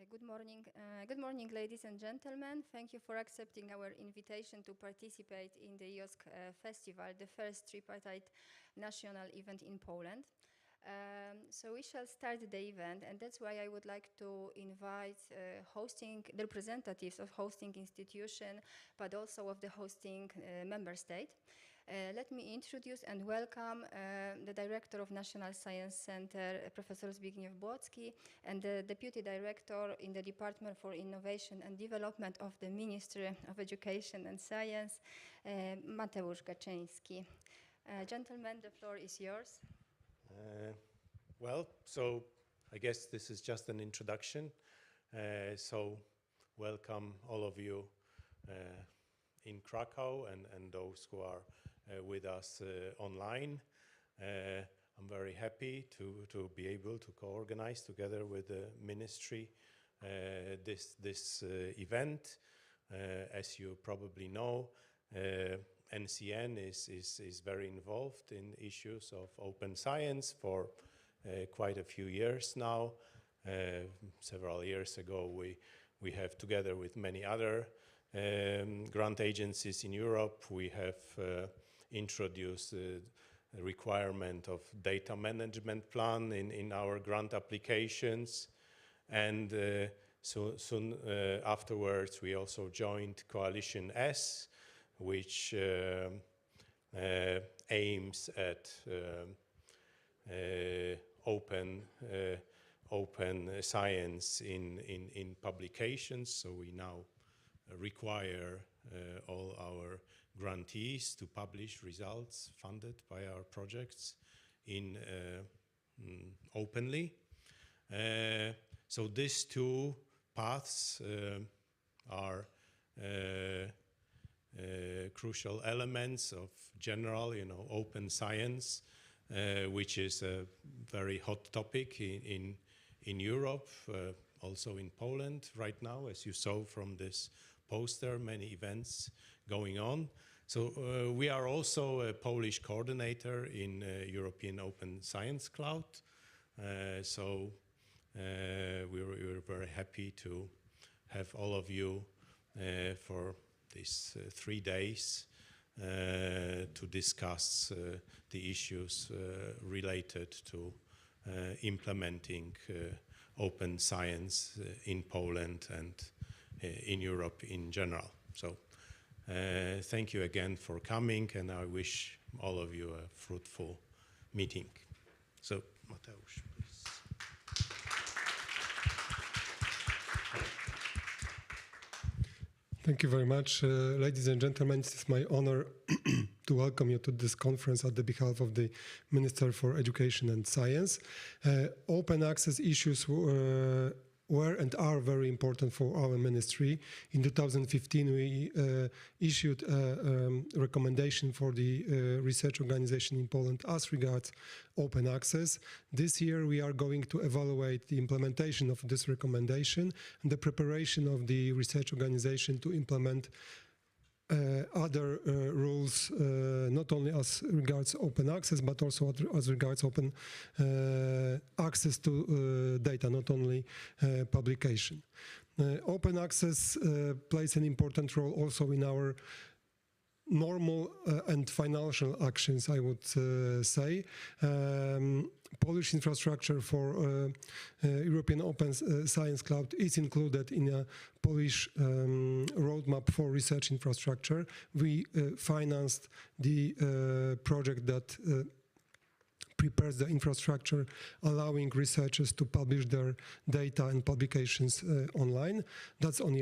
Good morning, ladies and gentlemen. Thank you for accepting our invitation to participate in the EOSC Festival, the first tripartite national event in Poland. So we shall start the event, and that's why I would like to invite the representatives of hosting institution, but also of the hosting member state. Let me introduce and welcome the Director of National Science Center, Professor Zbigniew Błocki, and the Deputy Director in the Department for Innovation and Development of the Ministry of Education and Science, Mateusz Gaczyński. Gentlemen, the floor is yours. So I guess this is just an introduction. So welcome all of you in Krakow and those who are with us online. I'm very happy to be able to co-organize together with the ministry this event. As you probably know, NCN is very involved in issues of open science for quite a few years now. Several years ago, we have, together with many other grant agencies in Europe, we have introduced the requirement of data management plan in our grant applications. And so soon afterwards, we also joined Coalition S, which aims at open science in publications. So we now require all our grantees to publish results funded by our projects openly. So these two paths are crucial elements of general, open science, which is a very hot topic in Europe, also in Poland right now, as you saw from this poster, many events going on. So we are also a Polish coordinator in European Open Science Cloud. So we're very happy to have all of you for these 3 days to discuss the issues related to implementing open science in Poland and in Europe in general. So thank you again for coming, and I wish all of you a fruitful meeting. So, Mateusz, please. Thank you very much. Ladies and gentlemen, it is my honor to welcome you to this conference on behalf of the Minister for Education and Science. Open access issues were and are very important for our ministry. In 2015, we issued a recommendation for the research organization in Poland as regards open access. This year, we are going to evaluate the implementation of this recommendation and the preparation of the research organization to implement other rules, not only as regards open access, but also as regards open access to data, not only publication. Open access plays an important role also in our normal and financial actions, I would say. Polish infrastructure for European Open Science Cloud is included in a Polish roadmap for research infrastructure. We financed the project that prepares the infrastructure, allowing researchers to publish their data and publications online. That's on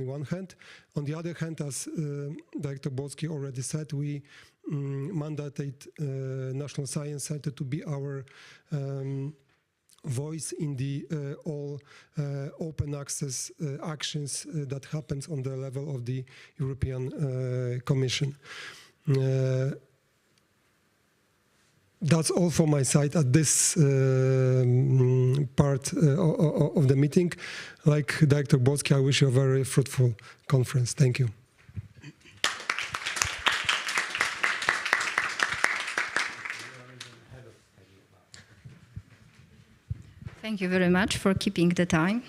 one hand. On the other hand, as Director Błocki already said, we mandated National Science Center to be our voice in the all open access actions that happens on the level of the European Commission. That's all from my side at this part of the meeting. Like Director Błocki, I wish you a very fruitful conference. Thank you. Thank you very much for keeping the time.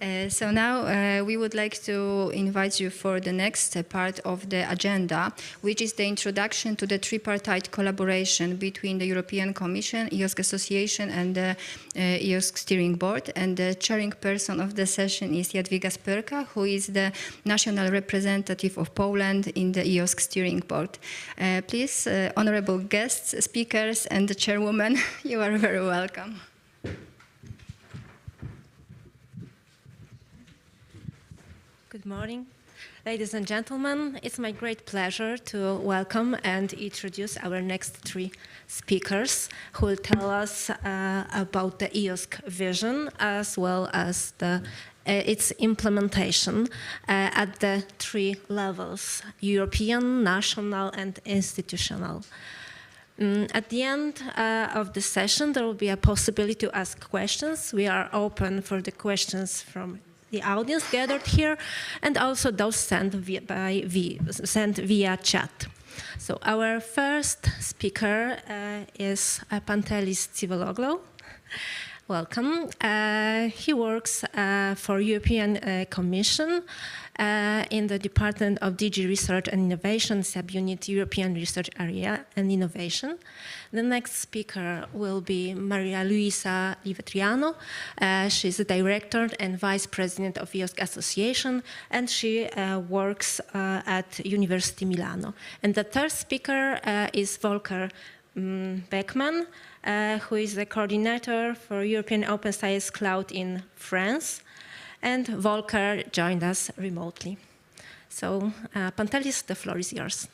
So now we would like to invite you for the next part of the agenda, which is the introduction to the tripartite collaboration between the European Commission, EOSC Association, and the EOSC Steering Board. And the chairing person of the session is Jadwiga Spyrka, who is the national representative of Poland in the EOSC Steering Board. Please, honorable guests, speakers, and the chairwoman, you are very welcome. Good morning, ladies and gentlemen. It's my great pleasure to welcome and introduce our next three speakers who will tell us about the EOSC vision as well as its implementation at the three levels: European, national, and institutional. At the end of the session, there will be a possibility to ask questions. We are open for the questions from the audience gathered here, and also those sent via chat. So our first speaker is Pantelis Tsivologlu. Welcome. He works for European Commission in the Department of DG Research and Innovation, subunit European Research Area and Innovation. The next speaker will be Maria Luisa Livetriano. She's the Director and Vice President of EOSC Association, and she works at University Milano. And the third speaker is Volker Beckmann, who is the coordinator for European Open Science Cloud in France. And Volker joined us remotely. So, Pantelis, the floor is yours.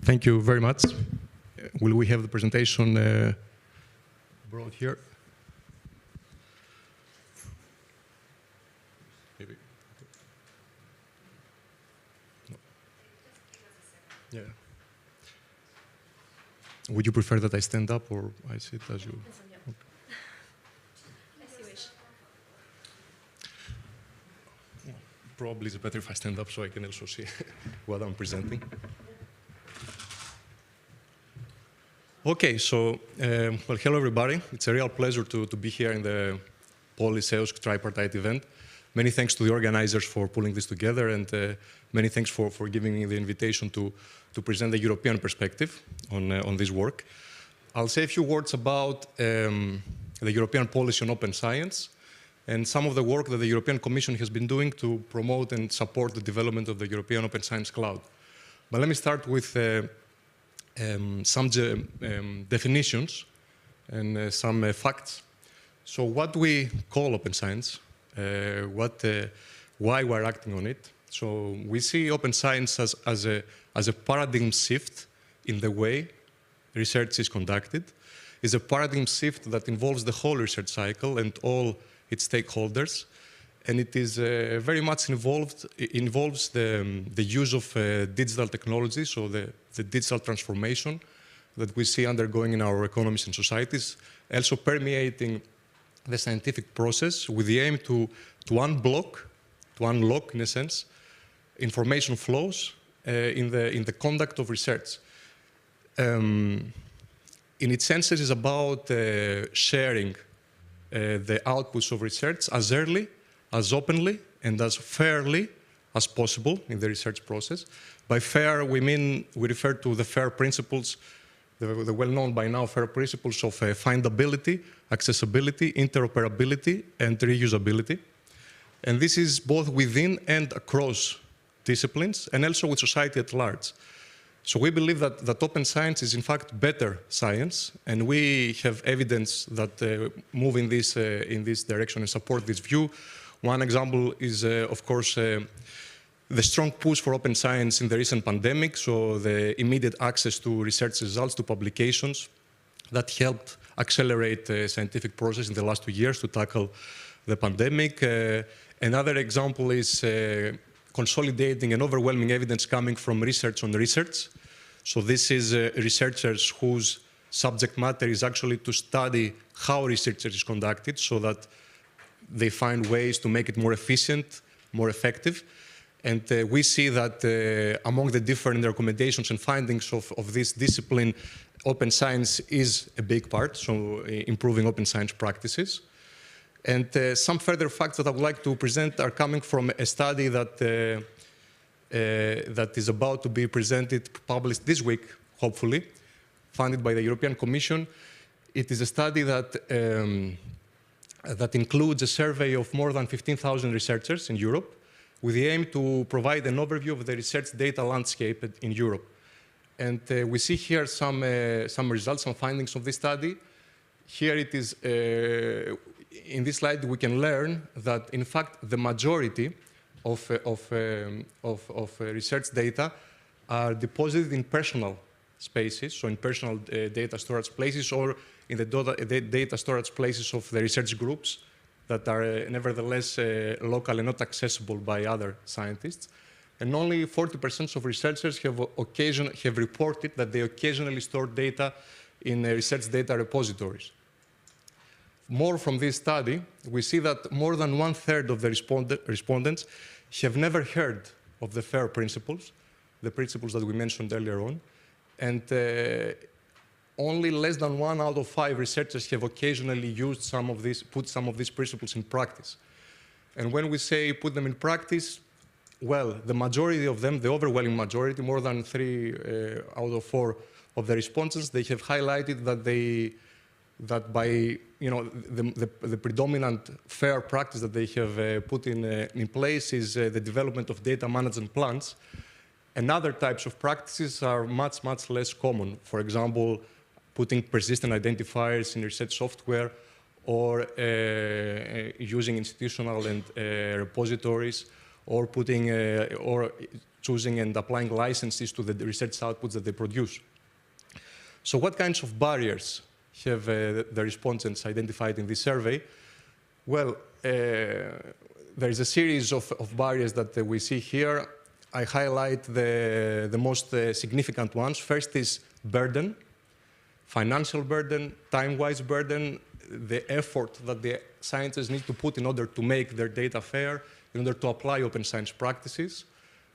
Thank you very much. Will we have the presentation brought here? Maybe. No. Yeah. Would you prefer that I stand up or I sit as you? Probably it's better if I stand up so I can also see what I'm presenting. Okay, so, well, hello everybody. It's a real pleasure to be here in the Polish EOSC tripartite event. Many thanks to the organizers for pulling this together, and many thanks for giving me the invitation to present the European perspective on this work. I'll say a few words about the European policy on open science and some of the work that the European Commission has been doing to promote and support the development of the European Open Science Cloud. But let me start with some definitions and some facts. So what we call open science, why we're acting on it. So we see open science as a paradigm shift in the way research is conducted. It's a paradigm shift that involves the whole research cycle and all its stakeholders, and it is very much involves the use of digital technology, so the digital transformation that we see undergoing in our economies and societies, also permeating the scientific process with the aim to unlock, in a sense, information flows in the conduct of research. In its sense, it is about sharing the outputs of research as early, as openly, and as fairly as possible in the research process. By fair, we refer to the FAIR principles, the well-known by now FAIR principles of findability, accessibility, interoperability, and reusability. And this is both within and across disciplines, and also with society at large. So we believe that open science is in fact better science, and we have evidence that move in this direction and support this view. One example is, of course, the strong push for open science in the recent pandemic, so the immediate access to research results, to publications, that helped accelerate the scientific process in the last 2 years to tackle the pandemic. Another example is consolidating and overwhelming evidence coming from research on research. So this is researchers whose subject matter is actually to study how research is conducted so that they find ways to make it more efficient, more effective. And we see that among the different recommendations and findings of this discipline, open science is a big part, so improving open science practices. And some further facts that I would like to present are coming from a study that, that is about to be presented, published this week, hopefully, funded by the European Commission. It is a study that, that includes a survey of more than 15,000 researchers in Europe with the aim to provide an overview of the research data landscape in Europe. And we see here some results, some findings of this study. Here it is, in this slide, we can learn that, in fact, the majority of research data are deposited in personal spaces, so in personal data storage places, or in the data storage places of the research groups that are nevertheless local and not accessible by other scientists. And only 40% of researchers have reported that they occasionally store data in research data repositories. More from this study, we see that more than 1/3 of the respondents have never heard of the FAIR principles, the principles that we mentioned earlier on, and only less than 1 out of 5 researchers have occasionally used put some of these principles in practice. And when we say put them in practice, well, the majority of them, the overwhelming majority, more than 3 out of 4 of the respondents, they have highlighted that by the predominant FAIR practice that they have put in place is the development of data management plans, and other types of practices are much, much less common. For example, putting persistent identifiers in research software, or using institutional and repositories, or putting or choosing and applying licenses to the research outputs that they produce. So what kinds of barriers have the respondents identified in this survey? Well, there is a series of barriers that we see here. I highlight the most significant ones. First is burden, financial burden, time-wise burden, the effort that the scientists need to put in order to make their data fair, in order to apply open science practices.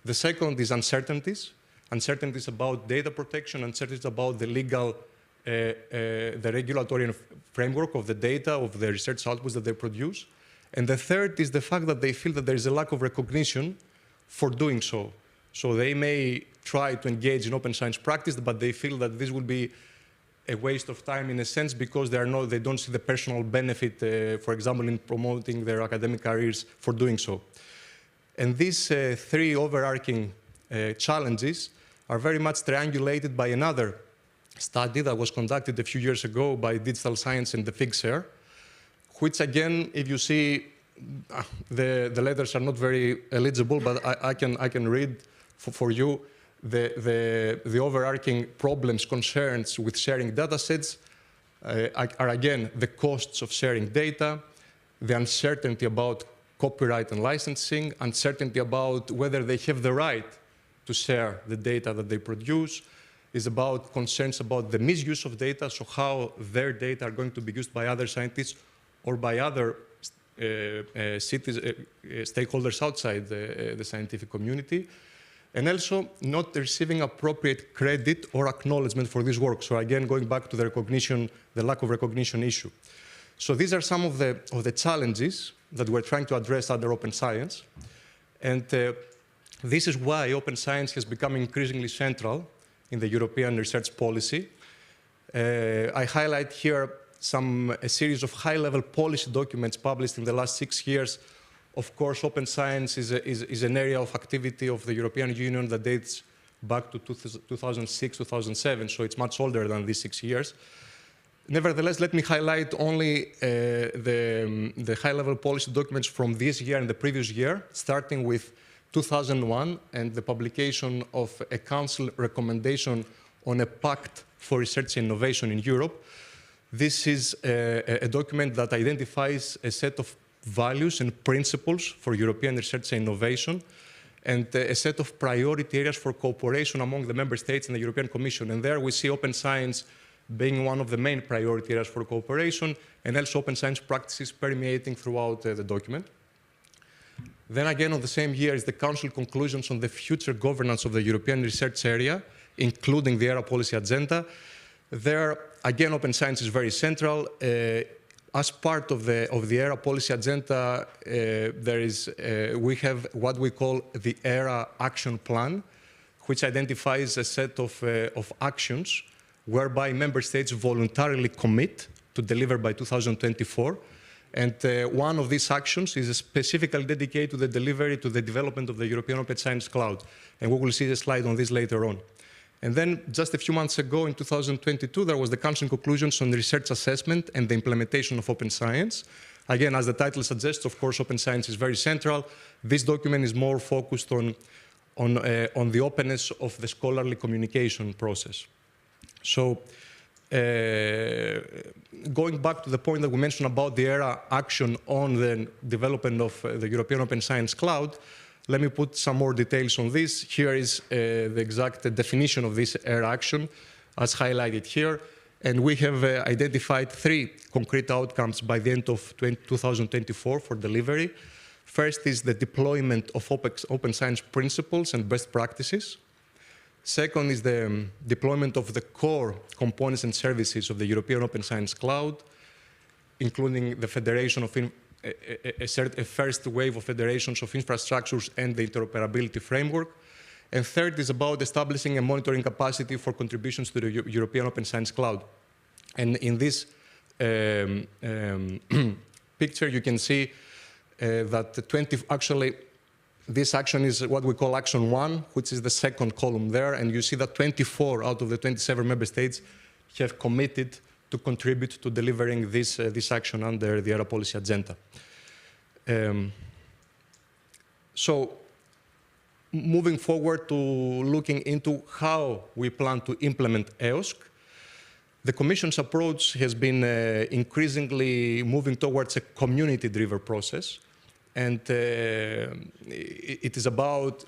The second is uncertainties. Uncertainties about data protection, uncertainties about the legal, the regulatory framework of the data, of the research outputs that they produce. And the third is the fact that they feel that there is a lack of recognition for doing so. So they may try to engage in open science practice, but they feel that this will be a waste of time in a sense because they don't see the personal benefit, for example, in promoting their academic careers for doing so. And these 3 overarching challenges are very much triangulated by another study that was conducted a few years ago by Digital Science and the Figshare, which again, if you see, the letters are not very eligible, but I can read for you the overarching problems, concerns with sharing datasets are again the costs of sharing data, the uncertainty about copyright and licensing, uncertainty about whether they have the right to share the data that they produce, is about concerns about the misuse of data, so how their data are going to be used by other scientists or by other stakeholders outside the scientific community, and also not receiving appropriate credit or acknowledgement for this work. So again, going back to the recognition, the lack of recognition issue. So these are some of the challenges that we're trying to address under open science. And this is why open science has become increasingly central in the European research policy. I highlight here a series of high-level policy documents published in the last 6 years. Of course, open science is an area of activity of the European Union that dates back to 2006, 2007, so it's much older than these 6 years. Nevertheless, let me highlight only the high-level policy documents from this year and the previous year, starting with 2001 and the publication of a Council recommendation on a pact for research and innovation in Europe. This is a document that identifies a set of values and principles for European research and innovation, and a set of priority areas for cooperation among the member states and the European Commission. And there we see open science being one of the main priority areas for cooperation, and also open science practices permeating throughout the document. Then again, on the same year is the Council conclusions on the future governance of the European research area, including the ERA policy agenda. There, again, open science is very central. as part of the ERA policy agenda, we have what we call the ERA action plan, which identifies a set of actions whereby member states voluntarily commit to deliver by 2024. And one of these actions is specifically dedicated to the delivery, to the development of the European Open Science Cloud. And we will see the slide on this later on. And then just a few months ago, in 2022, there was the Council conclusions on research assessment and the implementation of open science. Again, as the title suggests, of course, open science is very central. This document is more focused on the openness of the scholarly communication process. So, going back to the point that we mentioned about the ERA action on the development of the European Open Science Cloud, let me put some more details on this. Here is the exact definition of this ERA action, as highlighted here. And we have identified 3 concrete outcomes by the end of 2024 for delivery. First is the deployment of open science principles and best practices. Second is the deployment of the core components and services of the European Open Science Cloud, including the federation of a first wave of federations of infrastructures and the interoperability framework. And third is about establishing a monitoring capacity for contributions to the European Open Science Cloud. And in this picture, you can see that this action is what we call Action 1, which is the second column there. And you see that 24 out of the 27 member states have committed to contribute to delivering this action under the ERA policy agenda. So, moving forward to looking into how we plan to implement EOSC, the Commission's approach has been increasingly moving towards a community-driven process. And it is about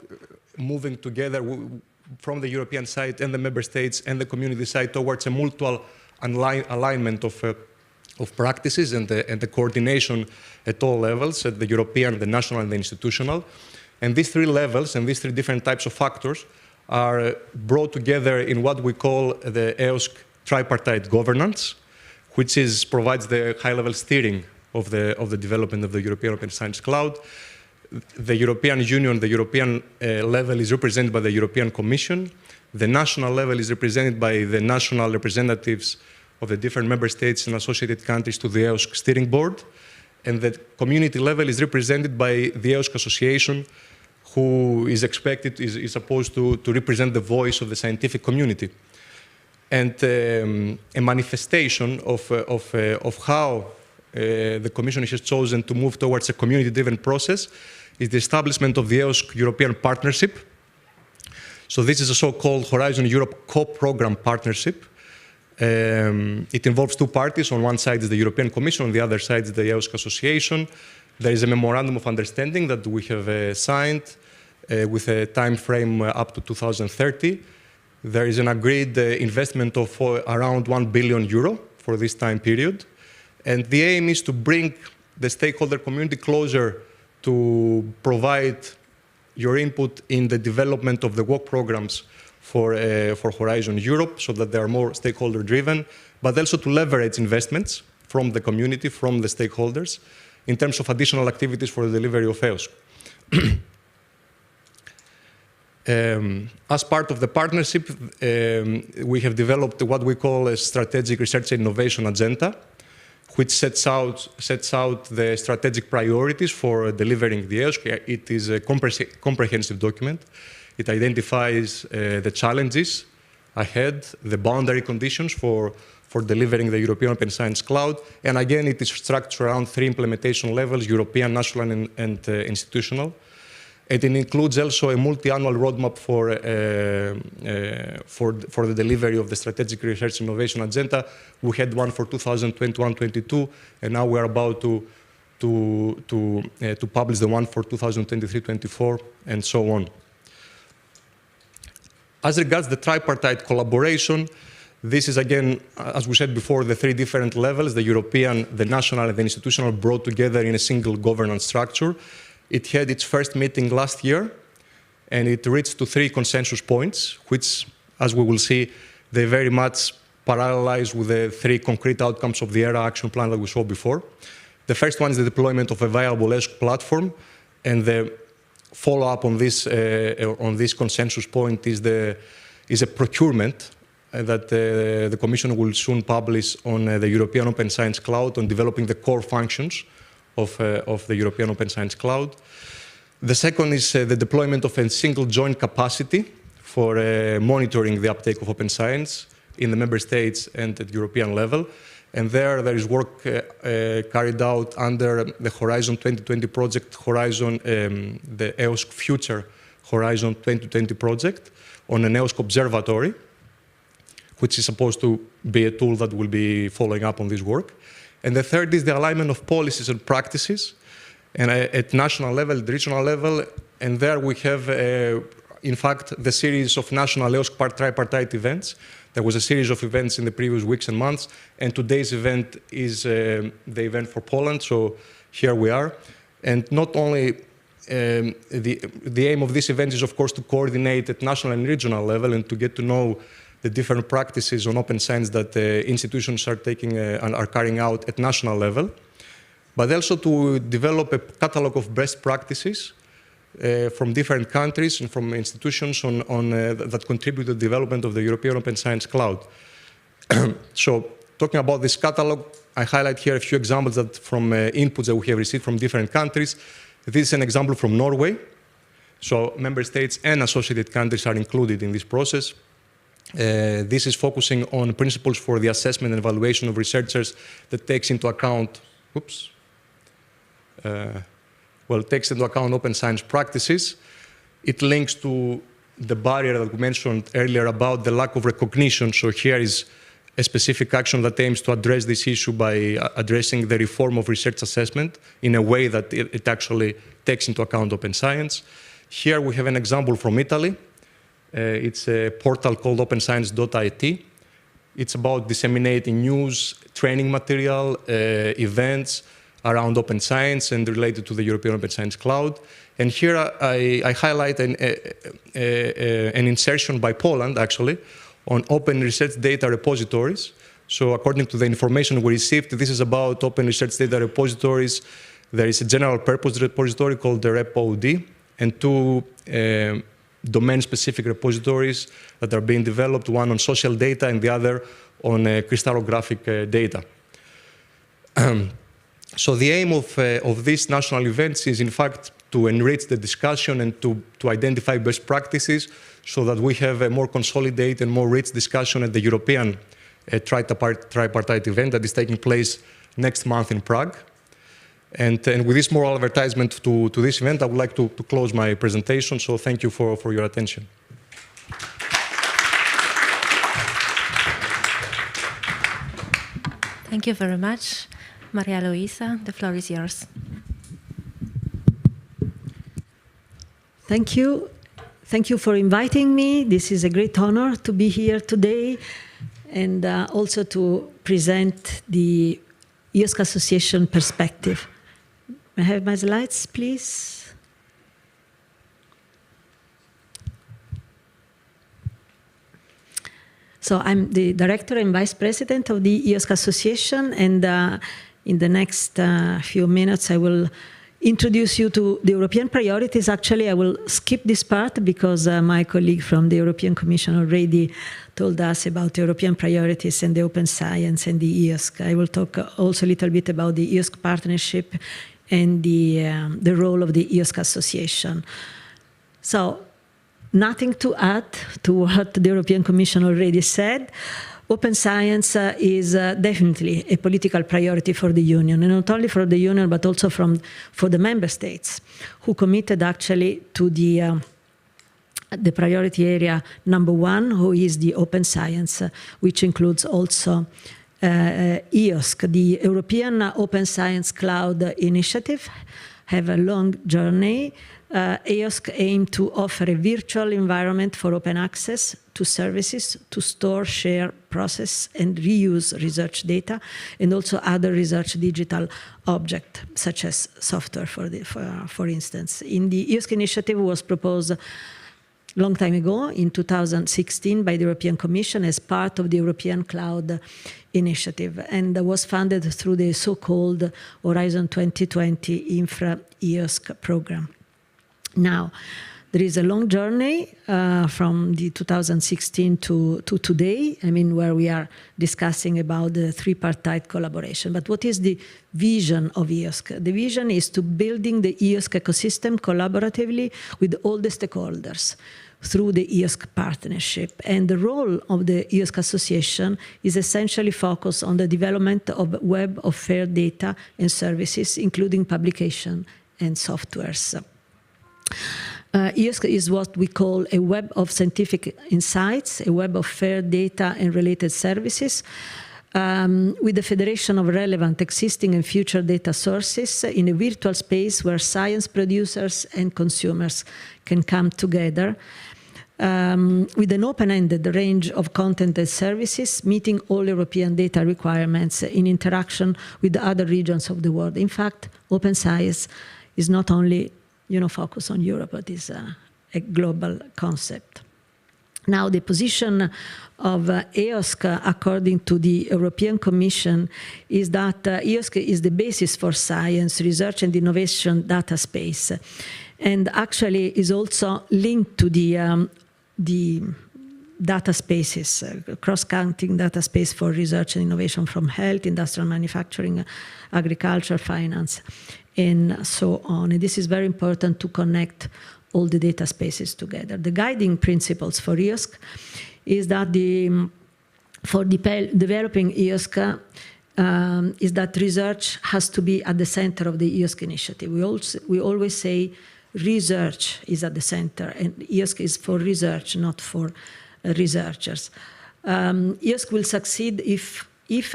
moving together from the European side and the member states and the community side towards a mutual alignment of practices and the coordination at all levels, at the European, the national, and the institutional. And these 3 levels and these 3 different types of factors are brought together in what we call the EOSC tripartite governance, which provides the high-level steering of the development of the European Open Science Cloud. The European Union, the European level is represented by the European Commission. The national level is represented by the national representatives of the different member states and associated countries to the EOSC steering board. And the community level is represented by the EOSC Association, who is supposed to represent the voice of the scientific community. And a manifestation of how the Commission has chosen to move towards a community-driven process is the establishment of the EOSC European Partnership. So this is a so-called Horizon Europe co-program partnership. It involves 2 parties. On one side is the European Commission, on the other side is the EOSC Association. There is a memorandum of understanding that we have signed with a time frame up to 2030. There is an agreed investment of around €1 billion for this time period. And the aim is to bring the stakeholder community closer to provide your input in the development of the work programs for Horizon Europe, so that they are more stakeholder-driven, but also to leverage investments from the community, from the stakeholders, in terms of additional activities for the delivery of EOSC. As part of the partnership, we have developed what we call a strategic research and innovation agenda, which sets out the strategic priorities for delivering the EOSC. It is a comprehensive document. It identifies the challenges ahead, the boundary conditions for delivering the European Open Science Cloud. And again, it is structured around 3 implementation levels: European, national, and institutional. And it includes also a multi-annual roadmap for the delivery of the strategic research innovation agenda. We had one for 2021-22, and now we are about to publish the one for 2023-24, and so on. As regards the tripartite collaboration, this is again, as we said before, the 3 different levels: the European, the national, and the institutional, brought together in a single governance structure. It had its first meeting last year, and it reached to 3 consensus points, which, as we will see, they very much parallelized with the 3 concrete outcomes of the ERA action plan that we saw before. The first one is the deployment of a viable EOSC platform, and the follow-up on this consensus point is a procurement that the Commission will soon publish on the European Open Science Cloud on developing the core functions of the European Open Science Cloud. The second is the deployment of a single joint capacity for monitoring the uptake of open science in the member states and at European level. And there is work carried out under the Horizon 2020 project, the EOSC Future Horizon 2020 project, on an EOSC observatory, which is supposed to be a tool that will be following up on this work. And the third is the alignment of policies and practices, and at national level, regional level, and there we have, in fact, the series of national EOSC tripartite events. There was a series of events in the previous weeks and months, and today's event is the event for Poland, so here we are. And not only the aim of this event is, of course, to coordinate at national and regional level and to get to know the different practices on open science that institutions are taking and are carrying out at national level, but also to develop a catalog of best practices from different countries and from institutions that contribute to the development of the European Open Science Cloud. So, talking about this catalog, I highlight here a few examples from inputs that we have received from different countries. This is an example from Norway. So, member states and associated countries are included in this process. This is focusing on principles for the assessment and evaluation of researchers that takes into account, takes into account open science practices. It links to the barrier that we mentioned earlier about the lack of recognition. So here is a specific action that aims to address this issue by addressing the reform of research assessment in a way that it actually takes into account open science. Here we have an example from Italy. It's a portal called openscience.it. It's about disseminating news, training material, events around open science and related to the European Open Science Cloud. And here I highlight an insertion by Poland, actually, on open research data repositories. So according to the information we received, this is about open research data repositories. There is a general purpose repository called the RepOD, and 2 domain-specific repositories that are being developed, one on social data and the other on crystallographic data. So the aim of these national events is, in fact, to enrich the discussion and to identify best practices so that we have a more consolidated and more rich discussion at the European tripartite event that is taking place next month in Prague. And with this moral advertisement to this event, I would like to close my presentation. So thank you for your attention. Thank you very much. Maria Luisa, the floor is yours. Thank you. Thank you for inviting me. This is a great honor to be here today and also to present the EOSC Association perspective. May I have my slides, please? So I'm the director and vice president of the EOSC Association, and in the next few minutes I will introduce you to the European priorities. Actually, I will skip this part because my colleague from the European Commission already told us about European priorities and the open science and the EOSC. I will talk also a little bit about the EOSC partnership and the role of the EOSC Association. So, nothing to add to what the European Commission already said. Open science is definitely a political priority for the Union, and not only for the Union, but also for the member states, who committed actually to the priority area number 1, who is the open science, which includes also EOSC. The European Open Science Cloud initiative have a long journey. EOSC aimed to offer a virtual environment for open access to services to store, share, process, and reuse research data, and also other research digital objects, such as software, for instance. In the EOSC initiative was proposed long time ago, in 2016, by the European Commission as part of the European Cloud Initiative, and was funded through the so-called Horizon 2020 Infra EOSC program. Now, there is a long journey from the 2016 to today, I mean, where we are discussing about the tripartite collaboration. But what is the vision of EOSC? The vision is to building the EOSC ecosystem collaboratively with all the stakeholders through the EOSC partnership. And the role of the EOSC Association is essentially focused on the development of web of fair data and services, including publication and softwares. EOSC is what we call a web of scientific insights, a web of fair data and related services, with the federation of relevant existing and future data sources in a virtual space where science producers and consumers can come together, with an open-ended range of content and services, meeting all European data requirements in interaction with the other regions of the world. In fact, open science is not only focus on Europe, but is a global concept. Now, the position of EOSC, according to the European Commission, is that EOSC is the basis for science, research and innovation data space, and actually is also linked to the data spaces, cross-cutting data space for research and innovation from health, industrial manufacturing, agriculture, finance, and so on. And this is very important to connect all the data spaces together. The guiding principles for EOSC is that for developing EOSC is that research has to be at the center of the EOSC initiative. We always say research is at the center, and EOSC is for research, not for researchers. EOSC will succeed if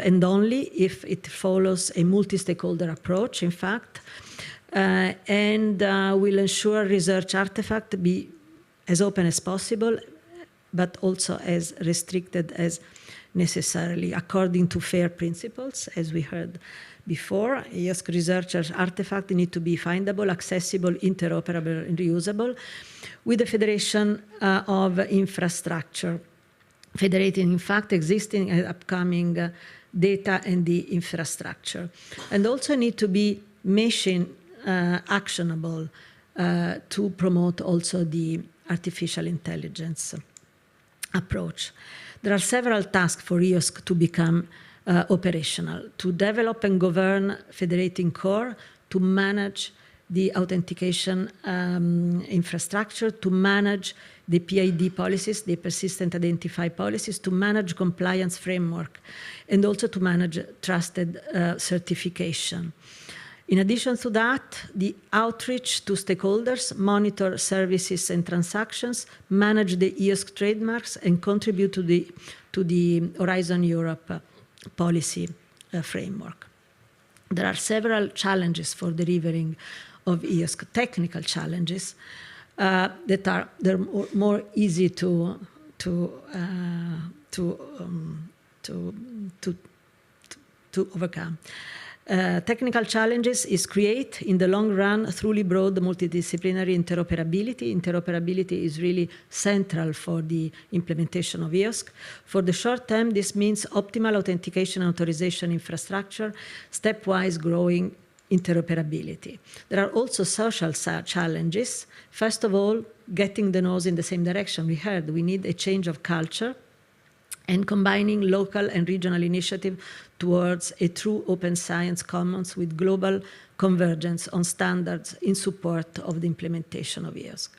and only if it follows a multi-stakeholder approach, in fact, and will ensure research artifacts be as open as possible, but also as restricted as necessarily, according to FAIR principles, as we heard before. EOSC researchers' artifacts need to be findable, accessible, interoperable, and reusable, with the federation of infrastructure, federating, in fact, existing and upcoming data and the infrastructure. And also need to be machine actionable to promote also the artificial intelligence approach. There are several tasks for EOSC to become operational: to develop and govern federating core, to manage the authentication infrastructure, to manage the PID policies, the persistent identify policies, to manage compliance framework, and also to manage trusted certification. In addition to that, the outreach to stakeholders, monitor services and transactions, manage the EOSC trademarks, and contribute to the Horizon Europe policy framework. There are several challenges for delivering of EOSC, technical challenges that are more easy to overcome. Technical challenges is create, in the long run, truly broad multidisciplinary interoperability. Interoperability is really central for the implementation of EOSC. For the short term, this means optimal authentication and authorization infrastructure, stepwise growing interoperability. There are also social challenges. First of all, getting the nose in the same direction. We heard we need a change of culture and combining local and regional initiative towards a true open science commons with global convergence on standards in support of the implementation of EOSC.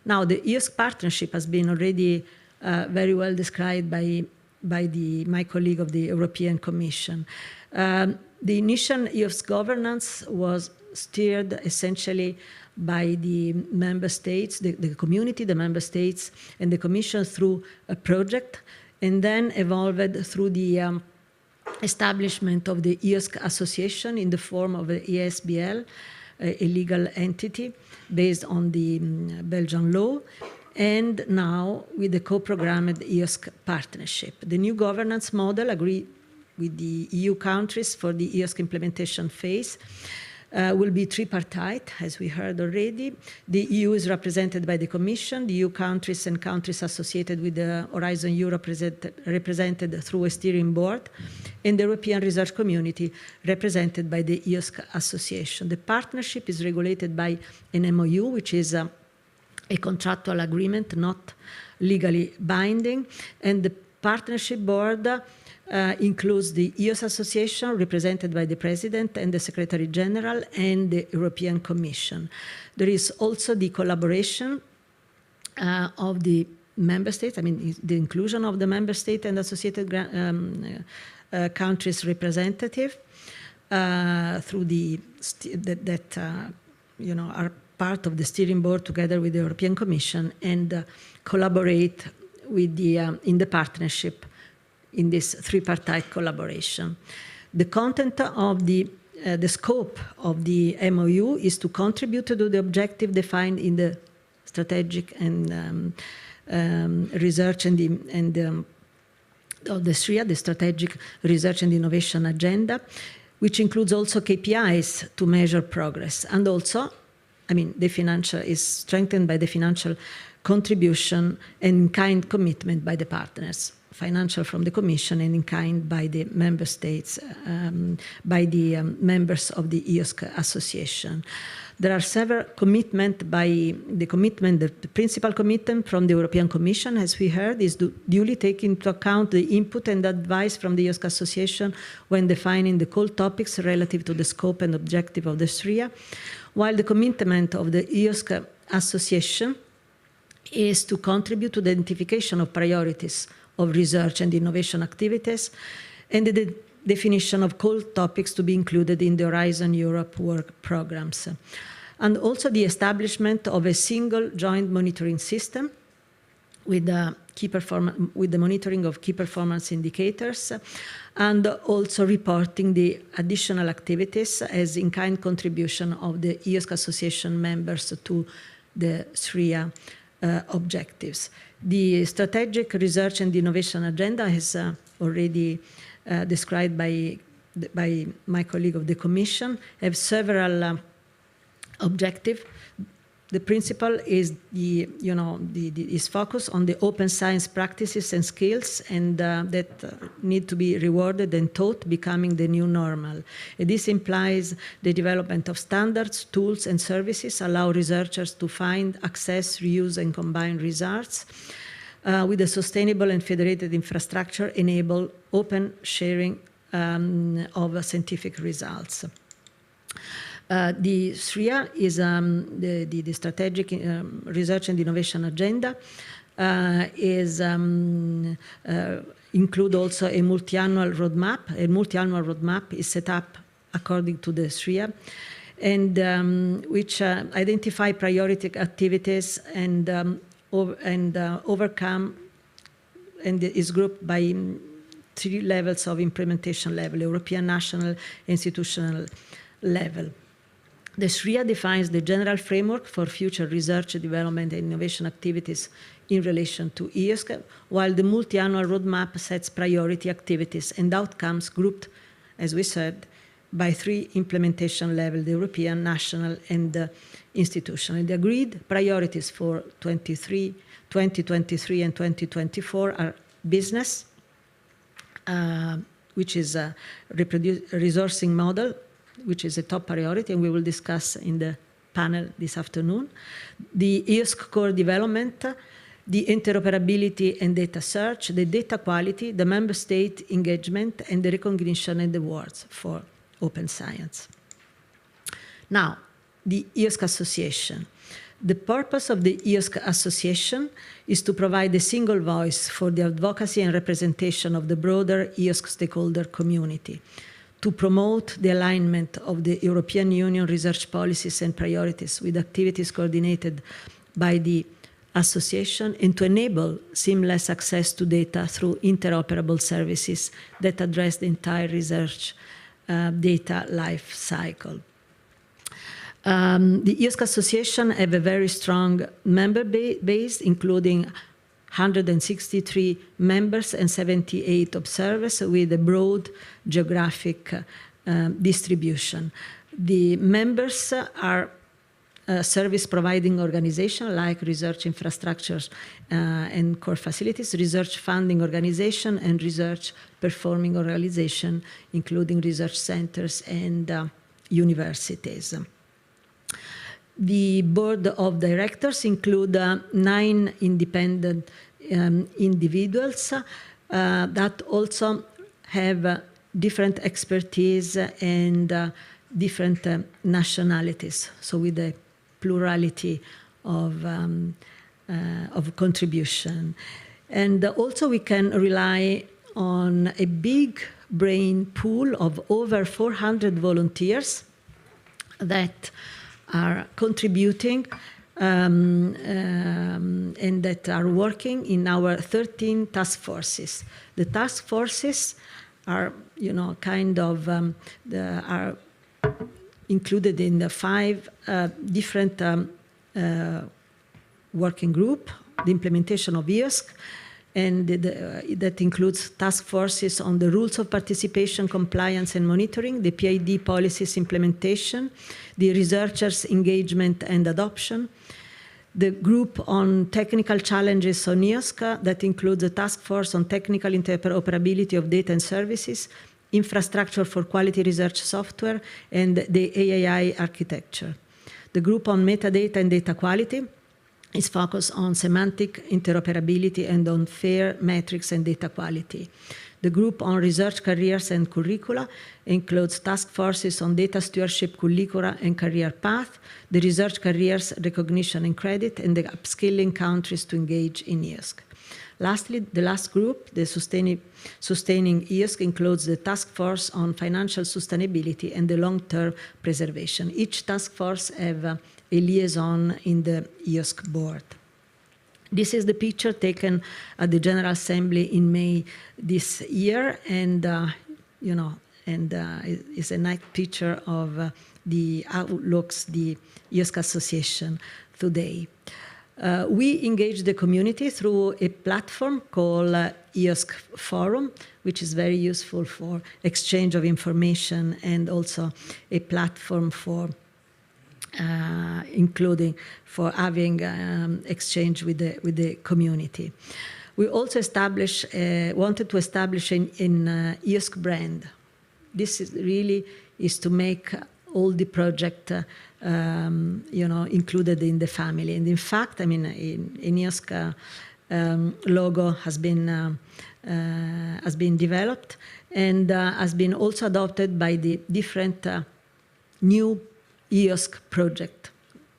Now, the EOSC partnership has been already very well described by my colleague of the European Commission. The initial EOSC governance was steered essentially by the member states, the community, the member states, and the Commission through a project, and then evolved through the establishment of the EOSC Association in the form of the ESBL, a legal entity based on the Belgian law, and now with the co-programmed EOSC partnership. The new governance model agreed with the EU countries for the EOSC implementation phase will be tripartite, as we heard already. The EU is represented by the Commission, the EU countries and countries associated with the Horizon Europe represented through a steering board, and the European research community represented by the EOSC Association. The partnership is regulated by an MOU, which is a contractual agreement, not legally binding, and the partnership board includes the EOS Association, represented by the President and the Secretary General, and the European Commission. There is also the collaboration of the member states, I mean, the inclusion of the member state and associated countries representative through are part of the steering board together with the European Commission, and collaborate with in the partnership in this tripartite collaboration. The content of the scope of the MOU is to contribute to the objective defined in the strategic and research and of the SRIA, the Strategic Research and Innovation Agenda, which includes also KPIs to measure progress, and also, I mean, the financial is strengthened by the financial contribution and in-kind commitment by the partners, financial from the Commission and in-kind by the member states, by the members of the EOSC Association. There are several commitments the principal commitment from the European Commission, as we heard, is to duly take into account the input and advice from the EOSC Association when defining the core topics relative to the scope and objective of the SRIA, while the commitment of the EOSC Association is to contribute to the identification of priorities of research and innovation activities and the definition of core topics to be included in the Horizon Europe work programs. And also the establishment of a single joint monitoring system with the monitoring of key performance indicators, and also reporting the additional activities as in-kind contribution of the EOSC Association members to the SRIA objectives. The Strategic Research and Innovation Agenda is already described by my colleague of the Commission, have several objectives. The principle is is focused on the open science practices and skills, and that need to be rewarded and taught, becoming the new normal. And this implies the development of standards, tools, and services allow researchers to find, access, reuse, and combine results with a sustainable and federated infrastructure, enable open sharing of scientific results. The SRIA is the Strategic Research and Innovation Agenda include also a multi-annual roadmap. A multi-annual roadmap is set up according to the SRIA, and which identify priority activities and overcome, and is grouped by 3 levels of implementation level: European, national, institutional level. The SRIA defines the general framework for future research, development, and innovation activities in relation to EOSC, while the multi-annual roadmap sets priority activities and outcomes grouped, as we said, by 3 implementation levels: the European, national, and institutional. And the agreed priorities for 2023 and 2024 are business, which is a resourcing model, which is a top priority, and we will discuss in the panel this afternoon. The EOSC core development, the interoperability and data search, the data quality, the member state engagement, and the recognition and awards for open science. Now, the EOSC Association. The purpose of the EOSC Association is to provide a single voice for the advocacy and representation of the broader EOSC stakeholder community, to promote the alignment of the European Union research policies and priorities with activities coordinated by the association, and to enable seamless access to data through interoperable services that address the entire research data life cycle. The EOSC Association have a very strong member base, including 163 members and 78 observers with a broad geographic distribution. The members are service providing organizations like research infrastructures and core facilities, research funding organization, and research performing organization, including research centers and universities. The board of directors include 9 independent individuals that also have different expertise and different nationalities, so with a plurality of contribution. And also we can rely on a big brain pool of over 400 volunteers that are contributing and that are working in our 13 task forces. The task forces are, kind of, are included in the 5 different working group, the implementation of EOSC, and that includes task forces on the rules of participation, compliance and monitoring, the PID policies implementation, the researchers' engagement and adoption, the group on technical challenges on EOSC that includes a task force on technical interoperability of data and services, infrastructure for quality research software, and the AII architecture. The group on metadata and data quality is focused on semantic interoperability and on fair metrics and data quality. The group on research careers and curricula includes task forces on data stewardship curricula and career path, the research careers recognition and credit, and the upskilling countries to engage in EOSC. Lastly, the last group, the sustaining EOSC, includes the task force on financial sustainability and the long-term preservation. Each task force have a liaison in the EOSC board. This is the picture taken at the General Assembly in May this year, and it's a nice picture of how looks the EOSC Association today. We engage the community through a platform called EOSC Forum, which is very useful for exchange of information and also a platform for including for having exchange with the community. We also wanted to establish an EOSC brand. This is to make all the project included in the family. And in fact, in EOSC logo has been developed and has been also adopted by the different new EOSC project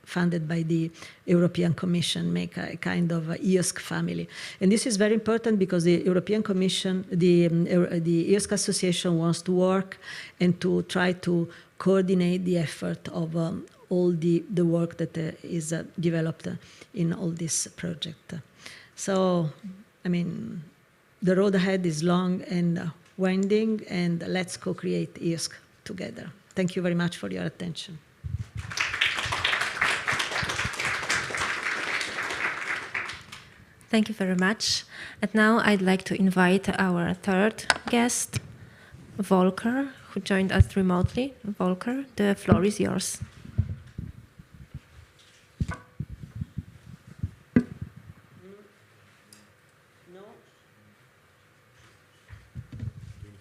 funded by the European Commission, make a kind of EOSC family. And this is very important because the European Commission, the EOSC Association wants to work and to try to coordinate the effort of all the work that is developed in all this project. So, the road ahead is long and winding, and let's co-create EOSC together. Thank you very much for your attention. Thank you very much. And now I'd like to invite our third guest, Volker, who joined us remotely. Volker, the floor is yours.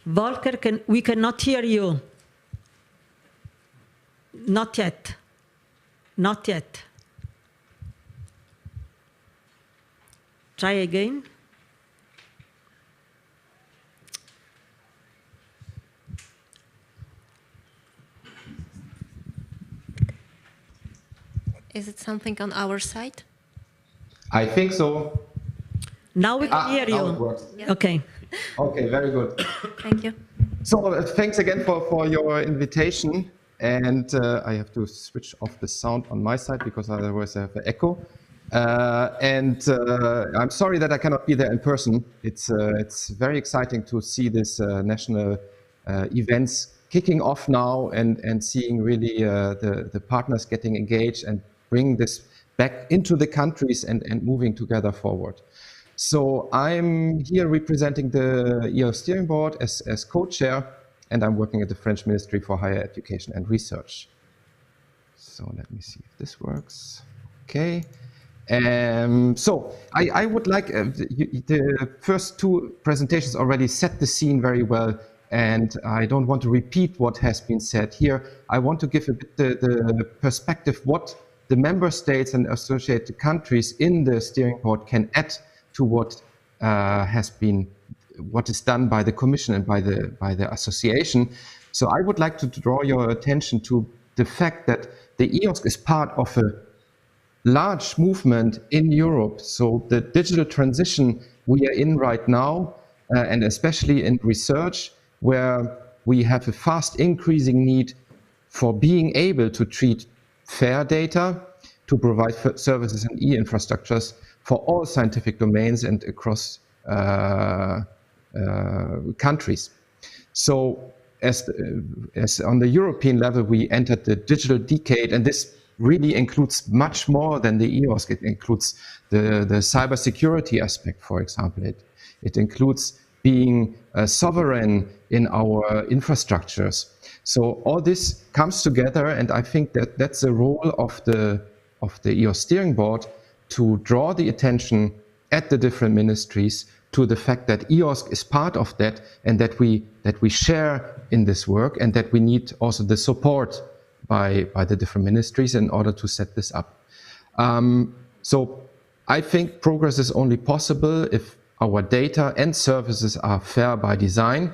Volker, we cannot hear you. Not yet. Not yet. Try again. Is it something on our side? I think so. Now we can hear you. Now it works. Yeah. Okay. Okay, very good. Thank you. So thanks again for your invitation. And I have to switch off the sound on my side because otherwise I have an echo. I'm sorry that I cannot be there in person. It's very exciting to see this national events kicking off now and seeing really the partners getting engaged and bring this back into the countries and moving together forward. So I'm here representing the EOSC steering board as co-chair, and I'm working at the French Ministry for Higher Education and Research. So let me see if this works. Okay. So I would like, the first two presentations already set the scene very well, and I don't want to repeat what has been said here. I want to give a bit the perspective what the member states and associated countries in the steering board can add to what what is done by the Commission and by the association. So I would like to draw your attention to the fact that the EOSC is part of a large movement in Europe. So the digital transition we are in right now, and especially in research, where we have a fast increasing need for being able to treat fair data, to provide services and e-infrastructures for all scientific domains and across countries. So as on the European level, we entered the digital decade, and this really includes much more than the EOSC. It includes the cybersecurity aspect, for example. It includes being sovereign in our infrastructures. So all this comes together, and I think that that's the role of the EOSC steering board, to draw the attention at the different ministries to the fact that EOSC is part of that, and that we share in this work, and that we need also the support by the different ministries in order to set this up. So I think progress is only possible if our data and services are fair by design.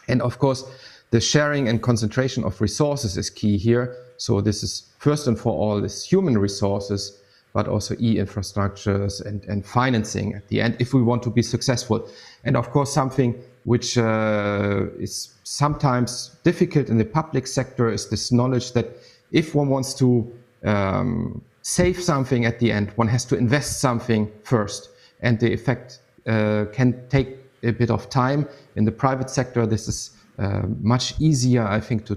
And of course, the sharing and concentration of resources is key here. So this is first and for all is human resources, but also e-infrastructures and financing at the end, if we want to be successful. And of course, something which is sometimes difficult in the public sector is this knowledge that if one wants to save something at the end, one has to invest something first. And the effect can take a bit of time. In the private sector, this is much easier, I think, to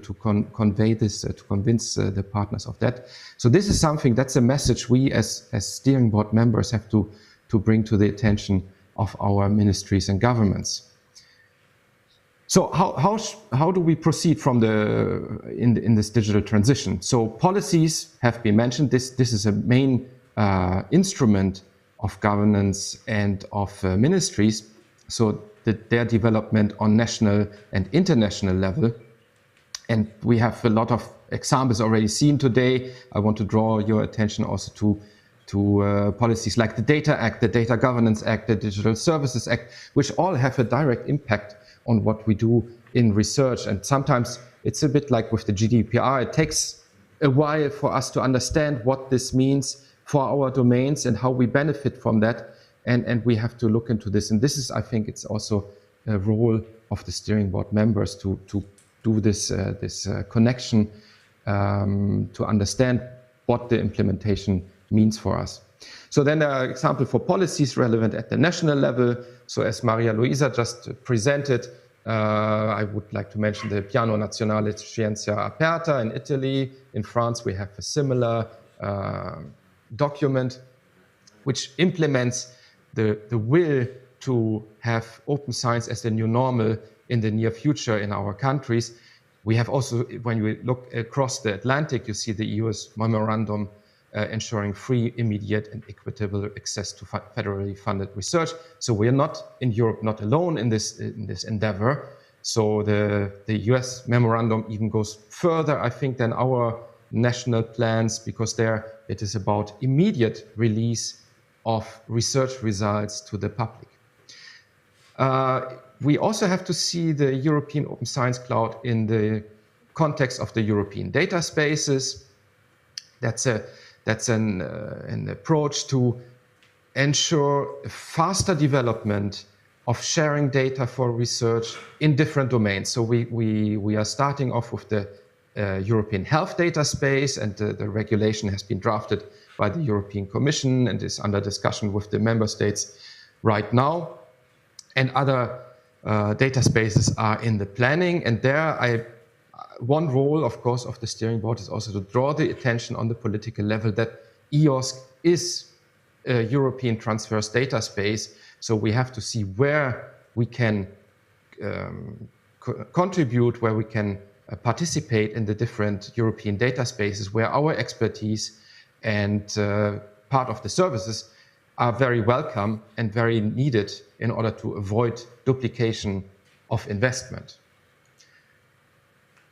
convey this, to convince the partners of that. So this is something, that's a message we as steering board members have to bring to the attention of our ministries and governments. So how do we proceed from in this digital transition? So policies have been mentioned. This is a main instrument of governance and of ministries. So their development on national and international level. And we have a lot of examples already seen today. I want to draw your attention also to policies like the Data Act, the Data Governance Act, the Digital Services Act, which all have a direct impact on what we do in research. And sometimes it's a bit like with the GDPR. It takes a while for us to understand what this means for our domains and how we benefit from that. And we have to look into this. And this is, I think, it's also a role of the steering board members to do this connection, to understand what the implementation means for us. So then an example for policies relevant at the national level. So as Maria Luisa just presented, I would like to mention the Piano Nazionale Scienza Aperta in Italy. In France, we have a similar document which implements the will to have open science as the new normal in the near future in our countries. We have also, when we look across the Atlantic, you see the EU's memorandum ensuring free, immediate and equitable access to federally funded research. So we are not in Europe, not alone in this endeavor. So the US memorandum even goes further, I think, than our national plans, because there it is about immediate release of research results to the public. We also have to see the European Open Science Cloud in the context of the European data spaces. That's an approach to ensure faster development of sharing data for research in different domains. So we are starting off with the European health data space, and the regulation has been drafted by the European Commission and is under discussion with the member states right now. And other data spaces are in the planning. And there, one role, of course, of the steering board is also to draw the attention on the political level that EOSC is a European transverse data space. So we have to see where we can contribute, where we can participate in the different European data spaces, where our expertise and part of the services are very welcome and very needed in order to avoid duplication of investment.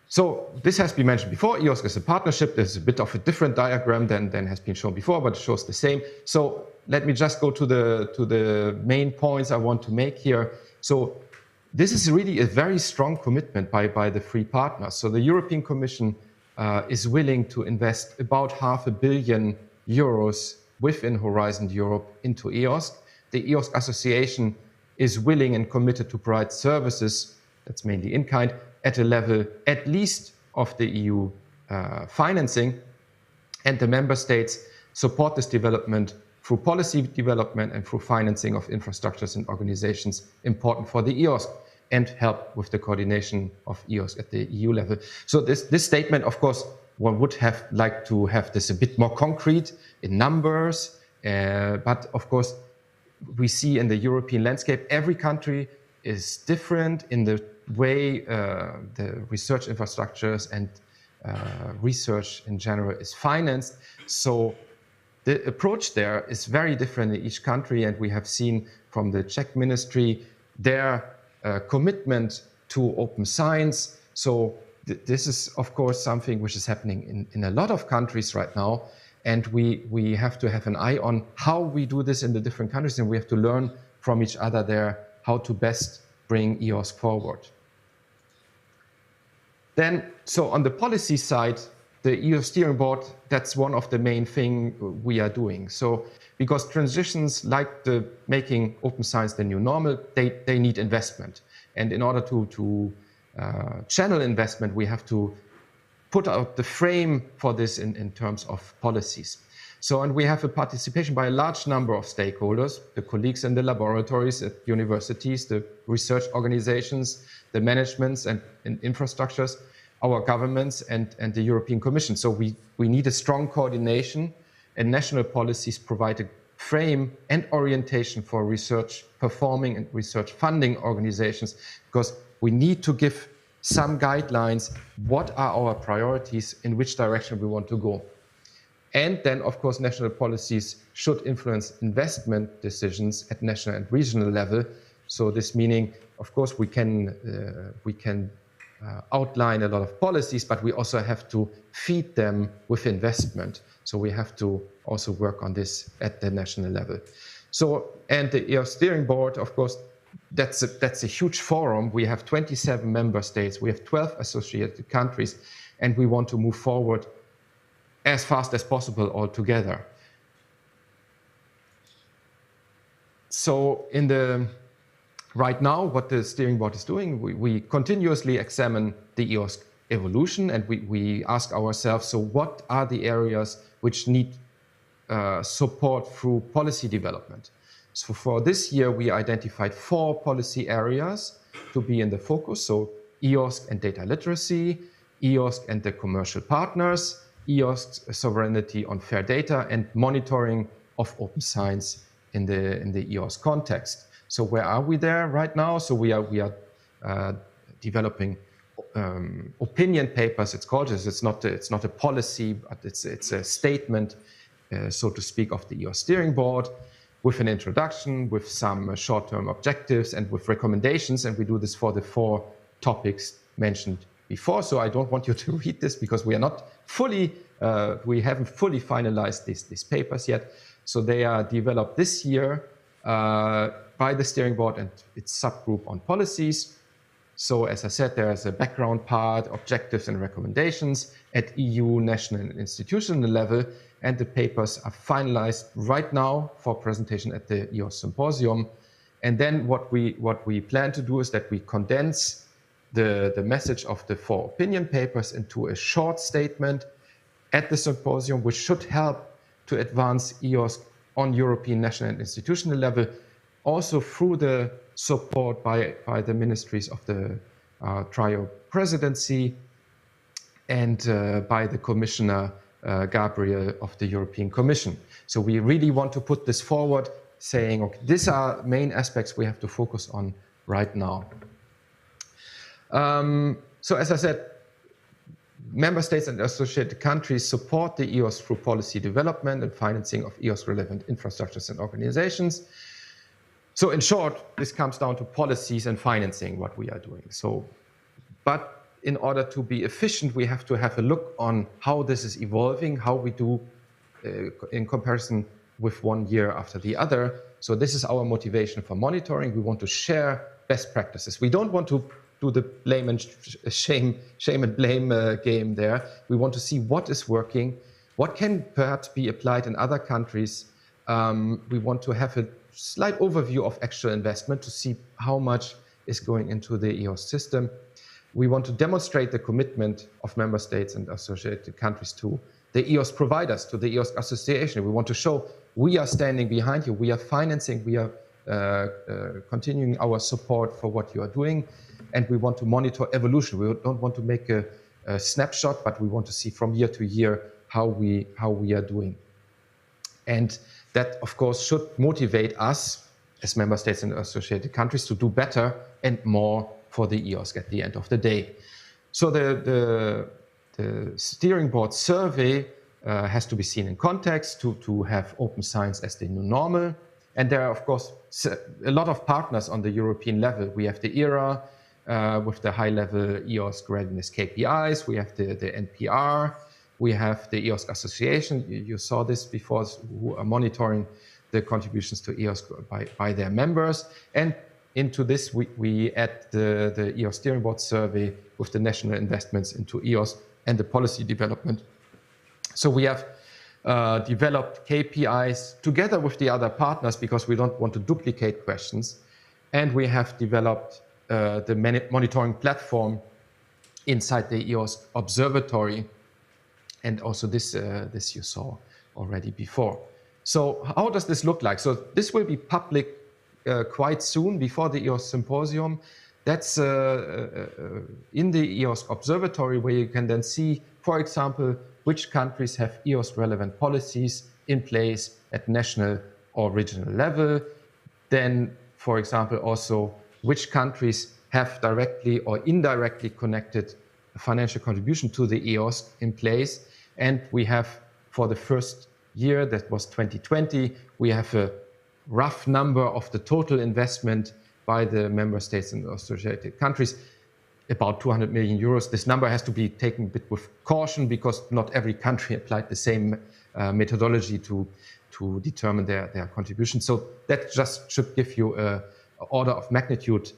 So this has been mentioned before. EOSC is a partnership. There's a bit of a different diagram than has been shown before, but it shows the same. So let me just go to the main points I want to make here. So this is really a very strong commitment by the three partners. So the European Commission is willing to invest about €500 million within Horizon Europe into EOSC. The EOSC Association is willing and committed to provide services, that's mainly in kind, at a level at least of the EU financing, and the member states support this development through policy development and through financing of infrastructures and organizations important for the EOSC, and help with the coordination of EOSC at the EU level. So this statement, of course, one would have liked to have this a bit more concrete in numbers, but of course, we see in the European landscape, every country is different in the way the research infrastructures and research in general is financed. So the approach there is very different in each country, and we have seen from the Czech ministry their commitment to open science. So this is, of course, something which is happening in a lot of countries right now, and we have to have an eye on how we do this in the different countries, and we have to learn from each other there how to best bring EOSC forward. Then, so on the policy side, the EU steering board, that's one of the main things we are doing. So, because transitions like the making open science the new normal, they need investment. And in order to channel investment, we have to put out the frame for this in terms of policies. So, and we have a participation by a large number of stakeholders, the colleagues in the laboratories at universities, the research organizations, the managements and infrastructures, our governments and the European Commission. So we need a strong coordination, and national policies provide a frame and orientation for research performing and research funding organizations, because we need to give some guidelines, what are our priorities, in which direction we want to go. And then, of course, national policies should influence investment decisions at national and regional level. So this meaning, of course, we can outline a lot of policies, but we also have to feed them with investment. So we have to also work on this at the national level. So, and the EOSC steering board, of course, that's a huge forum. We have 27 member states, we have 12 associated countries, and we want to move forward as fast as possible all together. So right now, what the steering board is doing, we continuously examine the EOSC evolution, and we ask ourselves, so what are the areas which need support through policy development? So for this year, we identified 4 policy areas to be in the focus. So EOSC and data literacy, EOSC and the commercial partners, EOSC sovereignty on fair data, and monitoring of open science in the EOSC context. So where are we there right now? So we are developing opinion papers. It's called this. It's not a policy, but it's a statement, so to speak, of the EOSC steering board, with an introduction, with some short-term objectives, and with recommendations. And we do this for the 4 topics mentioned before. So I don't want you to read this, because we are not fully, we haven't fully finalized these papers yet. So they are developed this year by the steering board and its subgroup on policies. So as I said, there is a background part, objectives and recommendations at EU, national and institutional level, and the papers are finalized right now for presentation at the EOSC Symposium. And then what we plan to do is that we condense the message of the 4 opinion papers into a short statement at the symposium, which should help to advance EOSC on European, national and institutional level, also through the support by the ministries of the trio presidency and by the Commissioner Gabriel of the European Commission. So we really want to put this forward, saying, okay, these are main aspects we have to focus on right now. So as I said, member states and associated countries support the EOS through policy development and financing of EOS-relevant infrastructures and organizations. So in short, this comes down to policies and financing, what we are doing. But in order to be efficient, we have to have a look on how this is evolving, how we do in comparison with 1 year after the other. So this is our motivation for monitoring. We want to share best practices. We don't want to do the blame and shame and blame game there. We want to see what is working, what can perhaps be applied in other countries. We want to have a slight overview of actual investment to see how much is going into the EOS system. We want to demonstrate the commitment of member states and associated countries to the EOS providers, to the EOS association. We want to show we are standing behind you, we are financing, we are continuing our support for what you are doing, and we want to monitor evolution. We don't want to make a snapshot, but we want to see from year to year how we are doing. And that, of course, should motivate us as member states and associated countries to do better and more for the EOSC at the end of the day. So the steering board survey has to be seen in context to have open science as the new normal. And there are, of course, a lot of partners on the European level. We have the ERA with the high-level EOSC readiness KPIs. We have the NPR. We have the EOSC Association. You saw this before, who are monitoring the contributions to EOSC by their members. And into this, we add the EOS steering board survey with the national investments into EOS and the policy development. So we have developed KPIs together with the other partners because we don't want to duplicate questions. And we have developed the monitoring platform inside the EOS observatory. And also this you saw already before. So how does this look like? So this will be public quite soon before the EOS symposium. That's in the EOS observatory, where you can then see, for example, which countries have EOS relevant policies in place at national or regional level. Then, for example, also which countries have directly or indirectly connected financial contribution to the EOS in place. And we have, for the first year, that was 2020, we have a rough number of the total investment by the member states and associated countries, about 200 million euros. This number has to be taken a bit with caution because not every country applied the same methodology to determine their contribution. So that just should give you an order of magnitude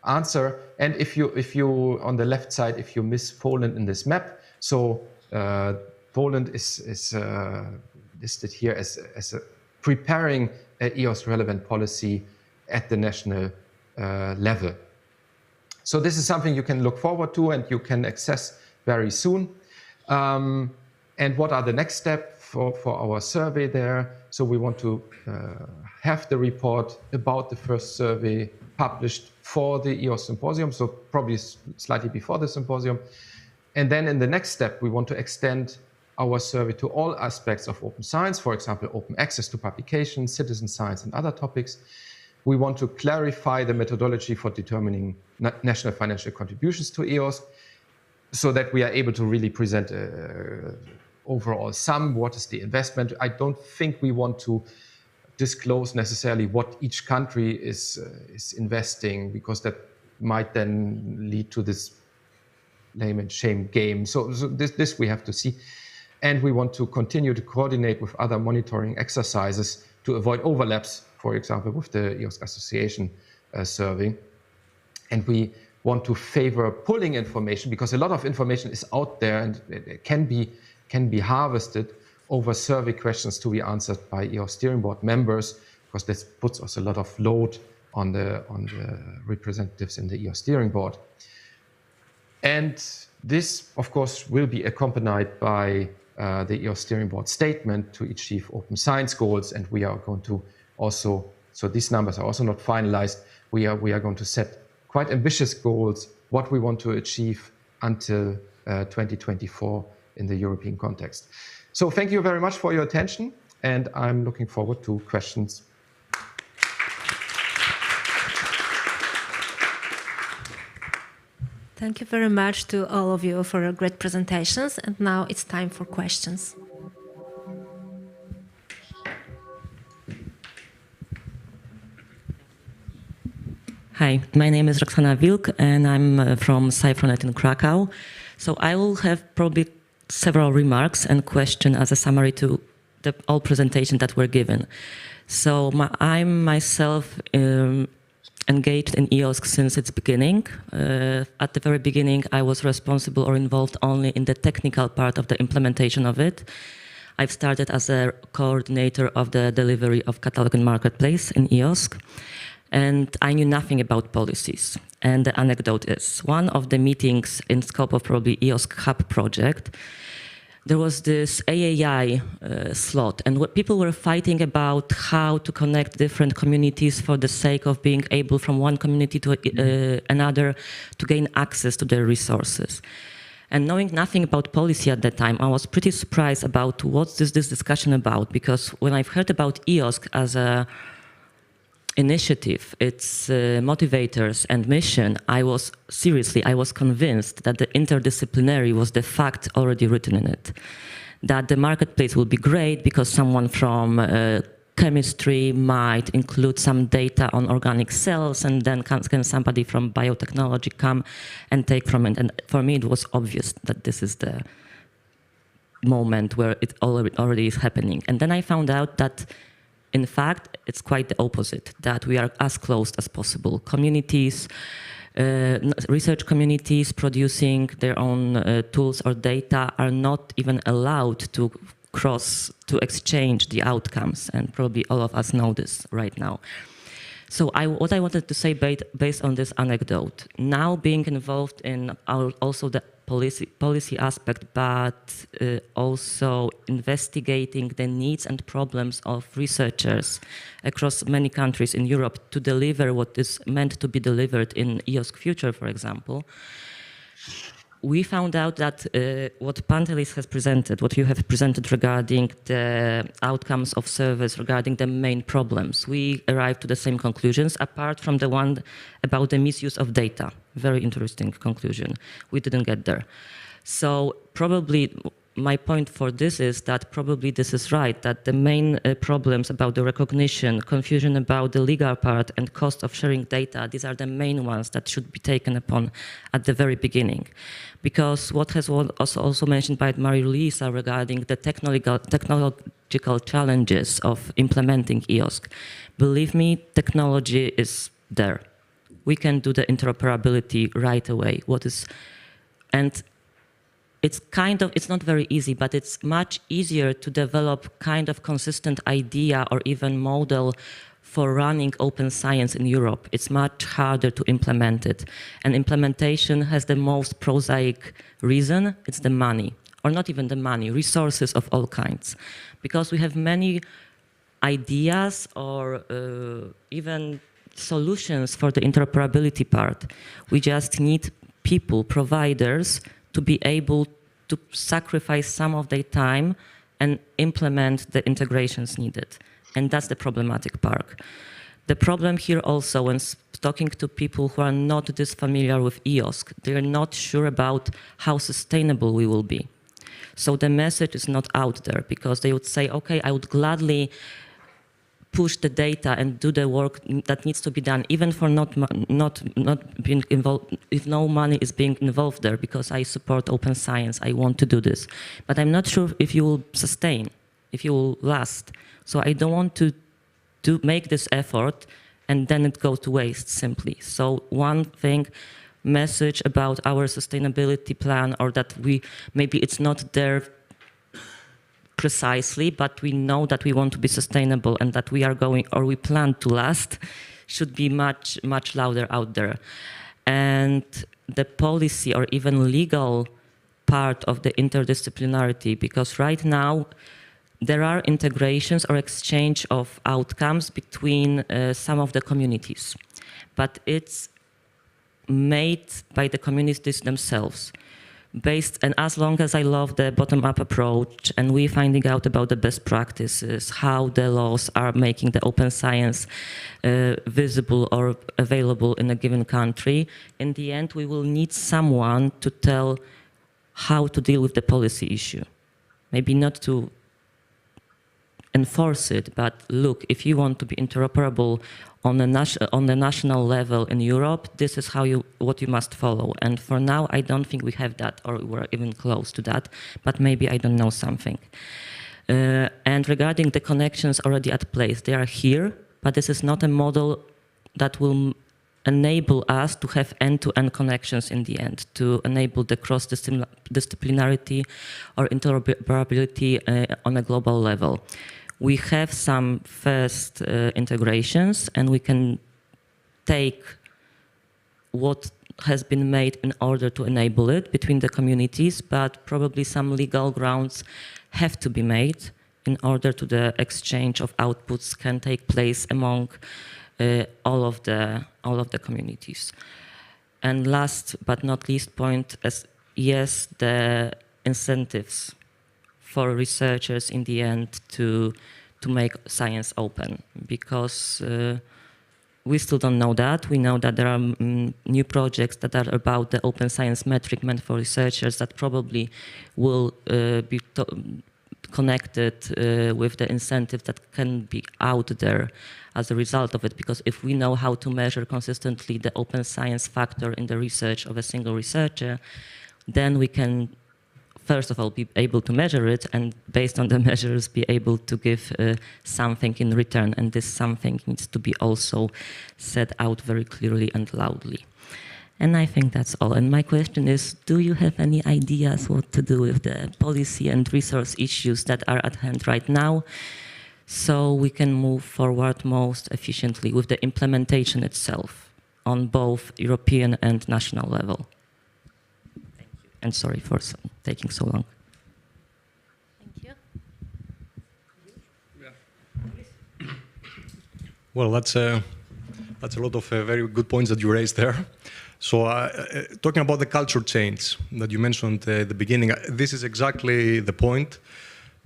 answer. And if you on the left side, if you miss Poland in this map, so Poland is listed here as preparing an EOS relevant policy at the national level. So this is something you can look forward to and you can access very soon. And what are the next steps for our survey there? So we want to have the report about the first survey published for the EOS symposium, so probably slightly before the symposium. And then in the next step, we want to extend our survey to all aspects of open science, for example, open access to publications, citizen science, and other topics. We want to clarify the methodology for determining national financial contributions to EOS so that we are able to really present overall sum, what is the investment. I don't think we want to disclose necessarily what each country is investing, because that might then lead to this name and shame game. So this we have to see. And we want to continue to coordinate with other monitoring exercises to avoid overlaps, for example, with the EOS Association survey. And we want to favor pulling information, because a lot of information is out there and it can be harvested over survey questions to be answered by EOS steering board members, because this puts us a lot of load on the representatives in the EOS steering board. And this, of course, will be accompanied by the EOS steering board statement to achieve open science goals. And we are going to also, so these numbers are also not finalized, we are going to set quite ambitious goals, what we want to achieve until 2024 in the European context. So thank you very much for your attention, and I'm looking forward to questions. Thank you very much to all of you for your great presentations. And now it's time for questions. Hi, my name is Roxana Wilk, and I'm from Cyfronet in Krakow. So I will have probably several remarks and questions as a summary to the all presentations that were given. So I'm myself engaged in EOSC since its beginning. At the very beginning, I was responsible or involved only in the technical part of the implementation of it. I've started as a coordinator of the delivery of catalog and marketplace in EOSC. And I knew nothing about policies. And the anecdote is, one of the meetings in scope of probably EOSC Hub project, there was this AAI slot, and what people were fighting about how to connect different communities for the sake of being able from one community to another to gain access to their resources. And knowing nothing about policy at that time, I was pretty surprised about what's this discussion about, because when I've heard about EOSC as a initiative, its motivators and mission, I was convinced that the interdisciplinary was the fact already written in it. That the marketplace will be great because someone from chemistry might include some data on organic cells, and then can somebody from biotechnology come and take from it. And for me, it was obvious that this is the moment where it already is happening. And then I found out that in fact, it's quite the opposite, that we are as close as possible. Communities, research communities producing their own tools or data are not even allowed to exchange the outcomes, and probably all of us know this right now. So what I wanted to say based on this anecdote, now being involved in also the policy aspect, but also investigating the needs and problems of researchers across many countries in Europe to deliver what is meant to be delivered in EOSC Future, for example, we found out that what Pantelis has presented, what you have presented regarding the outcomes of service, regarding the main problems, we arrived to the same conclusions, apart from the one about the misuse of data. Very interesting conclusion. We didn't get there. So probably my point for this is that probably this is right, that the main problems about the recognition, confusion about the legal part, and cost of sharing data, these are the main ones that should be taken upon at the very beginning. Because what has also mentioned by Marie-Louisa regarding the technological challenges of implementing EOSC, believe me, technology is there. We can do the interoperability right away. It's not very easy, but it's much easier to develop kind of consistent idea or even model for running open science in Europe. It's much harder to implement it. And implementation has the most prosaic reason, it's the money. Or not even the money, resources of all kinds. Because we have many ideas or even solutions for the interoperability part. We just need people, providers, to be able to sacrifice some of their time and implement the integrations needed. And that's the problematic part. The problem here also, when talking to people who are not this familiar with EOSC, they're not sure about how sustainable we will be. So the message is not out there, because they would say, okay, I would gladly push the data and do the work that needs to be done, even for not being involved, if no money is being involved there, because I support open science, I want to do this. But I'm not sure if you will sustain, if you will last. So I don't want to make this effort and then it go to waste simply. So one thing, message about our sustainability plan, or that maybe it's not there precisely, but we know that we want to be sustainable and that we are going, or we plan to last, should be much, much louder out there. And the policy or even legal part of the interdisciplinarity, because right now there are integrations or exchange of outcomes between some of the communities, but it's made by the communities themselves. and as long as I love the bottom-up approach and we finding out about the best practices, how the laws are making the open science visible or available in a given country, in the end we will need someone to tell how to deal with the policy issue. Maybe not to enforce it, but look, if you want to be interoperable on the national level in Europe, this is what you must follow. And for now, I don't think we have that, or we're even close to that, but maybe I don't know something. And regarding the connections already at place, they are here, but this is not a model that will enable us to have end-to-end connections in the end, to enable the cross-disciplinarity or interoperability on a global level. We have some first integrations, and we can take what has been made in order to enable it between the communities, but probably some legal grounds have to be made in order to the exchange of outputs can take place among all of the communities. And last but not least point, yes, the incentives for researchers in the end to make science open, because we still don't know that. We know that there are new projects that are about the open science metric meant for researchers that probably will be connected with the incentive that can be out there as a result of it, because if we know how to measure consistently the open science factor in the research of a single researcher, then we can first of all, be able to measure it, and based on the measures, be able to give something in return. And this something needs to be also set out very clearly and loudly. And I think that's all. And my question is, do you have any ideas what to do with the policy and resource issues that are at hand right now, so we can move forward most efficiently with the implementation itself on both European and national level? And sorry for taking so long. Thank you. Yeah. Well, that's a lot of very good points that you raised there. So talking about the culture change that you mentioned at the beginning, this is exactly the point.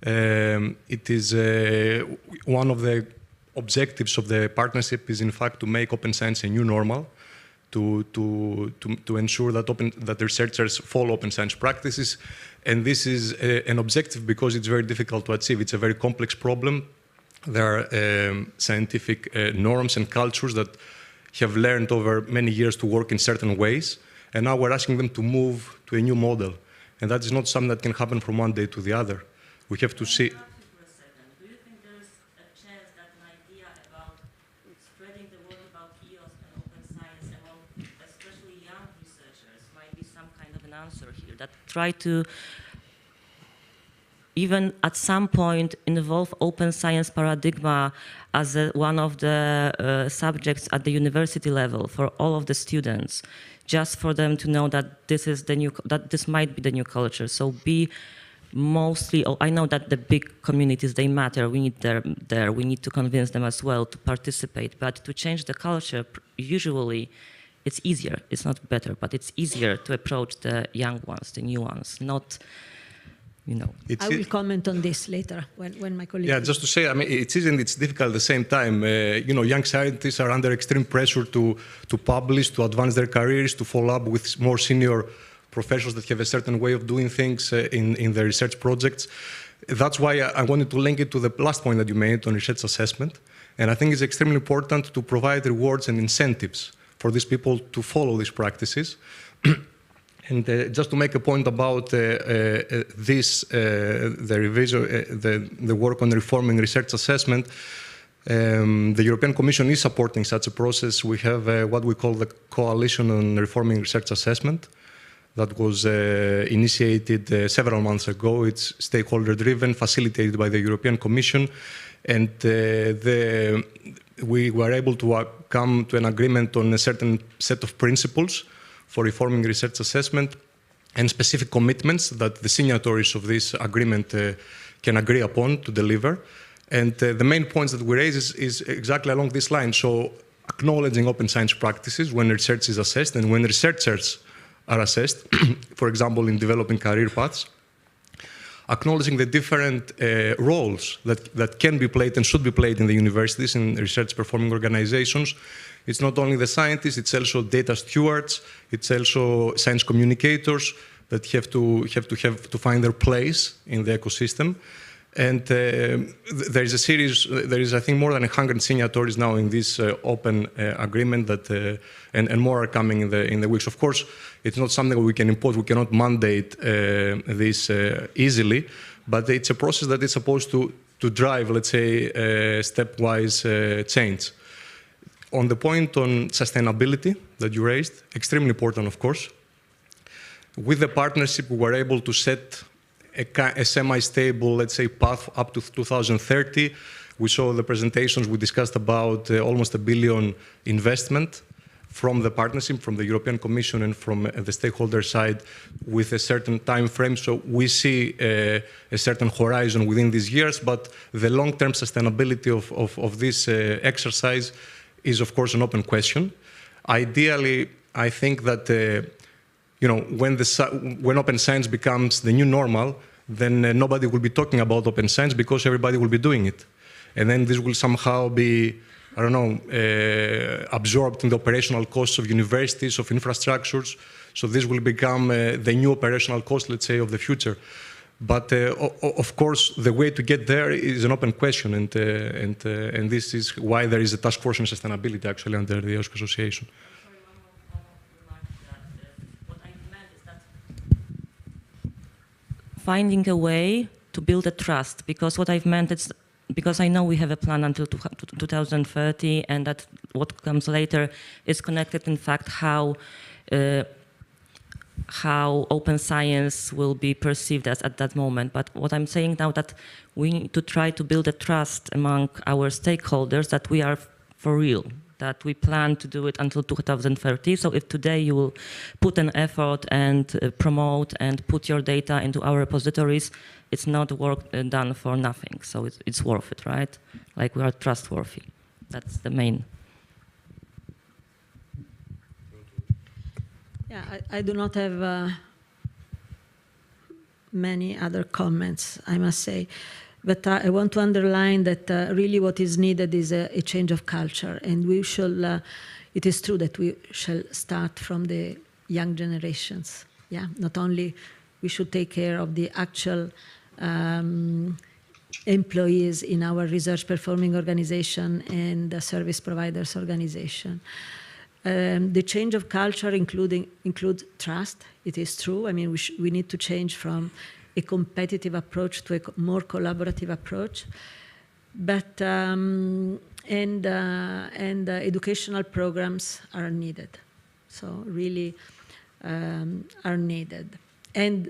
It is one of the objectives of the partnership is in fact to make open science a new normal, to ensure that that researchers follow open science practices. And this is an objective because it's very difficult to achieve. It's a very complex problem. There are scientific norms and cultures that have learned over many years to work in certain ways. And now we're asking them to move to a new model. And that is not something that can happen from one day to the other. We have to see. Do you think there's a chance that an idea about spreading the word about EOSC and open science among especially young researchers might be some kind of an answer here, that try to even at some point involve open science paradigma as one of the subjects at the university level for all of the students, just for them to know that this is the new, that this might be the new culture. So be mostly, I know that the big communities, they matter, we need them there, we need to convince them as well to participate, but to change the culture, usually it's easier, it's not better, but it's easier to approach the young ones, the new ones, not, you know. I will comment on this later when my colleague... Yeah, just to say, I mean, it's easy and it's difficult at the same time. You know, young scientists are under extreme pressure to publish, to advance their careers, to follow up with more senior professors that have a certain way of doing things in their research projects. That's why I wanted to link it to the last point that you made on research assessment. And I think it's extremely important to provide rewards and incentives for these people to follow these practices. And just to make a point about this, the revision, the work on reforming research assessment, the European Commission is supporting such a process. We have what we call the Coalition on Reforming Research Assessment that was initiated several months ago. It's stakeholder-driven, facilitated by the European Commission, and we were able to come to an agreement on a certain set of principles for reforming research assessment and specific commitments that the signatories of this agreement can agree upon to deliver. And the main points that we raise is exactly along this line. So acknowledging open science practices when research is assessed and when researchers are assessed, for example, in developing career paths, acknowledging the different roles that can be played and should be played in the universities, in research performing organizations. It's not only the scientists, it's also data stewards, it's also science communicators that have to find their place in the ecosystem. And there is a series, there is I think more than 100 signatories now in this open agreement that, and more are coming in the weeks. Of course, it's not something we can impose, we cannot mandate this easily, but it's a process that is supposed to drive, let's say, stepwise change. On the point on sustainability that you raised, extremely important, of course. With the partnership, we were able to set a semi-stable, let's say, path up to 2030. We saw the presentations, we discussed about almost $1 billion investment from the partnership, from the European Commission and from the stakeholder side with a certain time frame. So we see a certain horizon within these years, but the long-term sustainability of this exercise is, of course, an open question. Ideally, I think that when open science becomes the new normal, then nobody will be talking about open science because everybody will be doing it. And then this will somehow be, I don't know, absorbed in the operational costs of universities, of infrastructures. So this will become the new operational cost, let's say, of the future. But of course, the way to get there is an open question, and this is why there is a task force on sustainability actually under the EOSC Association. Finding a way to build a trust, because what I've meant is, because I know we have a plan until 2030, and that what comes later is connected, in fact, how open science will be perceived as at that moment. But what I'm saying now, that we need to try to build a trust among our stakeholders that we are for real, that we plan to do it until 2030. So if today you will put an effort and promote and put your data into our repositories, it's not work done for nothing. So it's worth it, right? Like, we are trustworthy. That's the main. Yeah, I do not have many other comments, I must say. But I want to underline that really what is needed is a change of culture. And we shall, it is true that we shall start from the young generations. Yeah, not only we should take care of the actual employees in our research performing organization and the service providers organization. The change of culture includes trust. It is true. I mean, we need to change from a competitive approach to a more collaborative approach. But educational programs are needed. So really are needed, and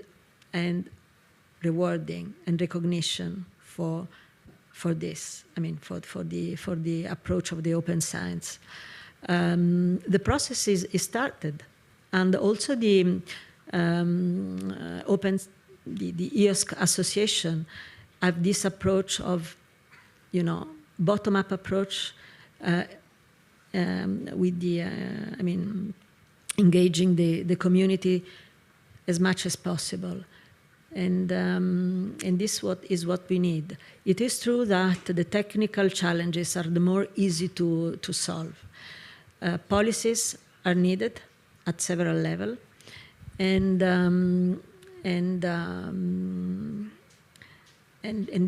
rewarding and recognition for this. I mean, for the approach of the open science. The process is started, and also the EOSC Association have this approach of, bottom-up approach with the, engaging the community as much as possible, and this is what we need. It is true that the technical challenges are the more easy to solve. Policies are needed at several levels, and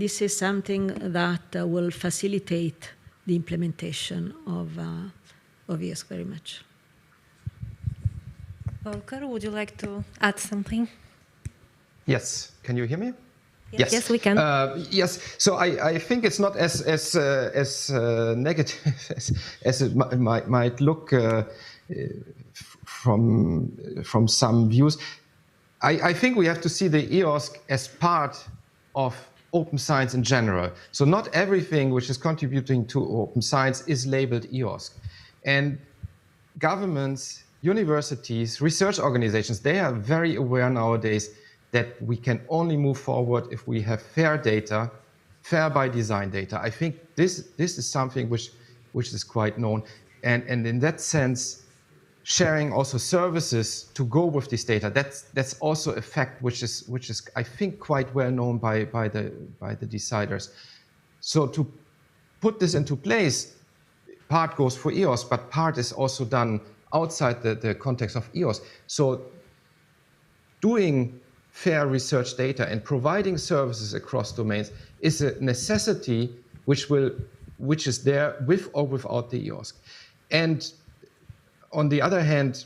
this is something that will facilitate the implementation of EOSC very much. Volker, would you like to add something? Yes. Can you hear me? Yes, yes, we can. Yes, so I think it's not as negative as it might look from some views. I think we have to see the EOSC as part of open science in general. So not everything which is contributing to open science is labeled EOSC. And governments, universities, research organizations, they are very aware nowadays that we can only move forward if we have fair data, fair by design data. I think this is something which is quite known. And in that sense, sharing also services to go with this data. That's also a fact which is I think quite well known by the deciders. So to put this into place, part goes for EOSC, but part is also done outside the context of EOSC. So doing fair research data and providing services across domains is a necessity which is there with or without the EOSC. And on the other hand,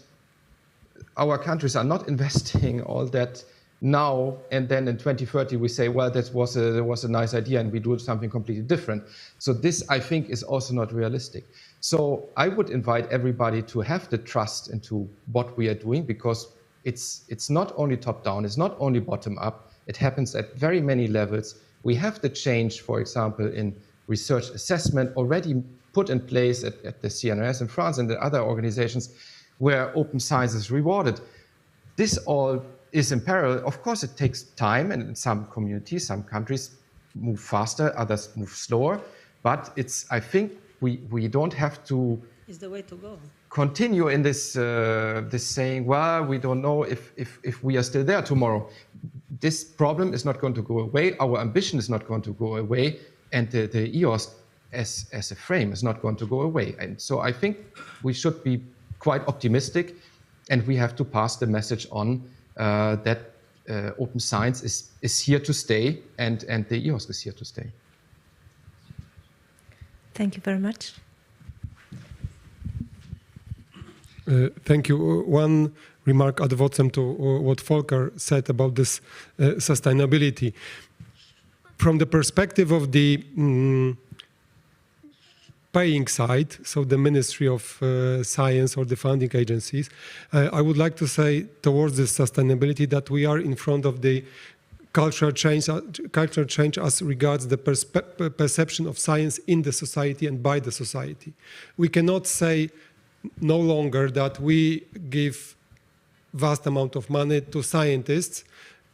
our countries are not investing all that now, and then in 2030 we say, well, that was a nice idea and we do something completely different. So this, I think, is also not realistic. So I would invite everybody to have the trust into what we are doing, because it's not only top down, it's not only bottom up, it happens at very many levels. We have the change, for example, in research assessment already put in place at the CNRS in France and the other organizations where open science is rewarded. This all is in parallel. Of course, it takes time, and in some communities, some countries move faster, others move slower, but I think we don't have to It's the way to go. Continue in this saying, well, we don't know if we are still there tomorrow. This problem is not going to go away. Our ambition is not going to go away, and the EOSC as a frame is not going to go away. And so I think we should be quite optimistic, and we have to pass the message on that open science is here to stay, and the EOSC is here to stay. Thank you very much. Thank you. One remark ad vocem to what Volker said about this sustainability. From the perspective of the paying side, so the Ministry of Science or the funding agencies, I would like to say towards this sustainability that we are in front of the cultural change as regards the perception of science in the society and by the society. We cannot say no longer that we give vast amount of money to scientists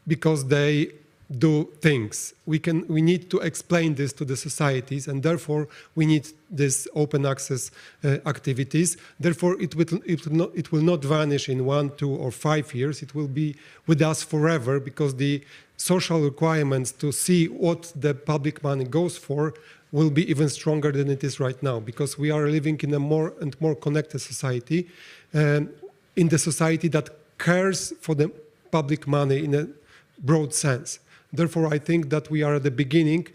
because they do things. We need to explain this to the societies, and therefore we need this open access activities. Therefore, it will not vanish in 1, 2, or 5 years. It will be with us forever, because the social requirements to see what the public money goes for will be even stronger than it is right now, because we are living in a more and more connected society, in the society that cares for the public money in a broad sense. Therefore, I think that we are at the beginning,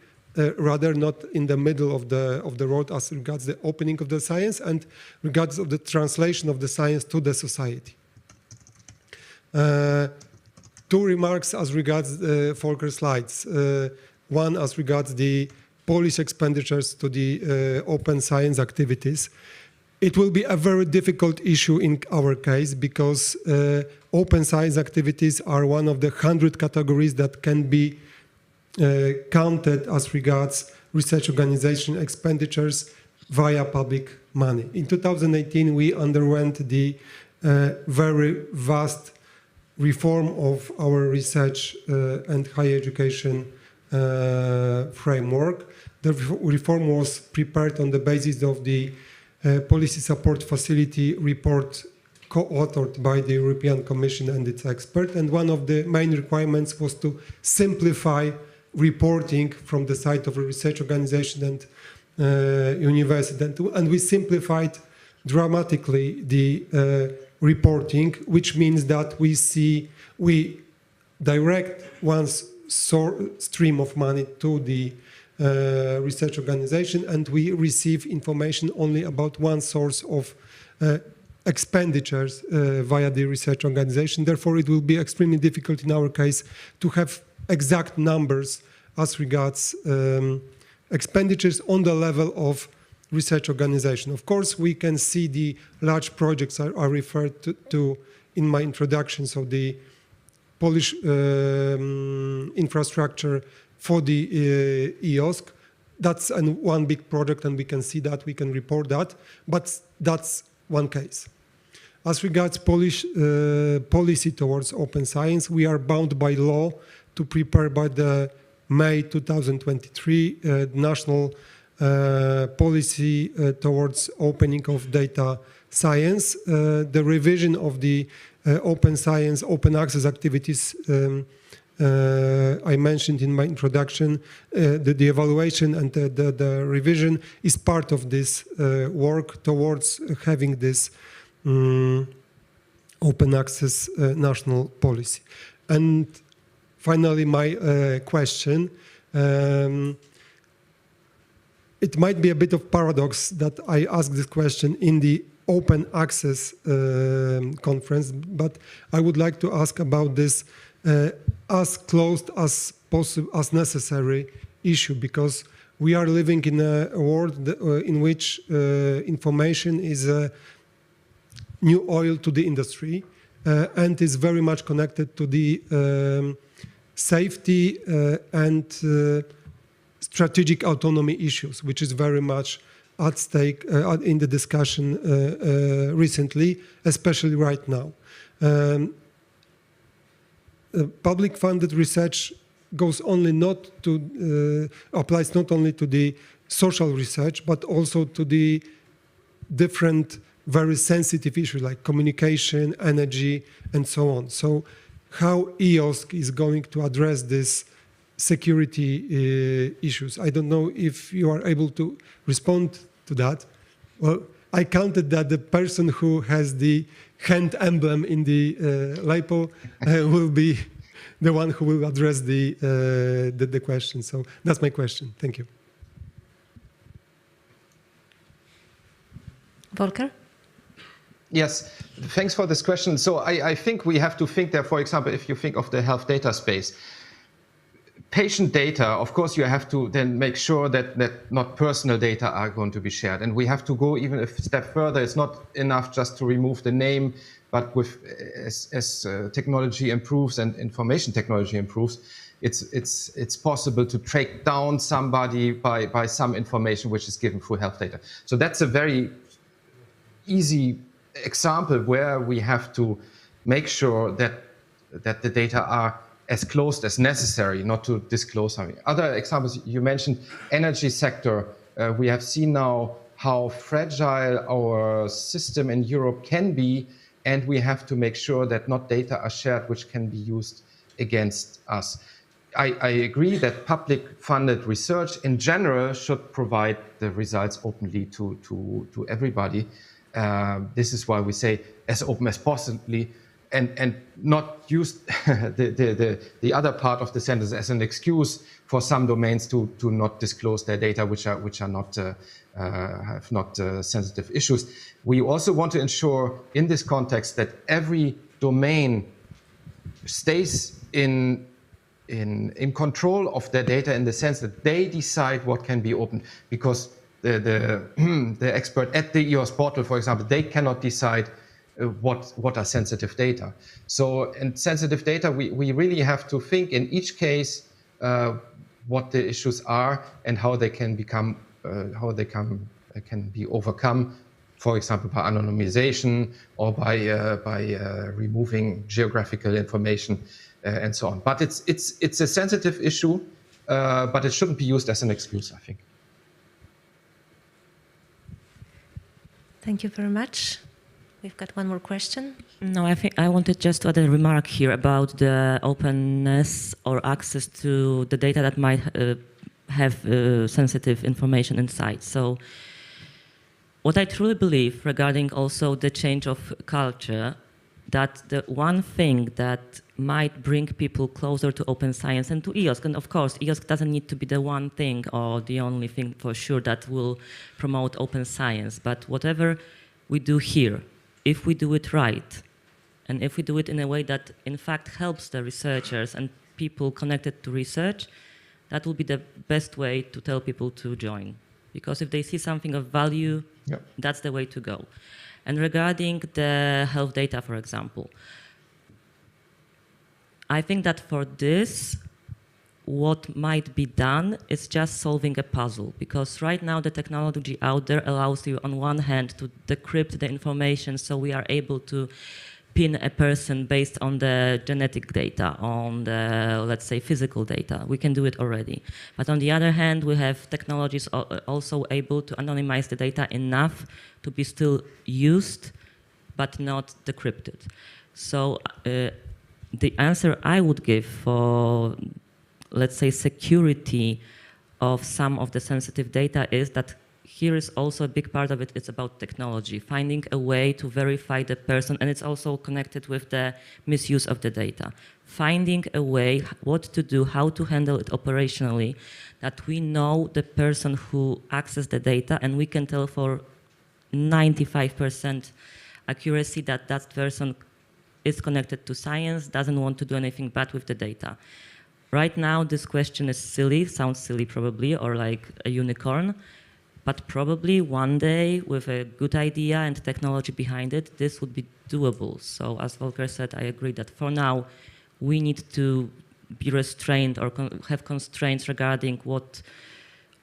rather not in the middle of the road as regards the opening of the science and regards of the translation of the science to the society. 2 remarks as regards Volker's slides. One as regards the Polish expenditures to the open science activities. It will be a very difficult issue in our case, because open science activities are one of the 100 categories that can be counted as regards research organization expenditures via public money. In 2018, we underwent the very vast reform of our research and higher education framework. The reform was prepared on the basis of the Policy Support Facility report co-authored by the European Commission and its expert. And one of the main requirements was to simplify reporting from the side of a research organization and university. And we simplified dramatically the reporting, which means that we direct one stream of money to the research organization, and we receive information only about one source of expenditures via the research organization. Therefore, it will be extremely difficult in our case to have exact numbers as regards expenditures on the level of research organization. Of course, we can see the large projects are referred to in my introduction, so the Polish infrastructure for the EOSC. That's one big project, and we can see that, we can report that, but that's one case. As regards Polish policy towards open science, we are bound by law to prepare by the May 2023 national policy towards opening of data science. The revision of the open science, open access activities I mentioned in my introduction, the evaluation and the revision is part of this work towards having this open access national policy. And finally, my question. It might be a bit of paradox that I ask this question in the open access conference, but I would like to ask about this as closed as possible, as necessary issue, because we are living in a world in which information is a new oil to the industry and is very much connected to the safety and strategic autonomy issues, which is very much at stake in the discussion recently, especially right now. Public funded research goes only not to, applies not only to the social research, but also to the different very sensitive issues like communication, energy, and so on. So how EOSC is going to address this security issues? I don't know if you are able to respond to that. Well, I counted that the person who has the hand emblem in the LiPo will be the one who will address the question. So that's my question. Thank you. Volker? Yes, thanks for this question. So I think we have to think there, for example, if you think of the health data space, patient data, of course, you have to then make sure that not personal data are going to be shared. And we have to go even a step further. It's not enough just to remove the name, but with as technology improves and information technology improves, it's possible to track down somebody by some information which is given through health data. So that's a very easy example where we have to make sure that the data are as closed as necessary, not to disclose something. Other examples, you mentioned energy sector. We have seen now how fragile our system in Europe can be, and we have to make sure that not data are shared which can be used against us. I agree that public funded research in general should provide the results openly to everybody. This is why we say as open as possibly, and not use the other part of the sentence as an excuse for some domains to not disclose their data, which are not have not sensitive issues. We also want to ensure in this context that every domain stays in control of their data in the sense that they decide what can be open, because the expert at the EOS portal, for example, they cannot decide what are sensitive data. So in sensitive data, we really have to think in each case what the issues are and how they can become can be overcome. For example, by anonymization or by removing geographical information and so on. But it's a sensitive issue, but it shouldn't be used as an excuse, I think. Thank you very much. We've got one more question. No, I think I wanted just to add a remark here about the openness or access to the data that might have sensitive information inside. So what I truly believe regarding also the change of culture, that the one thing that might bring people closer to open science and to EOSC, and of course, EOSC doesn't need to be the one thing or the only thing for sure that will promote open science, but whatever we do here, if we do it right, and if we do it in a way that in fact helps the researchers and people connected to research, that will be the best way to tell people to join. Because if they see something of value, yep, that's the way to go. And regarding the health data, for example, I think that for this, what might be done is just solving a puzzle, because right now the technology out there allows you on one hand to decrypt the information so we are able to pin a person based on the genetic data, on the, let's say, physical data. We can do it already. But on the other hand, we have technologies also able to anonymize the data enough to be still used, but not decrypted. So the answer I would give for, let's say, security of some of the sensitive data is that here is also a big part of it, it's about technology, finding a way to verify the person, and it's also connected with the misuse of the data. Finding a way what to do, how to handle it operationally, that we know the person who accessed the data, and we can tell for 95% accuracy that that person is connected to science, doesn't want to do anything bad with the data. Right now, this question is silly, sounds silly probably, or like a unicorn, but probably one day with a good idea and technology behind it, this would be doable. So as Volker said, I agree that for now, we need to be restrained or have constraints regarding what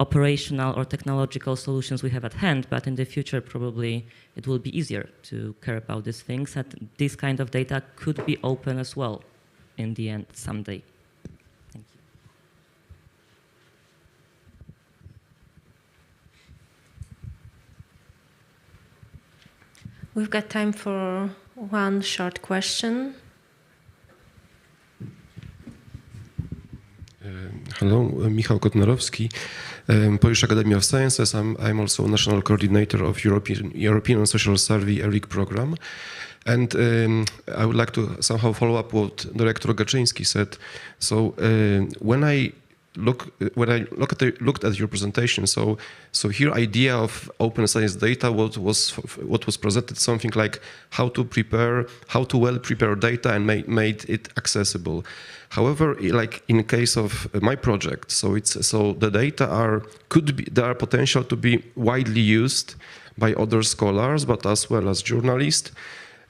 operational or technological solutions we have at hand, but in the future, probably it will be easier to care about these things, and this kind of data could be open as well in the end someday. Thank you. We've got time for one short question. Hello, Michał Kotnarowski, Polish Academy of Sciences. I'm also National Coordinator of European Social Survey ERIC program. And I would like to somehow follow up what Director Gaczyński said. So when I looked at your presentation, so here idea of open science data what was presented something like how to well prepare data and made it accessible. However, like in case of my project, so the data there are potential to be widely used by other scholars, but as well as journalists,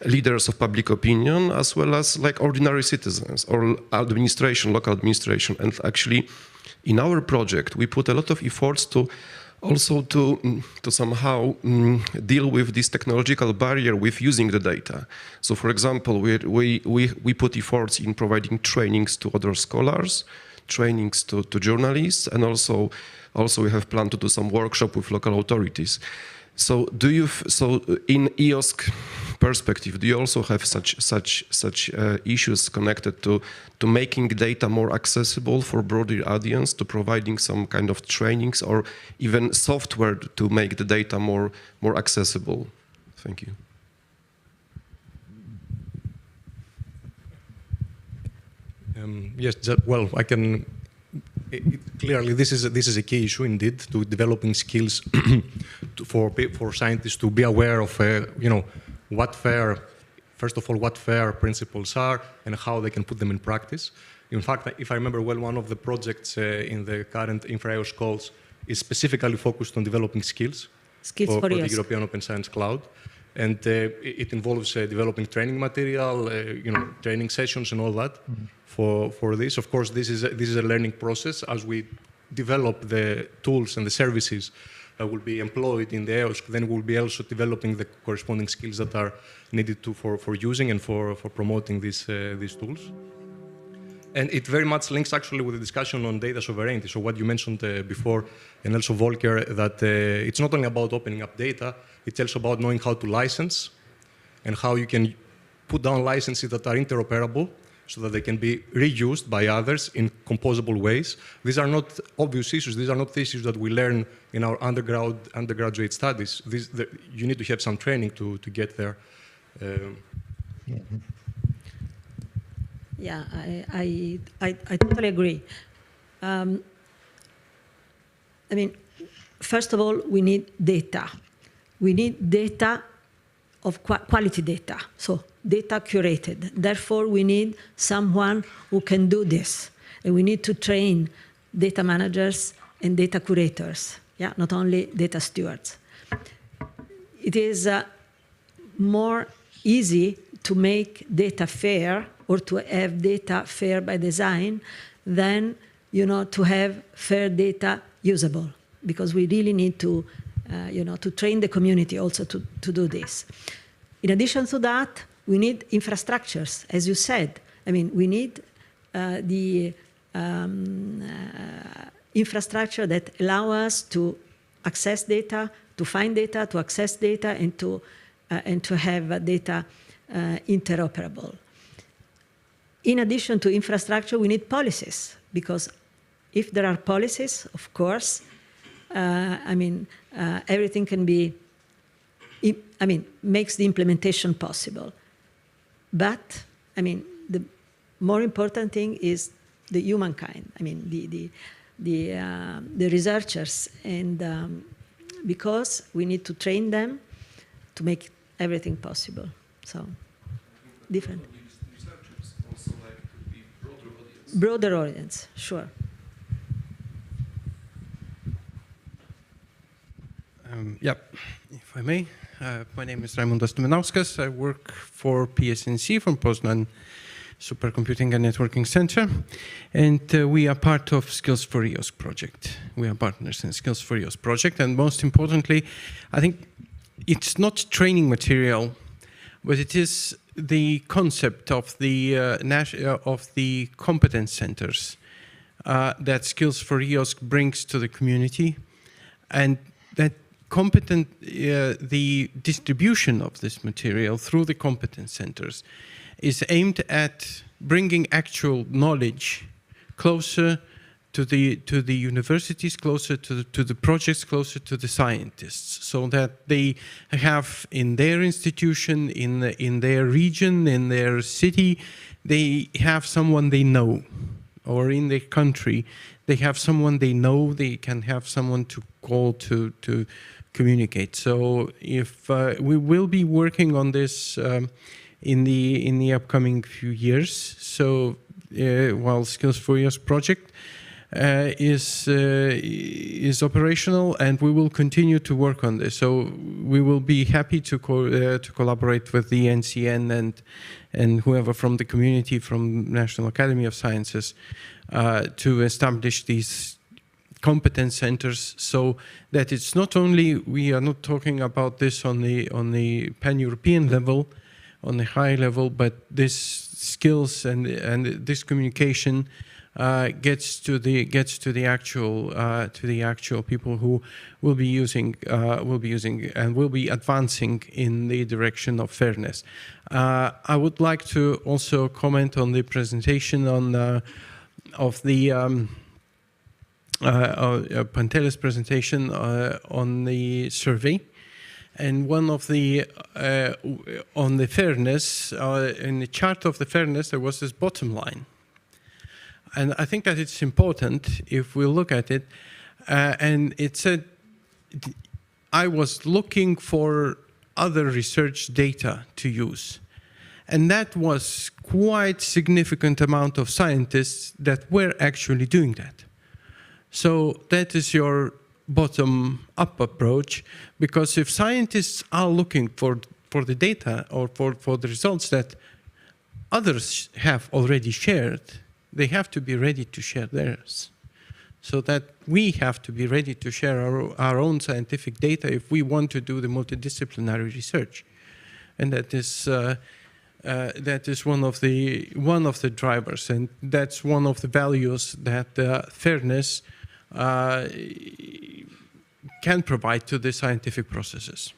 leaders of public opinion, as well as like ordinary citizens or administration, local administration. And actually, in our project, we put a lot of efforts to somehow deal with this technological barrier with using the data. So, for example, we put efforts in providing trainings to other scholars, trainings to journalists, and also we have planned to do some workshop with local authorities. So in EOSC perspective, do you also have such issues connected to making data more accessible for broader audience, to providing some kind of trainings or even software to make the data more accessible? Thank you. Yes, well, I can. Clearly, this is a key issue indeed, to developing skills for scientists to be aware of, what FAIR principles are and how they can put them in practice. In fact, if I remember well, one of the projects in the current InfraEOS calls is specifically focused on developing skills for the European Open Science Cloud. And it involves developing training material, training sessions and all that for this. Of course, this is a learning process. As we develop the tools and the services that will be employed in the EOSC, then we'll be also developing the corresponding skills that are needed for using and for promoting these tools. And it very much links actually with the discussion on data sovereignty. So what you mentioned before, and also Volker, that it's not only about opening up data, it's also about knowing how to license and how you can put down licenses that are interoperable so that they can be reused by others in composable ways. These are not obvious issues. These are not issues that we learn in our undergraduate studies. You need to have some training to get there. Yeah, I totally agree. I mean, first of all, we need data. We need data of quality data, so data curated. Therefore, we need someone who can do this. And we need to train data managers and data curators, not only data stewards. It is more easy to make data fair or to have data fair by design than to have fair data usable, because we really need to train the community also to do this. In addition to that, we need infrastructures, as you said. I mean, we need the infrastructure that allow us to access data, to find data, to access data, and to have data interoperable. In addition to infrastructure, we need policies, because if there are policies, of course, everything can be, makes the implementation possible. But, the more important thing is the humankind. The researchers, and because we need to train them to make everything possible. So, different. Researchers also like to be broader audience. Broader audience, sure. If I may. My name is Raimundas Dominauskas. I work for PSNC from Poznan Supercomputing and Networking Center, and we are part of Skills for EOSC project. We are partners in Skills for EOSC project, and most importantly, I think it's not training material, but it is the concept of the competence centers that Skills for EOSC brings to the community, and that the distribution of this material through the competence centers is aimed at bringing actual knowledge closer to the universities, closer to the projects, closer to the scientists, so that they have in their institution, in their region, in their city, they have someone they know, or in their country, they have someone they know, they can have someone to call to communicate. So if we will be working on this in the upcoming few years. So while Skills for EOSC project is operational, and we will continue to work on this. So we will be happy to collaborate with the NCN and whoever from the community, from National Academy of Sciences, to establish these competence centers, so that it's not only, we are not talking about this on the pan-European level, on the high level, but this skills and this communication gets to the actual people who will be using and will be advancing in the direction of fairness. I would like to also comment on the presentation of the Pantele's presentation on the survey, and one of the on the fairness, in the chart of the fairness, there was this bottom line, and I think that it's important if we look at it, and it said, I was looking for other research data to use, and that was quite significant amount of scientists that were actually doing that. So that is your bottom-up approach, because if scientists are looking for the data or for the results that others have already shared, they have to be ready to share theirs. So that we have to be ready to share our own scientific data if we want to do the multidisciplinary research. And that is one of the drivers, and that's one of the values that fairness can provide to the scientific processes.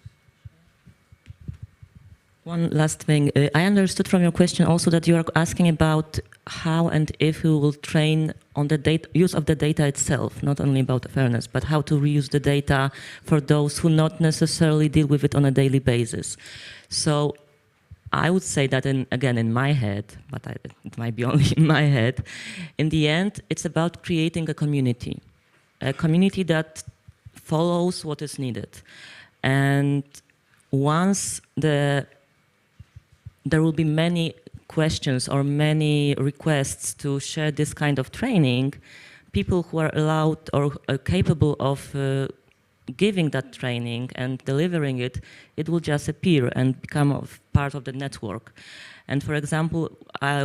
One last thing. I understood from your question also that you are asking about how and if we will train on the use of the data itself, not only about fairness, but how to reuse the data for those who not necessarily deal with it on a daily basis. So I would say that, again, in my head, but it might be only in my head, in the end, it's about creating a community that follows what is needed. And once there will be many questions or many requests to share this kind of training, people who are allowed or are capable of giving that training and delivering it, it will just appear and become part of the network. And for example,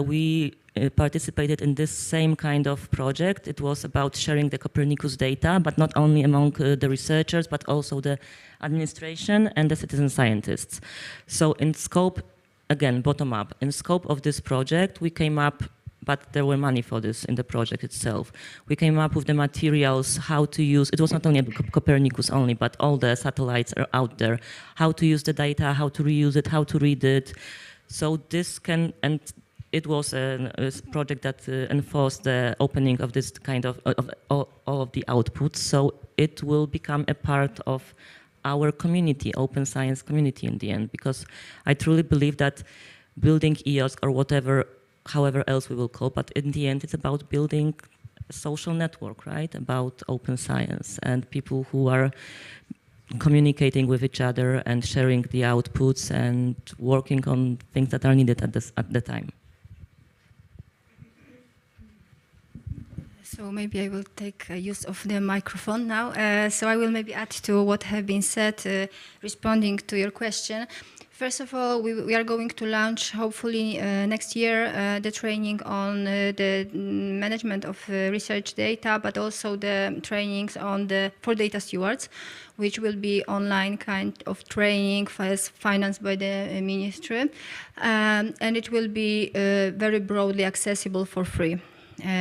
we participated in this same kind of project. It was about sharing the Copernicus data, but not only among the researchers, but also the administration and the citizen scientists. So in scope, again, bottom up. In scope of this project, we came up, but there were money for this in the project itself. We came up with the materials, how to use, it was not only Copernicus only, but all the satellites are out there, how to use the data, how to reuse it, how to read it. So this can, and it was a project that enforced the opening of this kind of all of the outputs. So it will become a part of our community, open science community in the end, because I truly believe that building EOSC or whatever, however else we will call, but in the end it's about building a social network, right? About open science and people who are communicating with each other and sharing the outputs and working on things that are needed at the time. So maybe I will take use of the microphone now. So I will maybe add to what have been said, responding to your question. First of all, we are going to launch, hopefully next year, the training on the management of research data, but also the trainings on for data stewards, which will be online kind of training financed by the ministry. And it will be very broadly accessible for free.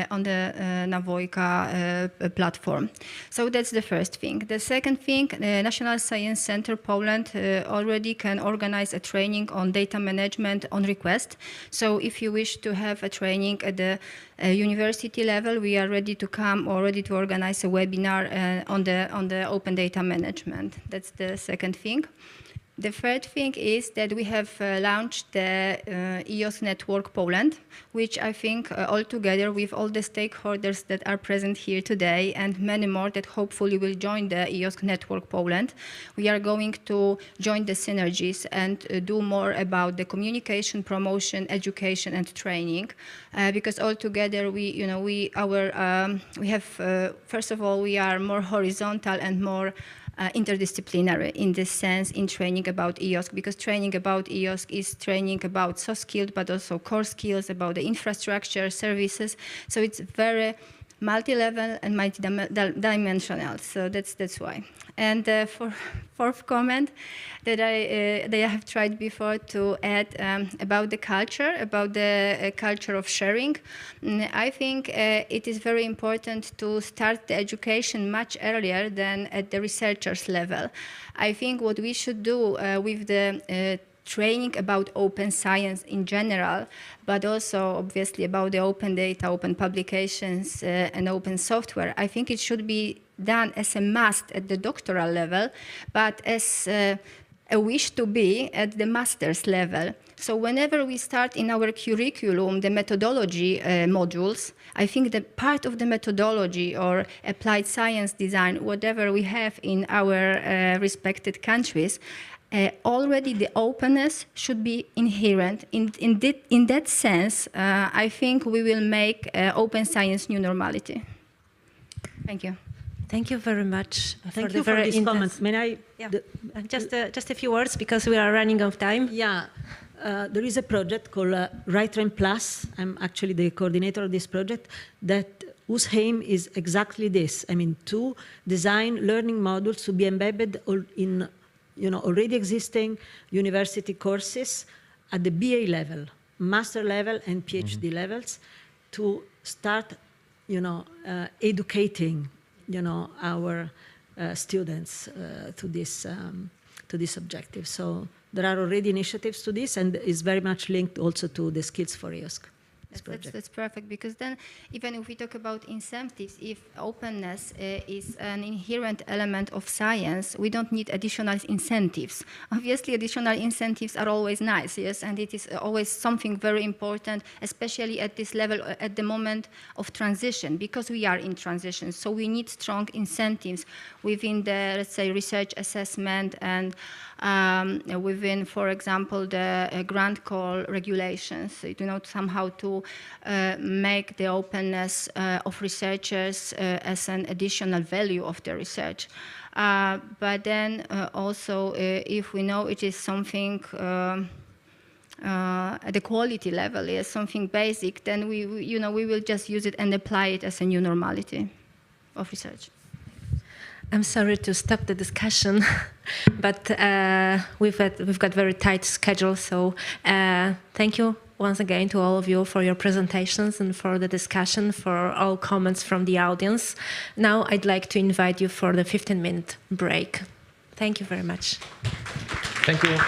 On the Nawojka platform. So that's the first thing. The second thing, the National Science Center Poland already can organize a training on data management on request. So if you wish to have a training at the university level, we are ready to come or ready to organize a webinar on the open data management. That's the second thing. The third thing is that we have launched the EOSC Network Poland, which I think all together with all the stakeholders that are present here today and many more that hopefully will join the EOSC Network Poland, we are going to join the synergies and do more about the communication, promotion, education, and training, because all together we have first of all we are more horizontal and more interdisciplinary in this sense in training about EOSC, because training about EOSC is training about soft skills, but also core skills about the infrastructure, services. So it's very multi-level and multi-dimensional. So that's why. And for fourth comment that I have tried before to add about the culture of sharing. I think it is very important to start the education much earlier than at the researchers level. I think what we should do with the training about open science in general, but also obviously about the open data, open publications, and open software. I think it should be done as a must at the doctoral level, but as a wish to be at the master's level. So whenever we start in our curriculum, the methodology modules, I think the part of the methodology or applied science design, whatever we have in our respected countries, already the openness should be inherent. In that sense, I think we will make open science new normality. Thank you. Thank you very much. Thank you for this comment. May I? Yeah. Just a few words because we are running out of time. Yeah. There is a project called RightRain Plus. I'm actually the coordinator of this project whose aim is exactly this. I mean, to design learning modules to be embedded in already existing university courses at the BA level, master level and PhD levels, to start, educating, our students to this objective. So there are already initiatives to this, and is very much linked also to the Skills for EOSC. That's perfect, because then even if we talk about incentives, if openness is an inherent element of science, we don't need additional incentives. Obviously, additional incentives are always nice, yes, and it is always something very important, especially at this level, at the moment of transition, because we are in transition. So we need strong incentives within the, let's say, research assessment and within, for example, the grant call regulations, somehow to make the openness of researchers as an additional value of the research. But then also, if we know it is something at the quality level, is something basic, then we will just use it and apply it as a new normality of research. I'm sorry to stop the discussion, but we've got very tight schedule. So thank you once again to all of you for your presentations and for the discussion, for all comments from the audience. Now I'd like to invite you for the 15-minute break. Thank you very much. Thank you.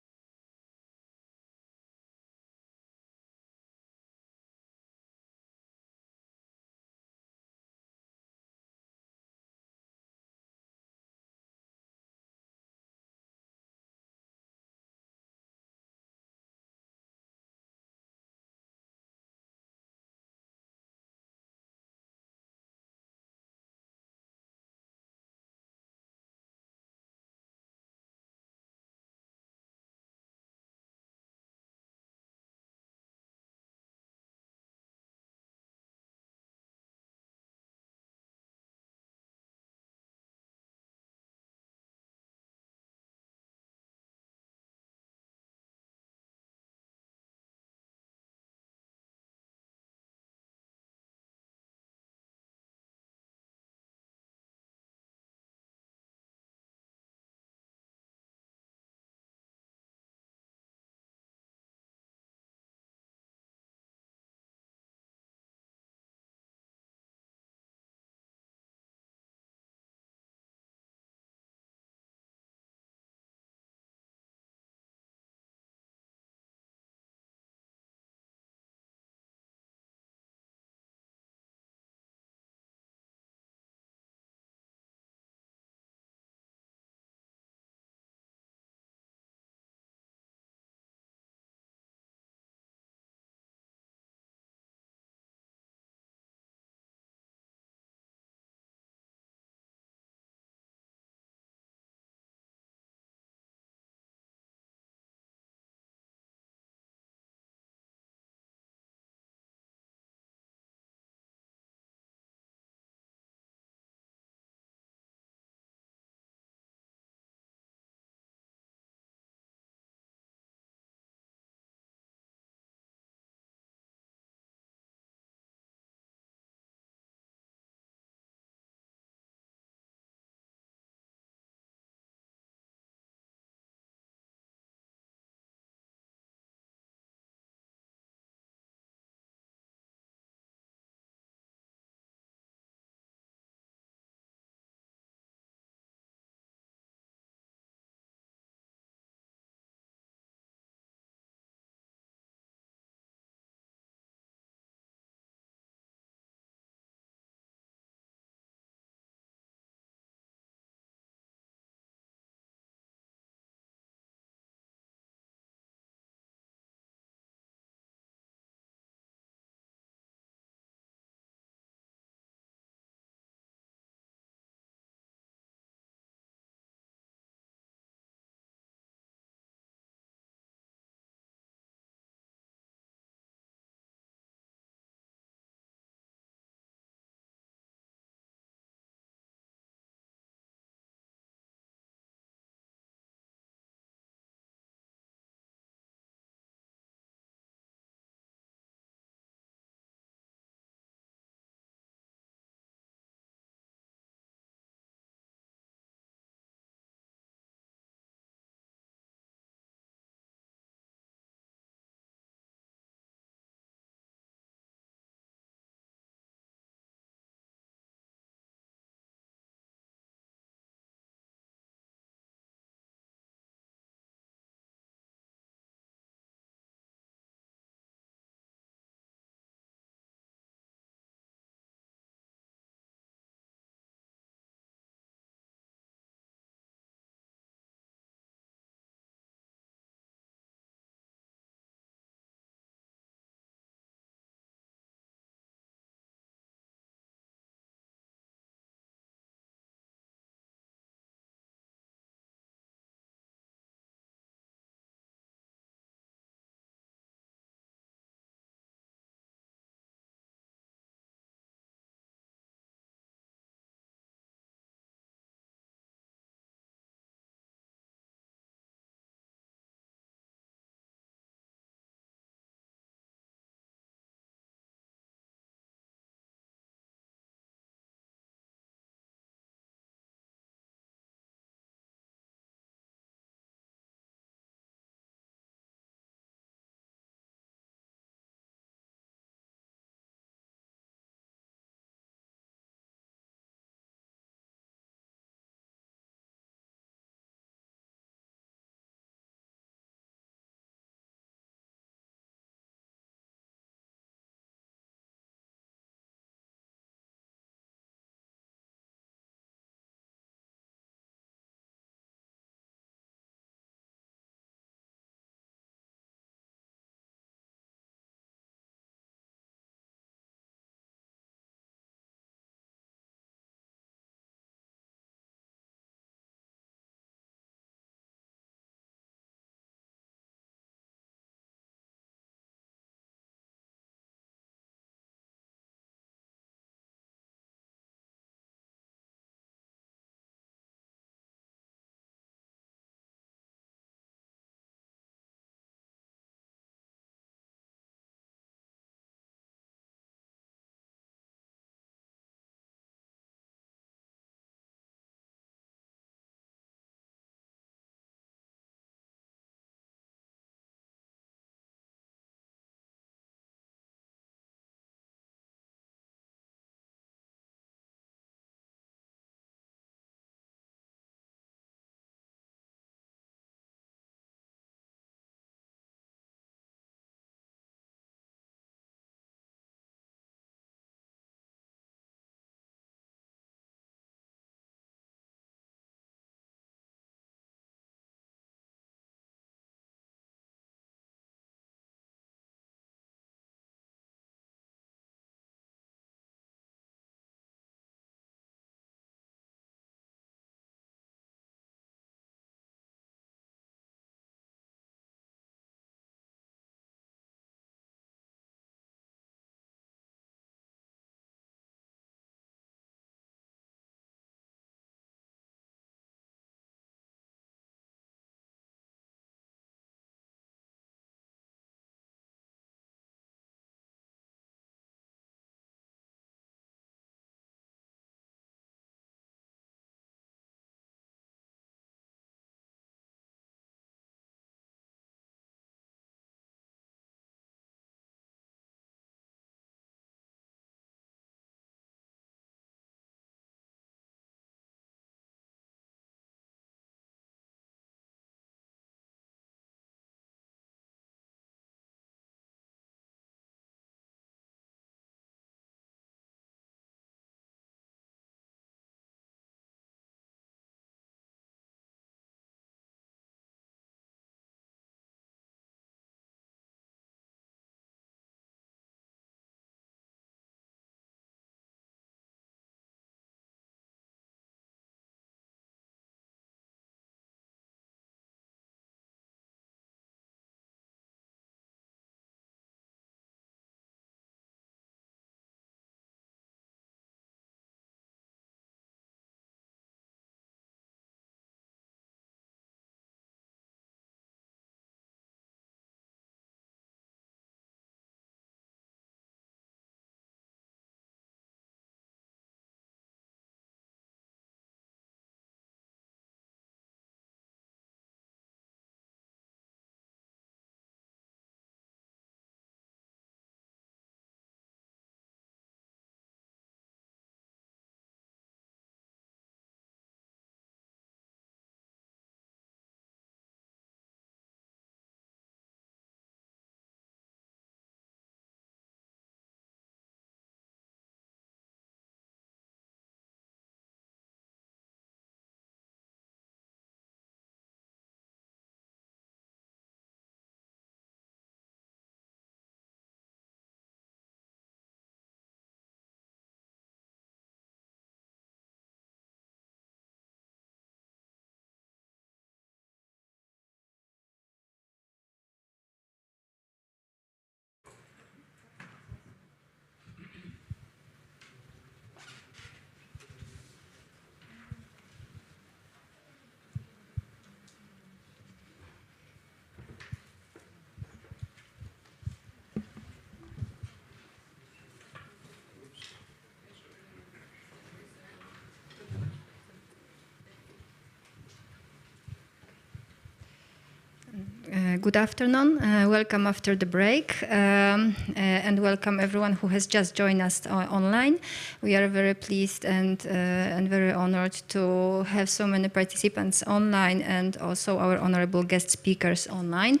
Good afternoon. Welcome after the break, and welcome everyone who has just joined us online. We are very pleased and very honored to have so many participants online and also our honorable guest speakers online.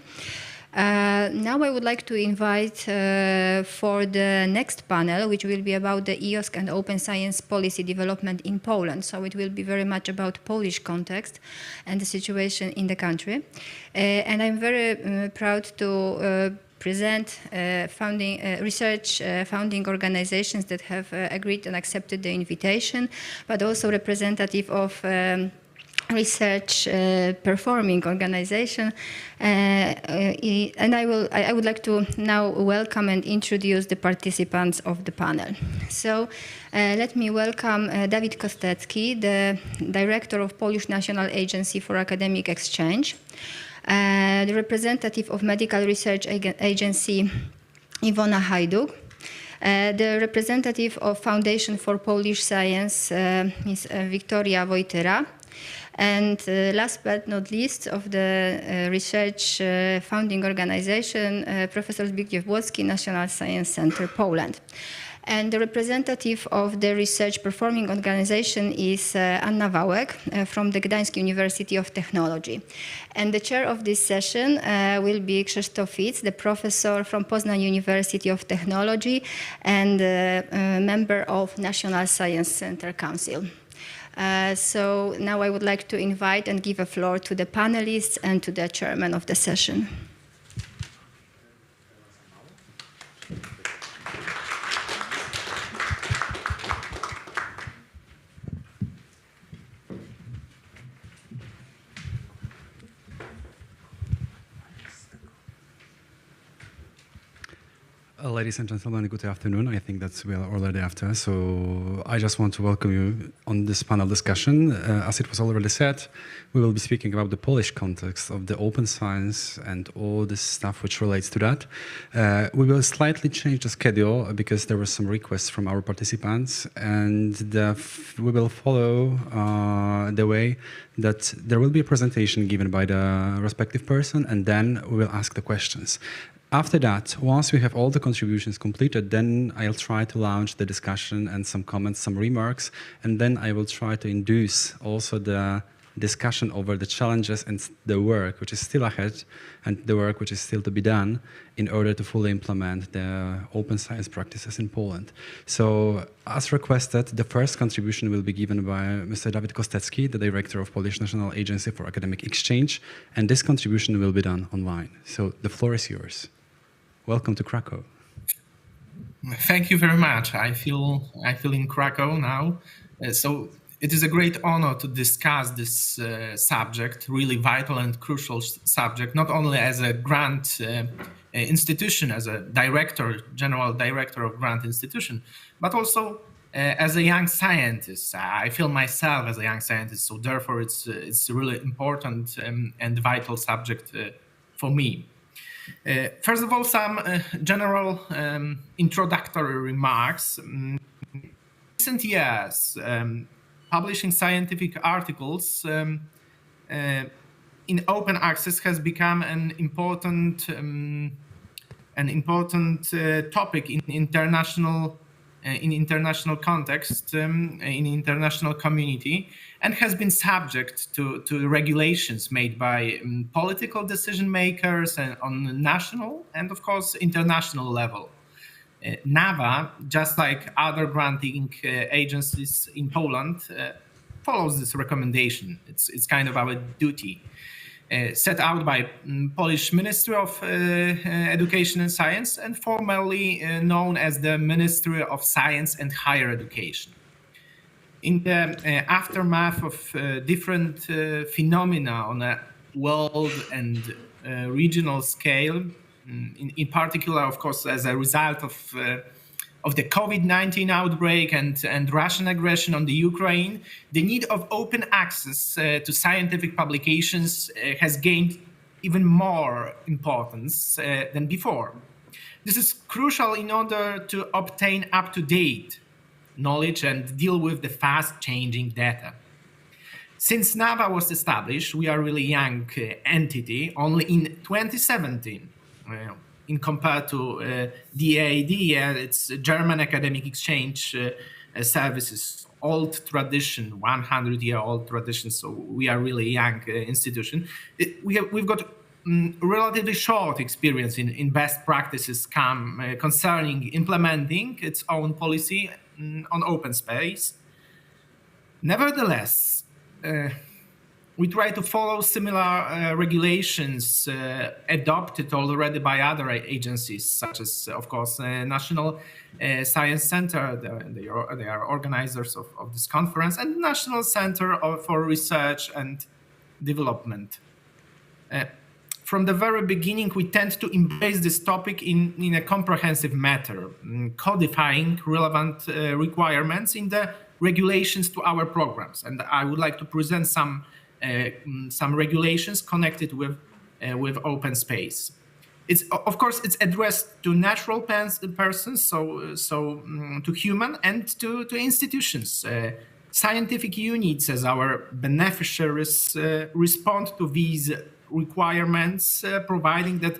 Now I would like to invite for the next panel, which will be about the EOSC and open science policy development in Poland. So it will be very much about Polish context and the situation in the country. And I'm very proud to present founding organizations that have agreed and accepted the invitation, but also representative of research performing organization, and I would like to now welcome and introduce the participants of the panel. So let me welcome Dawid Kostecki, the director of Polish National Agency for Academic Exchange, the representative of Medical Research Agency Iwona Hajduk, the representative of Foundation for Polish Science is Wiktoria Wojtyra, and last but not least of the research founding organization, Professor Zbigniew Błocki, National Science Center, Poland. And the representative of the research performing organization is Anna Wałek from the Gdańsk University of Technology. And the chair of this session will be Krzysztof Fitz, the professor from Poznań University of Technology and member of National Science Center Council. So now I would like to invite and give a floor to the panelists and to the chairman of the session. Ladies and gentlemen, good afternoon. I think that we are already after, so I just want to welcome you on this panel discussion. As it was already said, we will be speaking about the Polish context of the open science and all this stuff which relates to that. We will slightly change the schedule because there were some requests from our participants, and we will follow the way that there will be a presentation given by the respective person, and then we will ask the questions. After that, once we have all the contributions completed, then I'll try to launch the discussion and some comments, some remarks, and then I will try to induce also the discussion over the challenges and the work which is still ahead and the work which is still to be done in order to fully implement the open science practices in Poland. So, as requested, the first contribution will be given by Mr. Dawid Kostecki, the director of Polish National Agency for Academic Exchange, and this contribution will be done online. So, the floor is yours. Welcome to Krakow. Thank you very much. I feel in Krakow now. So it is a great honor to discuss this subject, really vital and crucial subject, not only as a grant institution, as a general director of grant institution, but also as a young scientist. I feel myself as a young scientist, so therefore it's a really important and vital subject for me. First of all, some general introductory remarks. In recent years, publishing scientific articles in open access has become an important topic in international context, in international community, and has been subject to regulations made by political decision makers on national and, of course, international level. NAWA, just like other granting agencies in Poland, follows this recommendation. It's kind of our duty. Set out by Polish Ministry of Education and Science and formerly known as the Ministry of Science and Higher Education. In the aftermath of different phenomena on a world and regional scale, in particular, of course, as a result of the COVID-19 outbreak and Russian aggression on the Ukraine, the need of open access to scientific publications has gained even more importance than before. This is crucial in order to obtain up-to-date knowledge and deal with the fast-changing data. Since NAVA was established, we are a really young entity, only in 2017, in compared to DAAD, it's German Academic Exchange Services, old tradition, 100-year-old tradition, so we are really young institution. We've got relatively short experience in best practices concerning implementing its own policy on open space. Nevertheless, we try to follow similar regulations adopted already by other agencies, such as, of course, National Science Center. They are organizers of this conference, and National Center for Research and Development. From the very beginning, we tend to embrace this topic in a comprehensive manner, codifying relevant requirements in the regulations to our programs. And I would like to present some regulations connected with open space. Of course, it's addressed to natural persons, so to human and to institutions. Scientific units as our beneficiaries respond to these requirements, providing that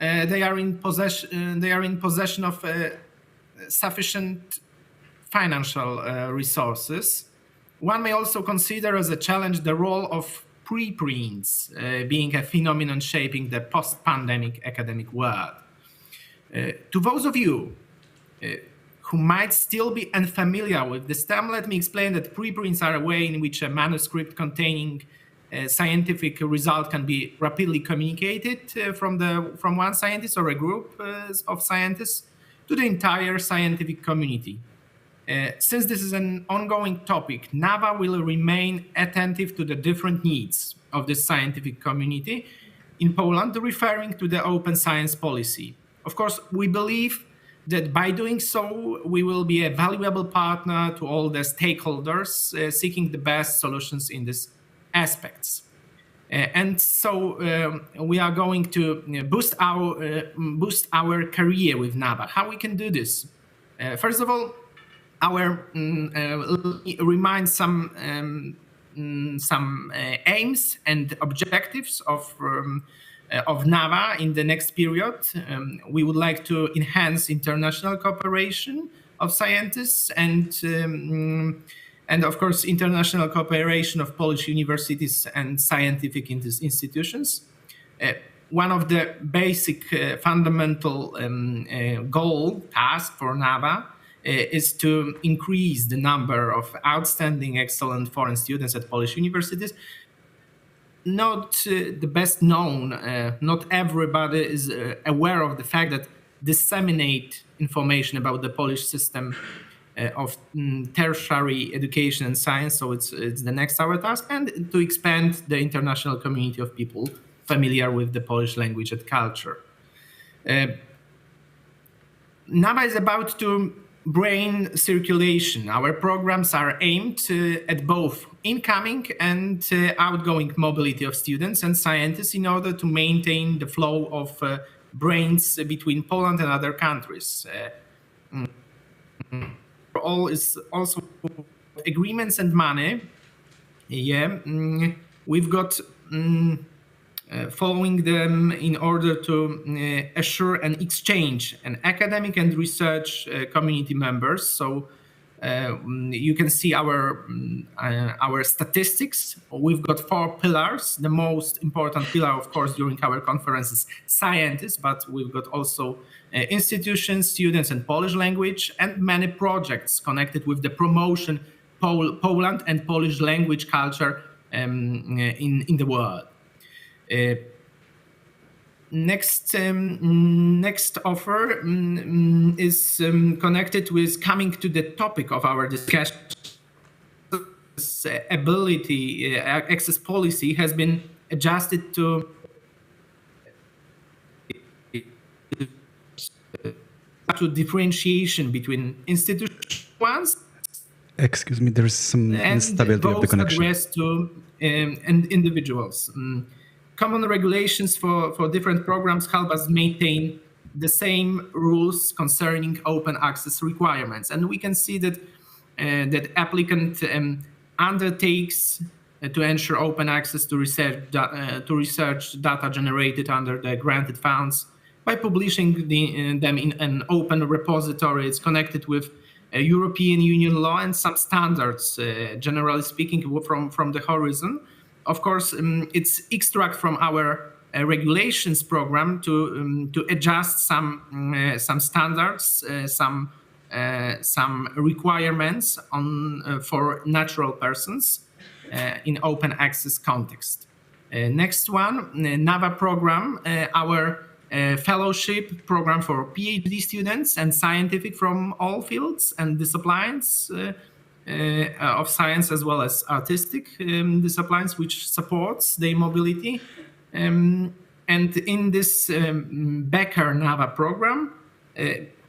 they are in possession of sufficient financial resources. One may also consider as a challenge the role of preprints being a phenomenon shaping the post-pandemic academic world. To those of you who might still be unfamiliar with this term, let me explain that preprints are a way in which a manuscript containing a scientific result can be rapidly communicated from one scientist or a group of scientists to the entire scientific community. Since this is an ongoing topic, NAVA will remain attentive to the different needs of the scientific community in Poland, referring to the open science policy. Of course, we believe that by doing so, we will be a valuable partner to all the stakeholders seeking the best solutions in these aspects. And so we are going to boost our career with NAVA. How we can do this? First of all, remind some aims and objectives of NAVA in the next period. We would like to enhance international cooperation of scientists and of course international cooperation of Polish universities and scientific institutions. One of the basic fundamental task for NAVA is to increase the number of outstanding, excellent foreign students at Polish universities. Not the best known, not everybody is aware of the fact that disseminate information about the Polish system of tertiary education and science, so it's the next our task, and to expand the international community of people familiar with the Polish language and culture. NAVA is about to brain circulation. Our programs are aimed at both incoming and outgoing mobility of students and scientists in order to maintain the flow of brains between Poland and other countries. All is also agreements and money. Yeah, we've got following them in order to assure an exchange an academic and research community members. So you can see our statistics. We've got 4 pillars. The most important pillar, of course, during our conference is scientists, but we've got also institutions, students, and Polish language, and many projects connected with the promotion Poland and Polish language culture in the world. Next offer is connected with coming to the topic of our discussion. Ability access policy has been adjusted to differentiation between institutions. Excuse me, there is some instability of the connection. Addressed to individuals. Common regulations for different programs help us maintain the same rules concerning open access requirements. And we can see that that applicant undertakes to ensure open access to research data generated under the granted funds by publishing them in an open repository. It's connected with European Union law and some standards, generally speaking, from the horizon. Of course, it's extract from our regulations program to adjust some standards, some requirements for natural persons in open access context. Next one, NAVA program, our fellowship program for PhD students and scientific from all fields and disciplines of science as well as artistic disciplines, which supports their mobility. And in this Becker NAVA program,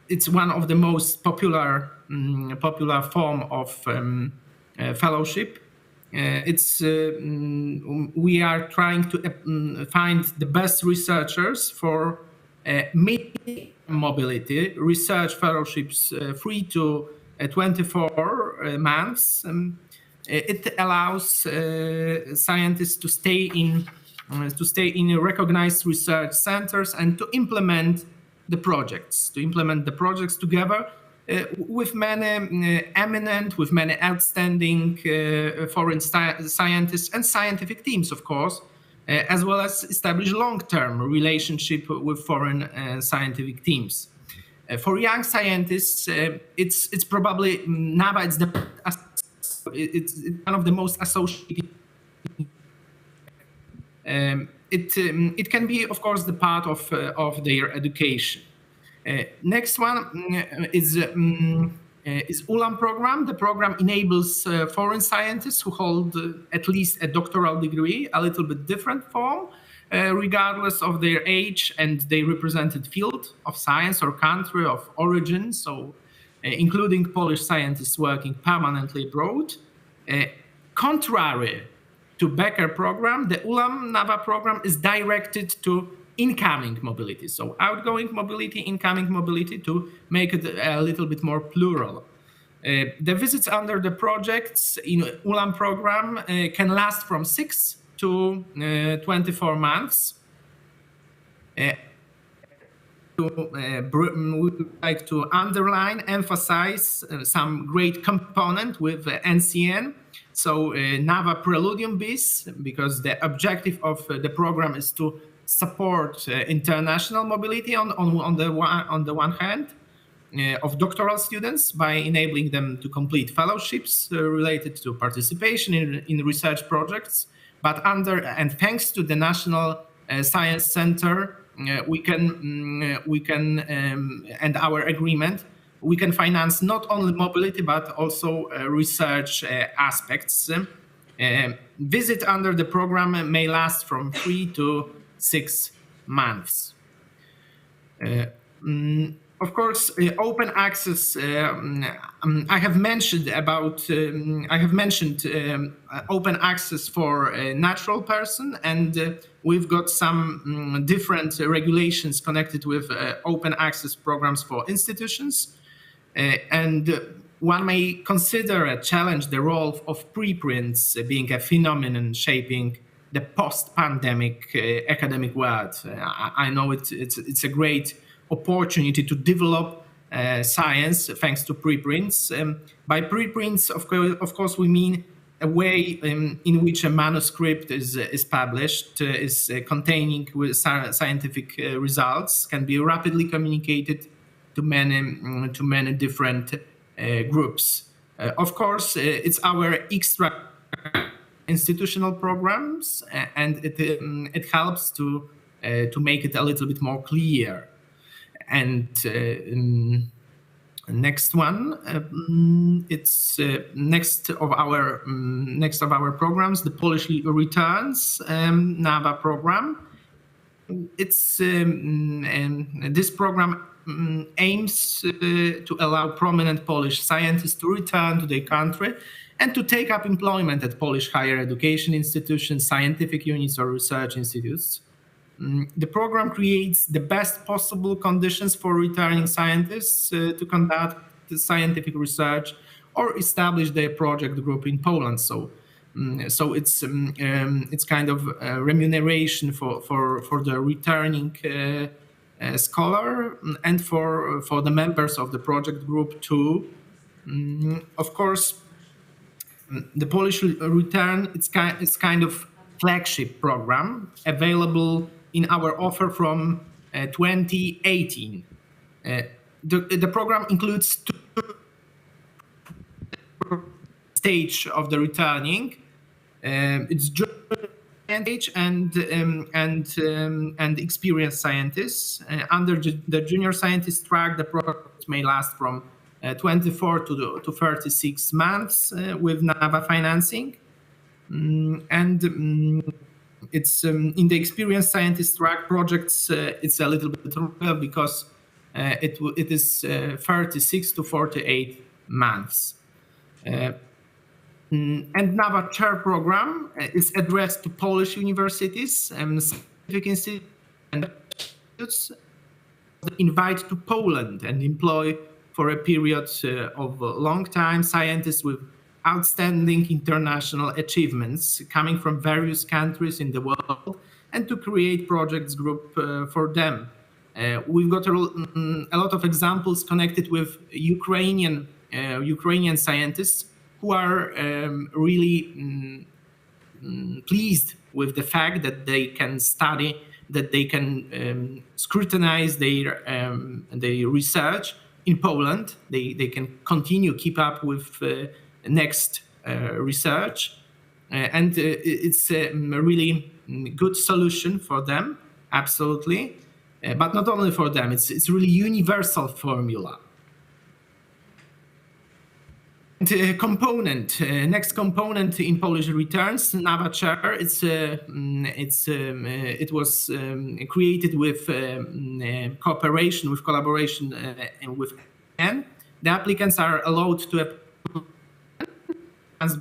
it's one of the most popular form of fellowship. We are trying to find the best researchers for mobility research fellowships 3 to 24 months. It allows scientists to stay in recognized research centers and to implement the projects together with many with many outstanding foreign scientists and scientific teams, of course, as well as establish long-term relationship with foreign scientific teams. For young scientists, it's probably NAVA. It's one of the most associated. It can be, of course, the part of their education. Next one is ULAM program. The program enables foreign scientists who hold at least a doctoral degree, a little bit different form, regardless of their age and their represented field of science or country of origin, so including Polish scientists working permanently abroad. Contrary to Becker program, the ULAM NAVA program is directed to incoming mobility. So outgoing mobility, incoming mobility, to make it a little bit more plural. The visits under the projects in ULAM program can last from 6 to 24 months. We would like to underline, emphasize some great component with NCN. So NAVA Preludium bis, because the objective of the program is to support international mobility on the one hand of doctoral students by enabling them to complete fellowships related to participation in research projects. But thanks to the National Science Center, we can and our agreement, we can finance not only mobility but also research aspects. Visit under the program may last from 3 to 6 months. Of course, open access. I have mentioned open access for a natural person, and we've got some different regulations connected with open access programs for institutions. And one may consider a challenge the role of preprints being a phenomenon shaping the post-pandemic academic world. I know it's a great opportunity to develop science thanks to preprints. By preprints, of course, we mean a way in which a manuscript is published, is containing scientific results, can be rapidly communicated to many different groups. Of course, it's our extra institutional programs, and it helps to make it a little bit more clear. And next one, it's next of our programs, the Polish Returns NAVA program. It's this program aims to allow prominent Polish scientists to return to their country and to take up employment at Polish higher education institutions, scientific units, or research institutes. The program creates the best possible conditions for returning scientists to conduct scientific research or establish their project group in Poland. So So it's kind of remuneration for the returning scholar and for the members of the project group too. Of course, the Polish Return, it's kind of flagship program available in our offer from 2018. The program includes two stage of the returning. It's stage and experienced scientists. Under the junior scientist track, the program may last from 24 to 36 months with NAVA financing. It's in the experienced scientist track projects, it's a little bit longer because it is 36 to 48 months. And NAVA Chair program is addressed to Polish universities and scientific institutes and invite to Poland and employ for a period of a long time scientists with outstanding international achievements coming from various countries in the world, and to create projects group for them. We've got a lot of examples connected with Ukrainian scientists who are really pleased with the fact that they can study, that they can scrutinize their research in Poland. They can continue, keep up with next research. And it's a really good solution for them, absolutely. But not only for them, it's really universal formula. Next component in Polish returns, NAVA Chair. It was created with collaboration with UN. The applicants are allowed to apply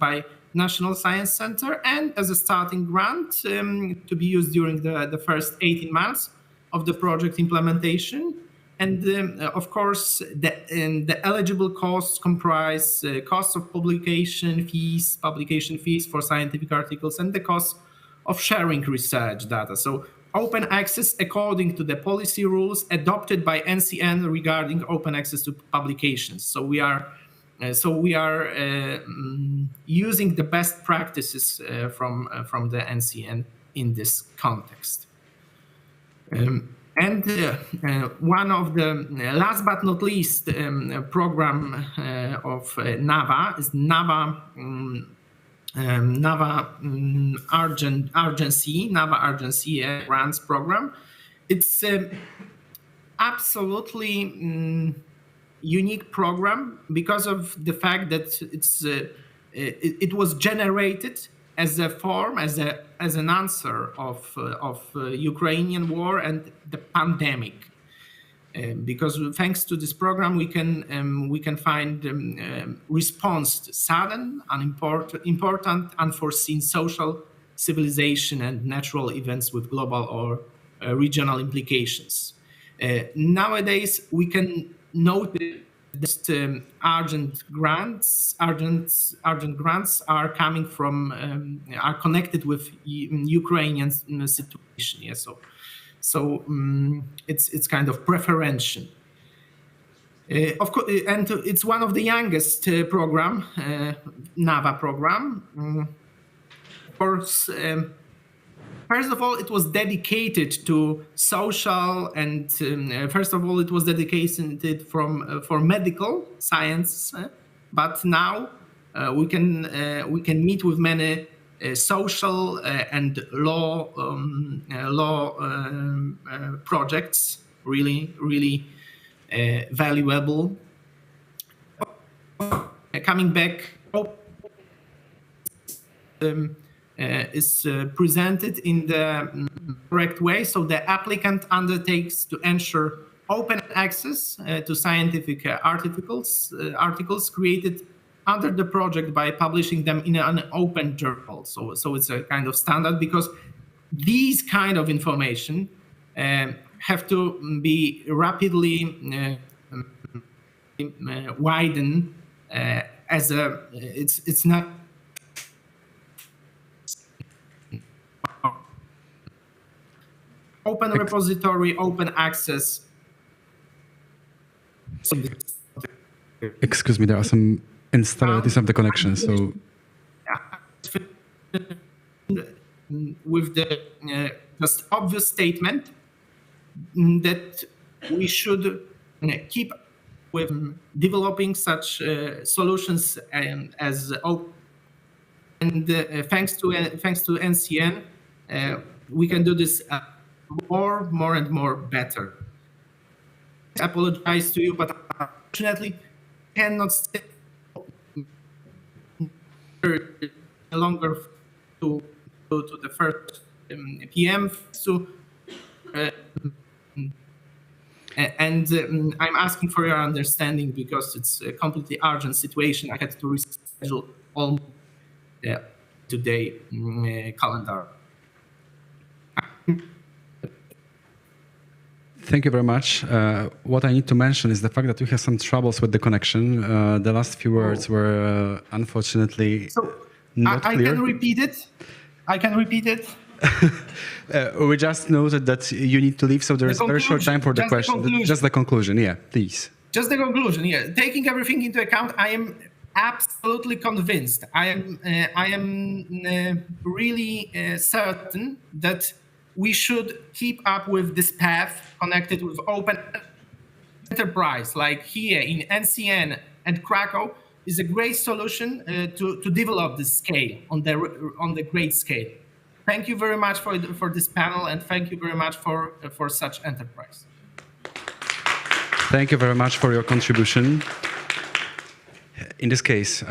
by National Science Center and as a starting grant to be used during the first 18 months of the project implementation. And of course, the eligible costs comprise costs of publication fees for scientific articles, and the cost of sharing research data. So open access according to the policy rules adopted by NCN regarding open access to publications. So we are using the best practices from the NCN in this context. And one of the last but not least program of NAVA is NAVA Urgency grants program. It's absolutely unique program because of the fact that it was generated as a form, as an answer of Ukrainian war and the pandemic. Because thanks to this program, we can find response to sudden, important, unforeseen social, civilization, and natural events with global or regional implications. Nowadays, we can note that urgent grants are coming from are connected with Ukrainian situation. Yeah, so it's kind of preferential. Of course, and it's one of the youngest program, NAVA program. Of course, first of all, it was dedicated to social, and first of all, it was dedicated for medical science. But now we can meet with many social and law projects. Really valuable. Coming back. Is presented in the correct way. So the applicant undertakes to ensure open access to scientific articles created under the project by publishing them in an open journal. So it's a kind of standard, because these kind of information have to be rapidly widened it's not open repository, open access. Excuse me, there are some instabilities of the connection, so... With the just obvious statement that we should keep with developing such solutions as open. And thanks to NCN, we can do this more and more better. I apologize to you, but unfortunately, cannot stay longer to the first PM. So, and I'm asking for your understanding because it's a completely urgent situation. I had to reschedule all today calendar. Thank you very much. What I need to mention is the fact that we have some troubles with the connection. The last few words were unfortunately not clear. I can repeat it. We just noted that you need to leave, so there is a very short time for the question. Just the conclusion, yeah, please. Just the conclusion, yeah. Taking everything into account, I am absolutely convinced. I am really certain that we should keep up with this path connected with open enterprise, like here in NCN and Krakow, is a great solution to develop this scale on the great scale. Thank you very much for this panel, and thank you very much for such enterprise. Thank you very much for your contribution. In this case,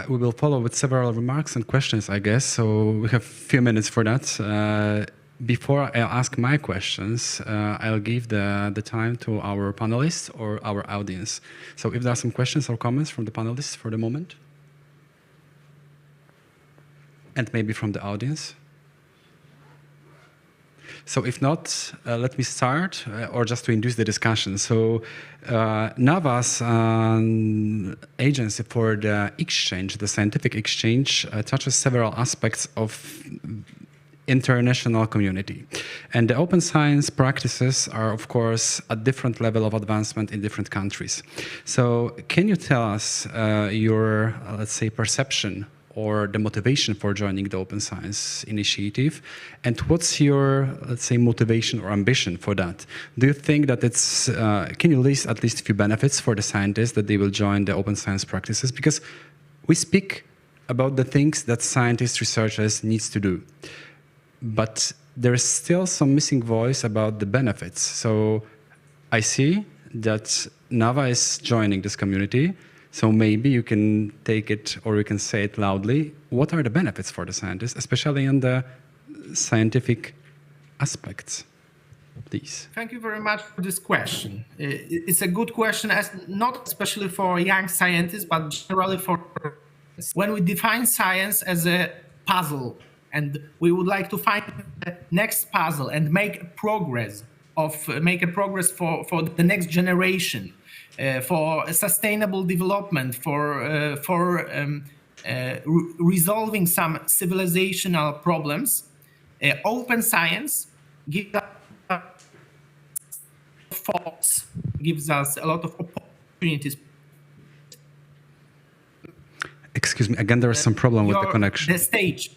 we will follow with several remarks and questions, I guess. So we have a few minutes for that. Before I ask my questions, I'll give the time to our panelists or our audience. So if there are some questions or comments from the panelists for the moment, and maybe from the audience. So if not, let me start, or just to induce the discussion. So NAVA's agency for the exchange, the scientific exchange, touches several aspects of international community. And the open science practices are, of course, a different level of advancement in different countries. So can you tell us your, let's say, perception or the motivation for joining the Open Science Initiative? And what's your, let's say, motivation or ambition for that? Do you think that it's, can you list at least a few benefits for the scientists that they will join the open science practices? Because we speak about the things that scientists, researchers needs to do. But there is still some missing voice about the benefits. So I see that NAVA is joining this community. So maybe you can take it, or you can say it loudly. What are the benefits for the scientists, especially in the scientific aspects, please? Thank you very much for this question. It's a good question, not especially for young scientists, but generally for when we define science as a puzzle, and we would like to find the next puzzle and make progress for the next generation. For sustainable development, for resolving some civilizational problems, open science gives us a lot of opportunities. Excuse me, again, there is some problem with the connection. The stage.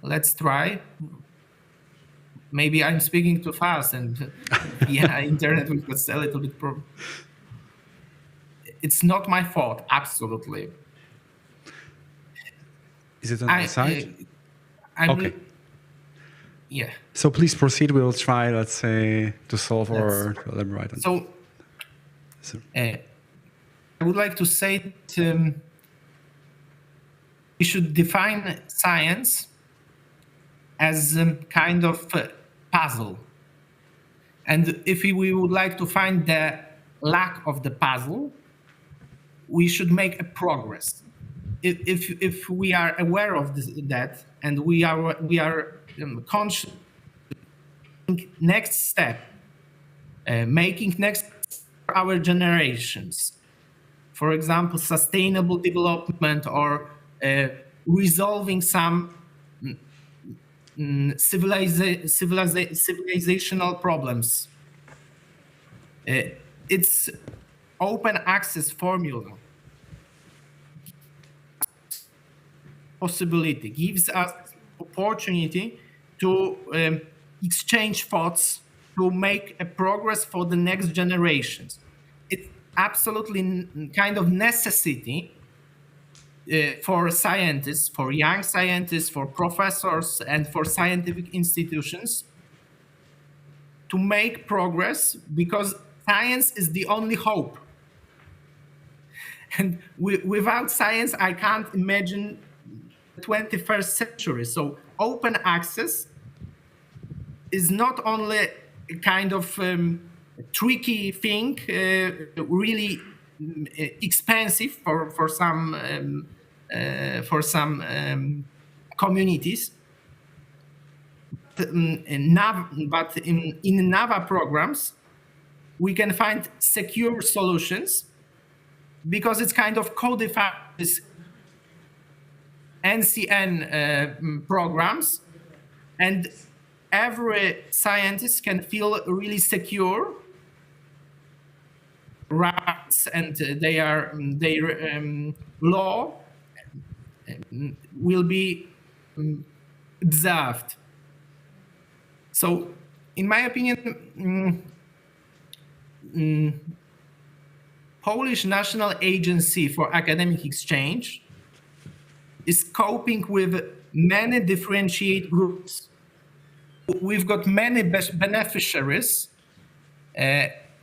Let's try. Maybe I'm speaking too fast, and yeah, internet was a little bit problem. It's not my fault, absolutely. Is it on the side? Okay. Yeah. So please proceed. We will try, let's say, to solve or to elaborate on. So, I would like to say that we should define science as a kind of puzzle. And if we would like to find the lack of the puzzle, we should make a progress. If we are aware of that, and we are conscious, next step, making next for our generations, for example, sustainable development or resolving some civilizational problems. Its open access formula possibility gives us opportunity to exchange thoughts, to make a progress for the next generations. It's absolutely kind of necessity for scientists, for young scientists, for professors, and for scientific institutions to make progress, because science is the only hope. And without science, I can't imagine the 21st century. So open access is not only a kind of tricky thing, really expensive for some communities, but in NAVA programs, we can find secure solutions because it's kind of codified this NCN programs, and every scientist can feel really secure rights, and their law will be observed. So, in my opinion, Polish National Agency for Academic Exchange is coping with many differentiated groups. We've got many beneficiaries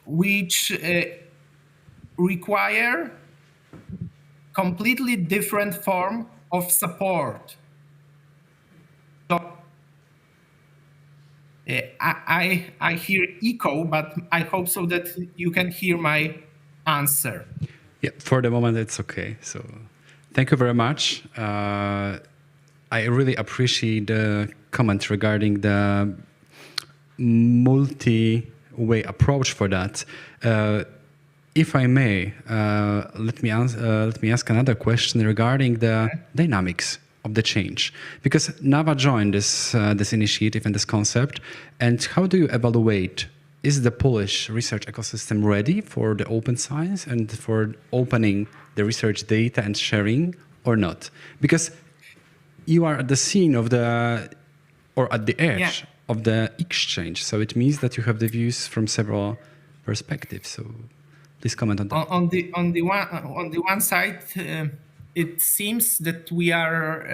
which require completely different form of support. So I hear echo, but I hope so that you can hear my answer. Yeah, for the moment it's okay. So thank you very much. I really appreciate the comment regarding the multi-way approach for that. If I may, let me ask another question regarding the dynamics of the change, because NAVA joined this initiative and this concept. And how do you evaluate? Is the Polish research ecosystem ready for the open science and for opening the research data and sharing, or not? Because you are at the scene of the, or at the edge of the exchange. So it means that you have the views from several perspectives. So please comment on that. On the one side, it seems that we are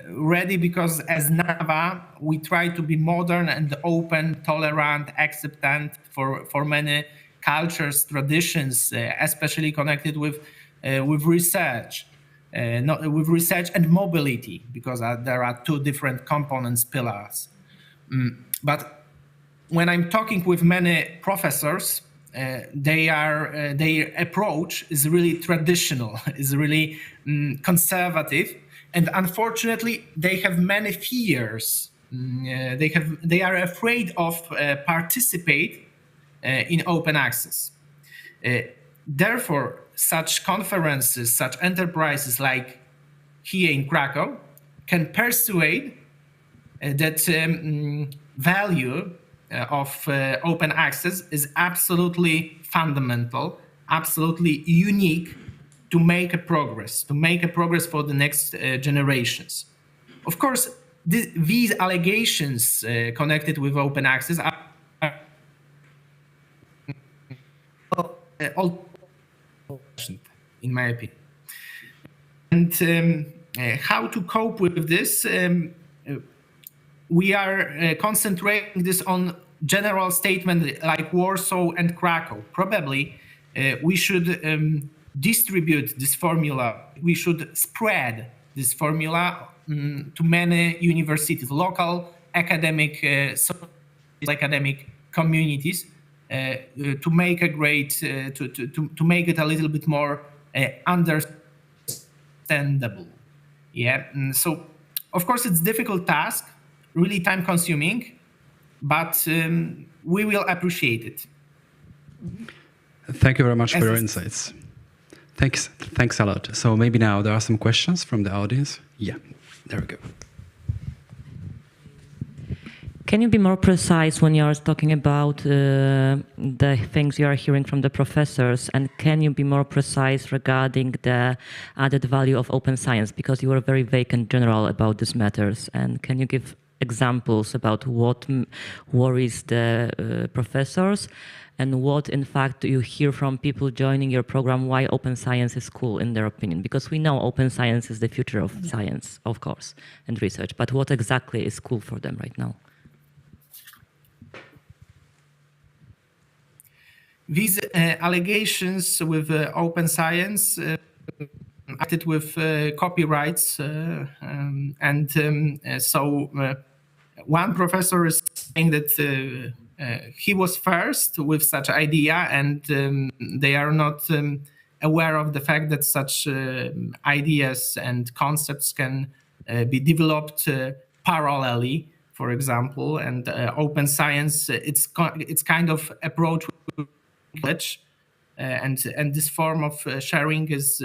ready, because as NAVA, we try to be modern and open, tolerant, acceptant for many cultures, traditions, especially connected with research. With research and mobility, because there are two different components, pillars. But when I'm talking with many professors, their approach is really traditional, is really conservative, and unfortunately, they have many fears. They are afraid of participate in open access. Therefore, such conferences, such enterprises like here in Krakow can persuade that value of open access is absolutely fundamental, absolutely unique to make a progress for the next generations. Of course, these allegations connected with open access are all, in my opinion. And how to cope with this? We are concentrating this on general statement like Warsaw and Krakow. Probably we should distribute this formula. We should spread this formula to many universities, local academic communities, to make a great to make it a little bit more understandable. Yeah. So of course it's a difficult task, really time consuming, but we will appreciate it. Thank you very much for your insights. Thanks a lot. So maybe now there are some questions from the audience. Yeah, there we go. Can you be more precise when you are talking about the things you are hearing from the professors, and can you be more precise regarding the added value of open science, because you were very vague and general about these matters, and can you give examples about what worries the professors and what in fact do you hear from people joining your program, why open science is cool in their opinion? Because we know open science is the future of science, of course, and research, but what exactly is cool for them right now? These allegations with open science acted with copyrights, so one professor is saying that he was first with such idea, and they are not aware of the fact that such ideas and concepts can be developed parallelly, for example, and open science, it's kind of approach with knowledge, and this form of sharing is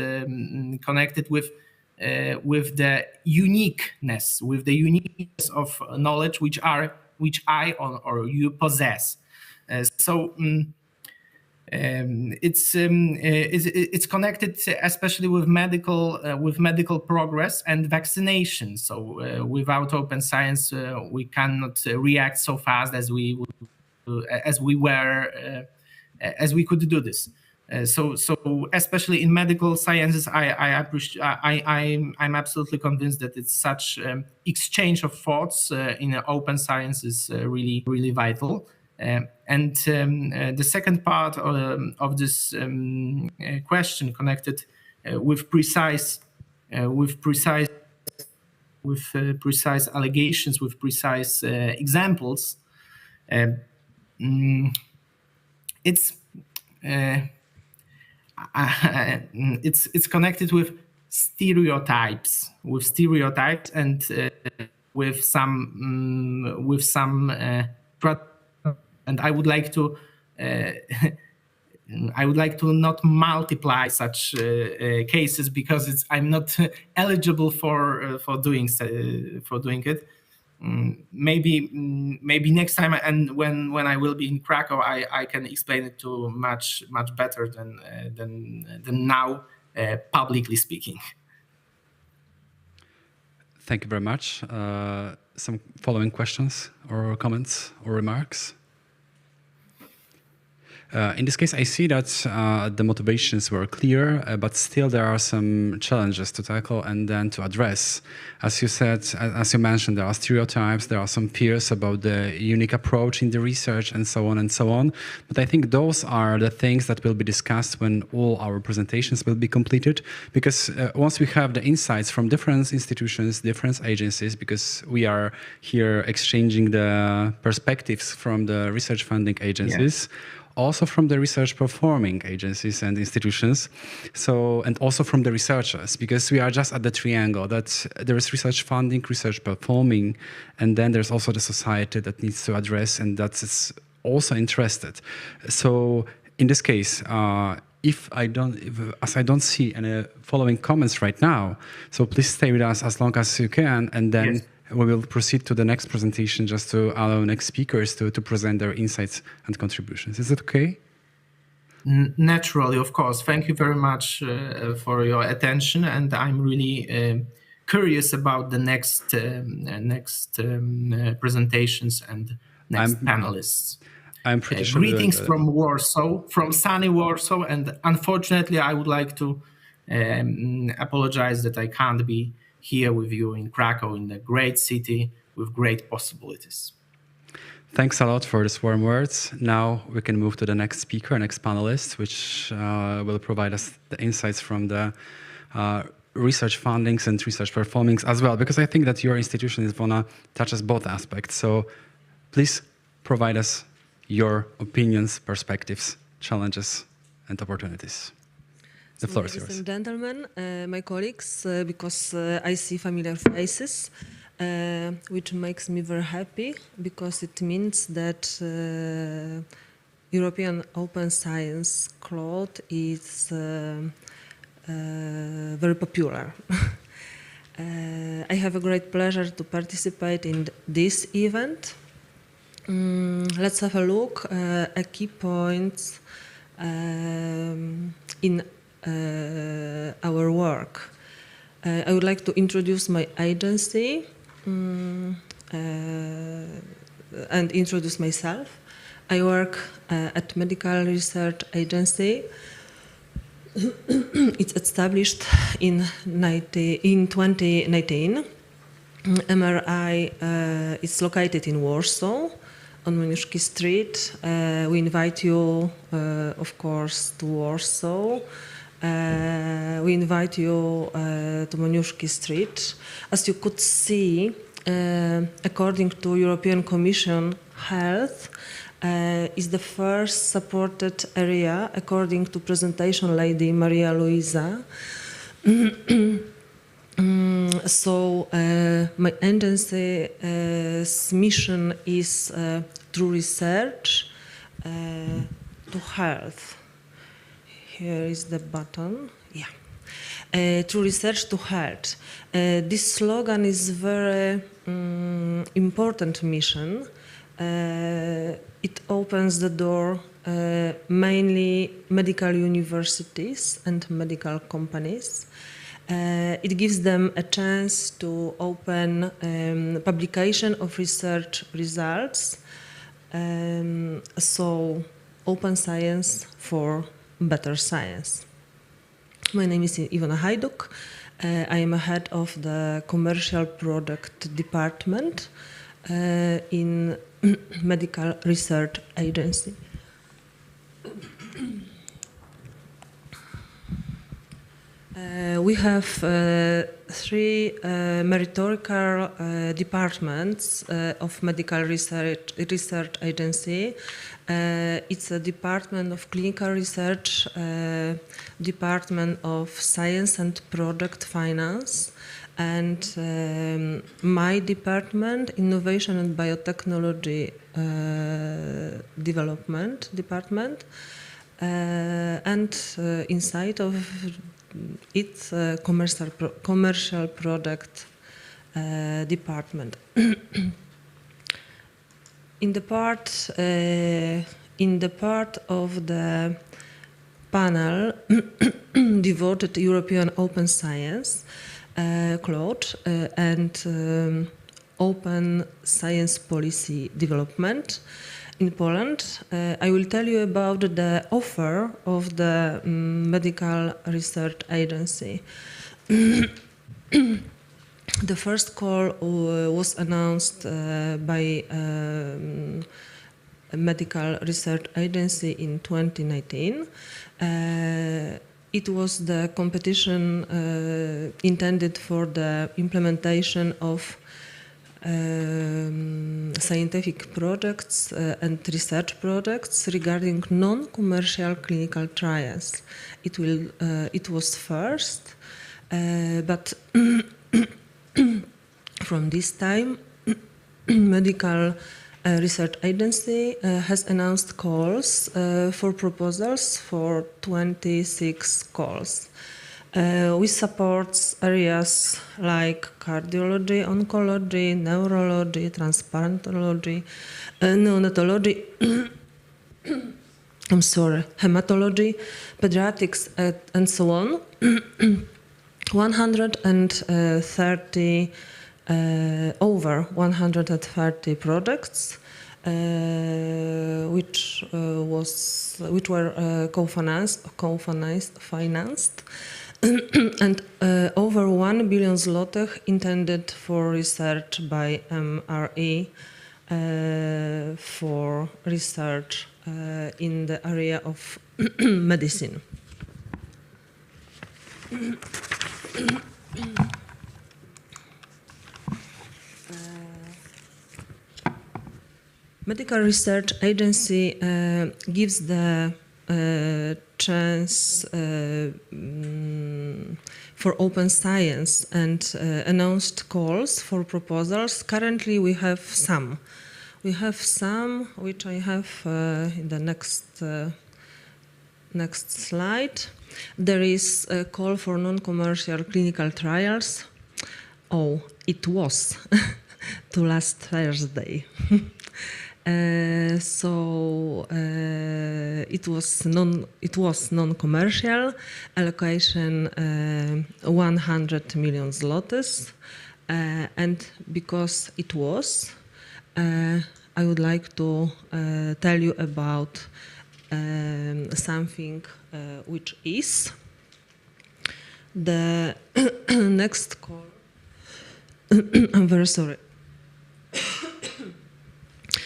connected with the uniqueness of knowledge which I or you possess. It's connected especially with medical progress and vaccination. So without open science, we cannot react so fast as we could do this. So especially in medical sciences, I'm absolutely convinced that it's such exchange of thoughts in open science is really vital. And the second part of this question connected with precise allegations, with precise examples. It's connected with stereotypes, and with some and I would like to not multiply such cases, because I'm not eligible for doing it. Maybe next time, and when I will be in Krakow, I can explain it to much better than now, publicly speaking. Thank you very much. Some following questions or comments or remarks? In this case, I see that the motivations were clear, but still there are some challenges to tackle and then to address. As you said, as you mentioned, there are stereotypes, there are some fears about the unique approach in the research and so on and so on. But I think those are the things that will be discussed when all our presentations will be completed, because once we have the insights from different institutions, different agencies, because we are here exchanging the perspectives from the research funding agencies, also from the research performing agencies and institutions, and also from the researchers, because we are just at the triangle that there is research funding, research performing, and then there's also the society that needs to address and that is also interested. So in this case, as I don't see any following comments right now, so please stay with us as long as you can, and then yes, we will proceed to the next presentation just to allow next speakers to present their insights and contributions. Is it okay? Naturally, of course. Thank you very much for your attention, and I'm really curious about the next presentations and next panelists. I'm pretty sure. Greetings from Warsaw, from sunny Warsaw, and unfortunately, I would like to apologize that I can't be here with you in Krakow, in a great city with great possibilities. Thanks a lot for these warm words. Now we can move to the next speaker, next panelist, which will provide us the insights from the research fundings and research performings as well, because I think that your institution is going to touch us both aspects. So please provide us your opinions, perspectives, challenges, and opportunities. The floor is yours. Ladies and gentlemen, my colleagues, because I see familiar faces, which makes me very happy, because it means that European Open Science Cloud is very popular. I have a great pleasure to participate in this event. let's have a look at key points in our work. I would like to introduce my agency and introduce myself. I work at Medical Research Agency. It's established in 2019. MRI is located in Warsaw, on Moniuszki Street. We invite you, of course, to Warsaw. We invite you to Moniuszki Street. As you could see, according to European Commission, health is the first supported area, according to presentation lady Maria Luisa. So my agency's mission is through research to health. Here is the button. Yeah. Through research to health. This slogan is very important mission. It opens the door mainly medical universities and medical companies. It gives them a chance to open publication of research results. So open science for better science. My name is Iwona Hajduk. I am a head of the commercial product department in Medical Research Agency. We have three meritorical departments of Medical Research Agency. It's a department of clinical research, department of science and product finance, and my department, innovation and biotechnology development department, and inside of it's a commercial product department. In the part of the panel devoted to European open science, Claude, and open science policy development in Poland, I will tell you about the offer of the Medical Research Agency. The first call was announced by Medical Research Agency in 2019. It was the competition intended for the implementation of scientific projects and research projects regarding non-commercial clinical trials. It was first, but from this time, Medical Research Agency has announced calls for proposals for 26 calls. We support areas like cardiology, oncology, neurology, transplantology, neonatology, I'm sorry, hematology, pediatrics, and so on. over 130 projects, which were co-financed, and over 1 billion zlotych intended for research by MRE for research in the area of medicine. Medical Research Agency gives the chance for open science and announced calls for proposals. Currently, we have some. We have some, which I have in the next slide. There is a call for non-commercial clinical trials. Oh, it was to last Thursday. It was non-commercial allocation, 100 million zlotys, and because it was, I would like to tell you about something which is the next call. I'm very sorry.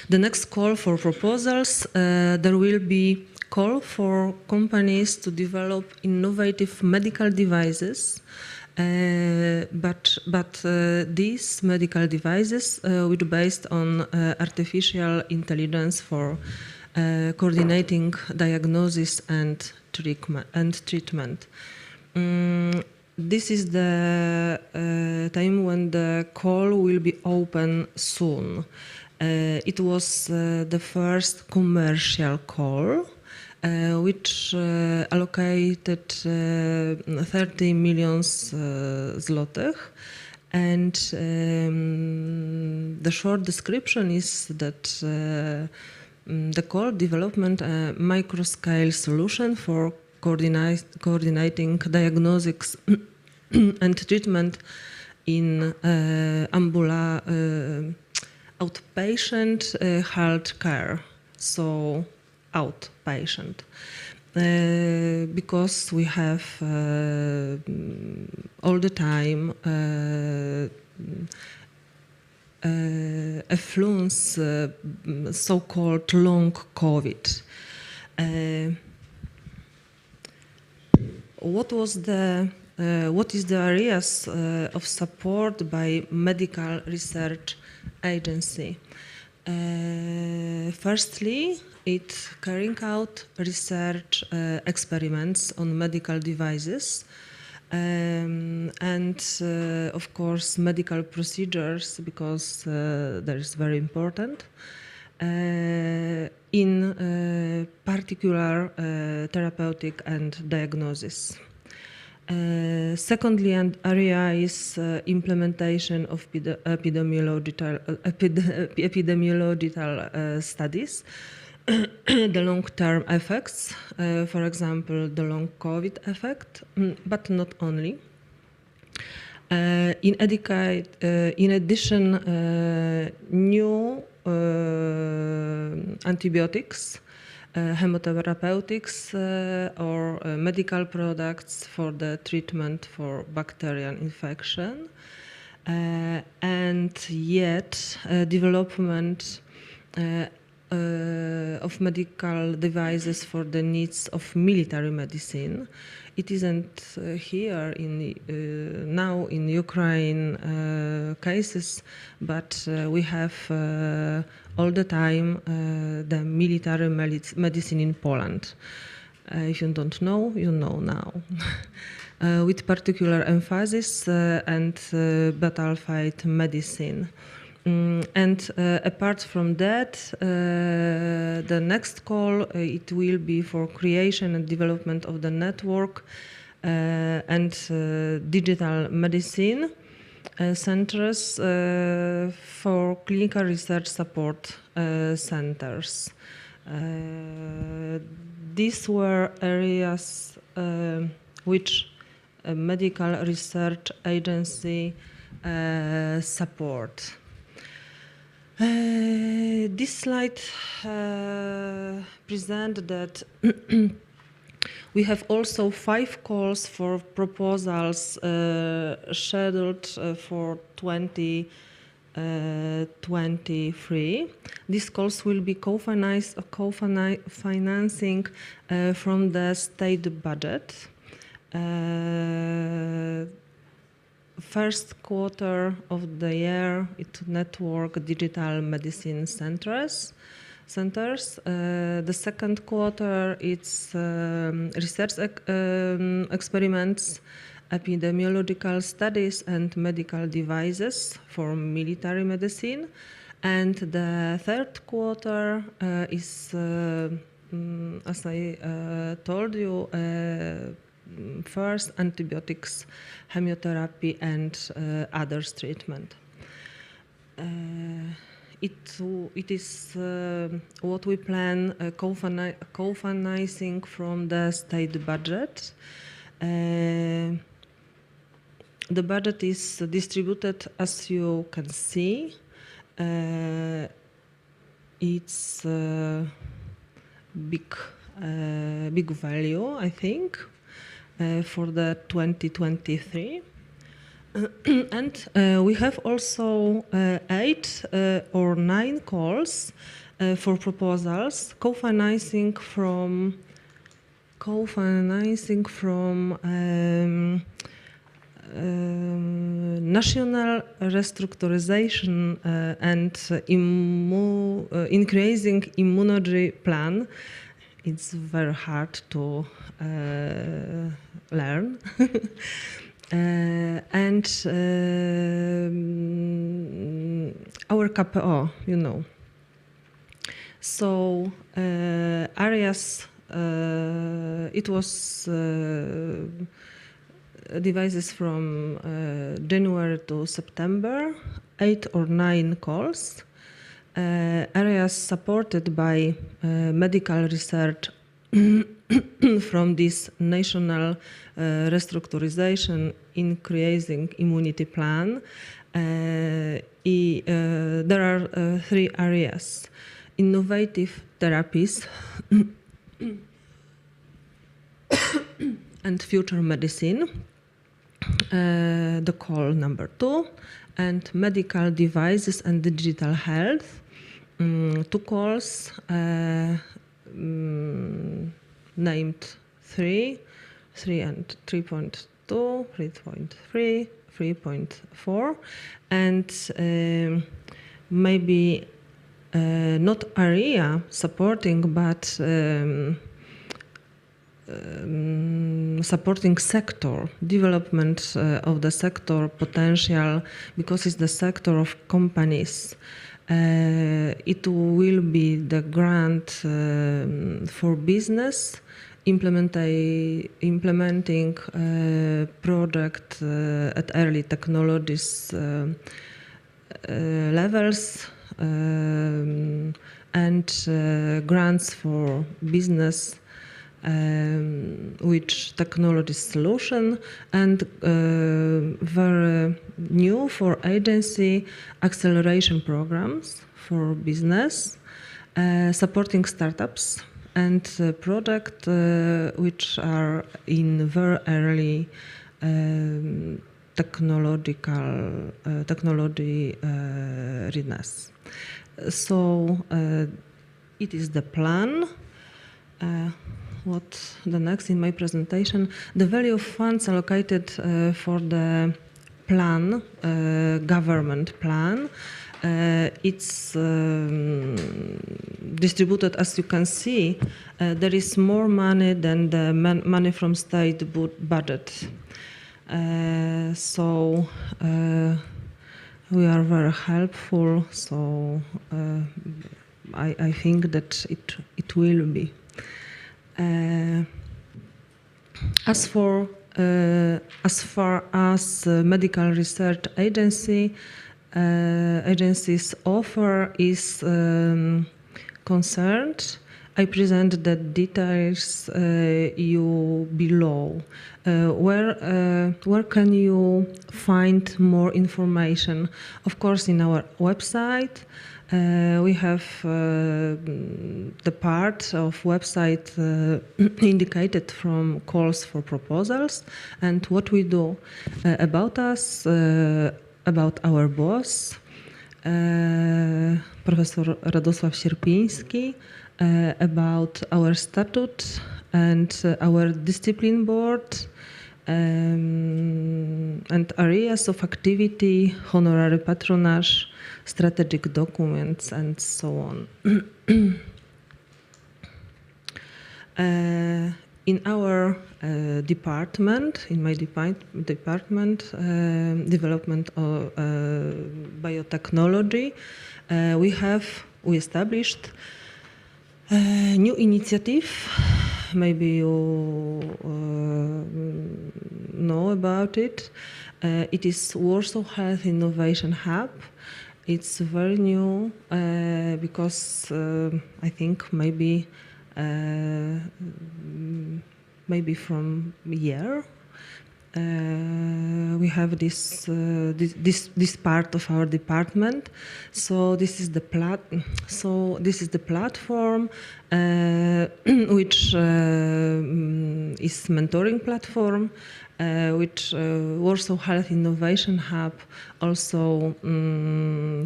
The next call for proposals, there will be call for companies to develop innovative medical devices, but these medical devices will be based on artificial intelligence for coordinating diagnosis and treatment. This is the time when the call will be open soon. It was the first commercial call, which allocated 30 million zlotych. And the short description is that the call development a microscale solution for coordinating diagnostics and treatment in outpatient health care, so outpatient, because we have all the time affluence, so-called long COVID. What is the areas of support by medical research agency? Firstly, it carrying out research experiments on medical devices and of course medical procedures, because that is very important, in particular therapeutic and diagnosis. Secondly, an area is implementation of epidemiological studies, the long-term effects, for example, the long COVID effect, but not only. In addition, new antibiotics, chemotherapeutics, or medical products for the treatment for bacterial infection, and yet development of medical devices for the needs of military medicine. It isn't here now in Ukraine cases, but we have all the time the military medicine in Poland. If you don't know, you know now. With particular emphasis and battlefield medicine. And apart from that, the next call, it will be for creation and development of the network and digital medicine centers for clinical research support centers. These were areas which a medical research agency support. This slide presents that we have also 5 calls for proposals scheduled for 2023. These calls will be co-financing from the state budget. First quarter of the year, it network digital medicine centers. The second quarter, it's research experiments, epidemiological studies, and medical devices for military medicine. And the third quarter is, as I told you, first antibiotics, chemotherapy, and others treatment. it is what we plan co-financing from the state budget. The budget is distributed as you can see. It's big value, I think, for the 2023. And we have also 8 or 9 calls for proposals, co-financing from national restructurization and increasing immunity plan. It's very hard to learn. And our KPO, you know. So areas, it was devices from January to September, 8 or 9 calls. Areas supported by medical research from this national restructurization increasing immunity plan. There are 3 areas: innovative therapies and future medicine, the call number 2, and medical devices and digital health, 2 calls named 3 and 3.2, 3.3, 3.4, and maybe not area supporting, but supporting sector, development of the sector potential, because it's the sector of companies. It will be the grant for business, implementing project at early technologies levels, and grants for business which technology solution, and very new for agency acceleration programs for business, supporting startups and projects which are in very early technology readiness. So it is the plan. What the next in my presentation? The value of funds allocated for the plan, government plan. It's distributed, as you can see. There is more money than the money from state budget. So we are very helpful. So I think that it will be. As far as medical research agency's offer is concerned, I present the details you below. Where can you find more information? Of course, in our website. We have the part of website indicated from calls for proposals, and what we do about us, about our boss, Professor Radosław Sierpiński, about our statute and our discipline board, and areas of activity, honorary patronage, strategic documents, and so on. In our department, in my department, development of biotechnology, we established a new initiative. Maybe you know about it. It is Warsaw Health Innovation Hub. It's very new because I think maybe from a year we have this part of our department. So this is the platform which is mentoring platform, which Warsaw Health Innovation Hub also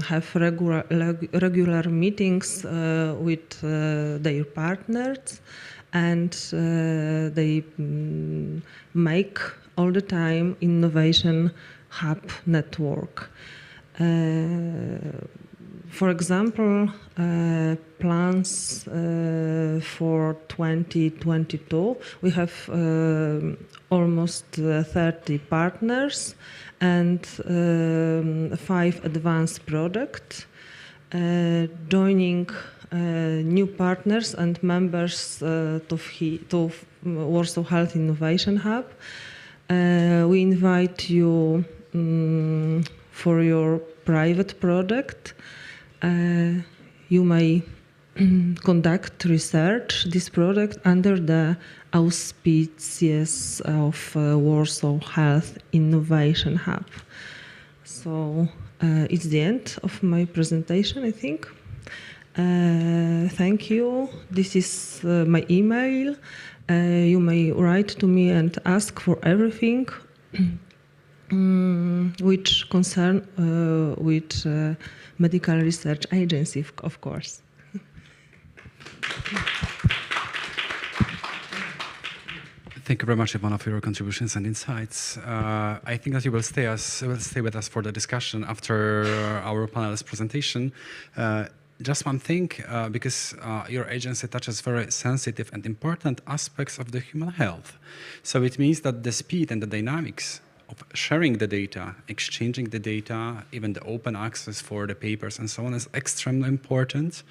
have regular meetings with their partners, and they make all the time innovation hub network. For example, plans for 2022, we have almost 30 partners and 5 advanced projects. Joining new partners and members to Warsaw Health Innovation Hub. We invite you for your private project. You may conduct research this project under the auspices of Warsaw Health Innovation Hub. So it's the end of my presentation, I think. Thank you. This is my email. You may write to me and ask for everything which concern with medical research agency, of course. Thank you very much, Ivana, for your contributions and insights. I think that you will stay with us for the discussion after our panelist presentation. Just one thing, because your agency touches very sensitive and important aspects of the human health. So it means that the speed and the dynamics of sharing the data, exchanging the data, even the open access for the papers and so on is extremely important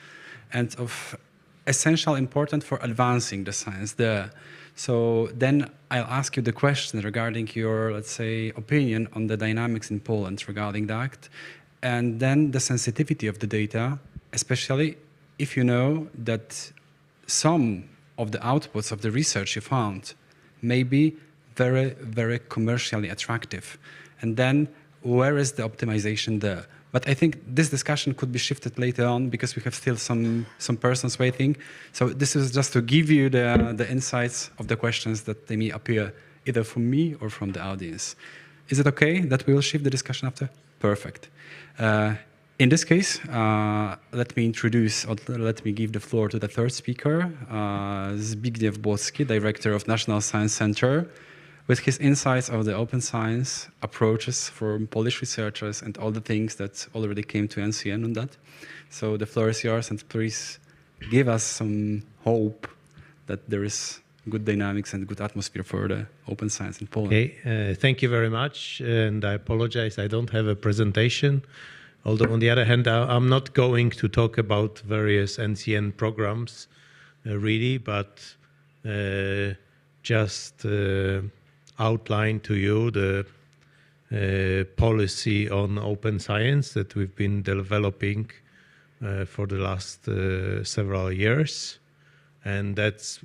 and of essential important for advancing the science there. So then I'll ask you the question regarding your, let's say, opinion on the dynamics in Poland regarding that, and then the sensitivity of the data, especially if you know that some of the outputs of the research you found may be very, very commercially attractive. And then where is the optimization there? But I think this discussion could be shifted later on because we have still some persons waiting. So this is just to give you the insights of the questions that they may appear either from me or from the audience. Is it okay that we will shift the discussion after? Perfect. In this case, let me introduce, or let me give the floor to the third speaker, Zbigniew Błocki, Director of National Science Center, with his insights of the open science approaches for Polish researchers and all the things that already came to NCN on that. So the floor is yours, and please give us some hope that there is good dynamics and good atmosphere for the open science in Poland. Okay, thank you very much, and I apologize, I don't have a presentation. Although on the other hand, I'm not going to talk about various NCN programs, really, but just outline to you the policy on open science that we've been developing for the last several years. And that's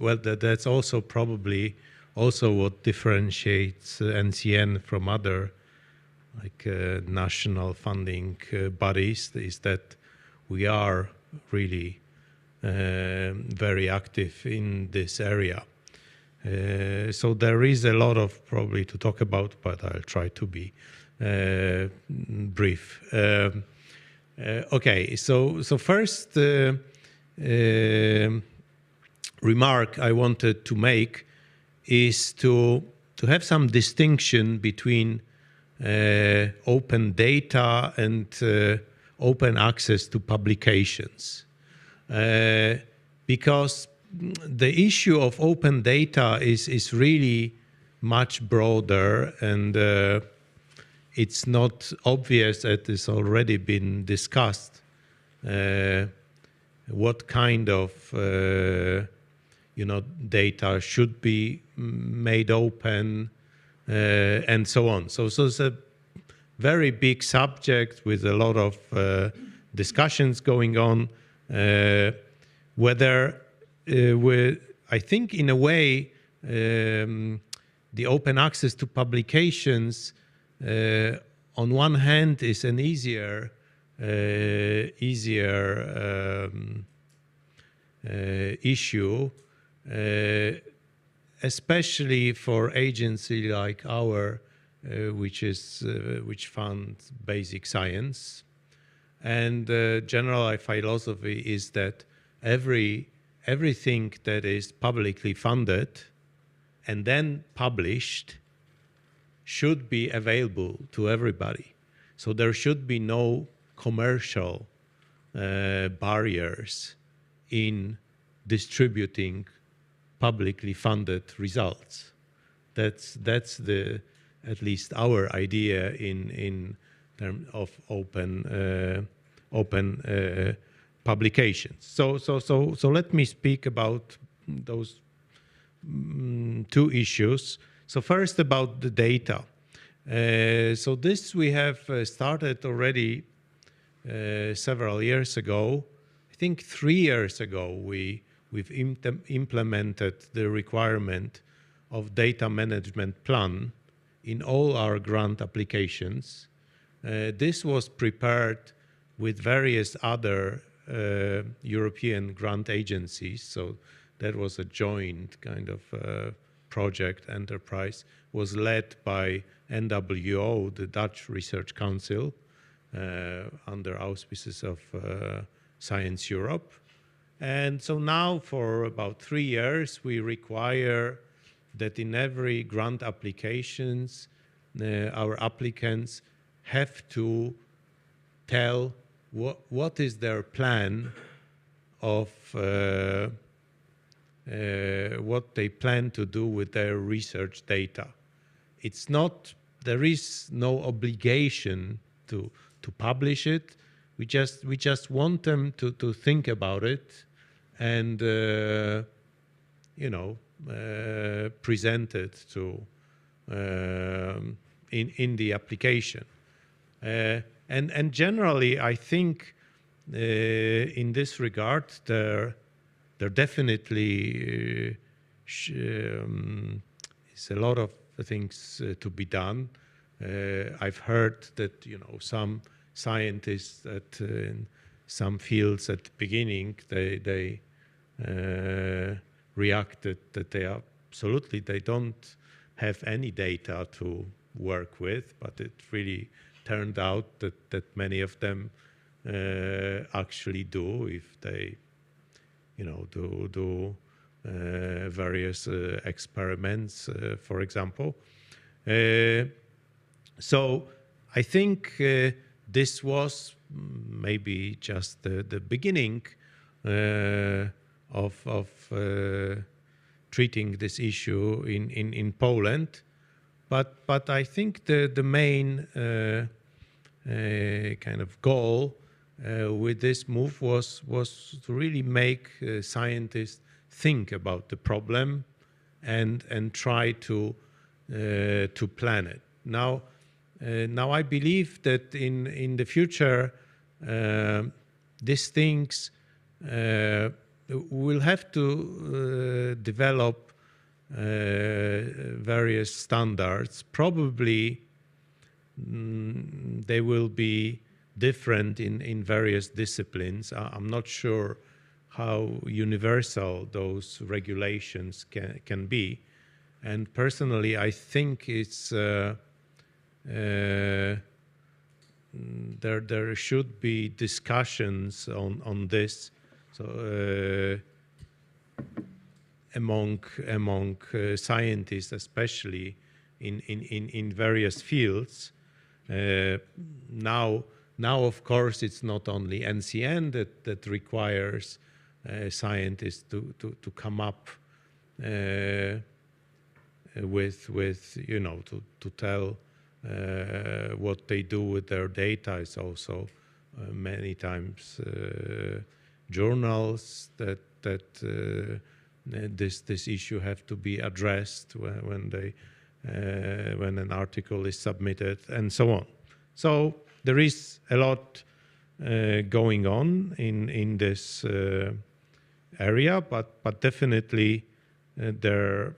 also probably also what differentiates NCN from other national funding bodies, is that we are really very active in this area. So there is a lot of probably to talk about, but I'll try to be brief. Okay, so first remark I wanted to make is to have some distinction between open data and open access to publications. Because the issue of open data is really much broader, and it's not obvious, that it's already been discussed, what kind of data should be made open, and so on. So it's a very big subject with a lot of discussions going on. Whether I think in a way the open access to publications on one hand is an easier issue, especially for agency like our, which funds basic science. And general philosophy is that everything that is publicly funded and then published should be available to everybody. So there should be no commercial barriers in distributing publicly funded results. That's the at least our idea in terms of open publications. So let me speak about those two issues. So first about the data. So this we have started already several years ago. I think 3 years ago we've implemented the requirement of data management plan in all our grant applications. This was prepared with various other European grant agencies. So that was a joint kind of project enterprise, was led by NWO, the Dutch Research Council, under auspices of Science Europe. And so now for about 3 years, we require that in every grant applications, our applicants have to tell what is their plan of what they plan to do with their research data. It's not, there is no obligation to publish it. We just want them to think about it and present it to in the application. And generally, I think in this regard, there definitely is a lot of things to be done. I've heard that some scientists at in some fields at the beginning they reacted that they don't have any data to work with, but it really turned out that many of them actually do if they do various experiments, for example. So I think this was maybe just the beginning of treating this issue in Poland, but I think the main kind of goal with this move was to really make scientists think about the problem and try to plan it. Now I believe that in the future these things will have to develop various standards. Probably they will be different in various disciplines. I'm not sure how universal those regulations can be. And personally, I think it's there should be discussions on this. So among scientists, especially in various fields. Now, of course, it's not only NCN that requires scientists to come up with to tell what they do with their data. It's also many times journals that this issue have to be addressed when an article is submitted and so on. So there is a lot going on in this area, but definitely there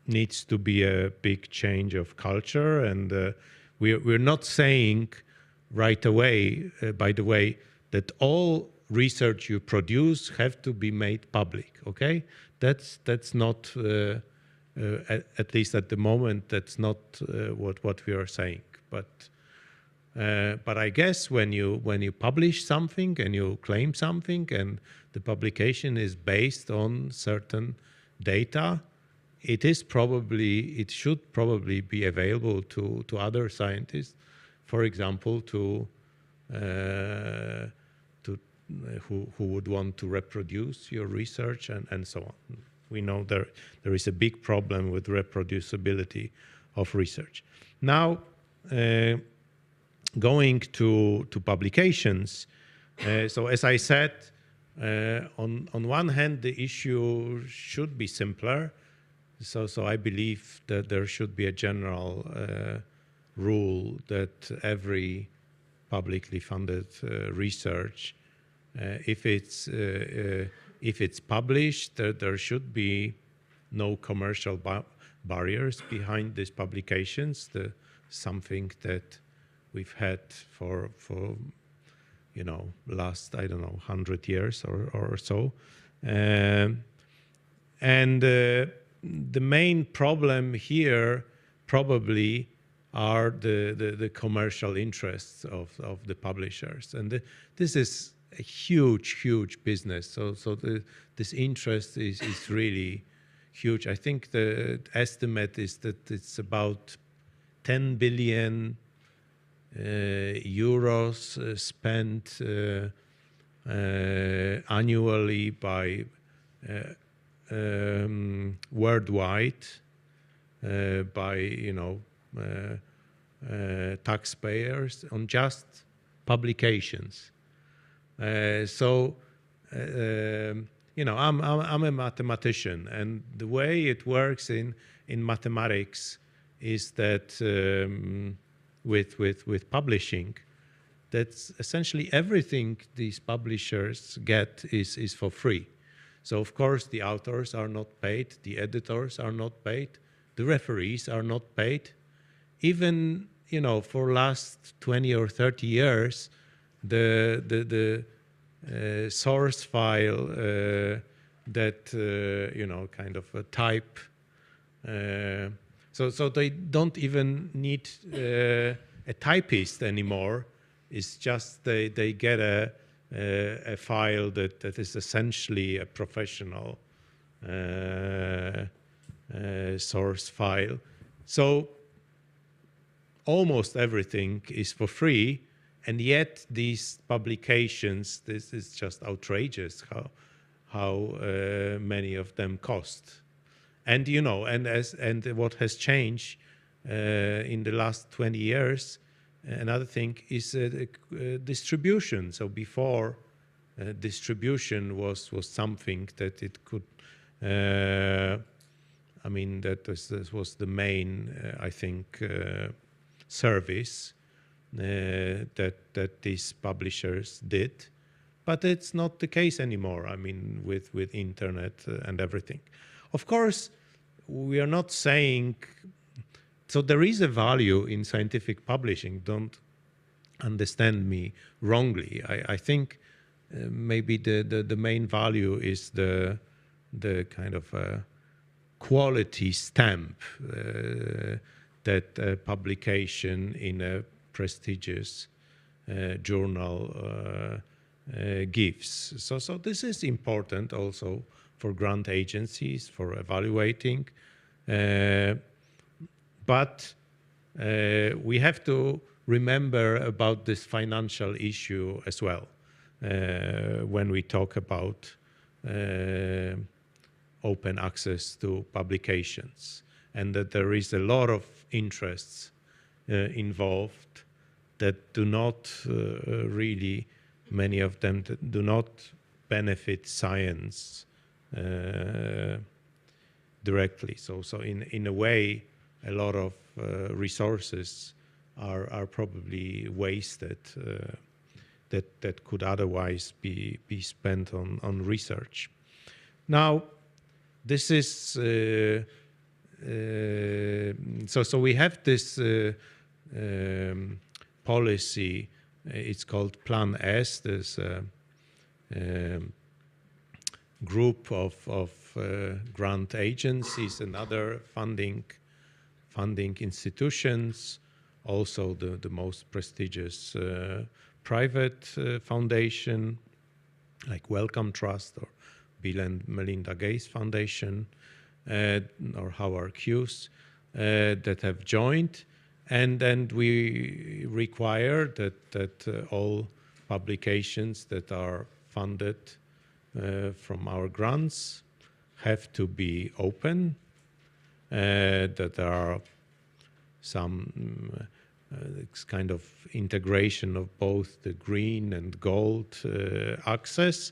needs to be a big change of culture, and we're not saying right away, by the way, that all research you produce have to be made public. Okay, that's not at least at the moment. That's not what we are saying. But I guess when you publish something and you claim something, and the publication is based on certain data, it should probably be available to other scientists, for example, who would want to reproduce your research and so on. We know there is a big problem with reproducibility of research. Now, going to publications. So as I said, on one hand, the issue should be simpler. So I believe that there should be a general rule that every publicly funded research, if it's published, there should be no commercial barriers behind these publications. Something that we've had for last, I don't know, 100 years or so. And the main problem here probably are the commercial interests of the publishers. And this is a huge business. So this interest is really huge. I think the estimate is that it's about 10 billion euros spent annually by worldwide by taxpayers on just publications. I'm a mathematician, and the way it works in mathematics is that with publishing, that's essentially everything these publishers get is for free. So of course the authors are not paid, the editors are not paid, the referees are not paid. Even for last 20 or 30 years, the source file that kind of a type. So they don't even need a typist anymore. It's just they get a file that is essentially a professional source file. So almost everything is for free, and yet these publications, this is just outrageous how many of them cost. And and what has changed in the last 20 years, another thing is distribution. So before, distribution was something that it could. This was the main, I think, service that these publishers did, but it's not the case anymore. I mean, with internet and everything. Of course, we are not saying. So there is a value in scientific publishing. Don't understand me wrongly. I think maybe the main value is the kind of quality stamp that a publication in a prestigious journal gives. So this is important also for grant agencies, for evaluating. But we have to remember about this financial issue as well when we talk about open access to publications, and that there is a lot of interests involved that do not really, many of them do not benefit science directly. So in a way, a lot of resources are probably wasted that could otherwise be spent on research. Now, this is so we have this policy. It's called Plan S. There's a group of grant agencies and other funding institutions, also the most prestigious private foundation like Wellcome Trust or Bill and Melinda Gates Foundation or Howard Hughes that have joined, and we require that all publications that are funded from our grants have to be open, that there are some kind of integration of both the green and gold access.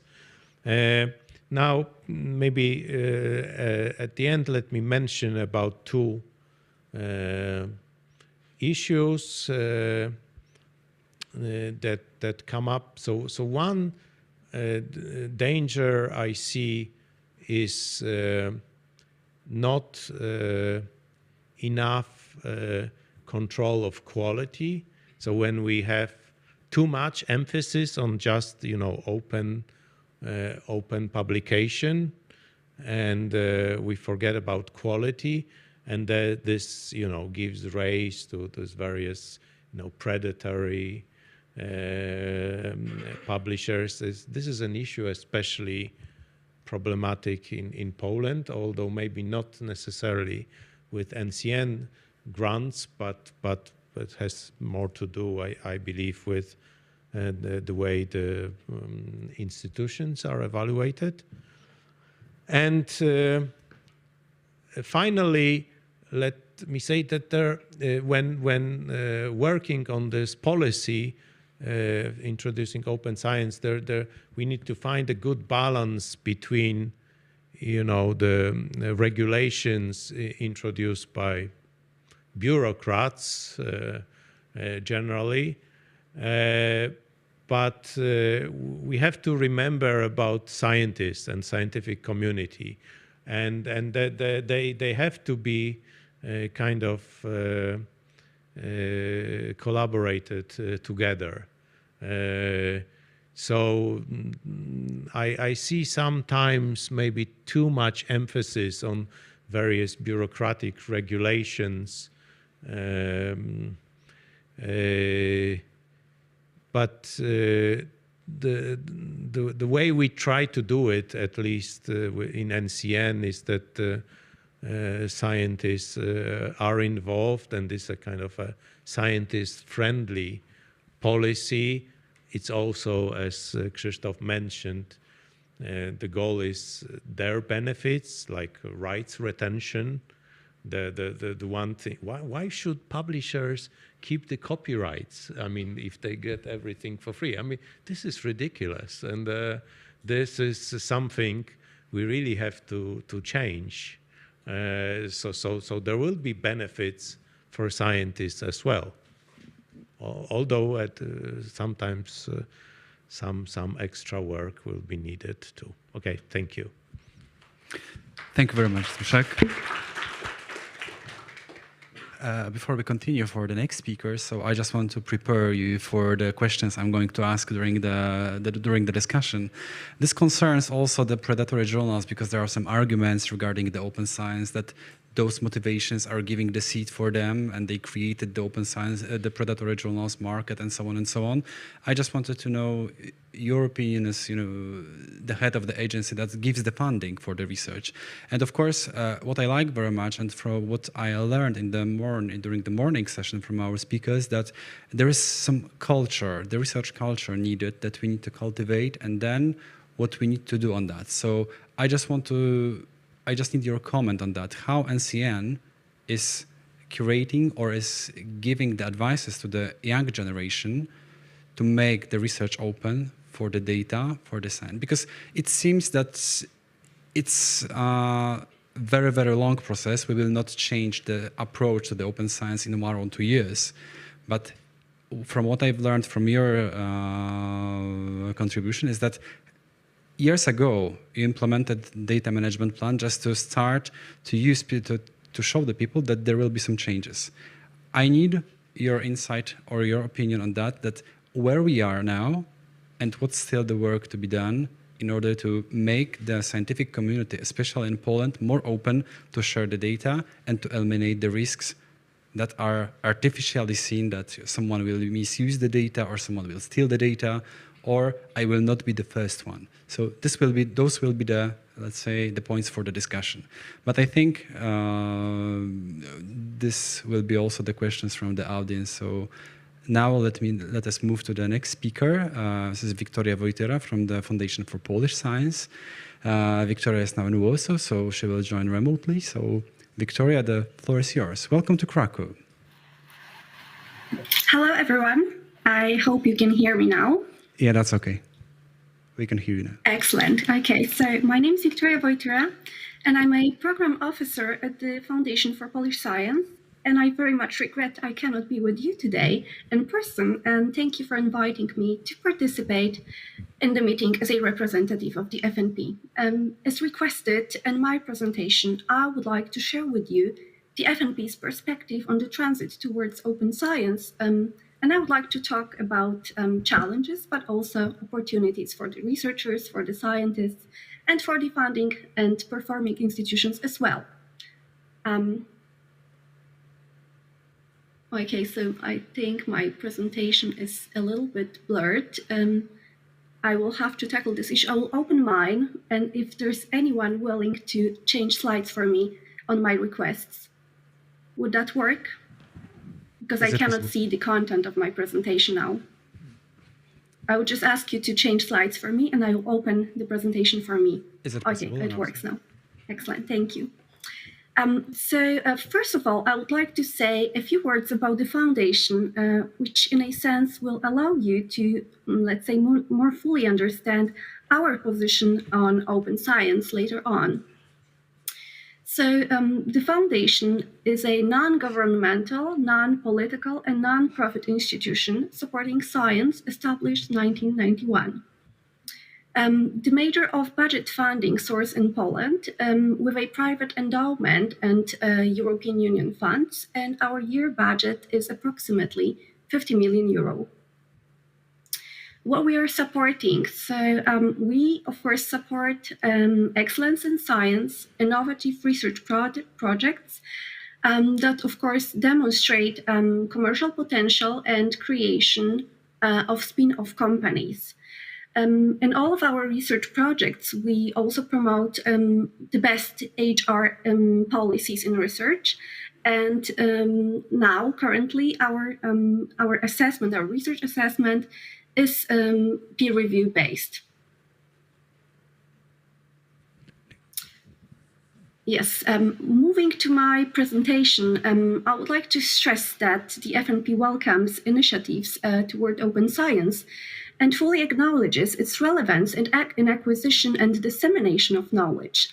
Now, maybe at the end, let me mention about two issues that come up. So one danger I see is not enough control of quality. So when we have too much emphasis on just open publication, and we forget about quality, and this gives rise to those various predatory publishers. This is an issue especially problematic in Poland, although maybe not necessarily with NCN grants, but has more to do, I believe, with the way the institutions are evaluated. And finally, let me say that when working on this policy, introducing open science, we need to find a good balance between, the regulations introduced by bureaucrats generally, but we have to remember about scientists and scientific community, and they have to be kind of collaborated together. So I see sometimes maybe too much emphasis on various bureaucratic regulations, but the way we try to do it, at least in NCN, is that scientists are involved, and this is a kind of a scientist-friendly policy. It's also, as Krzysztof mentioned, the goal is their benefits, like rights retention. The one thing, why should publishers keep the copyrights? I mean, if they get everything for free, I mean, this is ridiculous, and this is something we really have to change. So there will be benefits for scientists as well, although sometimes some extra work will be needed too. Okay, thank you. Thank you very much, Zbyszek. Before we continue for the next speaker, so I just want to prepare you for the questions I'm going to ask during the discussion. This concerns also the predatory journals, because there are some arguments regarding the open science that those motivations are giving the seed for them, and they created the open science, the predatory journals market, and so on and so on. I just wanted to know your opinion as the head of the agency that gives the funding for the research. And of course, what I like very much, and from what I learned in the during the morning session from our speakers, that there is some culture, the research culture needed that we need to cultivate, and then what we need to do on that. So I just need your comment on that. How NCN is curating or is giving the advices to the young generation to make the research open for the data, for the science? Because it seems that it's a very, very long process. We will not change the approach to the open science in 1 or 2 years. But from what I've learned from your contribution is that years ago, you implemented data management plan just to start to use to show the people that there will be some changes. I need your insight or your opinion on that where we are now and what's still the work to be done in order to make the scientific community, especially in Poland, more open to share the data and to eliminate the risks that are artificially seen, that someone will misuse the data or someone will steal the data, or I will not be the first one. So those will be the, let's say, the points for the discussion. But I think this will be also the questions from the audience. So now let us move to the next speaker. This is Wiktoria Wojtyra from the Foundation for Polish Science. Wiktoria is now in Warsaw, so she will join remotely. So Wiktoria, the floor is yours. Welcome to Krakow. Hello, everyone. I hope you can hear me now. Yeah, that's okay. We can hear you now. Excellent. Okay, so my name is Wiktoria Wojtyra, and I'm a program officer at the Foundation for Polish Science. And I very much regret I cannot be with you today in person. And thank you for inviting me to participate in the meeting as a representative of the FNP. As requested in my presentation, I would like to share with you the FNP's perspective on the transit towards open science. And I would like to talk about challenges, but also opportunities for the researchers, for the scientists, and for the funding and performing institutions as well. Okay, so I think my presentation is a little bit blurred. I will have to tackle this issue. I will open mine, and if there's anyone willing to change slides for me on my requests, would that work? Because I cannot see the content of my presentation now. I would just ask you to change slides for me, and I will open the presentation for me. Is it possible? Okay, it works now. Excellent, thank you. First of all, I would like to say a few words about the foundation, which in a sense will allow you to, let's say, more fully understand our position on open science later on. So the foundation is a non-governmental, non-political, and non-profit institution supporting science established in 1991. The major off-budget funding source in Poland with a private endowment and European Union funds, and our year budget is approximately 50 million euro. What we are supporting, so we of course support excellence in science, innovative research projects that of course demonstrate commercial potential and creation of spin-off companies. In all of our research projects, we also promote the best HR policies in research. And now, currently, our assessment, our research assessment, is peer review based. Yes, moving to my presentation, I would like to stress that the FNP welcomes initiatives toward open science and fully acknowledges its relevance in acquisition and dissemination of knowledge.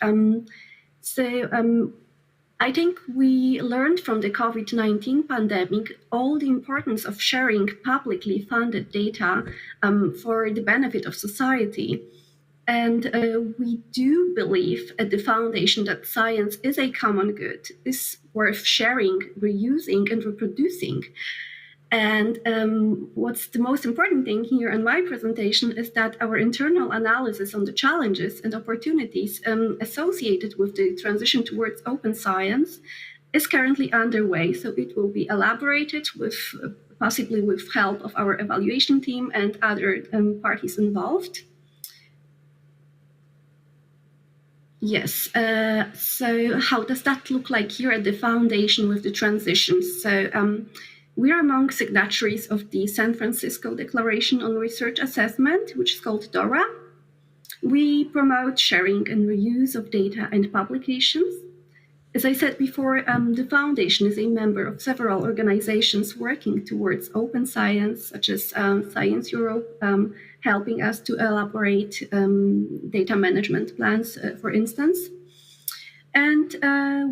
I think we learned from the COVID-19 pandemic all the importance of sharing publicly funded data for the benefit of society. And we do believe at the foundation that science is a common good, is worth sharing, reusing, and reproducing. And what's the most important thing here in my presentation is that our internal analysis on the challenges and opportunities associated with the transition towards open science is currently underway. So it will be elaborated with possibly with help of our evaluation team and other parties involved. Yes, so how does that look like here at the foundation with the transition? So we are among signatories of the San Francisco Declaration on Research Assessment, which is called DORA. We promote sharing and reuse of data and publications. As I said before, the foundation is a member of several organizations working towards open science, such as Science Europe, helping us to elaborate data management plans, for instance. And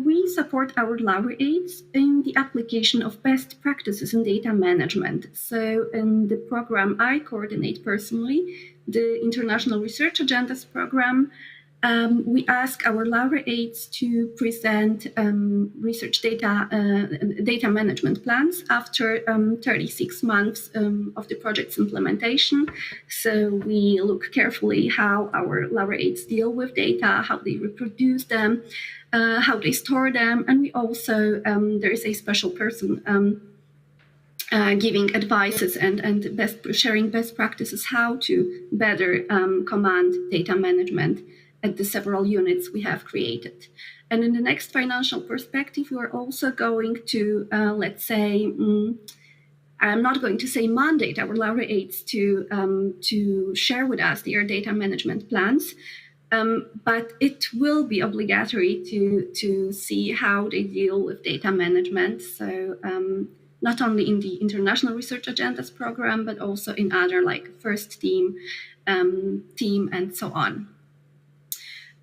we support our laureates in the application of best practices in data management. So in the program I coordinate personally, the International Research Agendas program, we ask our laureates to present research data management plans after 36 months of the project's implementation. So we look carefully how our laureates deal with data, how they reproduce them, how they store them, and we also, there is a special person giving advices and sharing best practices how to better command data management at the several units we have created. And in the next financial perspective, we are also going to, let's say, I'm not going to say mandate our laureates to share with us their data management plans, but it will be obligatory to see how they deal with data management. So not only in the International Research Agendas program, but also in other like first team, and so on.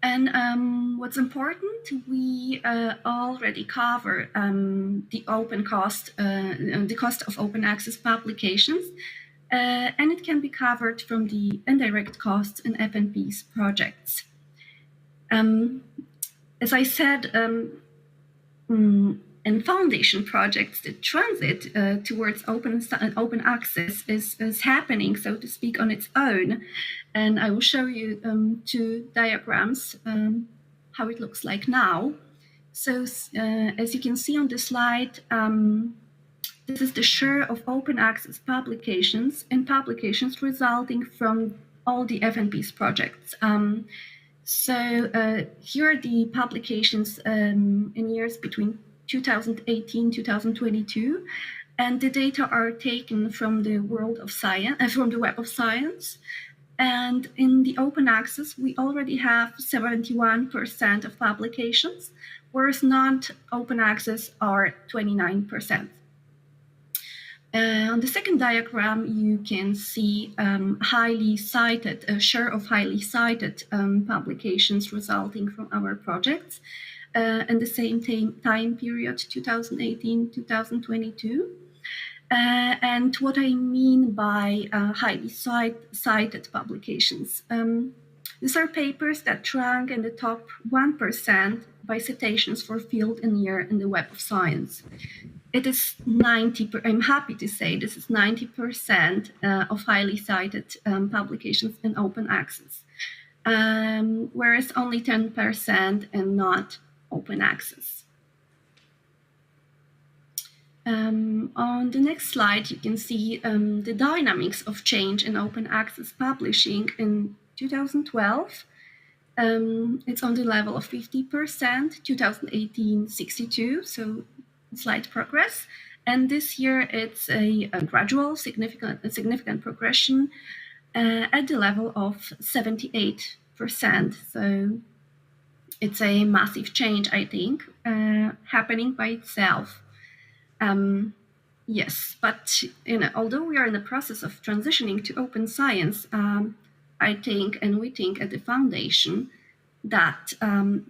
And what's important, we already cover the cost of open access publications, and it can be covered from the indirect costs in FNP's projects. As I said, in foundation projects, the transit towards open access is happening, so to speak, on its own. And I will show you two diagrams, how it looks like now. So as you can see on the slide, this is the share of open access publications and publications resulting from all the FNP's projects. So here are the publications in years between 2018, 2022, and the data are taken from the world of science, from the Web of Science. And in the open access, we already have 71% of publications, whereas non-open access are 29%. On the second diagram, you can see highly cited, a share of highly cited publications resulting from our projects in the same time period, 2018-2022. And what I mean by highly cited publications. These are papers that rank in the top 1% by citations for field and year in the Web of Science. It is 90%, I'm happy to say this is 90% of highly cited publications in open access, whereas only 10% in not open access. On the next slide, you can see the dynamics of change in open access publishing in 2012. It's on the level of 50%, 2018, 62%, so slight progress. And this year, it's a gradual, significant progression at the level of 78%. So it's a massive change, I think, happening by itself. Yes, but although we are in the process of transitioning to open science, I think, and we think at the foundation, that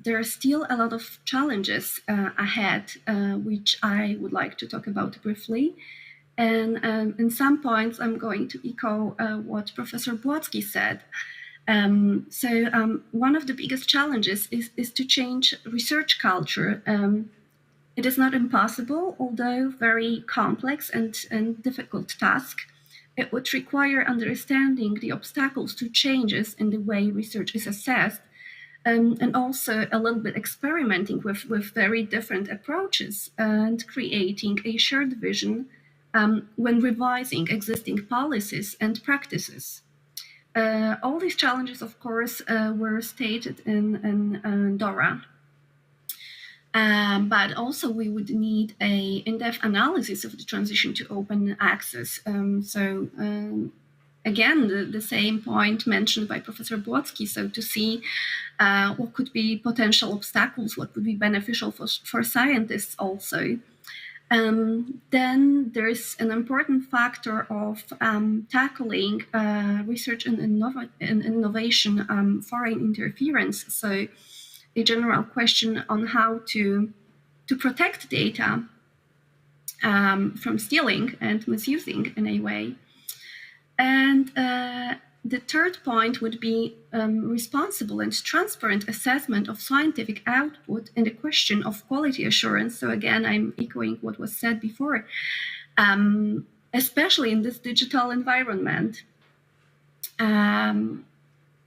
there are still a lot of challenges ahead, which I would like to talk about briefly. And in some points, I'm going to echo what Professor Błocki said. So one of the biggest challenges is to change research culture. It is not impossible, although very complex and difficult task. It would require understanding the obstacles to changes in the way research is assessed, and also a little bit experimenting with very different approaches and creating a shared vision when revising existing policies and practices. All these challenges, of course, were stated in DORA. But also we would need an in-depth analysis of the transition to open access. Again, the same point mentioned by Professor Błocki, so to see what could be potential obstacles, what would be beneficial for scientists also. Then there is an important factor of tackling research and innovation, foreign interference. So a general question on how to protect data from stealing and misusing in a way. And the third point would be responsible and transparent assessment of scientific output and the question of quality assurance. So again, I'm echoing what was said before, especially in this digital environment.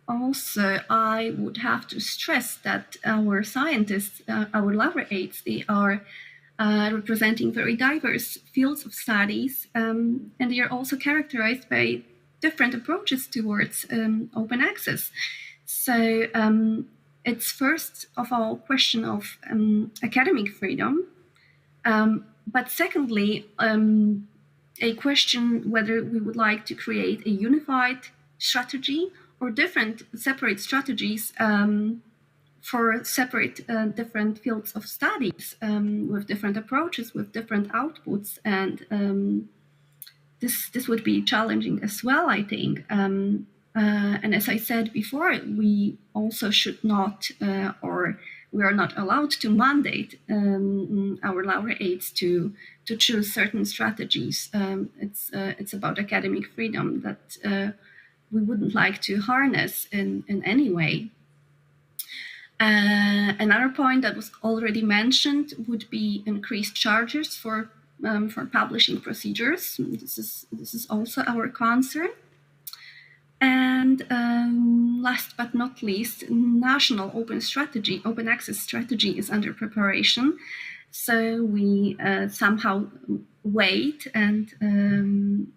Also, I would have to stress that our scientists, our laureates, they are representing very diverse fields of studies, and they are also characterized by different approaches towards open access. So it's first of all a question of academic freedom, but secondly, a question whether we would like to create a unified strategy or different separate strategies for separate different fields of studies with different approaches, with different outputs. And this would be challenging as well, I think. And as I said before, we also should not, or we are not allowed to mandate our laureates to choose certain strategies. It's about academic freedom that we wouldn't like to harness in any way. Another point that was already mentioned would be increased charges for publishing procedures. This is also our concern. And last but not least, national open access strategy is under preparation. So we somehow wait and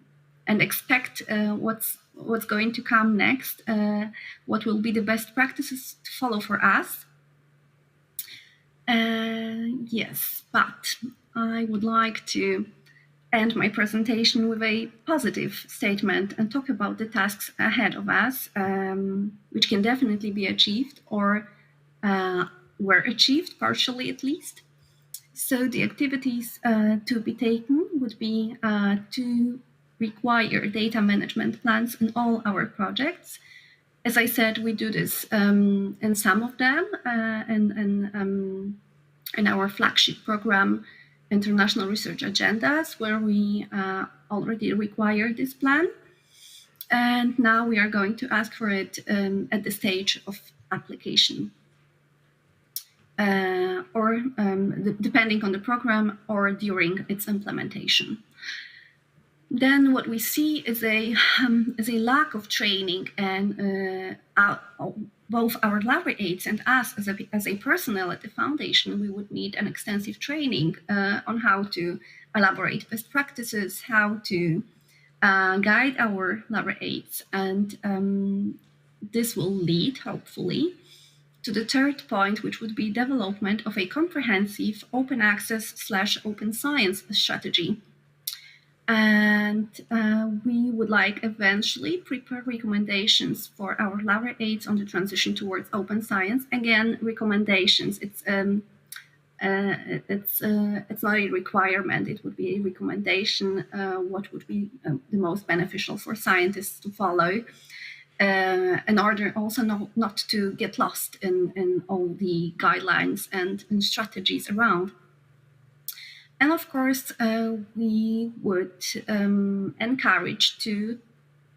expect what's going to come next, what will be the best practices to follow for us. Yes, but I would like to end my presentation with a positive statement and talk about the tasks ahead of us, which can definitely be achieved or were achieved partially at least. So the activities to be taken would be to require data management plans in all our projects. As I said, we do this in some of them, in our flagship program, International Research Agendas, where we already require this plan. And now we are going to ask for it at the stage of application. Or depending on the program or during its implementation. Then what we see is a lack of training, and both our laureates and us as a personnel at the foundation, we would need an extensive training on how to elaborate best practices, how to guide our laureates, and this will lead, hopefully, to the third point, which would be development of a comprehensive open access/open science strategy. And we would like eventually prepare recommendations for our laureates on the transition towards open science. Again, recommendations. It's not a requirement. It would be a recommendation. What would be the most beneficial for scientists to follow, in order also not to get lost in all the guidelines and strategies around. And of course, we would encourage to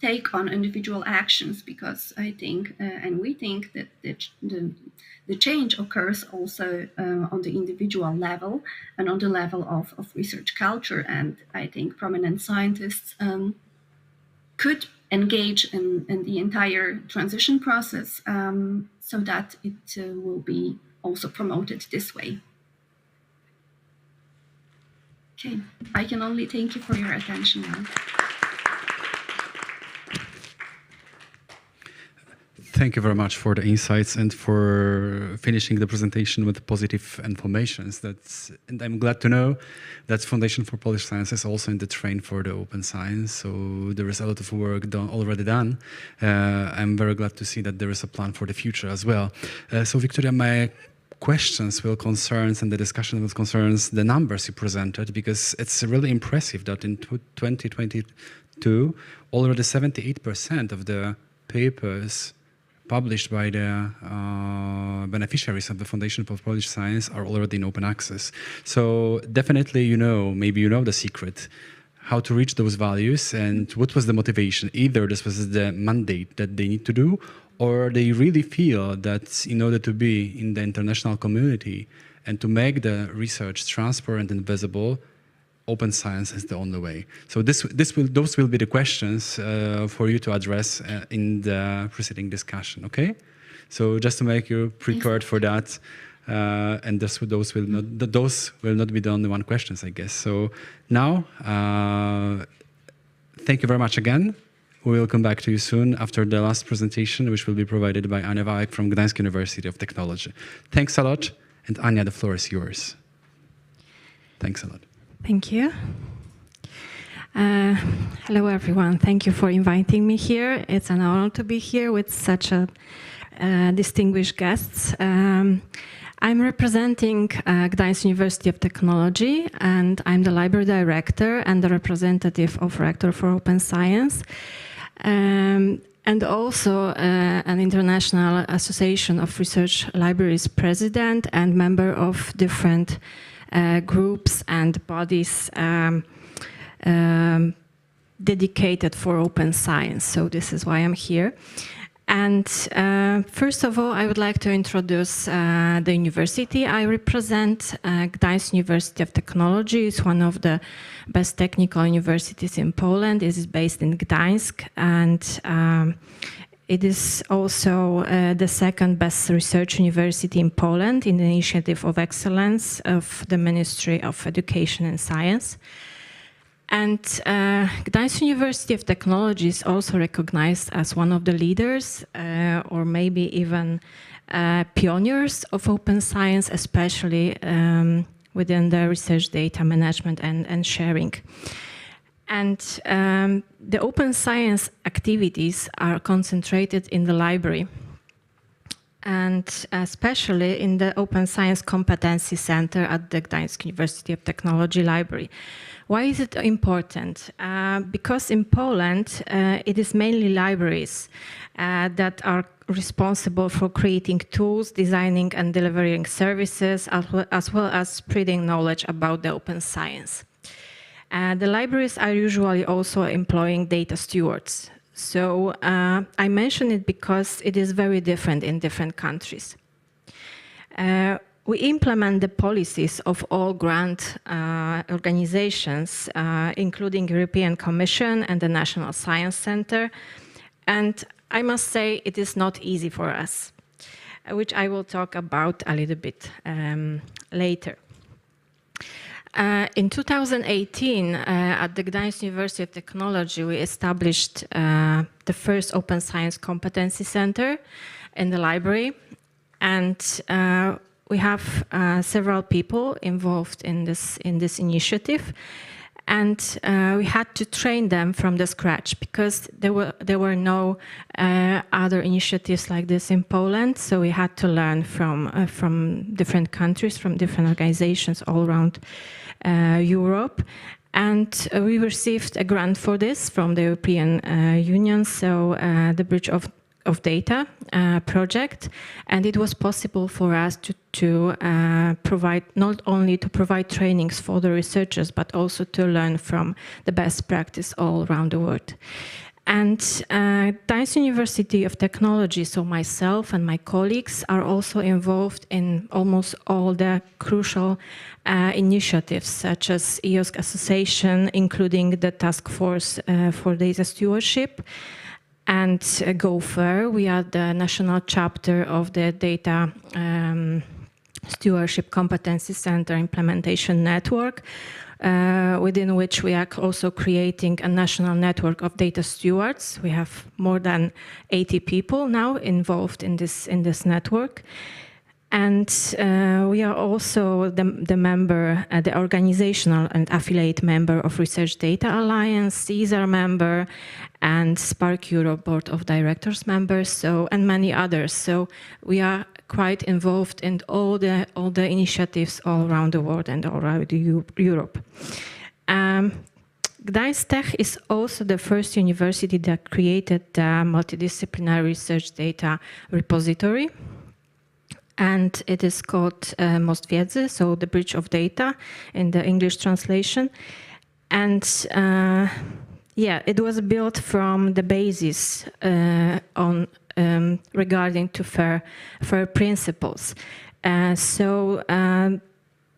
take on individual actions, because I think, and we think that the change occurs also on the individual level and on the level of research culture. And I think prominent scientists could engage in the entire transition process so that it will be also promoted this way. Okay, I can only thank you for your attention now. Thank you very much for the insights and for finishing the presentation with positive informations. And I'm glad to know that Foundation for Polish Science is also in the train for the open science. So there is a lot of work already done. I'm very glad to see that there is a plan for the future as well. So Victoria, my questions will concern, and the discussion will concern the numbers you presented, because it's really impressive that in 2022, already 78% of the papers published by the beneficiaries of the Foundation for Polish Science are already in open access. So definitely, you know, maybe you know the secret, how to reach those values and what was the motivation. Either this was the mandate that they need to do, or they really feel that in order to be in the international community and to make the research transparent and visible, open science is the only way. So those will be the questions for you to address in the preceding discussion, okay? So just to make you prepared for that, and those will not be the only one questions, I guess. So now, thank you very much again. We will come back to you soon after the last presentation, which will be provided by Ania Wałek from Gdańsk University of Technology. Thanks a lot, and Ania, the floor is yours. Thanks a lot. Thank you. Hello, everyone. Thank you for inviting me here. It's an honor to be here with such a distinguished guests. I'm representing Gdańsk University of Technology, and I'm the library director and the representative of Rector for Open Science, and also an international association of research libraries president and member of different groups and bodies dedicated for open science. So this is why I'm here. And first of all, I would like to introduce the university I represent. Gdańsk University of Technology is one of the best technical universities in Poland. It is based in Gdańsk, and it is also the second best research university in Poland in the Initiative of Excellence of the Ministry of Education and Science. And Gdańsk University of Technology is also recognized as one of the leaders or maybe even pioneers of open science, especially within the research data management and sharing. And the open science activities are concentrated in the library, and especially in the Open Science Competency Center at the Gdańsk University of Technology Library. Why is it important? Because in Poland, it is mainly libraries that are responsible for creating tools, designing and delivering services, as well as spreading knowledge about the open science. The libraries are usually also employing data stewards. So I mention it because it is very different in different countries. We implement the policies of all grant organizations, including European Commission and the National Science Center. And I must say it is not easy for us, which I will talk about a little bit later. In 2018, at the Gdańsk University of Technology, we established the first Open Science Competency Center in the library. And we have several people involved in this initiative. And we had to train them from the scratch because there were no other initiatives like this in Poland. So we had to learn from different countries, from different organizations all around Europe. And we received a grant for this from the European Union, so the Bridge of Data project. And it was possible for us to provide, not only to provide trainings for the researchers, but also to learn from the best practice all around the world. And Gdańsk University of Technology, so myself and my colleagues are also involved in almost all the crucial initiatives, such as EOSC Association, including the Task Force for Data Stewardship, and GoFair. We are the national chapter of the Data Stewardship Competency Center Implementation Network, within which we are also creating a national network of data stewards. We have more than 80 people now involved in this network. And we are also the member, the organizational and affiliate member of Research Data Alliance, CSAR member, and Spark Europe Board of Directors members, and many others. So we are quite involved in all the initiatives all around the world and all around Europe. Gdańsk Tech is also the first university that created the multidisciplinary research data repository. And it is called Most Wiedzy, so the bridge of data in the English translation. And yeah, it was built from the basis on regarding to fair principles. So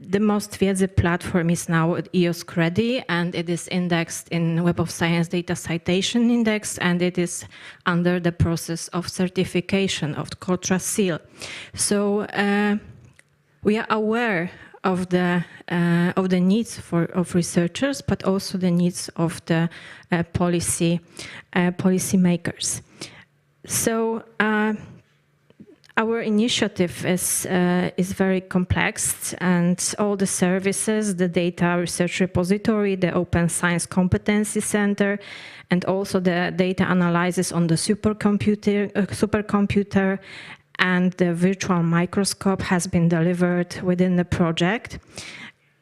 the Most Wiedzy platform is now at EOSC ready, and it is indexed in Web of Science Data Citation Index, and it is under the process of certification of the Cultra seal. So we are aware of the needs of researchers, but also the needs of the policy makers. So our initiative is very complex, and all the services, the data research repository, the Open Science Competency Center, and also the data analysis on the supercomputer and the virtual microscope has been delivered within the project.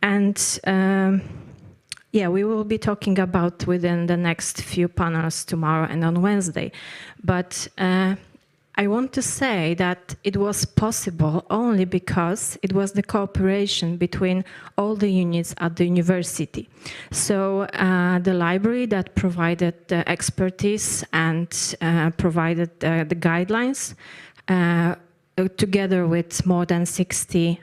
And yeah, we will be talking about within the next few panels tomorrow and on Wednesday. But I want to say that it was possible only because it was the cooperation between all the units at the university. So the library that provided the expertise and provided the guidelines, together with more than 60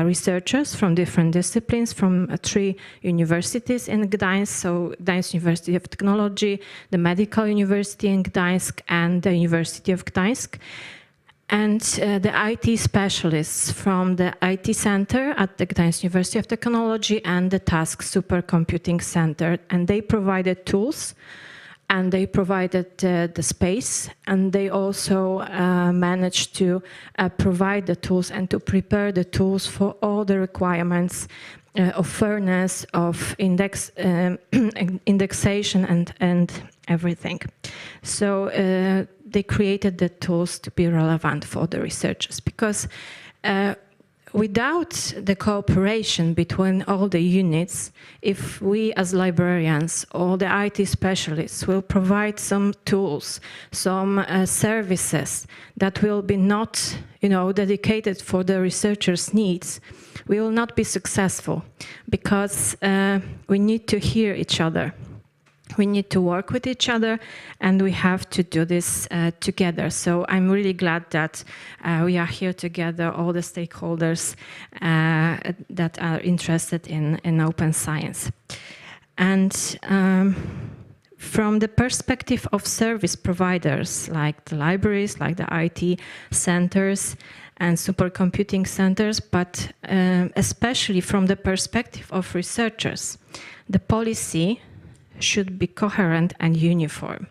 researchers from different disciplines from 3 universities in Gdańsk, so Gdańsk University of Technology, the Medical University in Gdańsk, and the University of Gdańsk. And the IT specialists from the IT Center at the Gdańsk University of Technology and the TASC Supercomputing Center. And they provided tools, and they provided the space, and they also managed to provide the tools and to prepare the tools for all the requirements of fairness, of indexation, and everything. So they created the tools to be relevant for the researchers, because without the cooperation between all the units, if we as librarians or the IT specialists will provide some tools, some services that will be not, dedicated for the researchers' needs, we will not be successful, because we need to hear each other. We need to work with each other, and we have to do this together. So I'm really glad that we are here together, all the stakeholders that are interested in open science. And from the perspective of service providers, like the libraries, like the IT centers and supercomputing centers, but especially from the perspective of researchers, the policy should be coherent and uniform.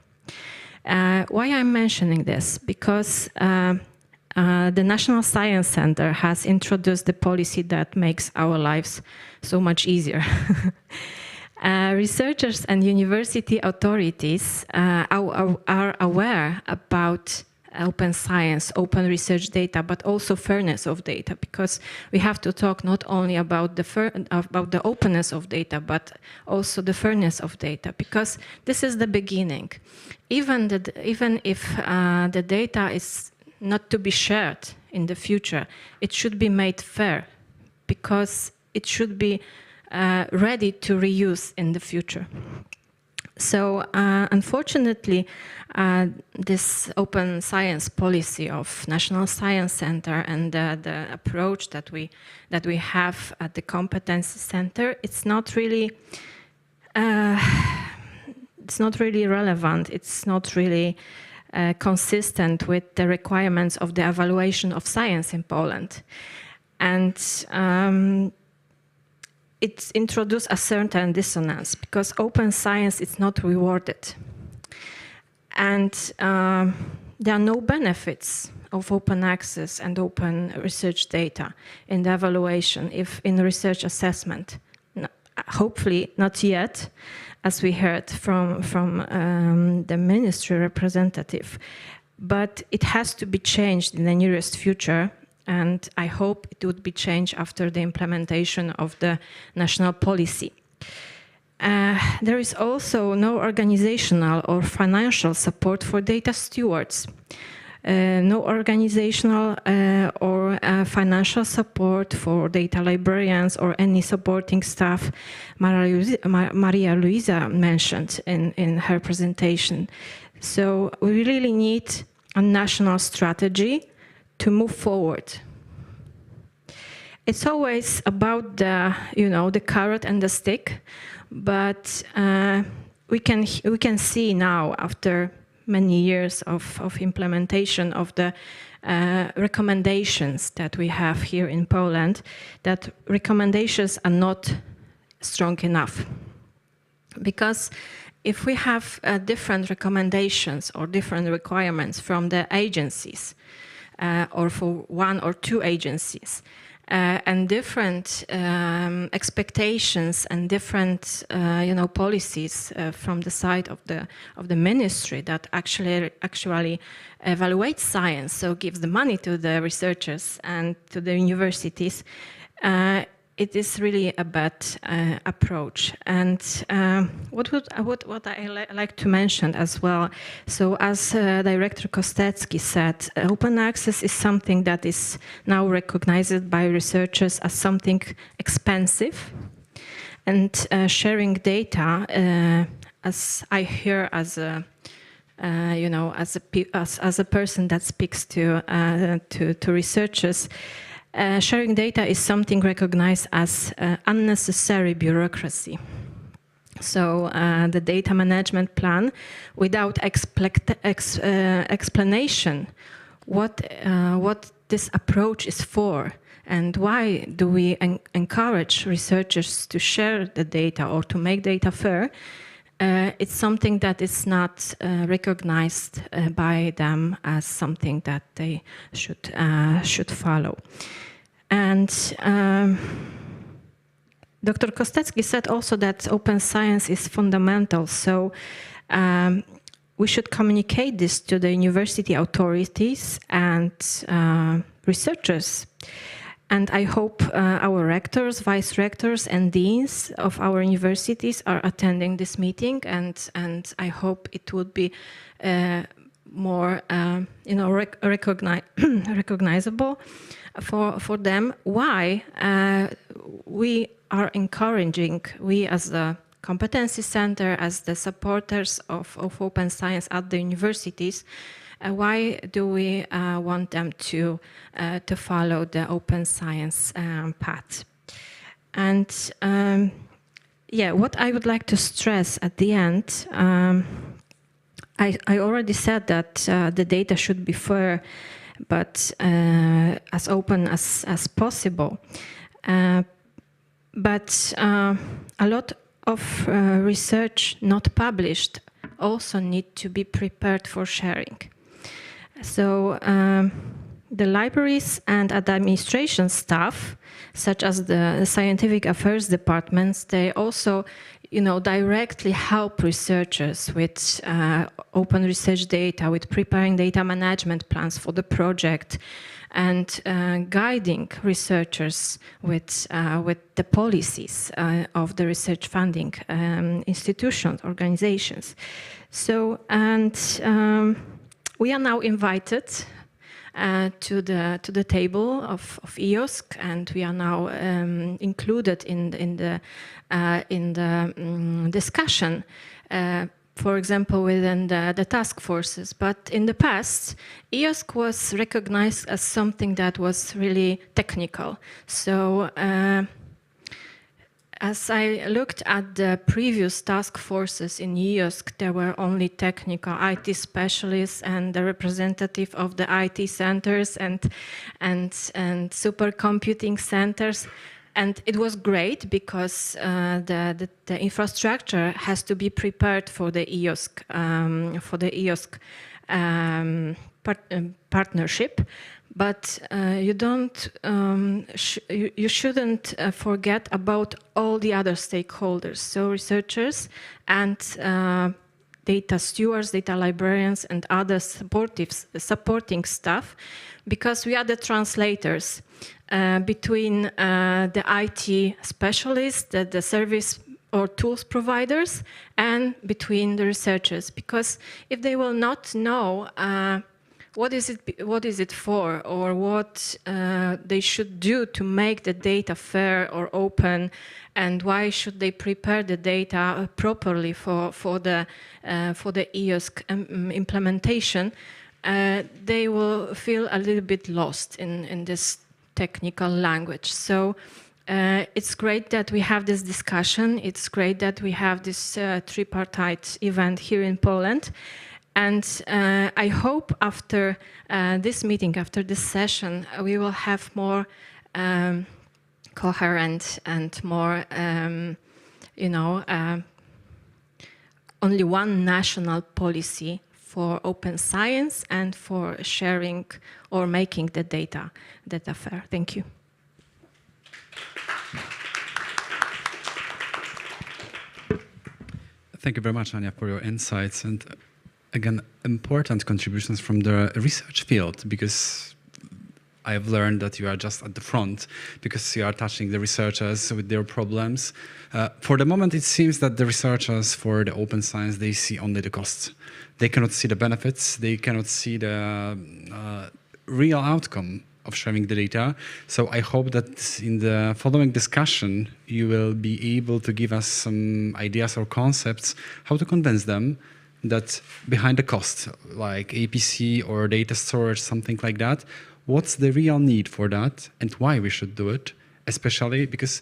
Why I'm mentioning this? Because the National Science Center has introduced the policy that makes our lives so much easier. Researchers and university authorities are aware about open science, open research data, but also fairness of data, because we have to talk not only about the openness of data, but also the fairness of data, because this is the beginning. Even if the data is not to be shared in the future, it should be made fair, because it should be ready to reuse in the future. So unfortunately, this open science policy of National Science Center and the approach that we have at the Competency Center, it's not really relevant. It's not really consistent with the requirements of the evaluation of science in Poland, and it introduced a certain dissonance, because open science is not rewarded. And there are no benefits of open access and open research data in the evaluation, if in research assessment. Hopefully not yet, as we heard from the ministry representative. But it has to be changed in the nearest future, and I hope it would be changed after the implementation of the national policy. there is also no organizational or financial support for data stewards. No organizational or financial support for data librarians or any supporting staff Maria Luisa mentioned in her presentation. So we really need a national strategy to move forward. It's always about the, the carrot and the stick, but we can see now, after many years of implementation of the recommendations that we have here in Poland, that recommendations are not strong enough. Because if we have different recommendations or different requirements from the agencies, or for one or two agencies, and different expectations and different, policies from the side of the ministry that actually evaluates science, so gives the money to the researchers and to the universities. It is really a bad approach. And what I like to mention as well, so as Director Kostecki said, open access is something that is now recognized by researchers as something expensive. And sharing data, as I hear as a as a person that speaks to researchers, sharing data is something recognized as unnecessary bureaucracy. So the data management plan, without explanation, what this approach is for, and why do we encourage researchers to share the data or to make data fair, it's something that is not recognized by them as something that they should follow. And Dr. Kostecki said also that open science is fundamental, so we should communicate this to the university authorities and researchers. And I hope our rectors, vice rectors, and deans of our universities are attending this meeting, and I hope it would be more, recognizable for them. Why we are encouraging, we as the competency center, as the supporters of open science at the universities, why do we want them to follow the open science path? And what I would like to stress at the end, I already said that the data should be fair, but as open as possible. But a lot of research not published also need to be prepared for sharing. So the libraries and administration staff, such as the scientific affairs departments, they also, directly help researchers with open research data, with preparing data management plans for the project, and guiding researchers with the policies of the research funding institutions, organizations. So, and we are now invited to the table of EOSC, and we are now included in the discussion. For example, within the task forces. But in the past, EOSC was recognized as something that was really technical. So as I looked at the previous task forces in EOSC, there were only technical IT specialists and the representative of the IT centers and supercomputing centers. And it was great because the infrastructure has to be prepared for the EOSC partnership. But you shouldn't forget about all the other stakeholders, so researchers and data stewards, data librarians, and other supporting staff, because we are the translators between the IT specialists, the service or tools providers and between the researchers. Because if they will not know what is it for, or what they should do to make the data fair or open, and why should they prepare the data properly for the EOSC implementation, they will feel a little bit lost in this technical language. So it's great that we have this discussion. It's great that we have this tripartite event here in Poland. And I hope after this meeting, after this session, we will have more coherent and more, only one national policy for open science and for sharing or making the data fair. Thank you. Thank you very much, Ania, for your insights. And again, important contributions from the research field, because I've learned that you are just at the front, because you are touching the researchers with their problems. For the moment, it seems that the researchers for the open science, they see only the costs. They cannot see the benefits. They cannot see the real outcome of sharing the data. So I hope that in the following discussion, you will be able to give us some ideas or concepts how to convince them that behind the cost, like APC or data storage, something like that, what's the real need for that and why we should do it, especially because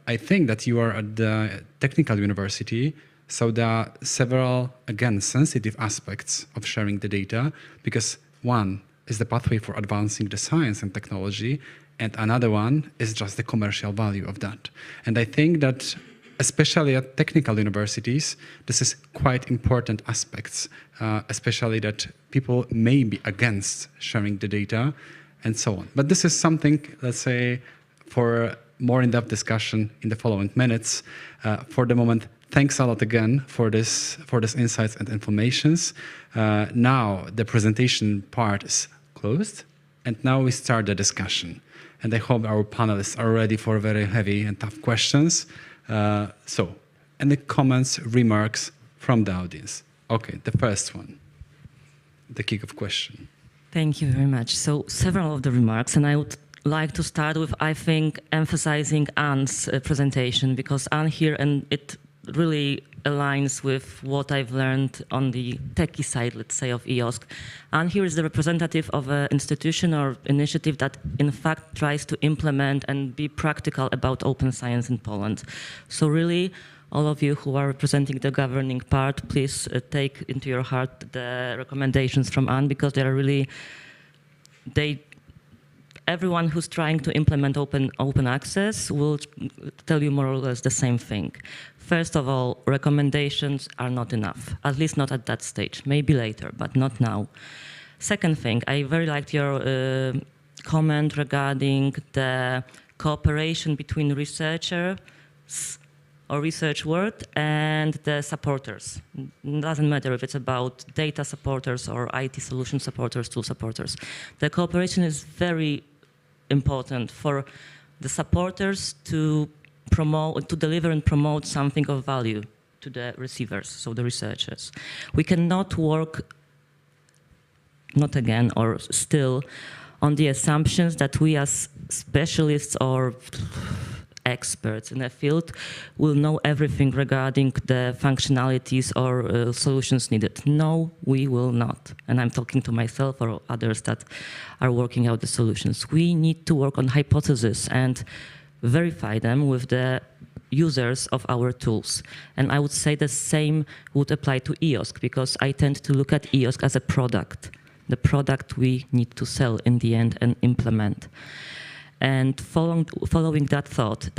I think that you are at the technical university, so there are several, again, sensitive aspects of sharing the data, because one is the pathway for advancing the science and technology, and another one is just the commercial value of that. And I think that especially at technical universities, this is quite important aspects, especially that people may be against sharing the data and so on. But this is something, let's say, for more in-depth discussion in the following minutes. For the moment, thanks a lot again for this insights and informations. Now the presentation part is closed, and now we start the discussion. And I hope our panelists are ready for very heavy and tough questions. So, any comments, remarks from the audience? Okay, the first one, the kick-off question. Thank you very much. So, several of the remarks, and I would like to start with, I think, emphasizing Anne's presentation, because Anne here, and it really aligns with what I've learned on the techie side, let's say, of EOSC. Anne here is the representative of an institution or initiative that, in fact, tries to implement and be practical about open science in Poland. So really, all of you who are representing the governing part, please take into your heart the recommendations from Anne, because they are really, everyone who's trying to implement open access will tell you more or less the same thing. First of all, recommendations are not enough, at least not at that stage, maybe later, but not now. Second thing, I very liked your comment regarding the cooperation between researchers or research world and the supporters. It doesn't matter if it's about data supporters or IT solution supporters, tool supporters. The cooperation is very important for the supporters to deliver and promote something of value to the receivers, so the researchers. We cannot work, not again, or still, on the assumptions that we as specialists or experts in the field will know everything regarding the functionalities or solutions needed. No, we will not. And I'm talking to myself or others that are working out the solutions. We need to work on hypotheses and verify them with the users of our tools. And I would say the same would apply to EOSC, because I tend to look at EOSC as a product, the product we need to sell in the end and implement. And following that thought,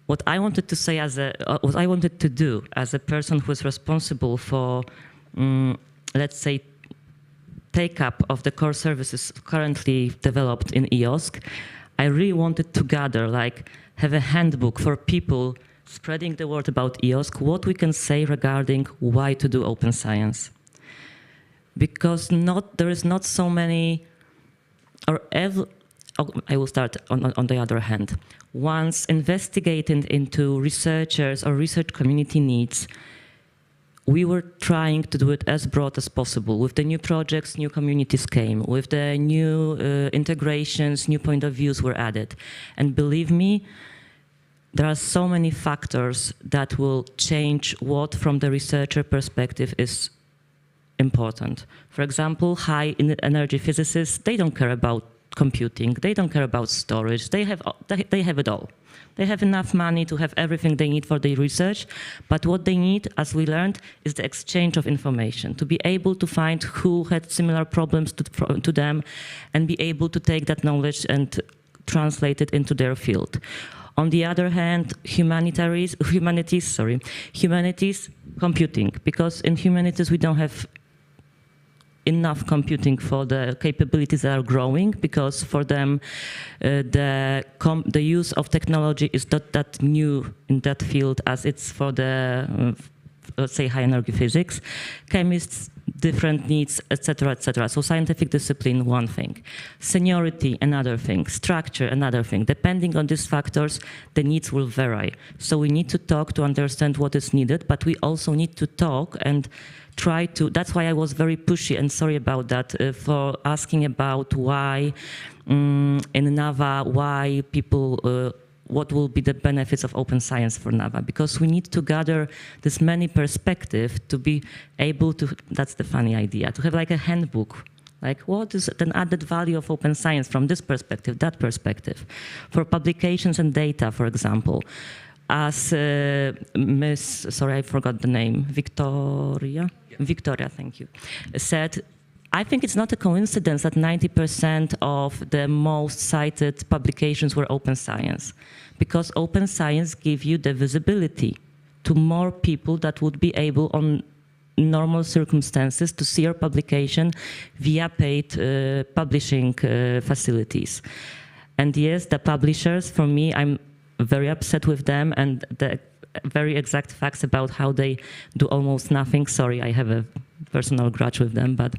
what I wanted to say what I wanted to do as a person who is responsible for, let's say, take-up of the core services currently developed in EOSC. I really wanted to gather, have a handbook for people spreading the word about EOSC, what we can say regarding why to do open science. Because there is not so many, or I will start on the other hand. Once investigating into researchers or research community needs, we were trying to do it as broad as possible. With the new projects, new communities came. With the new integrations, new point of views were added. And believe me, there are so many factors that will change what, from the researcher perspective, is important. For example, high energy physicists, they don't care about computing, they don't care about storage, they have it all. They have enough money to have everything they need for their research, but what they need, as we learned, is the exchange of information, to be able to find who had similar problems to them and be able to take that knowledge and translate it into their field. On the other hand, humanities, computing, because in humanities we don't have enough computing for the capabilities that are growing, because for them the use of technology is not that new in that field as it's for the, let's say, high energy physics. Chemists, different needs, etc., etc. So scientific discipline, one thing. Seniority, another thing. Structure, another thing. Depending on these factors, the needs will vary. So we need to talk to understand what is needed, but we also need to talk and try to, that's why I was very pushy, and sorry about that, for asking about why in NAVA, why people, what will be the benefits of open science for NAVA, because we need to gather this many perspectives to be able to, that's the funny idea, to have like a handbook, like what is an added value of open science from this perspective, that perspective. For publications and data, for example, as Miss, sorry, I forgot the name, Victoria, thank you, said, I think it's not a coincidence that 90% of the most cited publications were open science, because open science gives you the visibility to more people that would be able on normal circumstances to see your publication via paid publishing facilities. And yes, the publishers, for me, I'm very upset with them, and the very exact facts about how they do almost nothing. Sorry, I have a personal grudge with them, but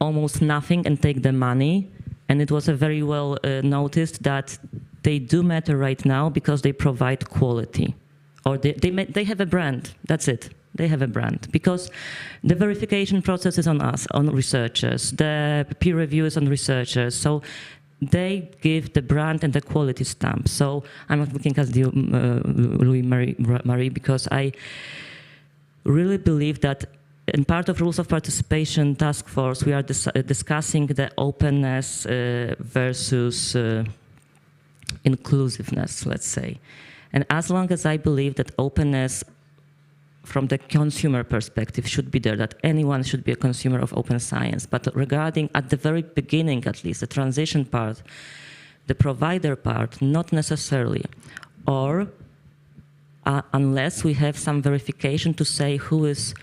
almost nothing and take the money. And it was a very well noticed that they do matter right now because they provide quality, or they have a brand. That's it. They have a brand, because the verification process is on us, on researchers. The peer review is on researchers. So they give the brand and the quality stamp. So I'm not looking at you, Louis-Marie, because I really believe that in part of Rules of Participation Task Force, we are discussing the openness versus inclusiveness, let's say. And as long as I believe that openness from the consumer perspective should be there, that anyone should be a consumer of open science. But regarding, at the very beginning at least, the transition part, the provider part, not necessarily. Or unless we have some verification to say who is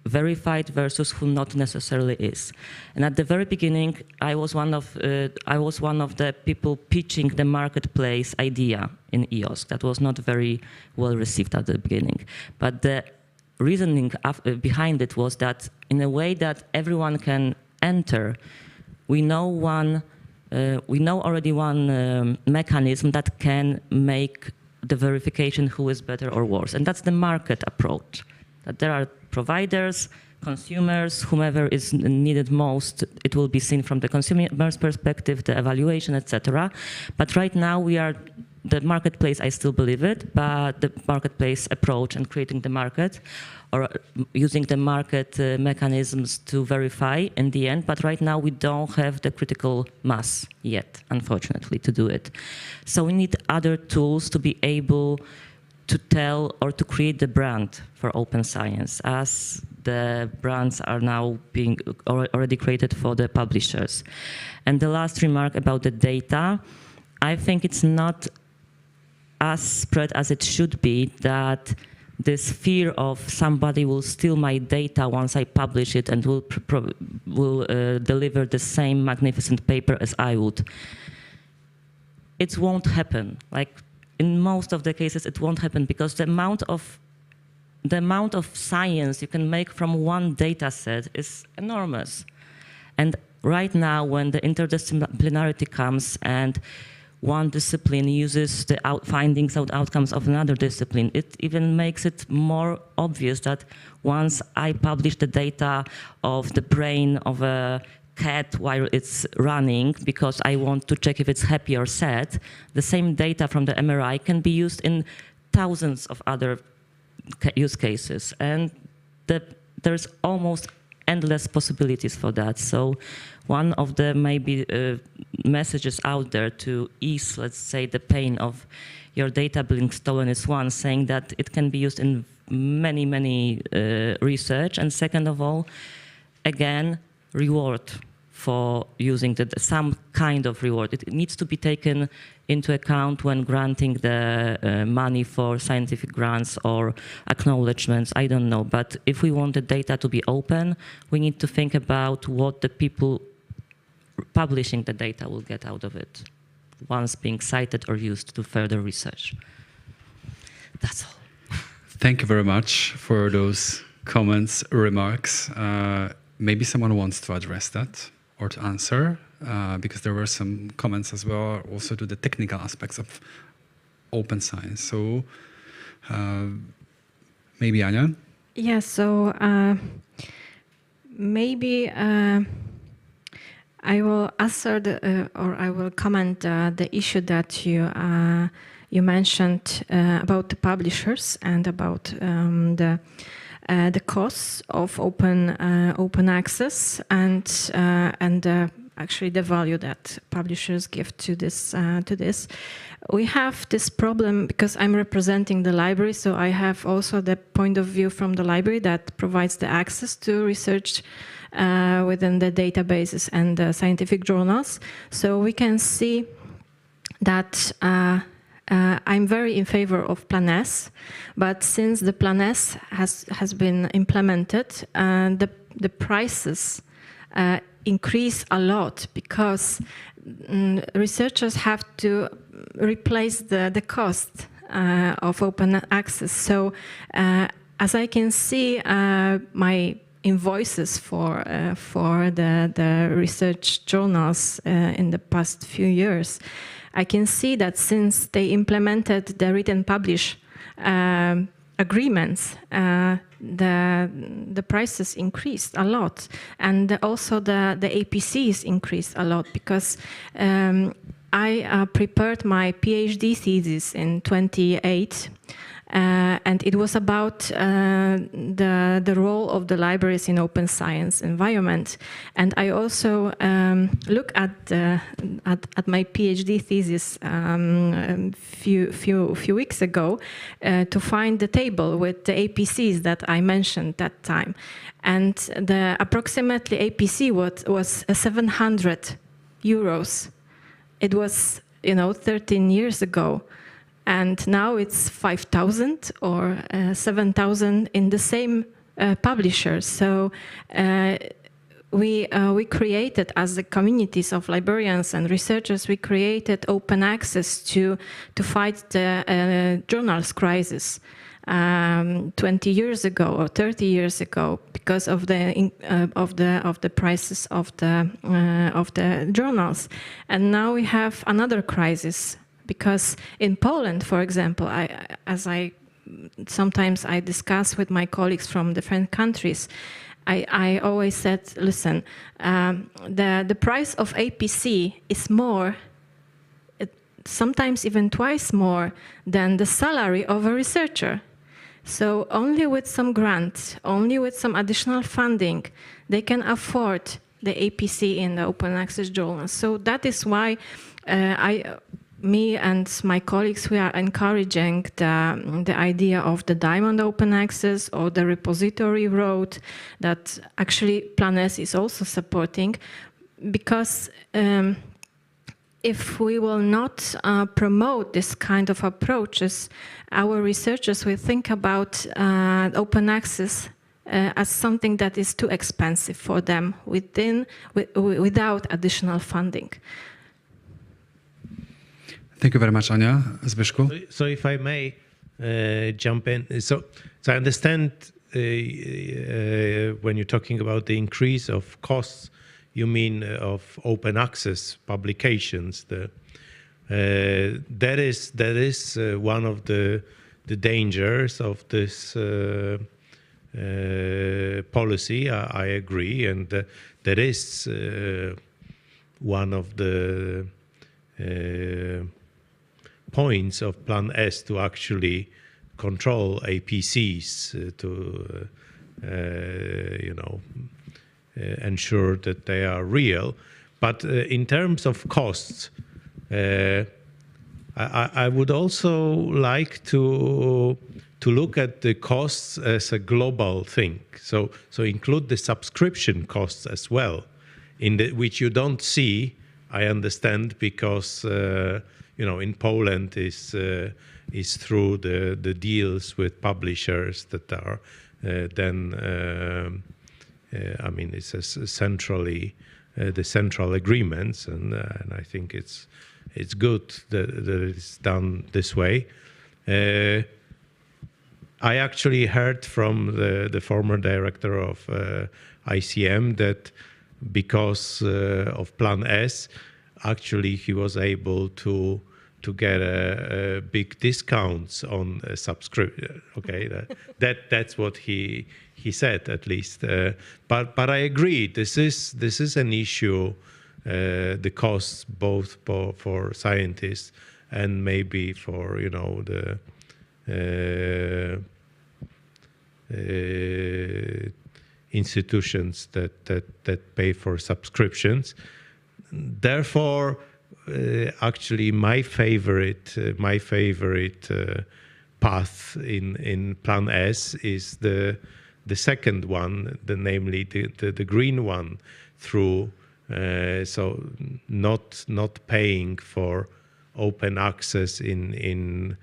verified versus who not necessarily is. And at the very beginning, I was one of the people pitching the marketplace idea in EOSC. That was not very well received at the beginning. But the reasoning behind it was that in a way that everyone can enter, we know already one mechanism that can make the verification who is better or worse. And that's the market approach. That there are providers, consumers, whomever is needed most, it will be seen from the consumer's perspective, the evaluation, etc. But right now we are the marketplace, I still believe it, but the marketplace approach and creating the market or using the market mechanisms to verify in the end. But right now we don't have the critical mass yet, unfortunately, to do it. So we need other tools to be able to tell or to create the brand for open science, as the brands are now being already created for the publishers. And the last remark about the data, I think it's not as spread as it should be, that this fear of somebody will steal my data once I publish it and will deliver the same magnificent paper as I would. It won't happen. Like, in most of the cases, it won't happen, because the amount of science you can make from one data set is enormous. And right now, when the interdisciplinarity comes and one discipline uses the findings or outcomes of another discipline, it even makes it more obvious that once I publish the data of the brain of a cat while it's running because I want to check if it's happy or sad, the same data from the MRI can be used in thousands of other use cases. And there's almost endless possibilities for that. So one of the maybe messages out there to ease, let's say, the pain of your data being stolen is one, saying that it can be used in many, many research. And second of all, again, reward for using some kind of reward. It needs to be taken into account when granting the money for scientific grants or acknowledgements, I don't know. But if we want the data to be open, we need to think about what the people publishing the data will get out of it once being cited or used to further research. That's all. Thank you very much for those comments, remarks. Maybe someone wants to address that or to answer, because there were some comments as well also to the technical aspects of open science. So maybe Anya? Yeah, so maybe I will answer or I will comment the issue that you mentioned about the publishers and about the costs of open access and actually the value that publishers give to this. We have this problem because I'm representing the library, so I have also the point of view from the library that provides the access to research within the databases and the scientific journals. So we can see that I'm very in favor of Plan S, but since the Plan S has been implemented, the prices increase a lot because researchers have to replace the cost of open access. So as I can see, my invoices for the research journals in the past few years, I can see that since they implemented the read and publish agreements, the prices increased a lot, and also the APCs increased a lot because I prepared my PhD thesis in 2008. And it was about the role of the libraries in open science environment. And I also look at my PhD thesis few weeks ago to find the table with the APCs that I mentioned that time. And the approximately APC was 700 euros. It was 13 years ago. And now it's 5,000 or 7,000 in the same publisher. So we created, as the communities of librarians and researchers, we created open access to fight the journals crisis 20 years ago or 30 years ago because of the prices of the journals. And now we have another crisis. Because in Poland, for example, sometimes I discuss with my colleagues from different countries, I always said, listen, the price of APC is more, sometimes even twice more than the salary of a researcher. So only with some grants, only with some additional funding, they can afford the APC in the open access journals. So that is why me and my colleagues, we are encouraging the idea of the diamond open access or the repository road that actually Plan S is also supporting, because if we will not promote this kind of approaches, our researchers will think about open access as something that is too expensive for them without additional funding. Thank you very much, Anya. Zbyszku? So if I may jump in. So I understand when you're talking about the increase of costs, you mean of open access publications. That is one of the dangers of this policy. I agree, and that is one of the points of Plan S, to actually control APCs, to ensure that they are real. But in terms of costs, I would also like to look at the costs as a global thing. So include the subscription costs as well, which you don't see, I understand, because in Poland is through the deals with publishers that are then it's centrally the central agreements, and I think it's good that it's done this way. I actually heard from the former director of ICM that because of Plan S, actually he was able to get a big discounts on a subscription. Okay, that's what he said, at least. But I agree. This is an issue. The costs both for scientists and maybe for the institutions that pay for subscriptions. Therefore, actually, my favorite path in Plan S is the second one, namely the green one, through so not paying for open access in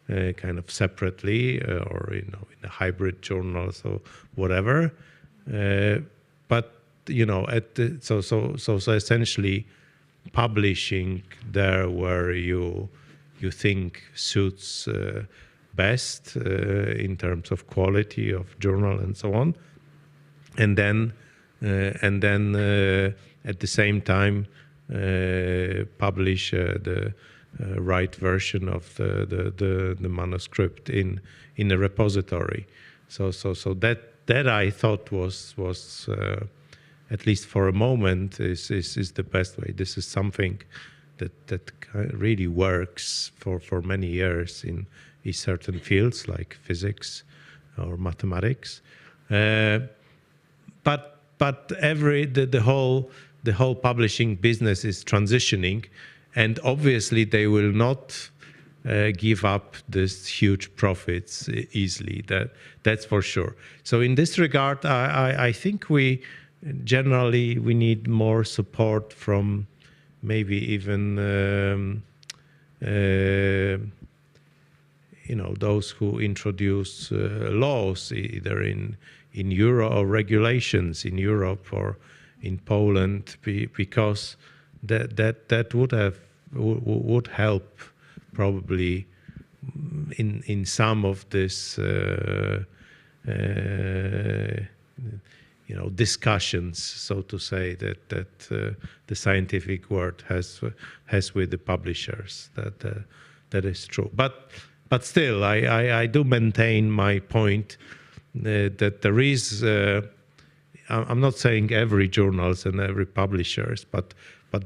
kind of separately or in a hybrid journals or whatever, but so essentially publishing there where you think suits best in terms of quality of journal and so on, and then at the same time publish the right version of the manuscript in a repository. So that I thought was at least for a moment is the best way. This is something that really works for many years in certain fields like physics or mathematics. But the whole publishing business is transitioning, and obviously they will not give up this huge profits easily. That's for sure. So in this regard, I think we need more support from maybe even those who introduce laws either in Europe or regulations in Europe or in Poland, because that would help probably in some of this discussions, so to say, that the scientific world has with the publishers. That is true. But still, I do maintain my point that there is. I'm not saying every journals and every publishers, but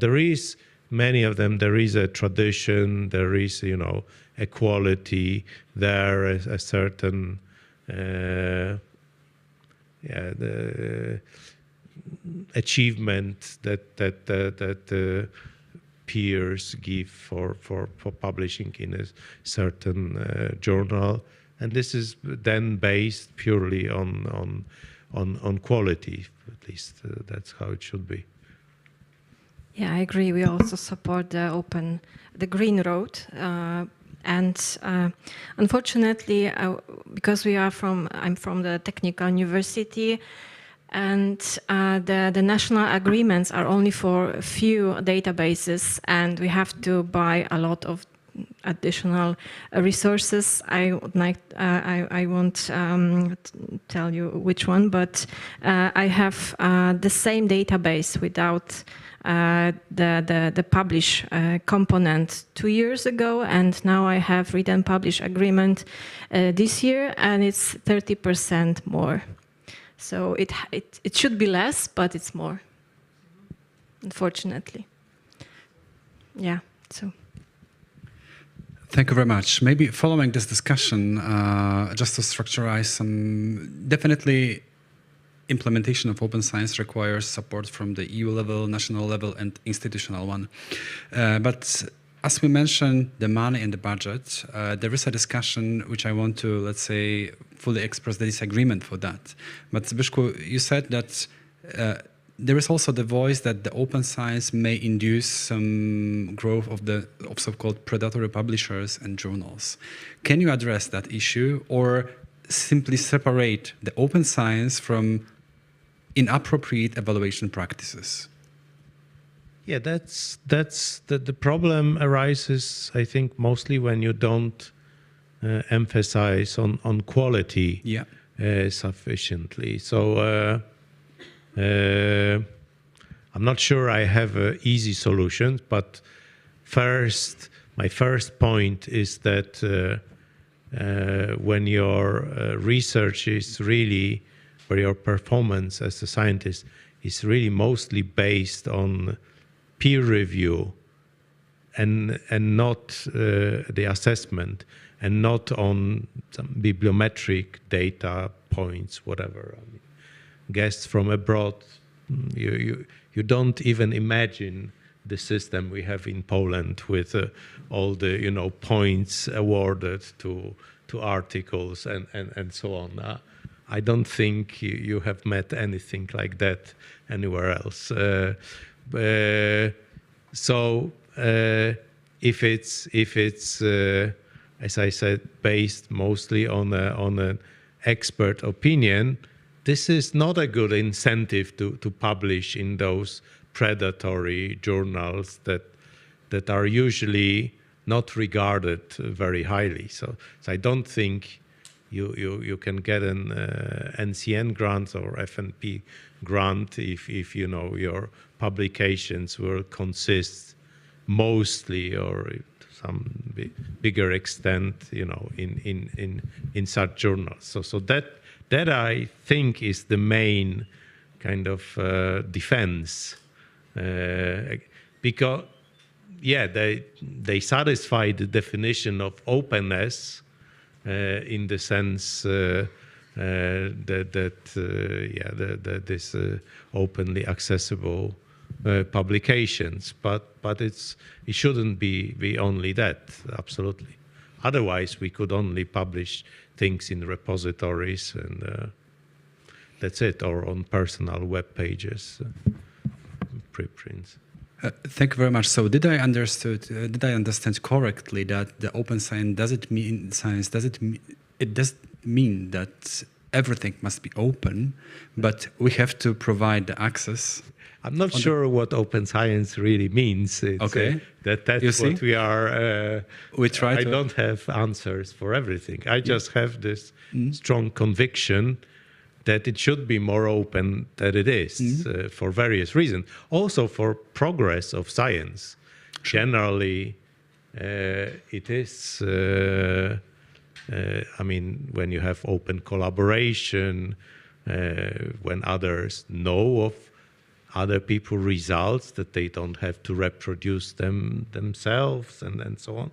there is many of them. There is a tradition. There is a quality. There is a certain. The achievement that peers give for publishing in a certain journal, and this is then based purely on quality. At least that's how it should be. Yeah, I agree. We also support the green road. And unfortunately, because I'm from the technical university, and the national agreements are only for a few databases, and we have to buy a lot of additional resources. I would like, I won't tell you which one, but I have the same database without the publish component 2 years ago, and now I have read and publish agreement this year, and it's 30% more. So it should be less, but it's more, unfortunately. Yeah, so. Thank you very much. Maybe following this discussion, just to structurize some, definitely implementation of open science requires support from the EU level, national level, and institutional one. But as we mentioned, the money and the budget, there is a discussion which I want to, let's say, fully express the disagreement for that. But Zbyszko, you said that there is also the voice that the open science may induce some growth of so-called predatory publishers and journals. Can you address that issue, or simply separate the open science from inappropriate evaluation practices? Yeah, that's the problem arises, I think, mostly when you don't emphasize on quality sufficiently. So I'm not sure I have easy solutions, but my first point is that when your research is really, or your performance as a scientist is really mostly based on peer review and not the assessment, and not on some bibliometric data points, whatever. I mean, guests from abroad, you don't even imagine the system we have in Poland with all the points awarded to articles and so on. I don't think you have met anything like that anywhere else. So if it's as I said, based mostly on an expert opinion, this is not a good incentive to publish in those predatory journals that are usually not regarded very highly. So I don't think you can get an NCN grant or FNP grant if your publications will consist mostly or to some bigger extent in such journals. So that I think is the main kind of defense, because they satisfy the definition of openness in the sense that this openly accessible publications, but it shouldn't be only that, absolutely. Otherwise, we could only publish things in repositories and that's it, or on personal web pages, preprints. Thank you very much. So did I understand correctly that the open science doesn't mean it does mean that everything must be open, but we have to provide the access? I'm not sure what open science really means. It's, okay, that's what we are. We try. I don't have answers for everything. I just have this strong conviction that it should be more open than it is for various reasons. Also for progress of science. Sure. Generally, it is. I mean, when you have open collaboration, when others know of other people's results, that they don't have to reproduce them themselves and so on,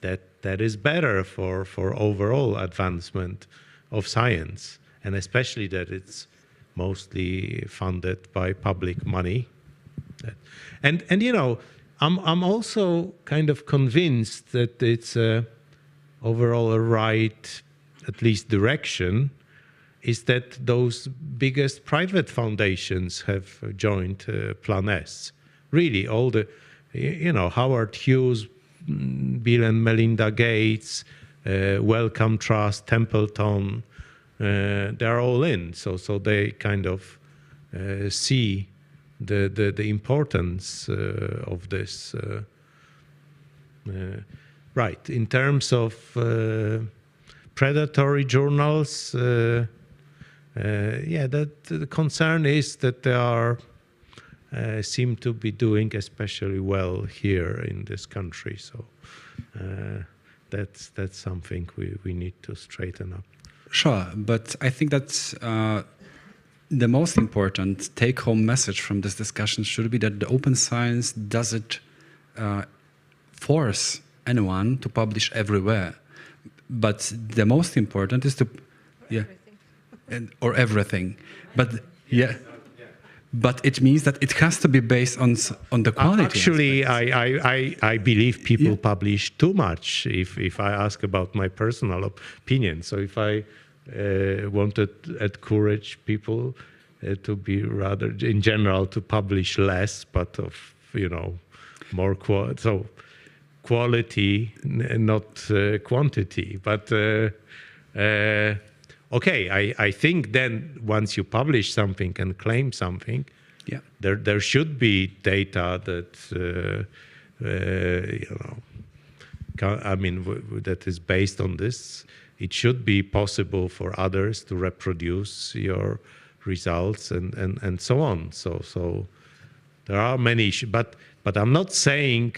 that is better for overall advancement of science, and especially that it's mostly funded by public money. And I'm also kind of convinced that it's overall a right, at least direction, is that those biggest private foundations have joined Plan S. Really, all the, Howard Hughes, Bill and Melinda Gates, Wellcome Trust, Templeton, they're all in. So they kind of see the importance of this. right. In terms of predatory journals, yeah, that the concern is that they are seem to be doing especially well here in this country. So that's something we need to straighten up. Sure, but I think that the most important take-home message from this discussion should be that the open science doesn't force anyone to publish everywhere. But the most important is to, yeah, or everything. But yeah, but it means that it has to be based on the quality. Actually, I believe people publish too much. If I ask about my personal opinion, so if I wanted to encourage people to be rather, in general, to publish less, but of more quality, not quantity. But okay, I think then once you publish something and claim something, yeah, there should be data that I mean that is based on this. It should be possible for others to reproduce your results and so on. So there are many issues, but I'm not saying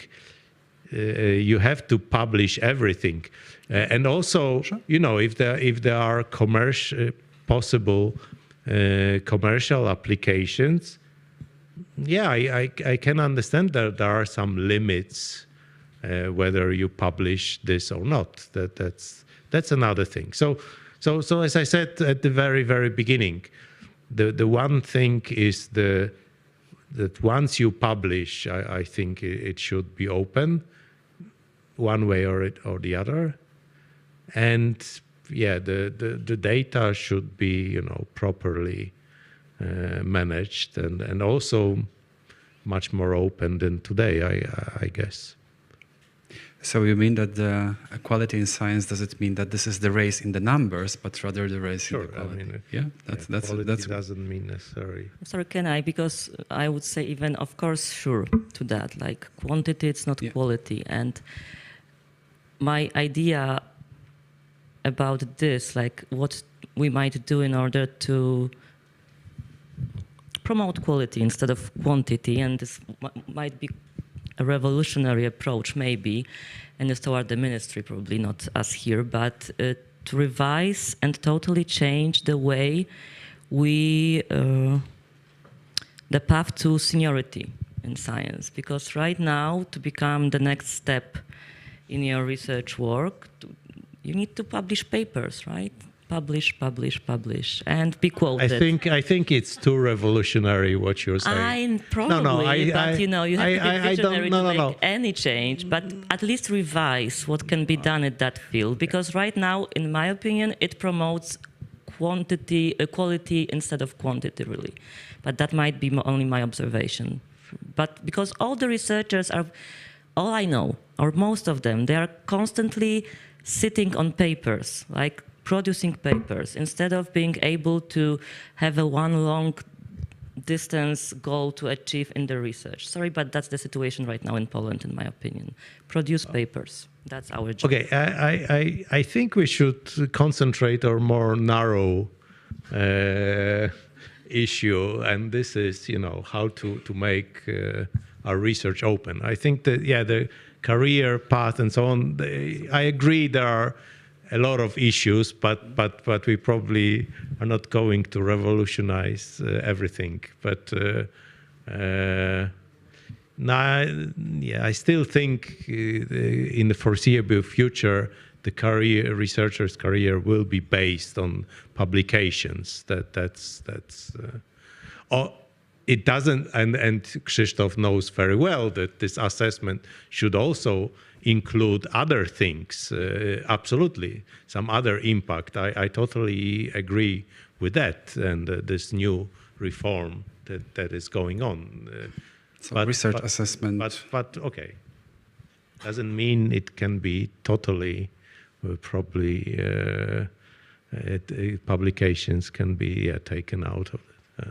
you have to publish everything. And also, sure, if there are possible commercial applications, yeah, I can understand that there are some limits whether you publish this or not. That's another thing. So as I said at the very beginning, the one thing is that once you publish, I think it should be open, one way or the other. And yeah, the data should be properly managed and also much more open than today, I guess. So you mean that the equality in science doesn't mean that this is the race in the numbers, but rather the race in the quality? I mean, yeah, that's doesn't mean necessary. Sorry, can I? Because I would say even, of course, sure to that. Like quantity, it's not quality. And my idea about this, like what we might do in order to promote quality instead of quantity, and this might be a revolutionary approach maybe, and it's toward the ministry, probably not us here, but to revise and totally change the way we, the path to seniority in science. Because right now, to become the next step in your research work, you need to publish papers, right? Publish, and be quoted. I think it's too revolutionary what you're saying. Probably, but you have to be visionary to make any change, but at least revise what can be done in that field. Because right now, in my opinion, it promotes quality instead of quantity, really. But that might be only my observation. But because all the researchers are, all I know, or most of them, they are constantly sitting on papers, like producing papers, instead of being able to have a one long distance goal to achieve in the research. Sorry, but that's the situation right now in Poland, in my opinion. Produce papers. That's our job. Okay, I think we should concentrate on more narrow issue, and this is, how to make our research open. I think that, the career path and so on, I agree there are a lot of issues, but we probably are not going to revolutionize everything. But I still think in the foreseeable future, the researcher's career will be based on publications. It doesn't, and Krzysztof knows very well that this assessment should also include other things, absolutely, some other impact. I totally agree with that, and this new reform that is going on. Research assessment. But okay, doesn't mean it can be totally, probably publications can be taken out of it.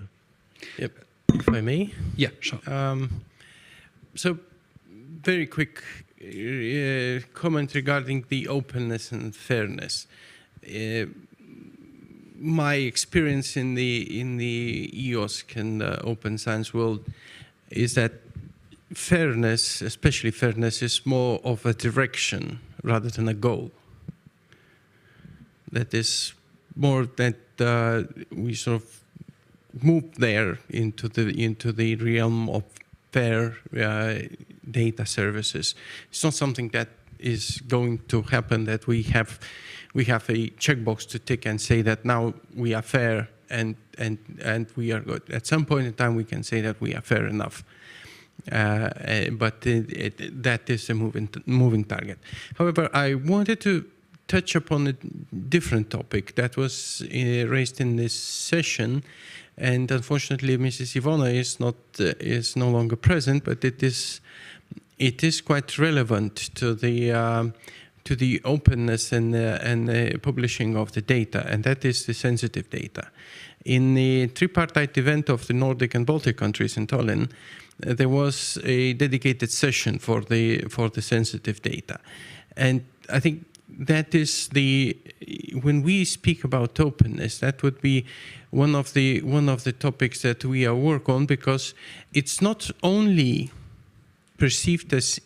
Yep. If I may? Yeah, sure. So, very quick comment regarding the openness and fairness. My experience in the EOSC and open science world is that fairness, especially fairness, is more of a direction rather than a goal. That is more that we sort of move there into the realm of fair data services. It's not something that is going to happen, that we have a checkbox to tick and say that now we are fair and we are good. At some point in time we can say that we are fair enough. But that is a moving target. However, I wanted to touch upon a different topic that was raised in this session, and unfortunately Mrs. Ivona is no longer present, but it is quite relevant to the openness and the publishing of the data, and that is the sensitive data. In the tripartite event of the Nordic and Baltic countries in Tallinn, there was a dedicated session for the sensitive data, and I think that is when we speak about openness, that would be one of the topics that we are work on, because it's not only perceived as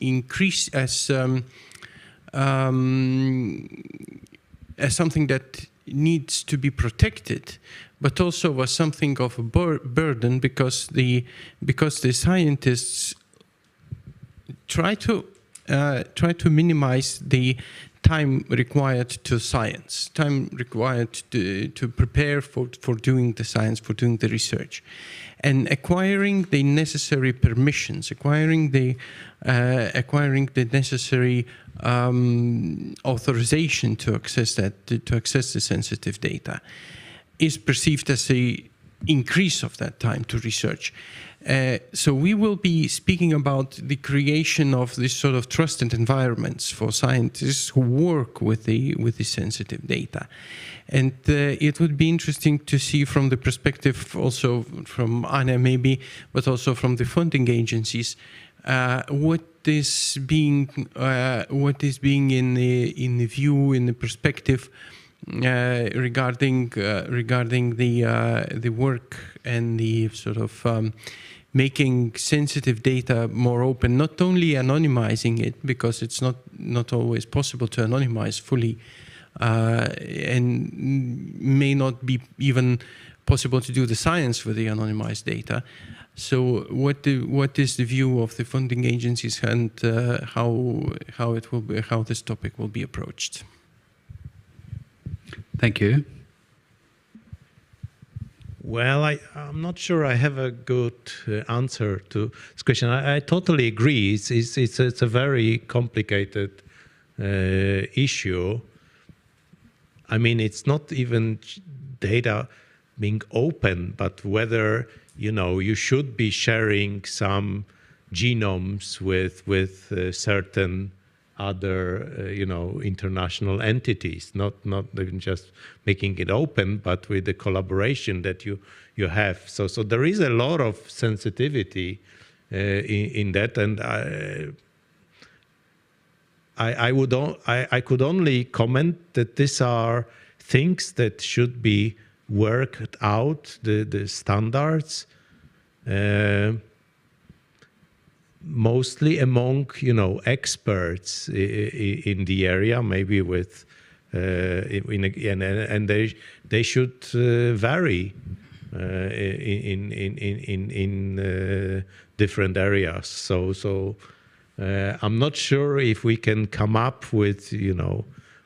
something that needs to be protected, but also was something of a burden, because the scientists try to minimize the time required to science, time required to prepare for doing the science, for doing the research, and acquiring the necessary permissions, acquiring the necessary authorization to access the sensitive data is perceived as an increase of that time to research. So we will be speaking about the creation of this sort of trusted environments for scientists who work with the sensitive data. And it would be interesting to see from the perspective also from ANA maybe, but also from the funding agencies, what is being in the view, in the perspective regarding the work and the sort of making sensitive data more open, not only anonymizing it, because it's not always possible to anonymize fully, and may not be even possible to do the science with the anonymized data. So what is the view of the funding agencies, and how this topic will be approached? Thank you. Well, I'm not sure I have a good answer to this question. I totally agree. It's a very complicated issue. I mean, it's not even data being open, but whether you should be sharing some genomes with certain other international entities, not even just making it open, but with the collaboration that you have. So there is a lot of sensitivity in that, and I could only comment that these are things that should be worked out, the standards, mostly among experts in the area, maybe with and they should vary in different areas. So I'm not sure if we can come up with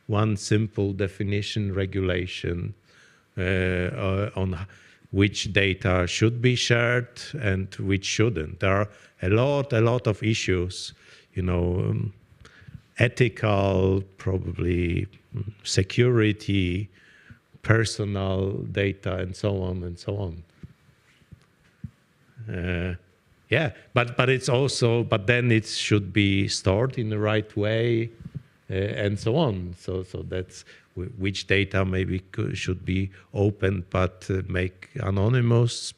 one simple definition, regulation on which data should be shared and which shouldn't. There are a lot of issues, ethical, probably security, personal data, and so on and so on. Yeah, but it's also, but then it should be stored in the right way, and so on. So that's which data maybe should be open but make anonymous.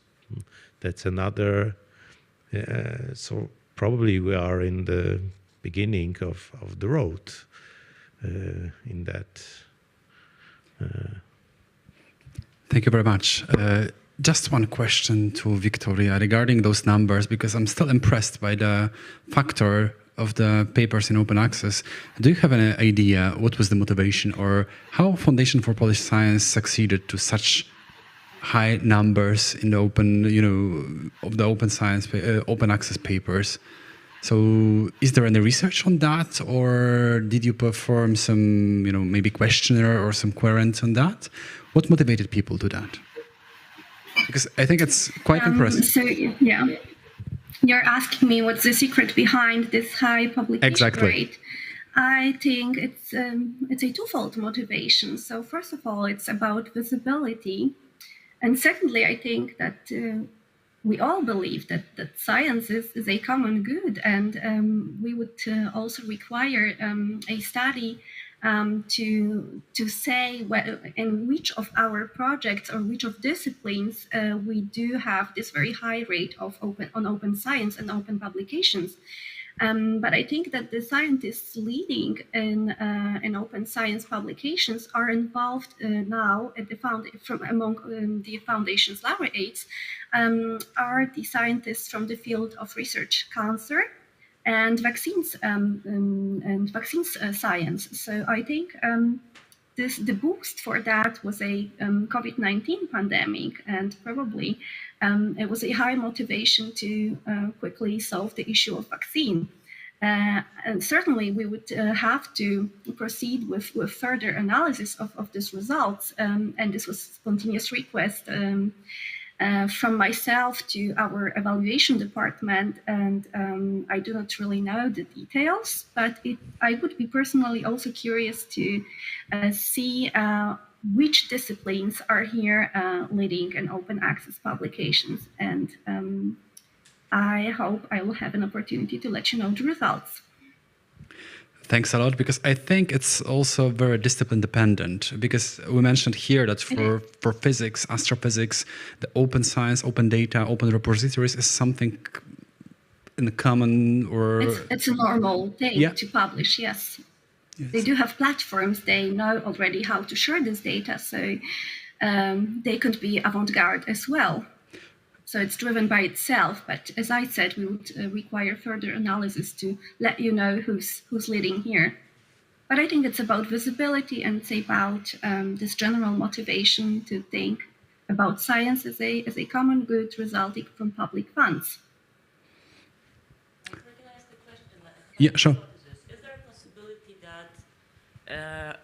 That's another. So probably we are in the beginning of the road in that. Thank you very much. Just one question to Victoria regarding those numbers, because I'm still impressed by the factor of the papers in open access. Do you have an idea what was the motivation, or how Foundation for Polish Science succeeded to such high numbers in the open, of the open science, open access papers? So is there any research on that, or did you perform some, maybe questionnaire or some queries on that? What motivated people to that? Because I think it's quite impressive. So, yeah, you're asking me what's the secret behind this high publication rate. I think it's a twofold motivation. So first of all, it's about visibility. And secondly, I think that we all believe that science is a common good, and we would also require a study to say in which of our projects or which of disciplines we do have this very high rate of open science and open publications. But I think that the scientists leading in open science publications are involved now at among the foundation's laureates are the scientists from the field of research cancer and vaccines science. So I think the boost for that was a COVID-19 pandemic, and probably it was a high motivation to quickly solve the issue of vaccine. And certainly we would have to proceed with further analysis of these results. And this was a spontaneous request from myself to our evaluation department. And I do not really know the details, but I would be personally also curious to see which disciplines are here leading in open access publications. And I hope I will have an opportunity to let you know the results. Thanks a lot, because I think it's also very discipline dependent, because we mentioned here that for physics, astrophysics, the open science, open data, open repositories is something in common, or... It's a normal thing to publish, yes. They do have platforms, they know already how to share this data, so they could be avant-garde as well. So it's driven by itself, but as I said, we would require further analysis to let you know who's leading here. But I think it's about visibility, and it's about this general motivation to think about science as a common good resulting from public funds. Yeah, sure. Is there a possibility that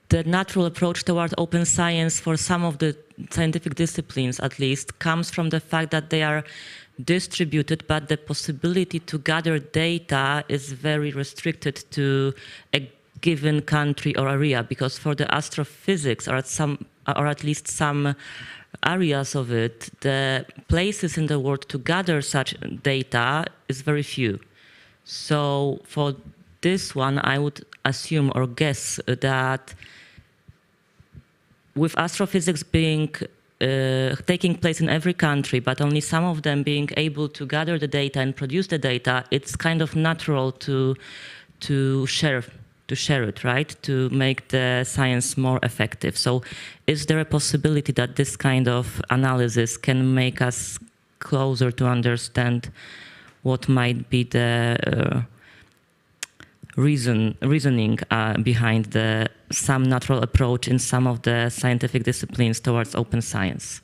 the natural approach toward open science for some of the scientific disciplines, at least, comes from the fact that they are distributed, but the possibility to gather data is very restricted to a given country or area? Because for the astrophysics, or at least some areas of it, the places in the world to gather such data is very few. So for this one, I would assume or guess that with astrophysics being taking place in every country, but only some of them being able to gather the data and produce the data, it's kind of natural to share it, right? To make the science more effective. So is there a possibility that this kind of analysis can make us closer to understand what might be the reasoning behind some natural approach in some of the scientific disciplines towards open science?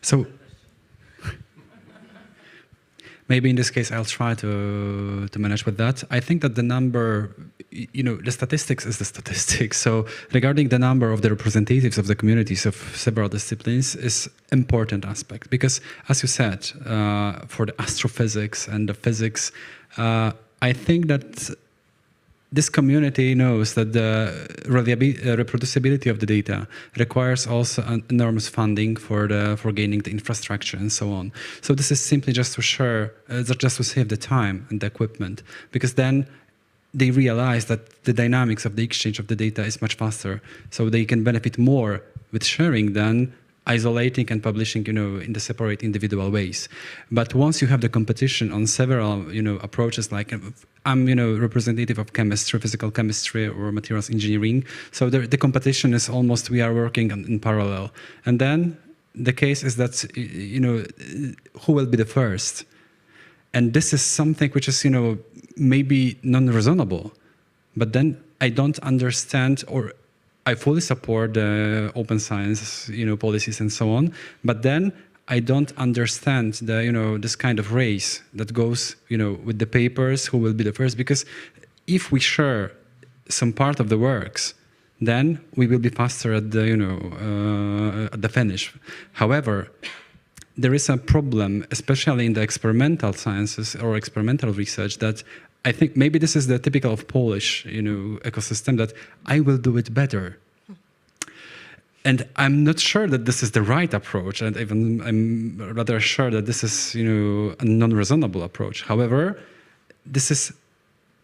So maybe in this case, I'll try to manage with that. I think that the number, the statistics is the statistics. So regarding the number of the representatives of the communities of several disciplines is important aspect, because as you said, for the astrophysics and the physics, I think that this community knows that the reproducibility of the data requires also an enormous funding for gaining the infrastructure and so on. So this is simply just to share, just to save the time and the equipment, because then they realize that the dynamics of the exchange of the data is much faster, so they can benefit more with sharing than isolating and publishing, in the separate individual ways. But once you have the competition on several, approaches, like I'm, representative of chemistry, physical chemistry, or materials engineering. So the competition is almost, we are working in parallel. And then the case is that, who will be the first? And this is something which is, maybe non-reasonable. But then I don't understand, or I fully support the open science, policies and so on. But then I don't understand the, this kind of race that goes, with the papers, who will be the first. Because if we share some part of the works, then we will be faster at the, at the finish. However, there is a problem, especially in the experimental sciences or experimental research, that I think maybe this is the typical of Polish, ecosystem, that I will do it better. And I'm not sure that this is the right approach, and even I'm rather sure that this is, a non-reasonable approach. However, this is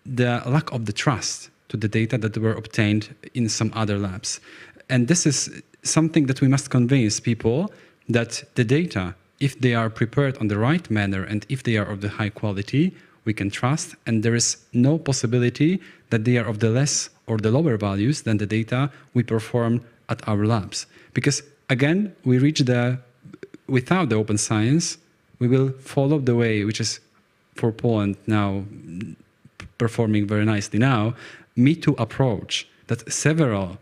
the lack of the trust to the data that were obtained in some other labs. And this is something that we must convince people that the data, if they are prepared on the right manner and if they are of the high quality, we can trust, and there is no possibility that they are of the less or the lower values than the data we perform at our labs. Because again, we reach without the open science, we will follow the way, which is for Poland now performing very nicely now, Me-Too approach, that several,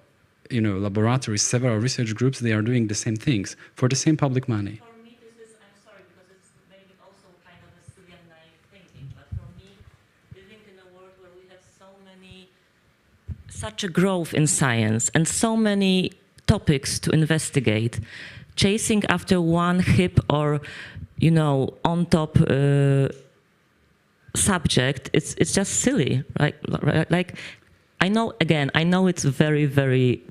laboratories, several research groups, they are doing the same things for the same public money. For me, this is, I'm sorry, because it's maybe also kind of a silly and naive thinking, but for me, living in a world where we have such a growth in science and so many topics to investigate, chasing after one hip or, on top subject, it's just silly, right? Like, I know it's a very, very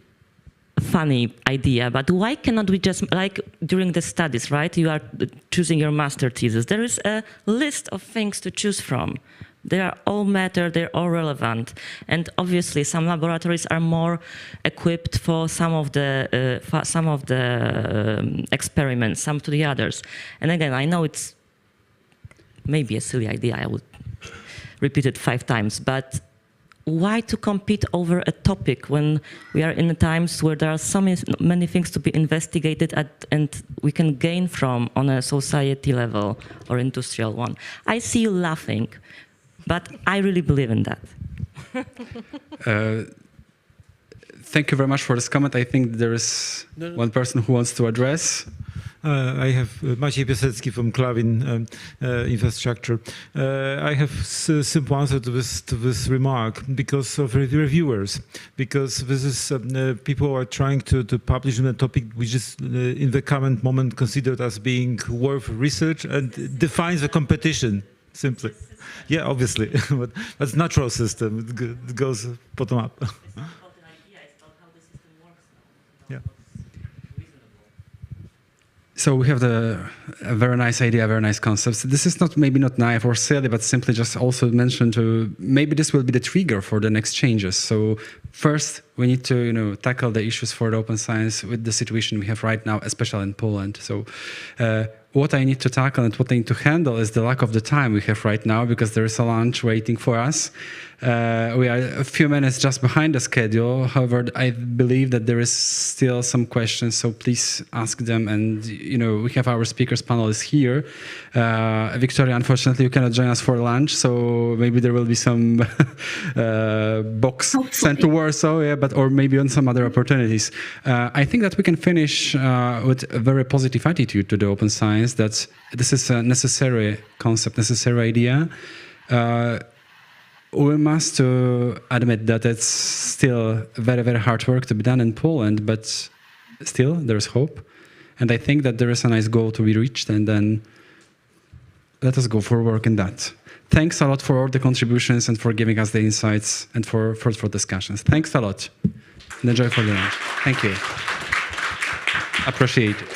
funny idea, but why cannot we just, like during the studies, right? You are choosing your master thesis. There is a list of things to choose from. They are all matter, they're all relevant. And obviously some laboratories are more equipped for some of the experiments, some to the others. And again, I know it's maybe a silly idea, I would repeat it 5 times, but why to compete over a topic when we are in times where there are so many things to be investigated and we can gain from on a society level or industrial one? I see you laughing, but I really believe in that. Thank you very much for this comment. I think there is one person who wants to address. I have Maciej Piasecki from Klawin Infrastructure. I have simple answer to this remark because of reviewers. Because this is people are trying to publish on a topic which is in the current moment considered as being worth research and defines the competition simply. Yeah, obviously, but that's natural system. It goes bottom up. Yeah. So we have a very nice idea, very nice concepts. This is maybe not naive or silly, but simply just also mentioned to maybe this will be the trigger for the next changes. So first, we need to tackle the issues for the open science with the situation we have right now, especially in Poland. So what I need to tackle and what I need to handle is the lack of the time we have right now, because there is a lunch waiting for us. We are a few minutes just behind the schedule. However, I believe that there is still some questions, so please ask them. And we have our speakers panelists here. Victoria, unfortunately, you cannot join us for lunch, so maybe there will be some box sent to Warsaw, yeah, or maybe on some other opportunities. I think that we can finish with a very positive attitude to the open science. That this is a necessary concept, necessary idea. We must admit that it's still very, very hard work to be done in Poland, but still there's hope. And I think that there is a nice goal to be reached, and then let us go for work in that. Thanks a lot for all the contributions and for giving us the insights and for fruitful discussions. Thanks a lot. And enjoy for the lunch. Thank you. Appreciate it.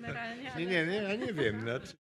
generalnie. Nie, ja nie wiem. Znaczy,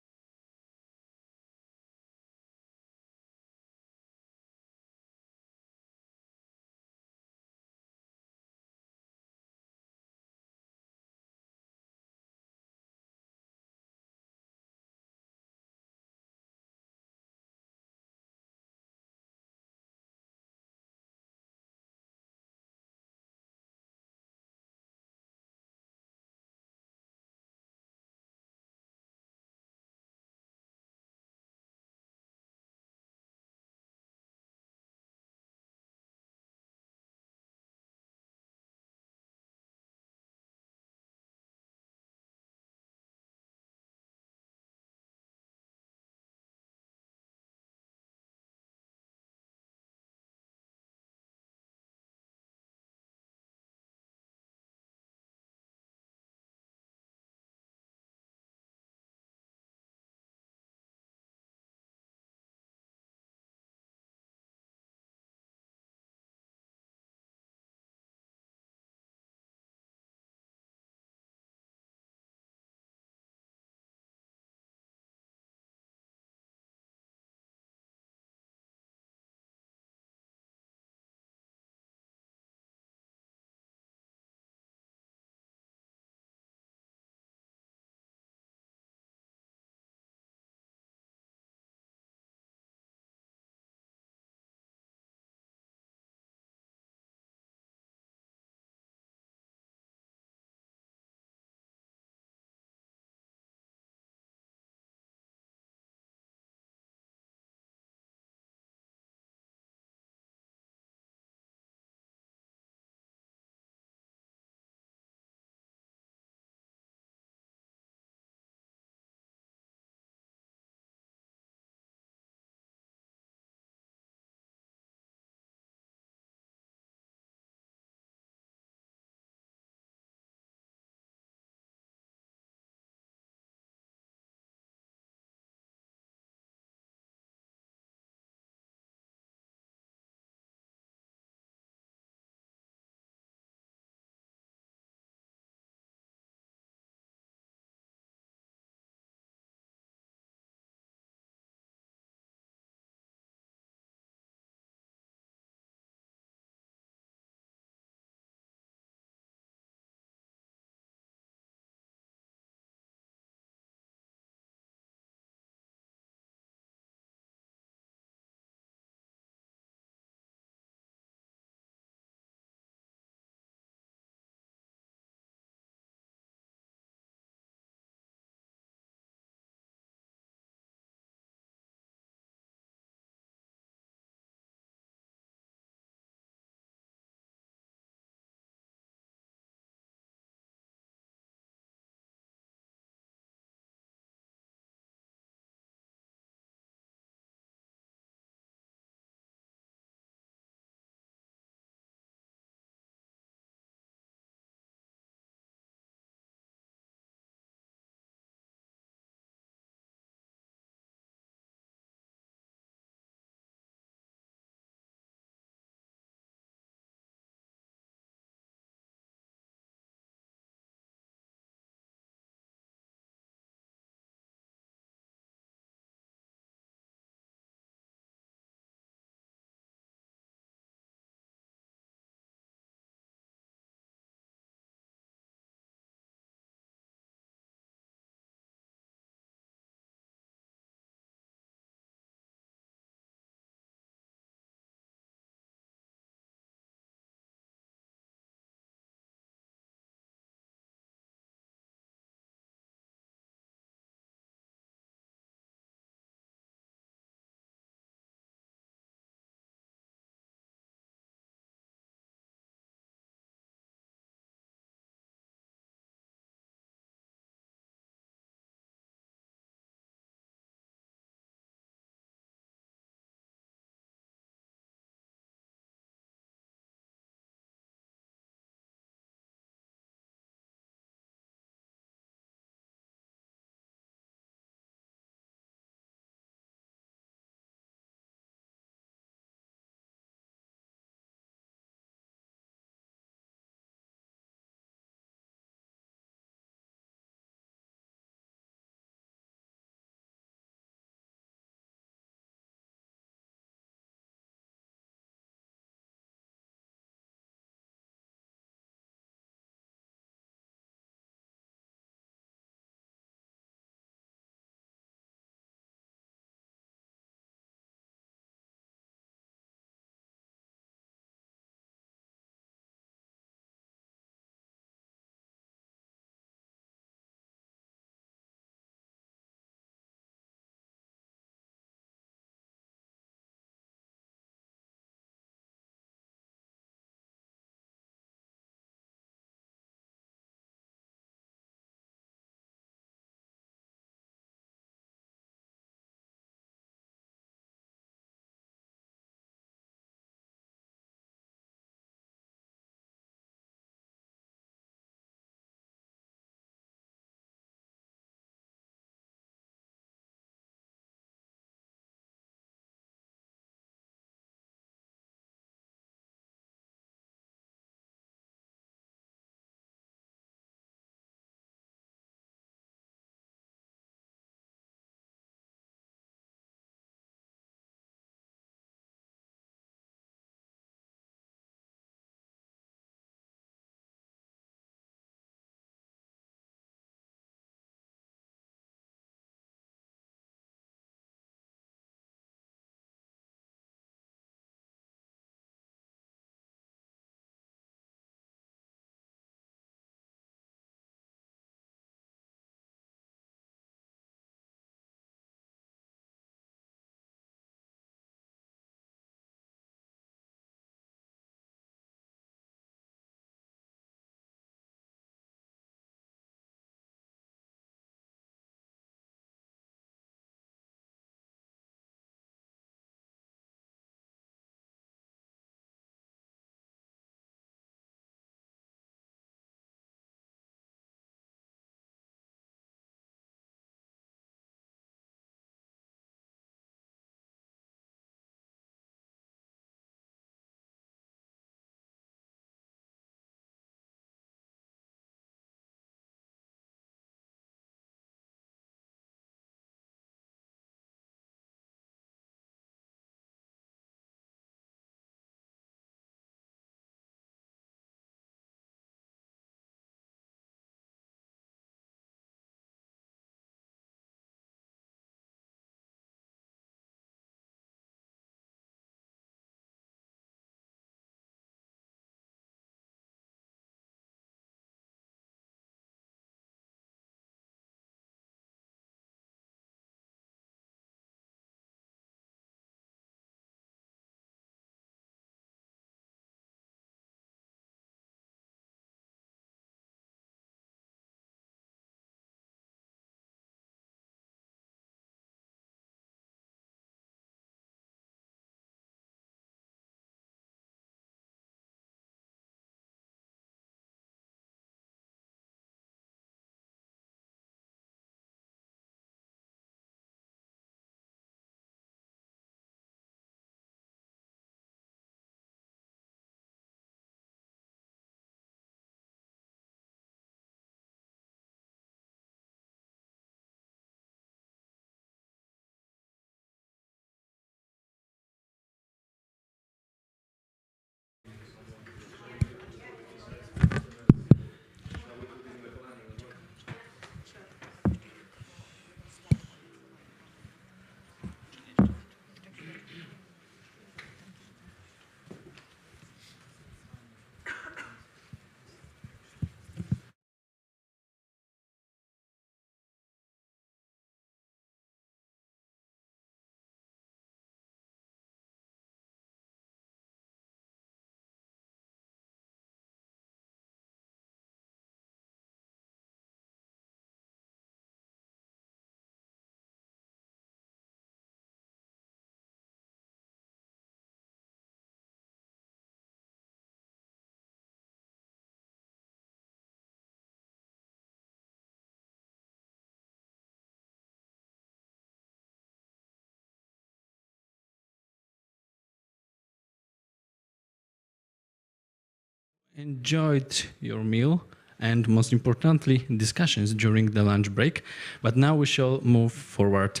enjoyed your meal and, most importantly, discussions during the lunch break. But now we shall move forward.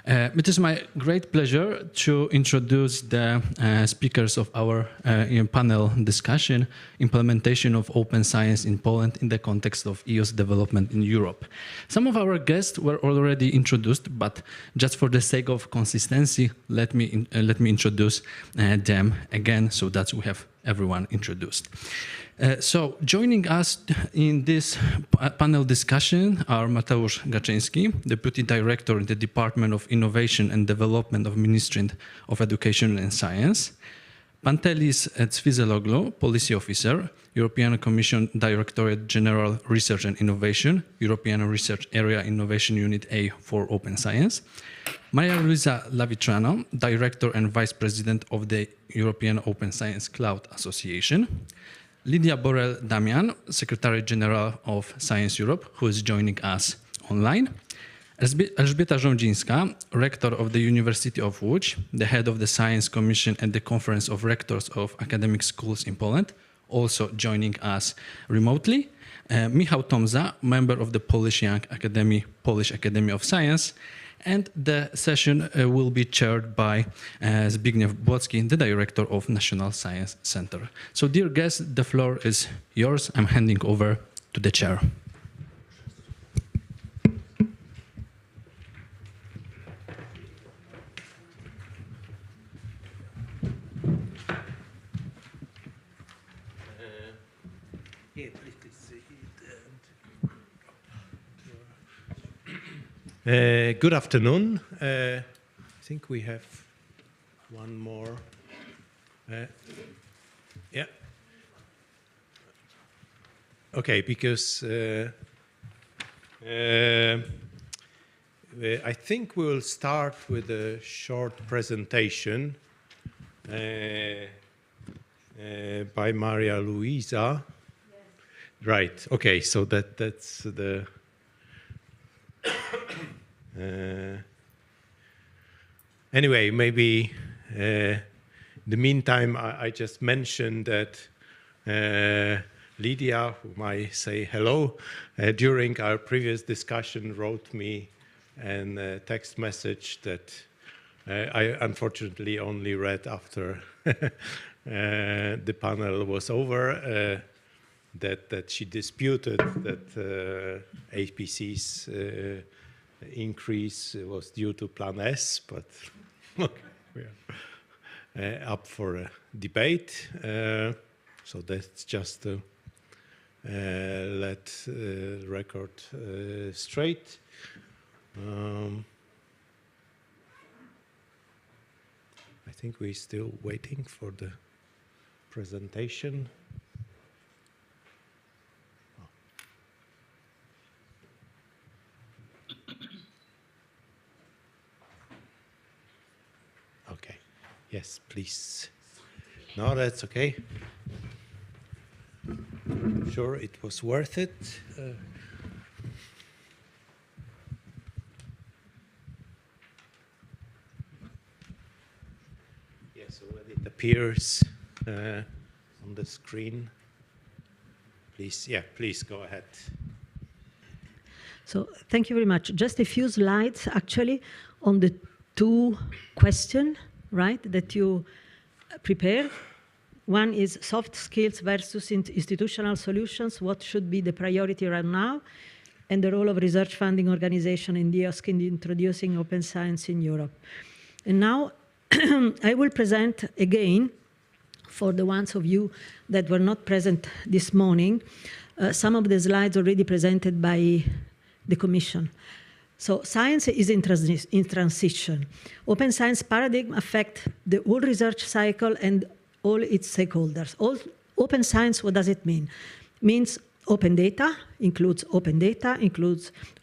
It is my great pleasure to introduce the speakers of our panel discussion, Implementation of Open Science in Poland in the Context of EOS Development in Europe. Some of our guests were already introduced, but just for the sake of consistency, let me introduce them again so that we have everyone introduced. So joining us in this panel discussion are Mateusz Gaczyński, Deputy Director in the Department of Innovation and Development of Ministry of Education and Science, Pantelis Tsvizeloglu, Policy Officer, European Commission Directorate General Research and Innovation, European Research Area Innovation Unit A for Open Science, Maria Luisa Lavitrano, Director and Vice President of the European Open Science Cloud Association, Lidia Borel-Damian, Secretary General of Science Europe, who is joining us online, Elżbieta Rządzińska, Rector of the University of Łódź, the Head of the Science Commission and the Conference of Rectors of Academic Schools in Poland, also joining us remotely, Michał Tomza, member of the Polish Young Academy, Polish Academy of Science, and the session will be chaired by Zbigniew Błocki, the Director of National Science Center. So dear guests, the floor is yours. I'm handing over to the chair. Good afternoon. I think we have one more. Yeah. Okay, because I think we'll start with a short presentation by Maria Luisa. Yes. Right. Okay. So that's the. Anyway, maybe in the meantime, I just mentioned that Lydia, whom I say hello, during our previous discussion wrote me a text message that I unfortunately only read after the panel was over, that she disputed that APC's increase was due to Plan S, but we are up for a debate. So that's just to let the record straight. I think we're still waiting for the presentation. Okay. Yes, please. No, that's okay. I'm sure it was worth it. Yes, already it appears on the screen. Please, yeah, please go ahead. So thank you very much. Just a few slides, actually, on the two questions, right, that you prepared. One is soft skills versus institutional solutions. What should be the priority right now? And the role of research funding organization in EOSC in introducing open science in Europe. And now I will present again, for the ones of you that were not present this morning, some of the slides already presented by the Commission. So science is in transition. Open science paradigm affects the whole research cycle and all its stakeholders. Open science, what does it mean? Means open data, includes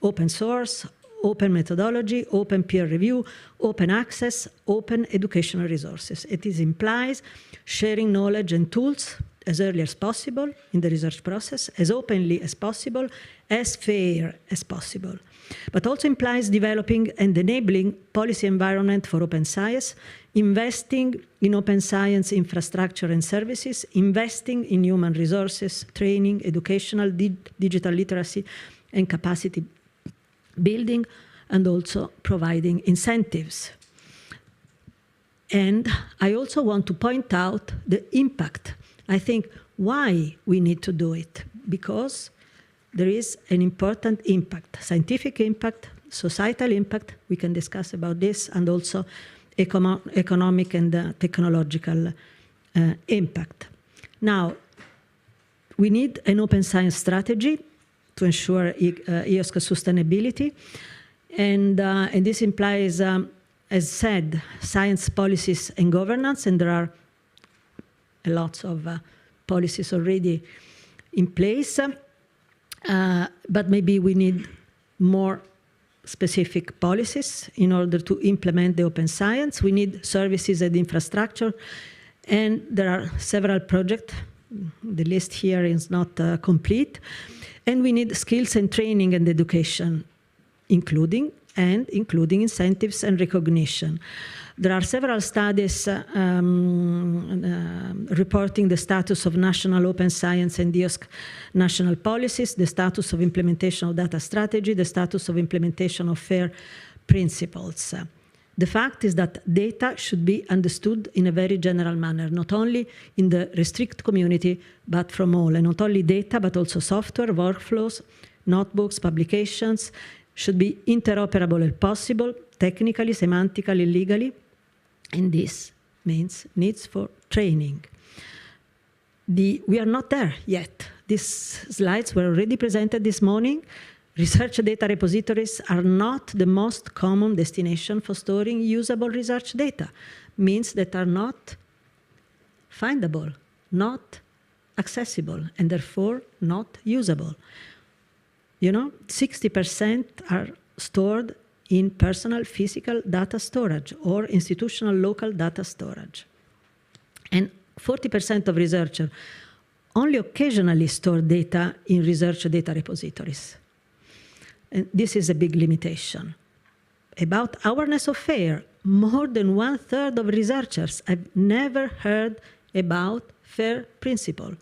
open source, open methodology, open peer review, open access, open educational resources. It implies sharing knowledge and tools as early as possible in the research process, as openly as possible, as fair as possible. But also implies developing and enabling policy environment for open science, investing in open science infrastructure and services, investing in human resources, training, educational, digital literacy, and capacity building, and also providing incentives. And I also want to point out the impact. I think why we need to do it, because there is an important impact, scientific impact, societal impact, we can discuss about this, and also economic and technological impact. Now, we need an open science strategy to ensure EOSC sustainability, and this implies, as said, science policies and governance, and there are lots of policies already in place, but maybe we need more specific policies in order to implement the open science. We need services and infrastructure, and there are several projects. The list here is not complete. And we need skills and training and education, including incentives and recognition. There are several studies reporting the status of national open science and EOSC national policies, the status of implementation of data strategy, the status of implementation of FAIR principles. The fact is that data should be understood in a very general manner, not only in the restrict community, but from all. And not only data, but also software, workflows, notebooks, publications should be interoperable as possible, technically, semantically, legally. And this means needs for training. We are not there yet. These slides were already presented this morning. Research data repositories are not the most common destination for storing usable research data, means that are not findable, not accessible, and therefore not usable. 60% are stored in personal physical data storage or institutional local data storage. And 40% of researchers only occasionally store data in research data repositories. And this is a big limitation. About awareness of FAIR, more than 1/3 of researchers have never heard about FAIR principle.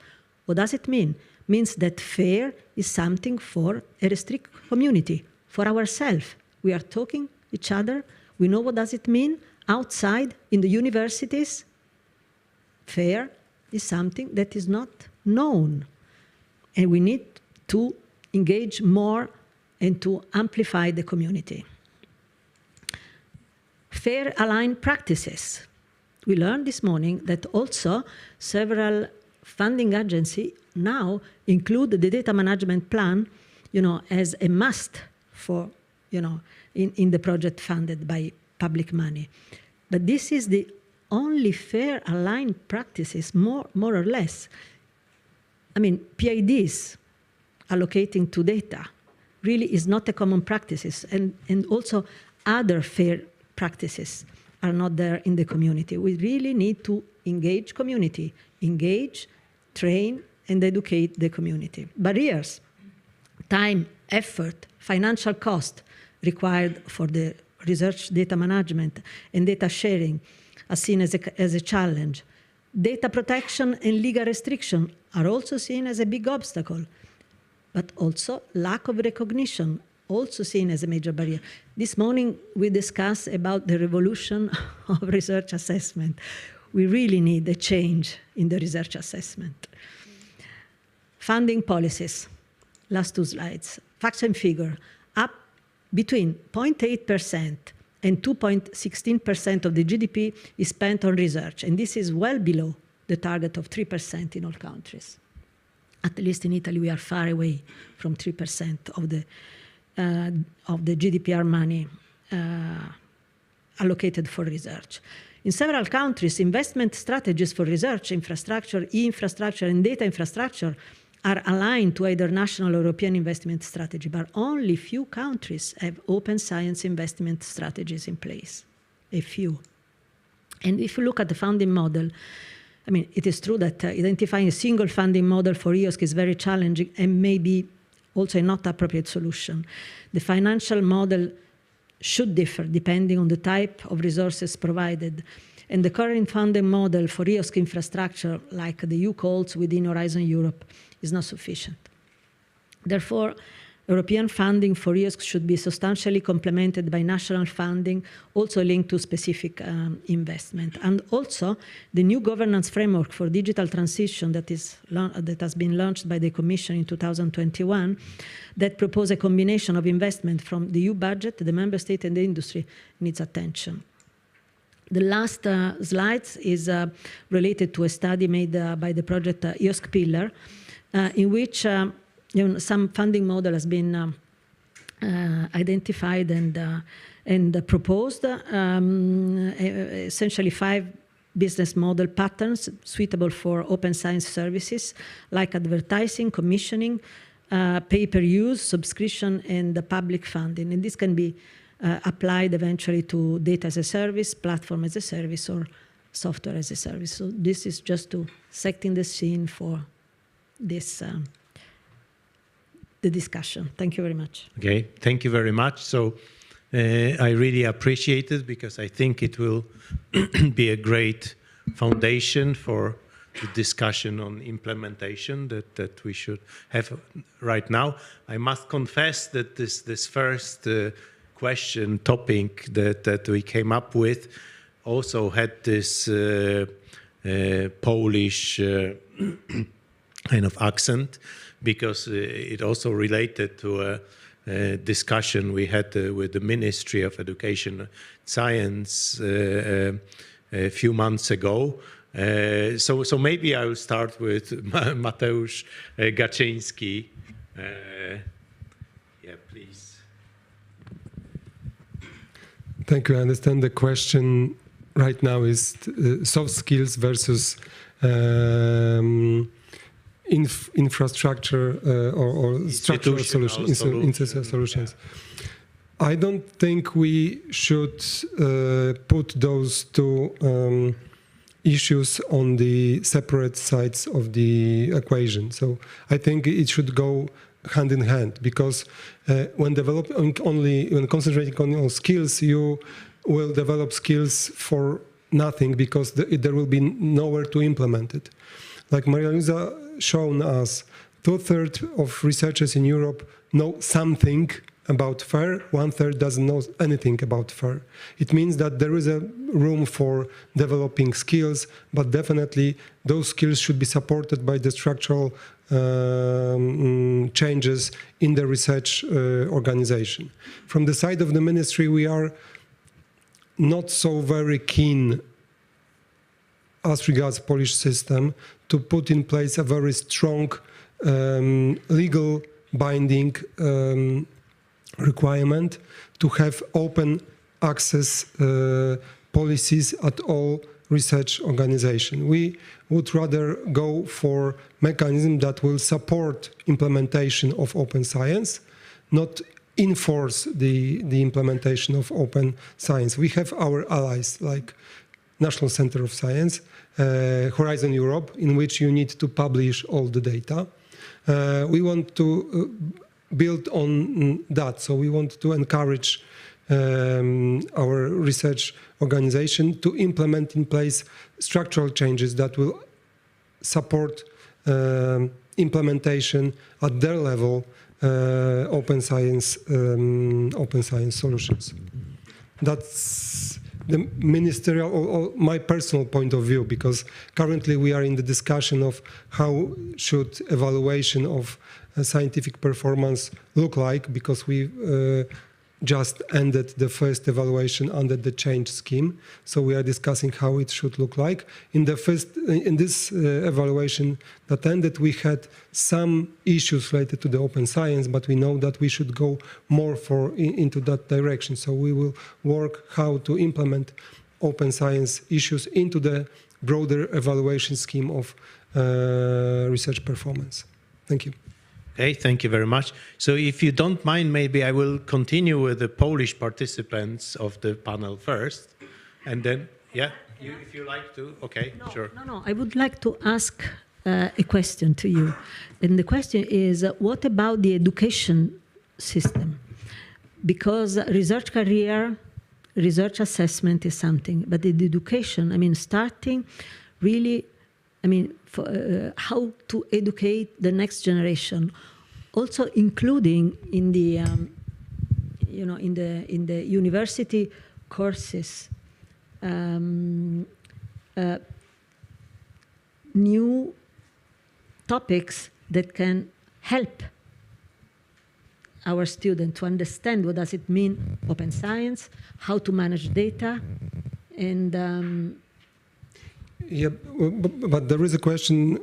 What does it mean? It means that FAIR is something for a restricted community, for ourselves. We are talking each other. We know what does it mean outside in the universities. FAIR is something that is not known. And we need to engage more and to amplify the community. FAIR aligned practices. We learned this morning that also several funding agencies now include the data management plan, as a must for, in the project funded by public money. But this is the only FAIR aligned practices, more or less. I mean, PIDs allocating to data really is not a common practice, and also other FAIR practices are not there in the community. We really need to engage community, engage, train, and educate the community. Barriers, time, effort, financial cost required for the research data management and data sharing are seen as a challenge. Data protection and legal restriction are also seen as a big obstacle, but also lack of recognition, also seen as a major barrier. This morning, we discussed about the revolution of research assessment. We really need a change in the research assessment. Funding policies, last 2 slides. Facts and figure, up between 0.8% and 2.16% of the GDP is spent on research, and this is well below the target of 3% in all countries. At least in Italy, we are far away from 3% of the GDPR money allocated for research. In several countries, investment strategies for research, infrastructure, e-infrastructure, and data infrastructure are aligned to either national or European investment strategy, but only few countries have open science investment strategies in place, a few. And if you look at the funding model, I mean, it is true that identifying a single funding model for EOSC is very challenging and maybe also a not appropriate solution. The financial model should differ depending on the type of resources provided. And the current funding model for EOSC infrastructure, like the EU calls within Horizon Europe, is not sufficient. Therefore, European funding for EOSC should be substantially complemented by national funding, also linked to specific investment. And also, the new governance framework for digital transition that has been launched by the Commission in 2021, that proposes a combination of investment from the EU budget, the member state, and the industry, needs attention. The last slide is related to a study made by the project EOSC Pillar, in which some funding model has been identified and proposed, essentially 5 business model patterns suitable for open science services, like advertising, commissioning, pay-per-use, subscription, and public funding. And this can be applied eventually to data as a service, platform as a service, or software as a service. So this is just to setting the scene for this the discussion. Thank you very much. Okay, thank you very much. So I really appreciate it because I think it will be a great foundation for the discussion on implementation that we should have right now. I must confess that this first question topic that we came up with also had this Polish kind of accent, because it also related to a discussion we had with the Ministry of Education and Science a few months ago. So maybe I will start with Mateusz Gaczyński. Yeah, please. Thank you. I understand the question right now is soft skills versus infrastructure or structural solutions. I don't think we should put those two issues on the separate sides of the equation. So I think it should go hand in hand, because when concentrating on skills, you will develop skills for nothing, because there will be nowhere to implement it. Like Maria Luisa shown us, 2/3 of researchers in Europe know something about FAIR, 1/3 doesn't know anything about FAIR. It means that there is a room for developing skills, but definitely those skills should be supported by the structural changes in the research organization. From the side of the ministry, we are not so very keen as regards Polish system to put in place a very strong legal binding requirement to have open access policies at all research organizations. We would rather go for mechanism that will support implementation of open science, not enforce the implementation of open science. We have our allies like National Center of Science, Horizon Europe, in which you need to publish all the data. We want to build on that, so we want to encourage our research organization to implement in place structural changes that will support implementation at their level, open science solutions. That's the ministerial or my personal point of view, because currently we are in the discussion of how should evaluation of scientific performance look like, because we just ended the first evaluation under the change scheme. So we are discussing how it should look like. In this evaluation that ended, we had some issues related to the open science, but we know that we should go more into that direction. So we will work how to implement open science issues into the broader evaluation scheme of research performance. Thank you. Okay, thank you very much. So if you don't mind, maybe I will continue with the Polish participants of the panel first, and then, yeah. If you like to, okay, sure. No, I would like to ask a question to you. And the question is, what about the education system? Because research career, research assessment is something, but the education, I mean, starting really, I mean, how to educate the next generation, also including in the, in the university courses, new topics that can help our student to understand what does it mean open science, how to manage data, and yeah, but there is a question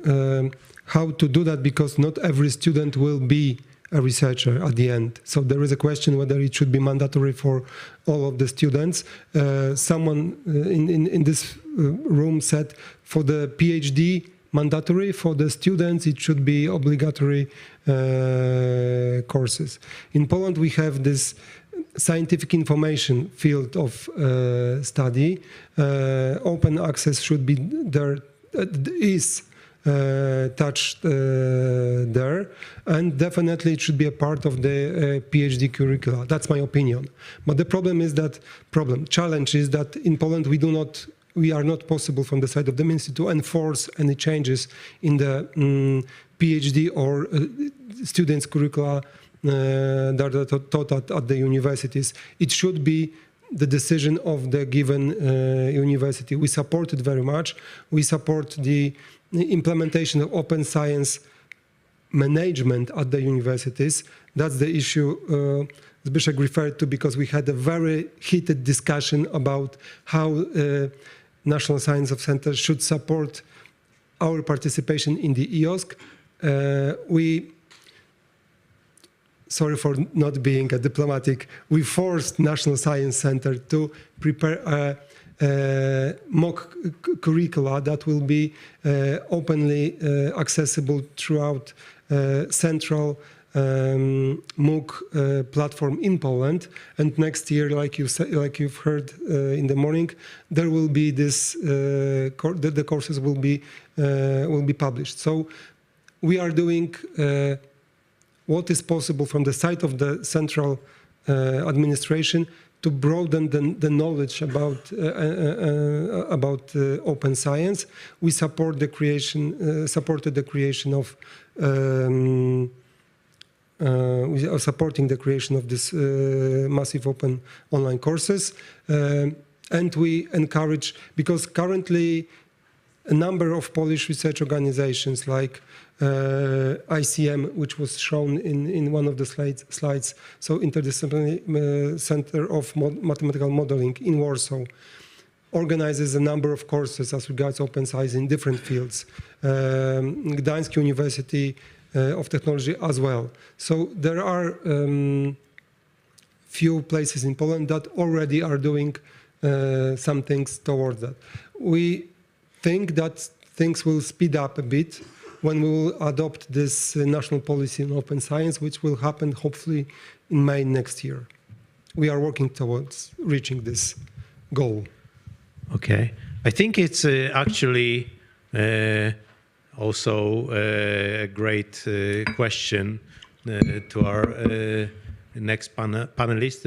how to do that, because not every student will be a researcher at the end. So there is a question whether it should be mandatory for all of the students. Someone in this room said for the PhD mandatory, for the students it should be obligatory courses. In Poland we have this scientific information field of study. Open access should be there, is touched there, and definitely it should be a part of the PhD curricula. That's my opinion. But the challenge is that in Poland we are not possible from the side of the ministry to enforce any changes in the PhD or students' curricula that are taught at the universities. It should be the decision of the given university. We support it very much. We support the implementation of open science management at the universities. That's the issue Zbyszek referred to, because we had a very heated discussion about how National Science Center should support our participation in the EOSC. Sorry for not being a diplomatic, we forced National Science Center to prepare a mock curricula that will be openly accessible throughout central MOOC platform in Poland. And next year, like you've heard in the morning, there will be this. The courses will be published. So we are doing what is possible from the side of the central administration to broaden the knowledge about open science. We support the creation, supported the creation of. We are supporting the creation of this massive open online courses, and we encourage, because currently a number of Polish research organizations like ICM, which was shown in one of the slides, so Interdisciplinary Center of Mathematical Modeling in Warsaw, organizes a number of courses as regards open science in different fields. Gdańsk University of Technology as well. So there are few places in Poland that already are doing some things towards that. We think that things will speed up a bit when we will adopt this national policy on open science, which will happen hopefully in May next year. We are working towards reaching this goal. Okay. I think it's actually also a great question to our next panelist,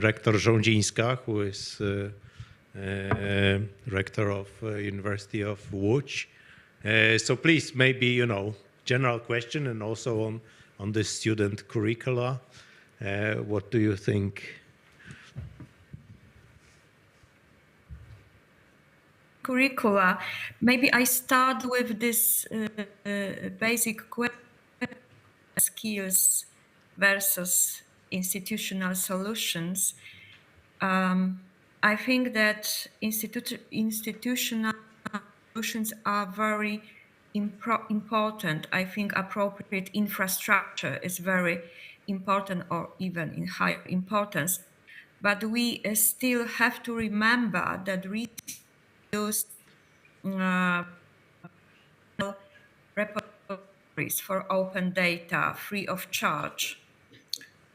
Rektor Rządzińska, who is rector of University of Łódź. So please, maybe, general question, and also on the student curricula. What do you think? Curricula. Maybe I start with this basic question: skills versus institutional solutions. I think that institutional solutions are very important. I think appropriate infrastructure is very important, or even in higher importance. But we still have to remember that used repositories for open data free of charge.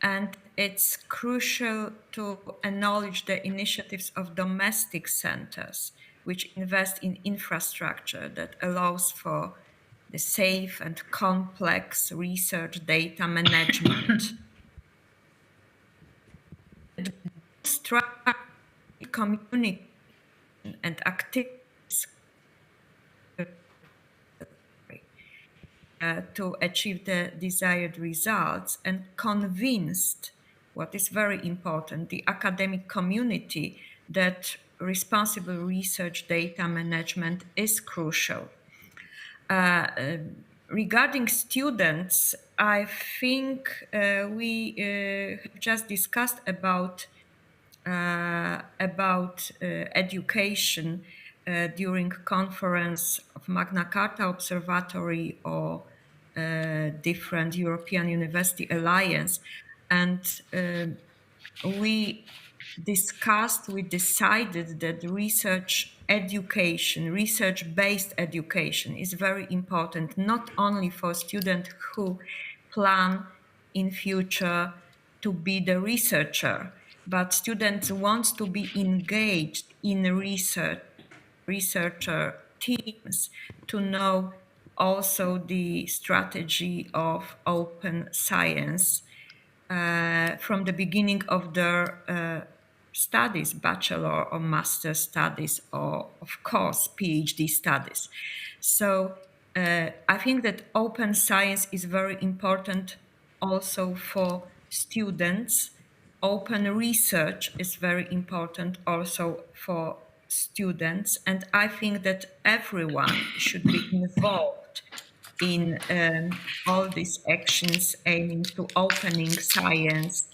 And it's crucial to acknowledge the initiatives of domestic centers which invest in infrastructure that allows for the safe and complex research data management. Communication and activities to achieve the desired results, and convinced, what is very important, the academic community that responsible research data management is crucial. Regarding students, I think we just discussed about education during conference of Magna Carta Observatory or different European University Alliance, and we decided that research education, research-based education is very important, not only for students who plan in future to be the researcher, but students want to be engaged in researcher teams to know also the strategy of open science from the beginning of their studies, bachelor or master studies, or of course PhD studies. So I think that open science is very important also for students. Open research is very important also for students, and I think that everyone should be involved in all these actions aiming to opening science.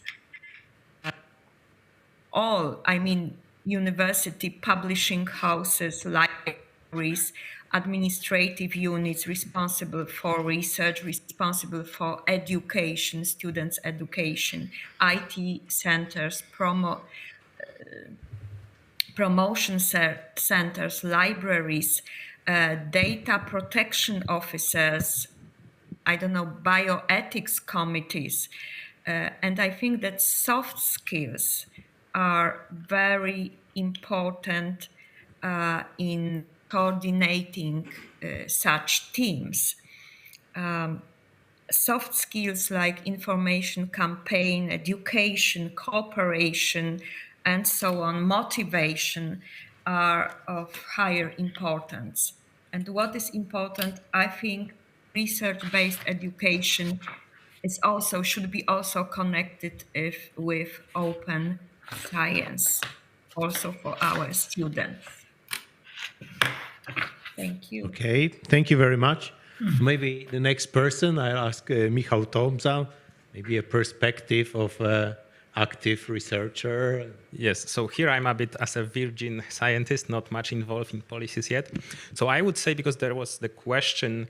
University publishing houses, libraries, administrative units responsible for research, responsible for education, students' education, IT centers, promotion centers, libraries, data protection officers, bioethics committees. And I think that soft skills are very important in coordinating such teams. Soft skills like information campaign, education, cooperation, and so on, motivation are of higher importance. And what is important, I think, research-based education should be also connected with open science, also for our students. Thank you. Okay, thank you very much. Maybe the next person, I'll ask Michał Tomza, maybe a perspective of active researcher. Yes, so here I'm a bit as a virgin scientist, not much involved in policies yet. So I would say, because there was the question,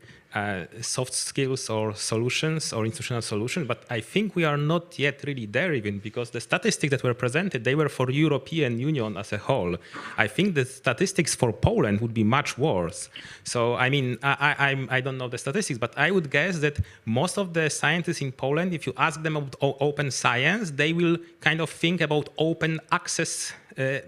soft skills or solutions or institutional solutions, but I think we are not yet really there even, because the statistics that were presented, they were for European Union as a whole. I think the statistics for Poland would be much worse. So I mean, I don't know the statistics, but I would guess that most of the scientists in Poland, if you ask them about open science, they will kind of think about open access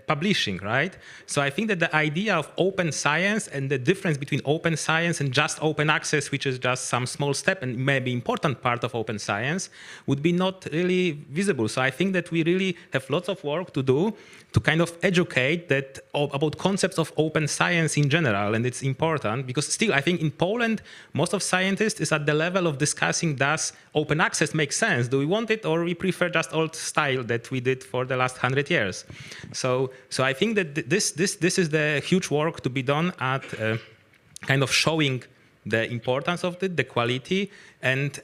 publishing, right? So I think that the idea of open science and the difference between open science and just open access, which is just some small step and maybe important part of open science, would be not really visible. So I think that we really have lots of work to do to kind of educate that about concepts of open science in general, and it's important because still I think in Poland most of scientists is at the level of discussing, does open access make sense? Do we want it, or we prefer just old style that we did for the last 100 years? So I think that this is the huge work to be done at kind of showing the importance of the quality, and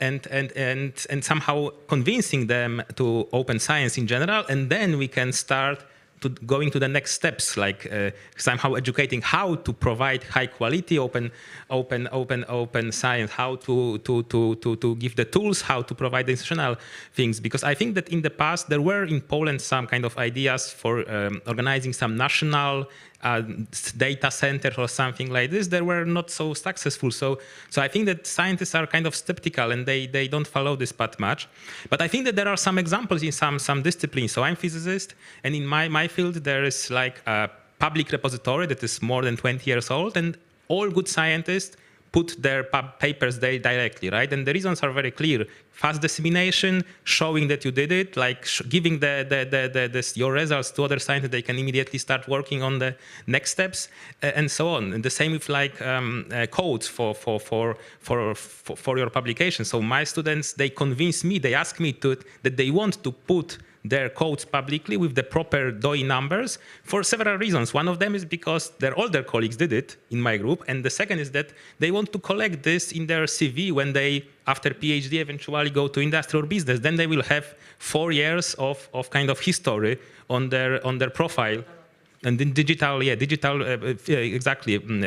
somehow convincing them to open science in general, and then we can start to going to the next steps, like somehow educating how to provide high quality open science, how to give the tools, how to provide the institutional things. Because I think that in the past there were in Poland some kind of ideas for organizing some national data center or something like this. They were not so successful. So I think that scientists are kind of skeptical and they don't follow this path much. But I think that there are some examples in some disciplines. So I'm a physicist, and in my field there is like public repository that is more than 20 years old, and all good scientists put their papers there directly, right? And the reasons are very clear. Fast dissemination, showing that you did it, like giving your results to other scientists, they can immediately start working on the next steps, and so on. And the same with like codes for your publication. So my students, they convince me, they ask me that they want to put their codes publicly with the proper DOI numbers for several reasons. One of them is because their older colleagues did it in my group, and the second is that they want to collect this in their CV when they, after PhD, eventually go to industry or business. Then they will have 4 years of kind of history on their profile. And then digital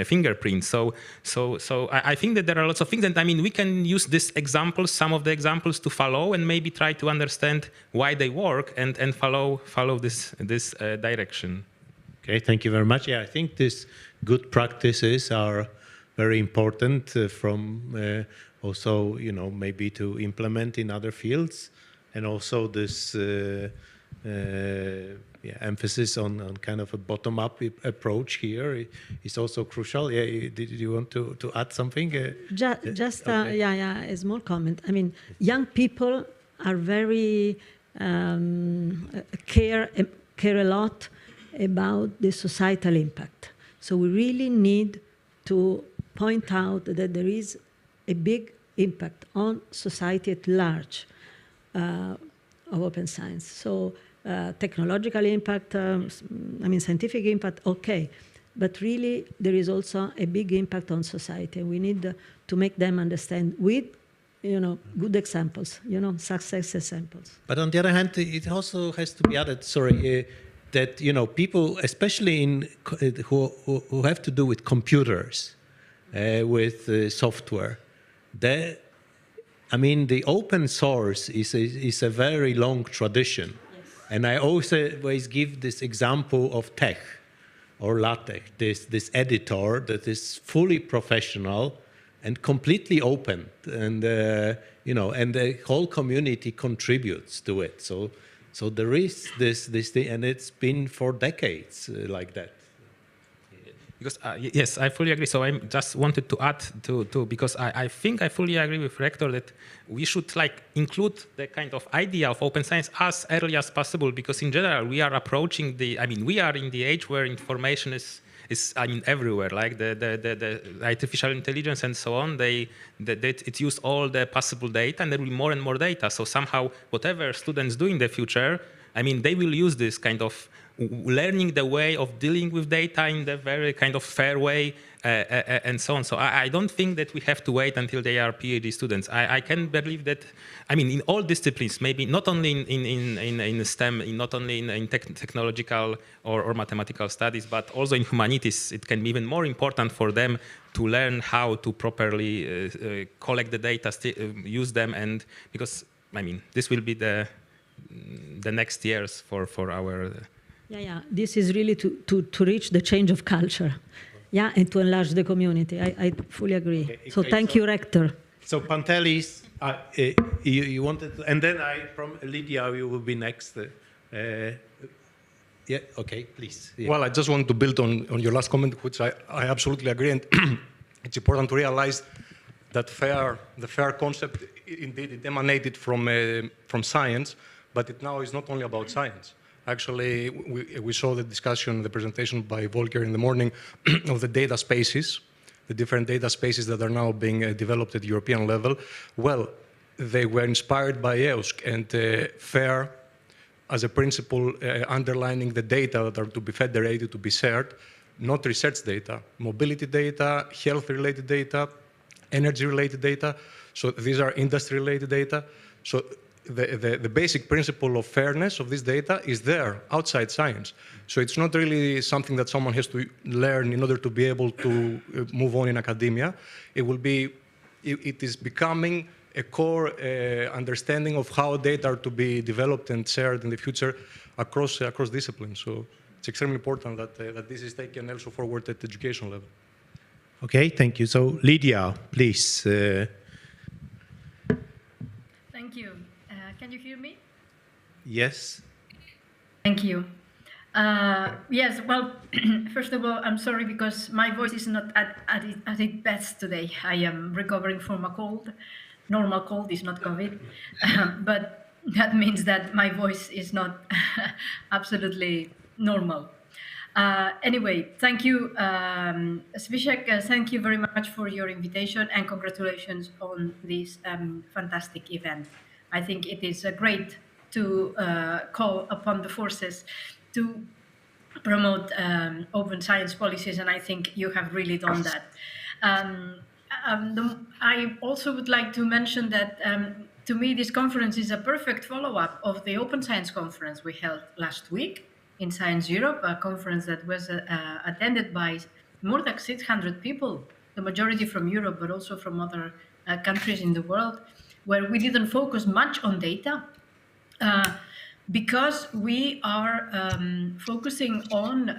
fingerprints. So I think that there are lots of things, and I mean we can use this example, some of the examples, to follow and maybe try to understand why they work and follow this direction. Okay, thank you very much. Yeah, I think these good practices are very important from also maybe to implement in other fields, and also this. Emphasis on kind of a bottom-up approach here is also crucial. Yeah, did you want to add something? Just a small comment. I mean, young people are very care a lot about the societal impact. So we really need to point out that there is a big impact on society at large of open science. So. Technological impact, scientific impact, okay. But really, there is also a big impact on society. We need to make them understand with, good examples, success examples. But on the other hand, it also has to be added, that, people, especially who have to do with computers, with software, the open source is a very long tradition. And I always give this example of TeX or LaTeX, this editor that is fully professional and completely open, and and the whole community contributes to it. So there is this thing, and it's been for decades like that. Because yes, I fully agree. So I just wanted to add to because I think I fully agree with Rector that we should include the kind of idea of open science as early as possible, because in general we are approaching we are in the age where information is everywhere, like the artificial intelligence and so on. It use all the possible data, and there will be more and more data. So somehow whatever students do in the future, they will use this kind of learning the way of dealing with data in the very kind of fair way, and so on. So I don't think that we have to wait until they are PhD students. I can believe that, in all disciplines, maybe not only in STEM, not only in technological or mathematical studies, but also in humanities, it can be even more important for them to learn how to properly collect the data, use them, and because, this will be the next years for our... This is really to reach the change of culture, and to enlarge the community. I fully agree. Okay, so thank you, Rector. So Pantelis, you wanted to, and then from Lydia, you will be next. Okay, please. Yeah. Well, I just want to build on your last comment, which I absolutely agree, and it's important to realize that the fair concept, indeed, it emanated from science, but it now is not only about science. Actually, we saw the discussion, the presentation by Volker in the morning of the data spaces, the different data spaces that are now being developed at the European level. Well, they were inspired by EOSC and FAIR as a principle underlining the data that are to be federated, to be shared, not research data, mobility data, health-related data, energy-related data. So these are industry-related data. So the basic principle of fairness of this data is there outside science. So it's not really something that someone has to learn in order to be able to move on in academia. It is becoming a core understanding of how data are to be developed and shared in the future across disciplines. So it's extremely important that this is taken also forward at the education level. Okay, thank you. So Lydia, please. Thank you. Can you hear me? Yes. Thank you. Yes, well, first of all, I'm sorry because my voice is not at its best today. I am recovering from a cold. Normal cold is not COVID, but that means that my voice is not absolutely normal. Anyway, thank you, Svišek. Thank you very much for your invitation and congratulations on this fantastic event. I think it is great to call upon the forces to promote open science policies, and I think you have really done that. I also would like to mention that to me this conference is a perfect follow-up of the Open Science Conference we held last week in Science Europe, a conference that was attended by more than 600 people, the majority from Europe, but also from other countries in the world, where we didn't focus much on data, because we are focusing on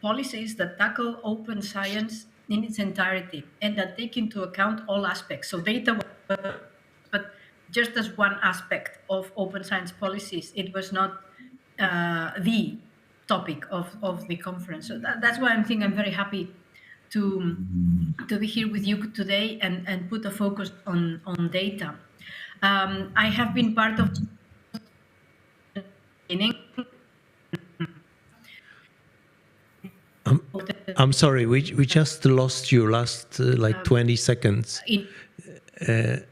policies that tackle open science in its entirety and that take into account all aspects. So data, but just as one aspect of open science policies, it was not the topic of the conference. So that's why I'm very happy to be here with you today and put a focus on data. I have been part of I'm sorry, we just lost you last like 20 seconds. Can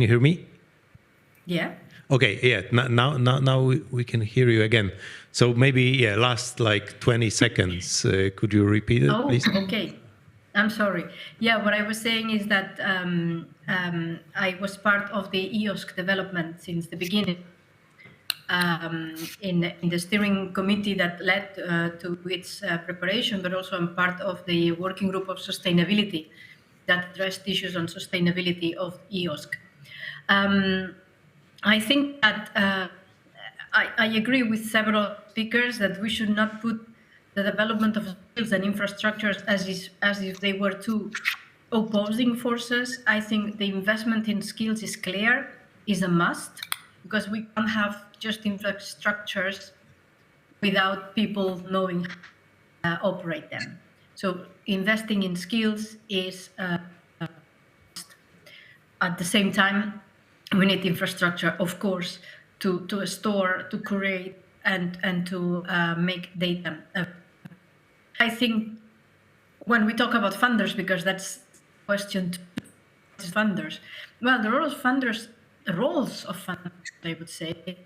you hear me? Yeah. Okay, yeah. Now we can hear you again. So maybe last like 20 seconds. Could you repeat it, please? Okay. I'm sorry. Yeah, what I was saying is that I was part of the EOSC development since the beginning. In the steering committee that led to its preparation, but also I'm part of the working group of sustainability that addressed issues on sustainability of EOSC. I think that I agree with several speakers that we should not put the development of skills and infrastructures as if they were two opposing forces. I think the investment in skills is clear, is a must, because we can't have just infrastructures without people knowing how to operate them. So investing in skills is at the same time, we need infrastructure, of course, to store, to create, and to make data. I think when we talk about funders, because that's the question to funders, well, the roles of funders, I would say,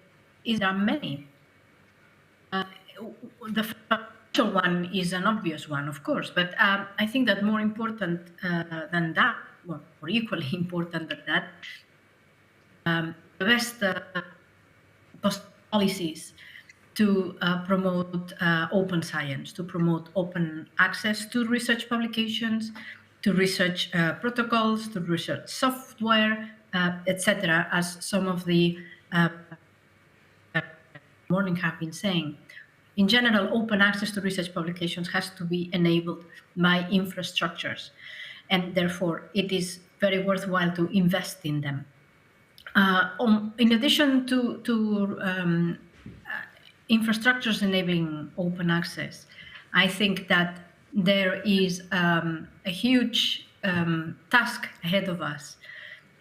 is there are many. The financial one is an obvious one, of course, but I think that more important than that, well, or equally important than that, the best policies to promote open science, to promote open access to research publications, to research protocols, to research software, etc., as some of the morning have been saying. In general, open access to research publications has to be enabled by infrastructures, and therefore it is very worthwhile to invest in them. In addition to infrastructures enabling open access, I think that there is a huge task ahead of us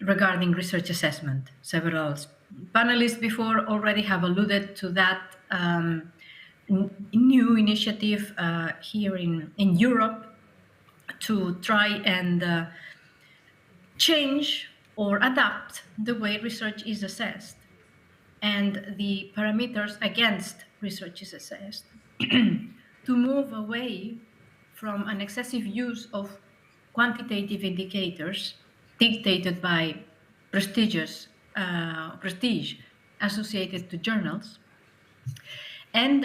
regarding research assessment. Several panelists before already have alluded to that new initiative here in Europe to try and change or adapt the way research is assessed and the parameters against research is assessed, to move away from an excessive use of quantitative indicators dictated by prestige associated to journals, and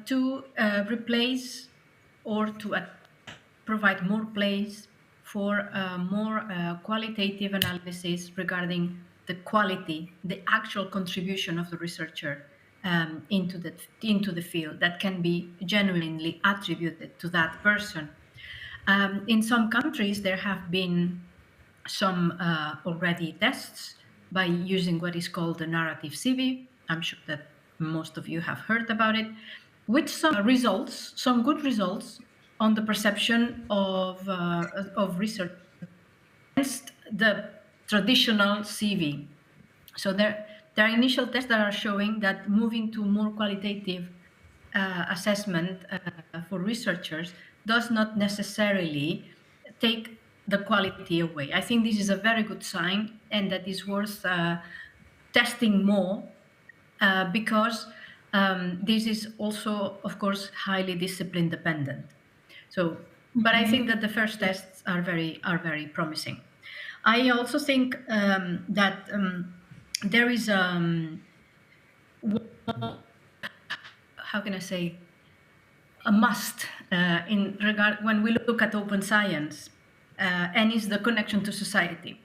to replace or to provide more place for more qualitative analysis regarding the quality, the actual contribution of the researcher into the field that can be genuinely attributed to that person. In some countries, there have been some already tests by using what is called the narrative CV. I'm sure that most of you have heard about it, with some results, some good results on the perception of research against the traditional CV. So there are initial tests that are showing that moving to more qualitative assessment for researchers does not necessarily take the quality away. I think this is a very good sign, and that is worth testing more because this is also, of course, highly discipline dependent. So, but I think that the first tests are very promising. I also think that there is how can I say, a must in regard when we look at open science, and is the connection to society.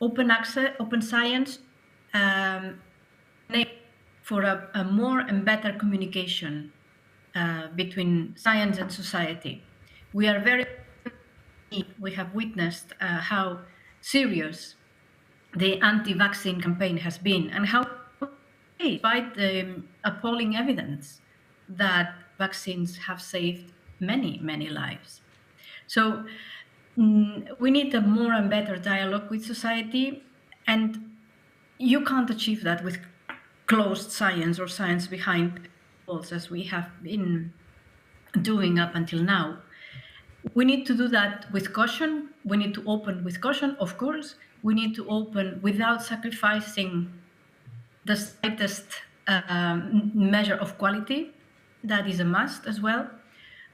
Open access, open science for a more and better communication between science and society. We have witnessed how serious the anti-vaccine campaign has been, and how, despite the appalling evidence that vaccines have saved many, many lives. So we need a more and better dialogue with society, and you can't achieve that with closed science or science behind walls, as we have been doing up until now. We need to do that with caution. We need to open with caution, of course. We need to open without sacrificing the slightest measure of quality. That is a must as well.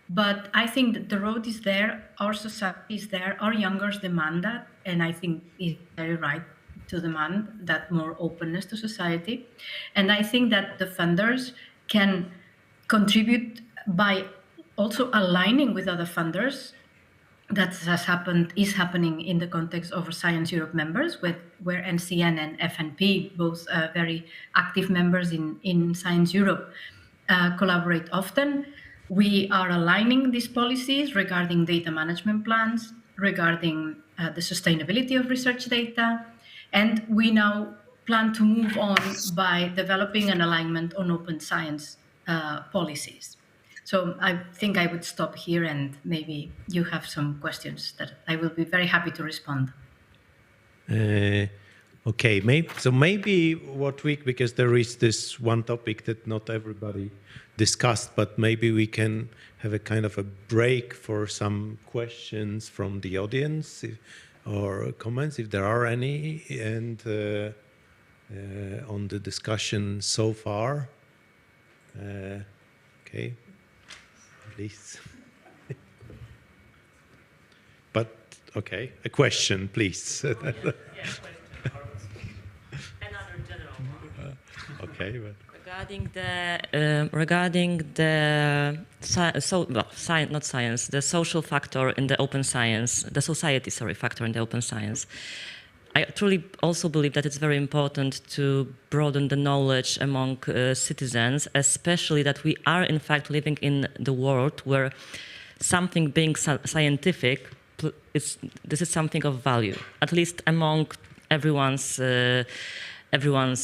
But I think that the road is there, our society is there, our youngers demand that, and I think it's very right to demand that more openness to society. And I think that the funders can contribute by also aligning with other funders. That is happening in the context of Science Europe members, where NCN and FNP, both very active members in Science Europe, collaborate often. We are aligning these policies regarding data management plans, regarding the sustainability of research data, and we now plan to move on by developing an alignment on open science policies. So I think I would stop here, and maybe you have some questions that I will be very happy to respond. Okay, maybe what we, because there is this one topic that not everybody discussed, but maybe we can have a kind of a break for some questions from the audience or comments, if there are any, and on the discussion so far. Okay, please. But okay, a question, please. Okay. But regarding the the social factor in the open science, the society, factor in the open science. I truly also believe that it's very important to broaden the knowledge among citizens, especially that we are in fact living in the world where something being scientific, this is something of value, at least among everyone's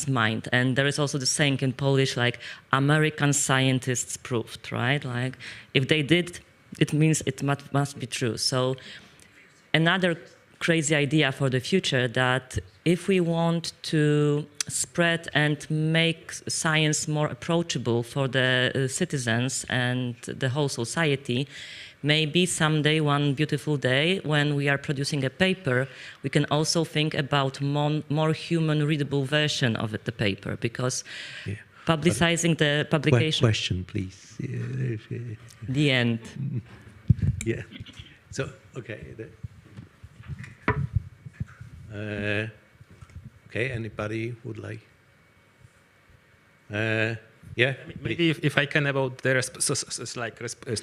mind. And there is also the saying in Polish, like, American scientists proved, right? Like, if they did, it means it must be true. So another crazy idea for the future, that if we want to spread and make science more approachable for the citizens and the whole society, maybe someday, one beautiful day, when we are producing a paper, we can also think about more human readable version of the paper, because publicizing the publication... Question, please. The end. Yeah. So, okay. Okay, anybody would like? Yeah. Maybe if I can about the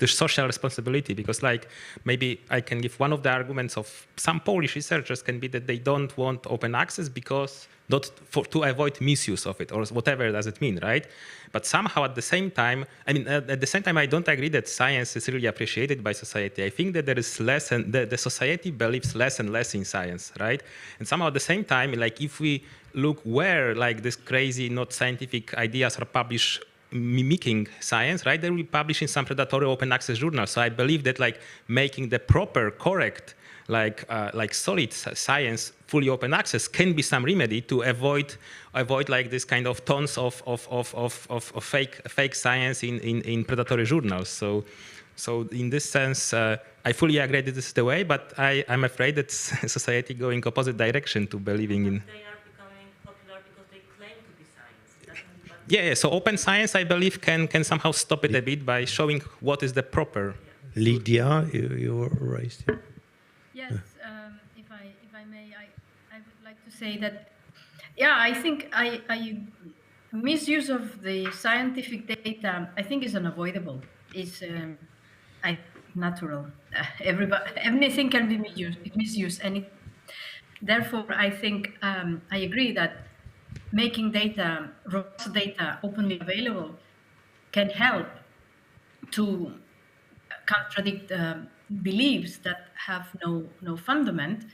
social responsibility, because like maybe I can give one of the arguments of some Polish researchers can be that they don't want open access because to avoid misuse of it, or whatever does it mean, right? But somehow at the same time, I don't agree that science is really appreciated by society. I think that there is less, and the society believes less and less in science, right? And somehow at the same time, like if we look where like this crazy, not scientific ideas are published mimicking science, right? They will be published in some predatory open access journals. So I believe that like making the proper, correct, like solid science fully open access can be some remedy to avoid like this kind of tons of fake science in predatory journals. So in this sense, I fully agree that this is the way, but I'm afraid that society going opposite direction to believing in. They are becoming popular because they claim to be science. Yeah, so open science, I believe, can somehow stop it a bit by showing what is the proper. Lydia, you were raised. Yes, if I may, I would like to say that, yeah, I think misuse of the scientific data, I think, is unavoidable. It's natural. Anything can be misused. Therefore, I think I agree that making data, robust data, openly available can help to contradict beliefs that have no fundament,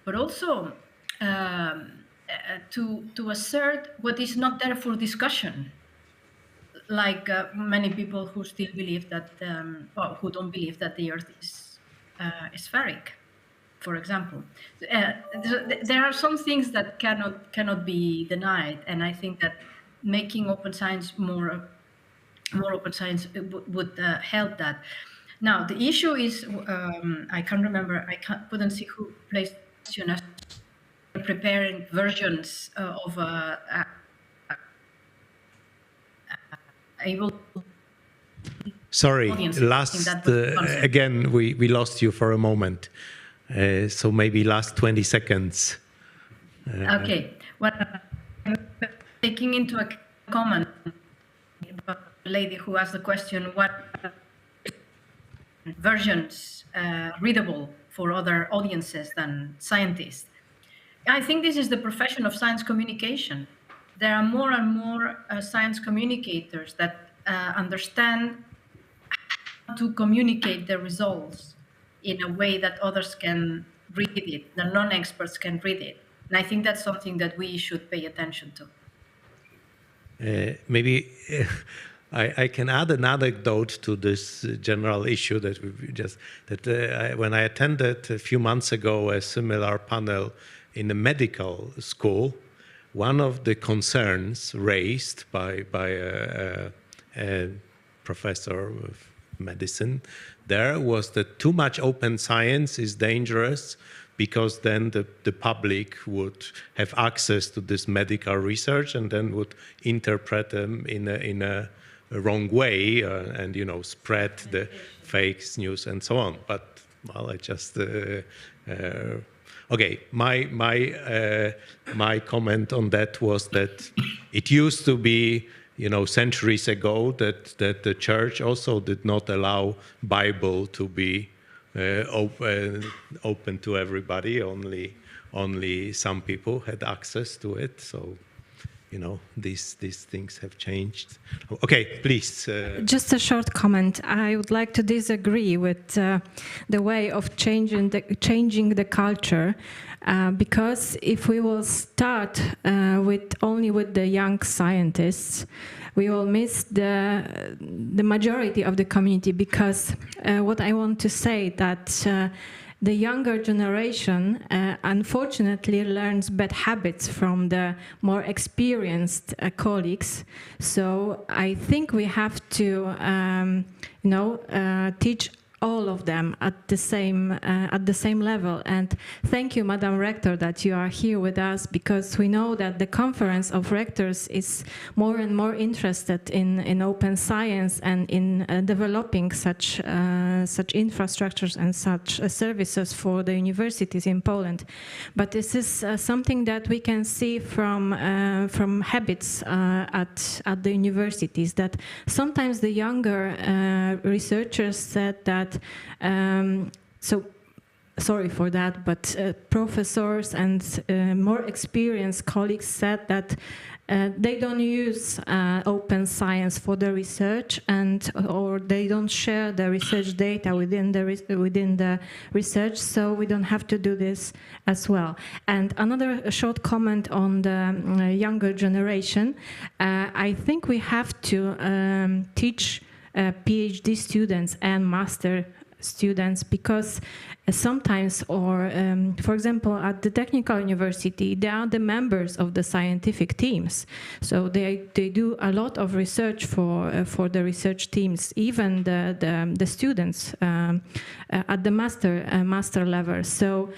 but also to assert what is not there for discussion. Like many people who still believe that, who don't believe that the Earth is spheric, for example. There are some things that cannot be denied, and I think that making open science more open science would help that. Now the issue is, I can't remember. Couldn't see who placed the question. Preparing versions of able. Sorry, again, we lost you for a moment. So maybe last 20 seconds. Okay, well, taking into a comment about the lady who asked the question, what versions readable for other audiences than scientists? I think this is the profession of science communication. There are more and more science communicators that understand how to communicate their results in a way that others can read it, the non-experts can read it. And I think that's something that we should pay attention to. Maybe I can add an anecdote to this general issue that when I attended a few months ago a similar panel in a medical school, one of the concerns raised by a professor of medicine there was that too much open science is dangerous because then the public would have access to this medical research and then would interpret them in a wrong way and spread the fake news and so on. But well, I just okay. My comment on that was that it used to be centuries ago that the church also did not allow Bible to be open to everybody. Only some people had access to it. So, these things have changed. Okay, please. Just a short comment. I would like to disagree with the way of changing the culture, because if we will start only with the young scientists, we will miss the majority of the community. Because what I want to say that the younger generation, unfortunately, learns bad habits from the more experienced colleagues. So I think we have to, teach all of them at the same level. And thank you, Madam Rector, that you are here with us, because we know that the Conference of Rectors is more and more interested in open science and in developing such infrastructures and such services for the universities in Poland. But this is something that we can see from habits at the universities, that sometimes the younger researchers said that so sorry for that, but professors and more experienced colleagues said that they don't use open science for the research, or they don't share the research data within the research, so we don't have to do this as well. And another short comment on the younger generation, I think we have to teach PhD students and master students, because sometimes, or for example, at the technical university, they are the members of the scientific teams. So they do a lot of research for the research teams, even the students at the master level. So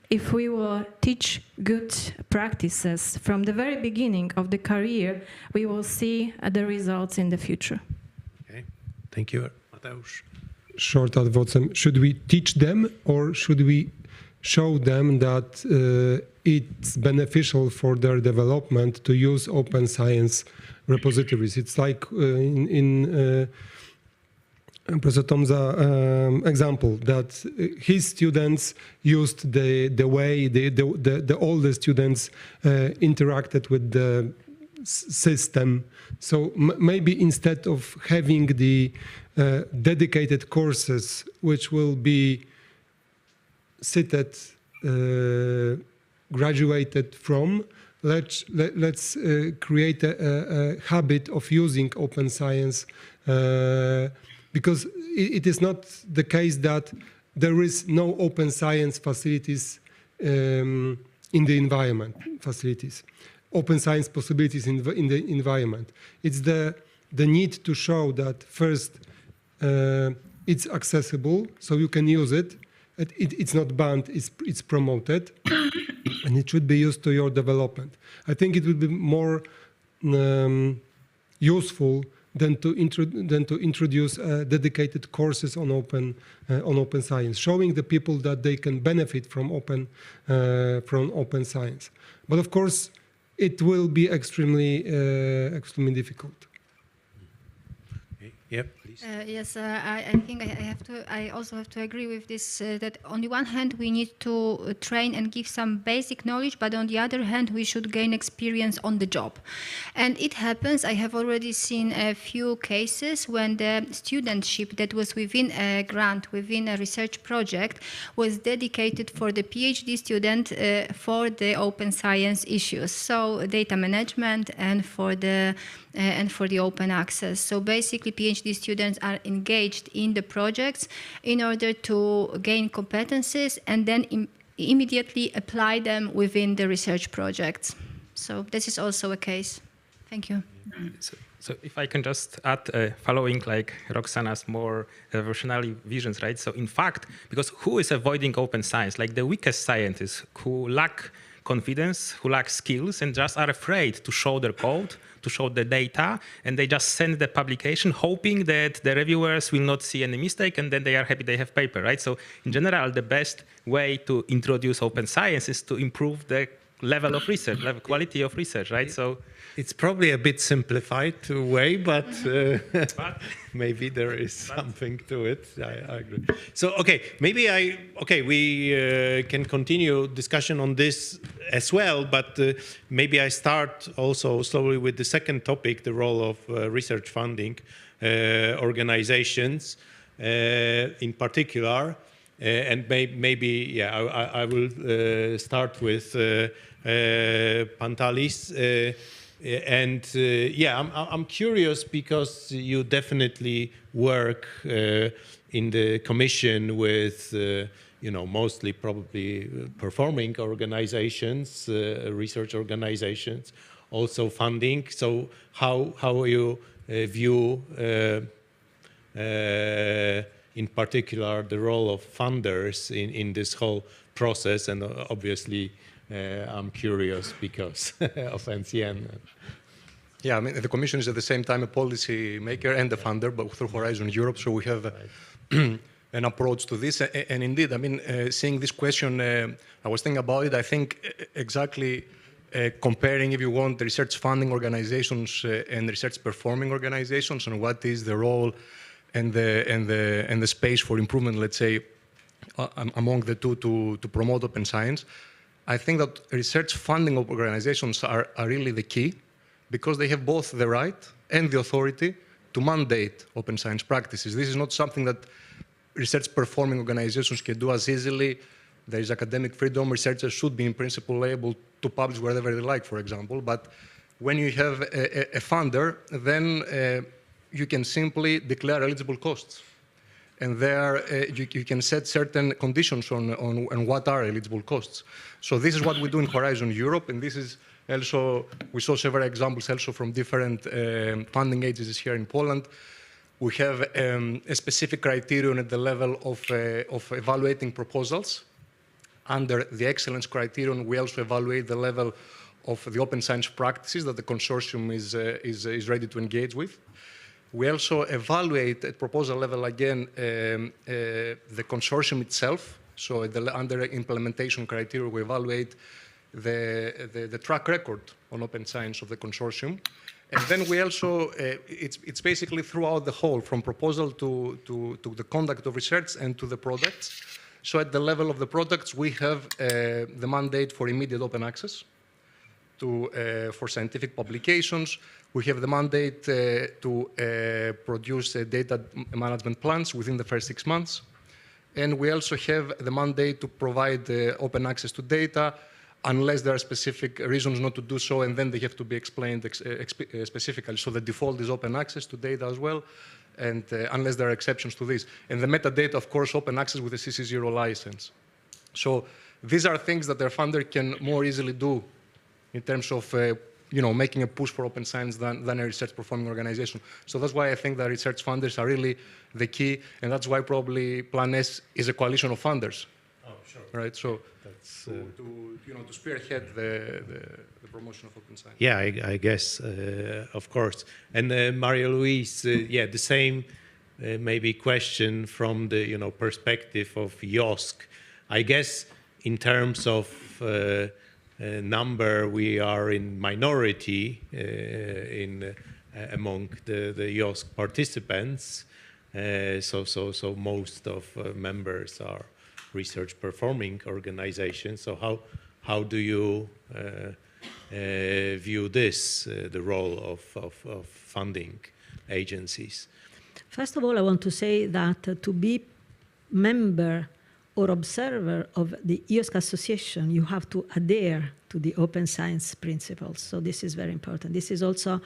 if we will teach good practices from the very beginning of the career, we will see the results in the future. Okay, thank you, Mateusz. Short advice: should we teach them, or should we show them that it's beneficial for their development to use open science repositories? It's like in Professor Tomza example, that his students used the way the older students interacted with the system. So maybe instead of having the dedicated courses which will be seated, graduated from, let's create a habit of using open science, because it is not the case that there is no open science facilities in the environment, open science possibilities in the environment. It's the need to show that first it's accessible, so you can use it. It's not banned, it's promoted, and it should be used to your development. I think it would be more useful than to introduce dedicated courses on open science, showing the people that they can benefit from open science. But of course, it will be extremely difficult. Yep, please. Yes, I think I also have to agree with this, that on the one hand we need to train and give some basic knowledge, but on the other hand we should gain experience on the job. And it happens, I have already seen a few cases when the studentship that was within a grant, within a research project, was dedicated for the PhD student for the open science issues, so data management and for the open access. So basically PhD students are engaged in the projects in order to gain competencies and then immediately apply them within the research projects. So this is also a case. Thank you. So if I can just add following like Roxana's more evolutionary visions, right? So in fact, because who is avoiding open science? Like the weakest scientists who lack confidence, who lack skills and just are afraid to show their code, to show the data, and they just send the publication hoping that the reviewers will not see any mistake, and then they are happy they have paper, right? So in general, the best way to introduce open science is to improve the level of research, level quality of research, right? So it's probably a bit simplified way, but maybe there is something to it. I agree. So, maybe we can continue discussion on this as well, but maybe I start also slowly with the second topic, the role of research funding organizations in particular. And maybe I will start with Pantalis. I'm curious because you definitely work in the commission with mostly probably performing organizations, research organizations, also funding. So how you view in particular the role of funders in this whole process? And obviously I'm curious because of NCN. Yeah, I mean, the Commission is at the same time a policy maker and a funder, but through Horizon Europe, so we have an approach to this. And indeed, I mean, seeing this question, I was thinking about it. I think exactly comparing, if you want, the research funding organizations and research performing organizations, and what is the role and the space for improvement, let's say, among the two to promote open science. I think that research funding organizations are really the key, because they have both the right and the authority to mandate open science practices. This is not something that research performing organizations can do as easily. There is academic freedom. Researchers should be, in principle, able to publish wherever they like, for example. But when you have a funder, then you can simply declare eligible costs. And there you can set certain conditions on what are eligible costs. So this is what we do in Horizon Europe, and this is also, we saw several examples also from different funding agencies here in Poland. We have a specific criterion at the level of evaluating proposals. Under the excellence criterion, we also evaluate the level of the open science practices that the consortium is ready to engage with. We also evaluate at proposal level again the consortium itself. So under implementation criteria, we evaluate the track record on open science of the consortium. And then we also, it's basically throughout the whole, from proposal to the conduct of research and to the products. So at the level of the products, we have the mandate for immediate open access for scientific publications. We have the mandate to produce data management plans within the first 6 months. And we also have the mandate to provide open access to data unless there are specific reasons not to do so, and then they have to be explained specifically. So the default is open access to data as well, and unless there are exceptions to this. And the metadata, of course, open access with a CC0 license. So these are things that their funder can more easily do in terms of making a push for open science than a research performing organization. So that's why I think that research funders are really the key, and that's why probably Plan S is a coalition of funders. Oh, sure. Right. So that's to spearhead the promotion of open science. Yeah, I guess, of course. And Maria Luis, yeah, the same maybe question from the perspective of EOSC. I guess in terms of number, we are in minority among the EOSC participants. So most of members are research performing organizations. So how do you view this, the role of funding agencies? First of all, I want to say that to be member or observer of the EOSC Association, you have to adhere to the open science principles. So this is very important. This is also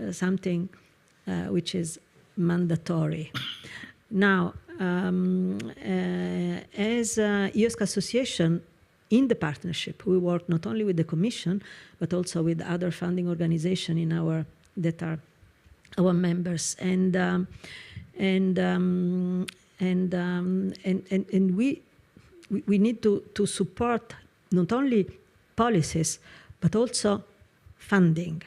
something which is mandatory. Now, as EOSC Association, in the partnership, we work not only with the Commission, but also with other funding organizations that are our members. And we need to support not only policies, but also funding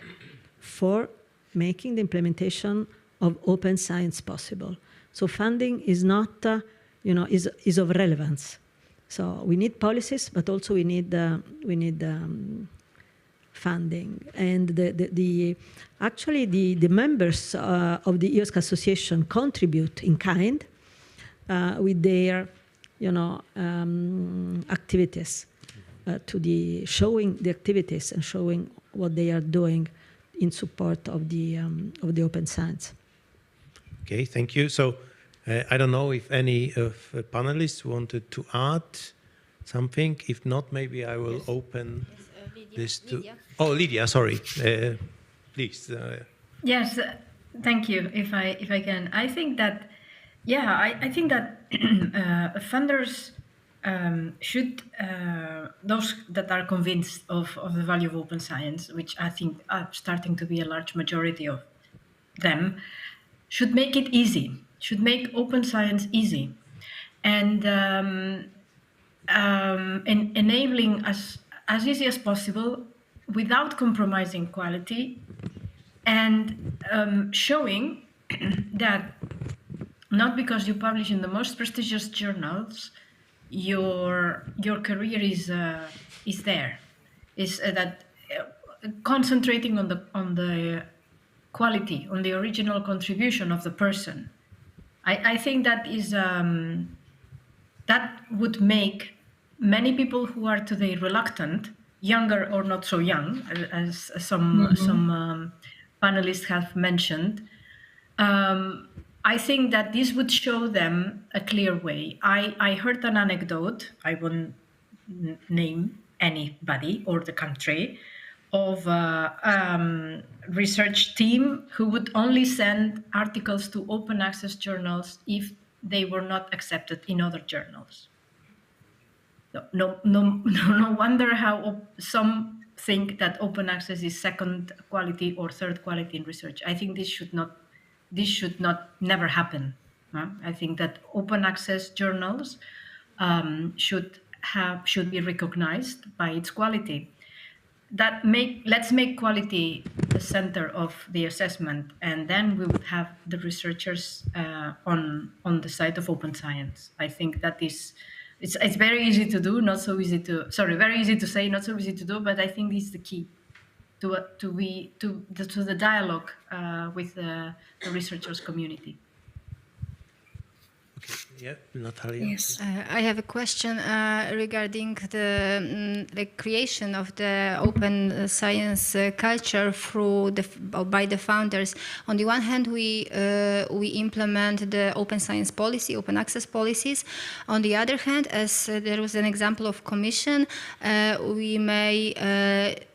for making the implementation of open science possible. So funding is not, is of relevance. So we need policies, but also we need funding. And actually the members of the EOSC Association contribute in kind with their, activities to showing the activities and showing what they are doing in support of the open science. Okay, thank you. So I don't know if any of the panelists wanted to add something. If not, maybe I will open this to... Lydia. Oh, Lydia, sorry. Please. Yes, thank you, if I can. I think that, I think that funders should, those that are convinced of the value of open science, which I think are starting to be a large majority of them, should make it easy, should make open science easy, and enabling us as easy as possible without compromising quality, and showing that not because you publish in the most prestigious journals, your career is there. Is that concentrating on the quality, on the original contribution of the person. I think that is that would make many people who are today reluctant, younger or not so young, as some panelists have mentioned, I think that this would show them a clear way. I heard an anecdote, I won't name anybody or the country, of a research team who would only send articles to open access journals if they were not accepted in other journals. No wonder how some think that open access is second quality or third quality in research. I think this should never happen. I think that open access journals should be recognized by its quality. Let's make quality the center of the assessment, and then we would have the researchers on the side of open science. I think that is. It's very easy to do, not so easy to. Sorry, very easy to say, not so easy to do. But I think this is the key to the dialogue with the researchers community. Yeah, Natalia. Yes, I have a question regarding the creation of the open science culture by the founders. On the one hand, we implement the open science policy, open access policies. On the other hand, as there was an example of commission, we may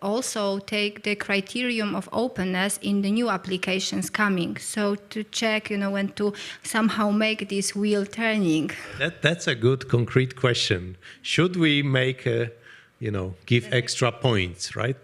also take the criterion of openness in the new applications coming. So to check, when to somehow make this wheel turning. That's a good concrete question. Should we make give extra points, right?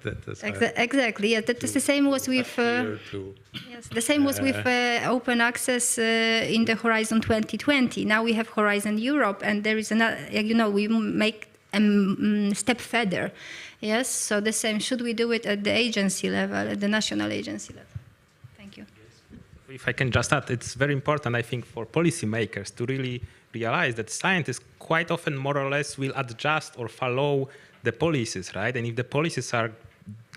Exactly. Yeah, that's the same was with yes, the same was with open access in the Horizon 2020. Now we have Horizon Europe, and there is another. We make a step further. Yes. So the same. Should we do it at the agency level, at the national agency level? Thank you. If I can just add, it's very important, I think, for policymakers to really realize that scientists quite often more or less will adjust or follow the policies, right? And if the policies are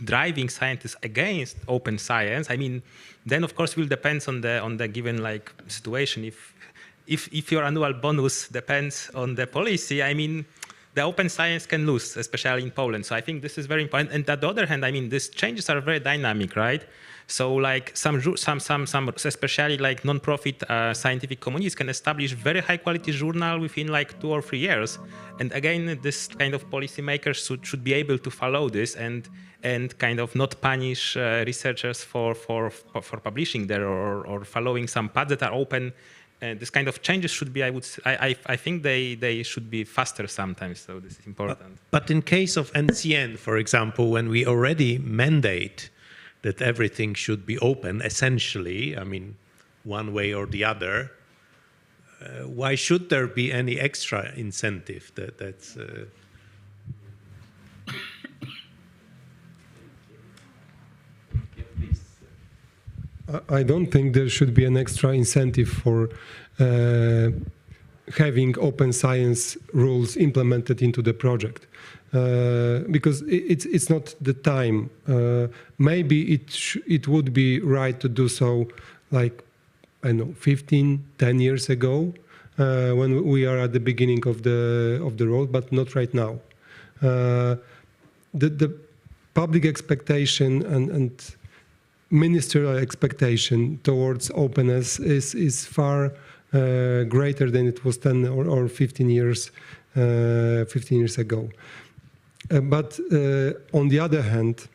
driving scientists against open science, then of course will depend on the given situation. If your annual bonus depends on the policy, the open science can lose, especially in Poland. So I think this is very important. And on the other hand, these changes are very dynamic, right? So some especially non-profit scientific communities can establish very high quality journal within 2 or 3 years. And again, this kind of policymakers should be able to follow this and kind of not punish researchers for publishing there or following some paths that are open. This kind of changes should be, I think they should be faster sometimes. So this is important. But in case of NCN, for example, when we already mandate that everything should be open, essentially, one way or the other, why should there be any extra incentive that's... I don't think there should be an extra incentive for having open science rules implemented into the project. Because it's not the time. Maybe it would be right to do so 10 years ago, when we are at the beginning of the road, but not right now. The public expectation and ministerial expectation towards openness is far greater than it was 10 or 15 years ago. But on the other hand,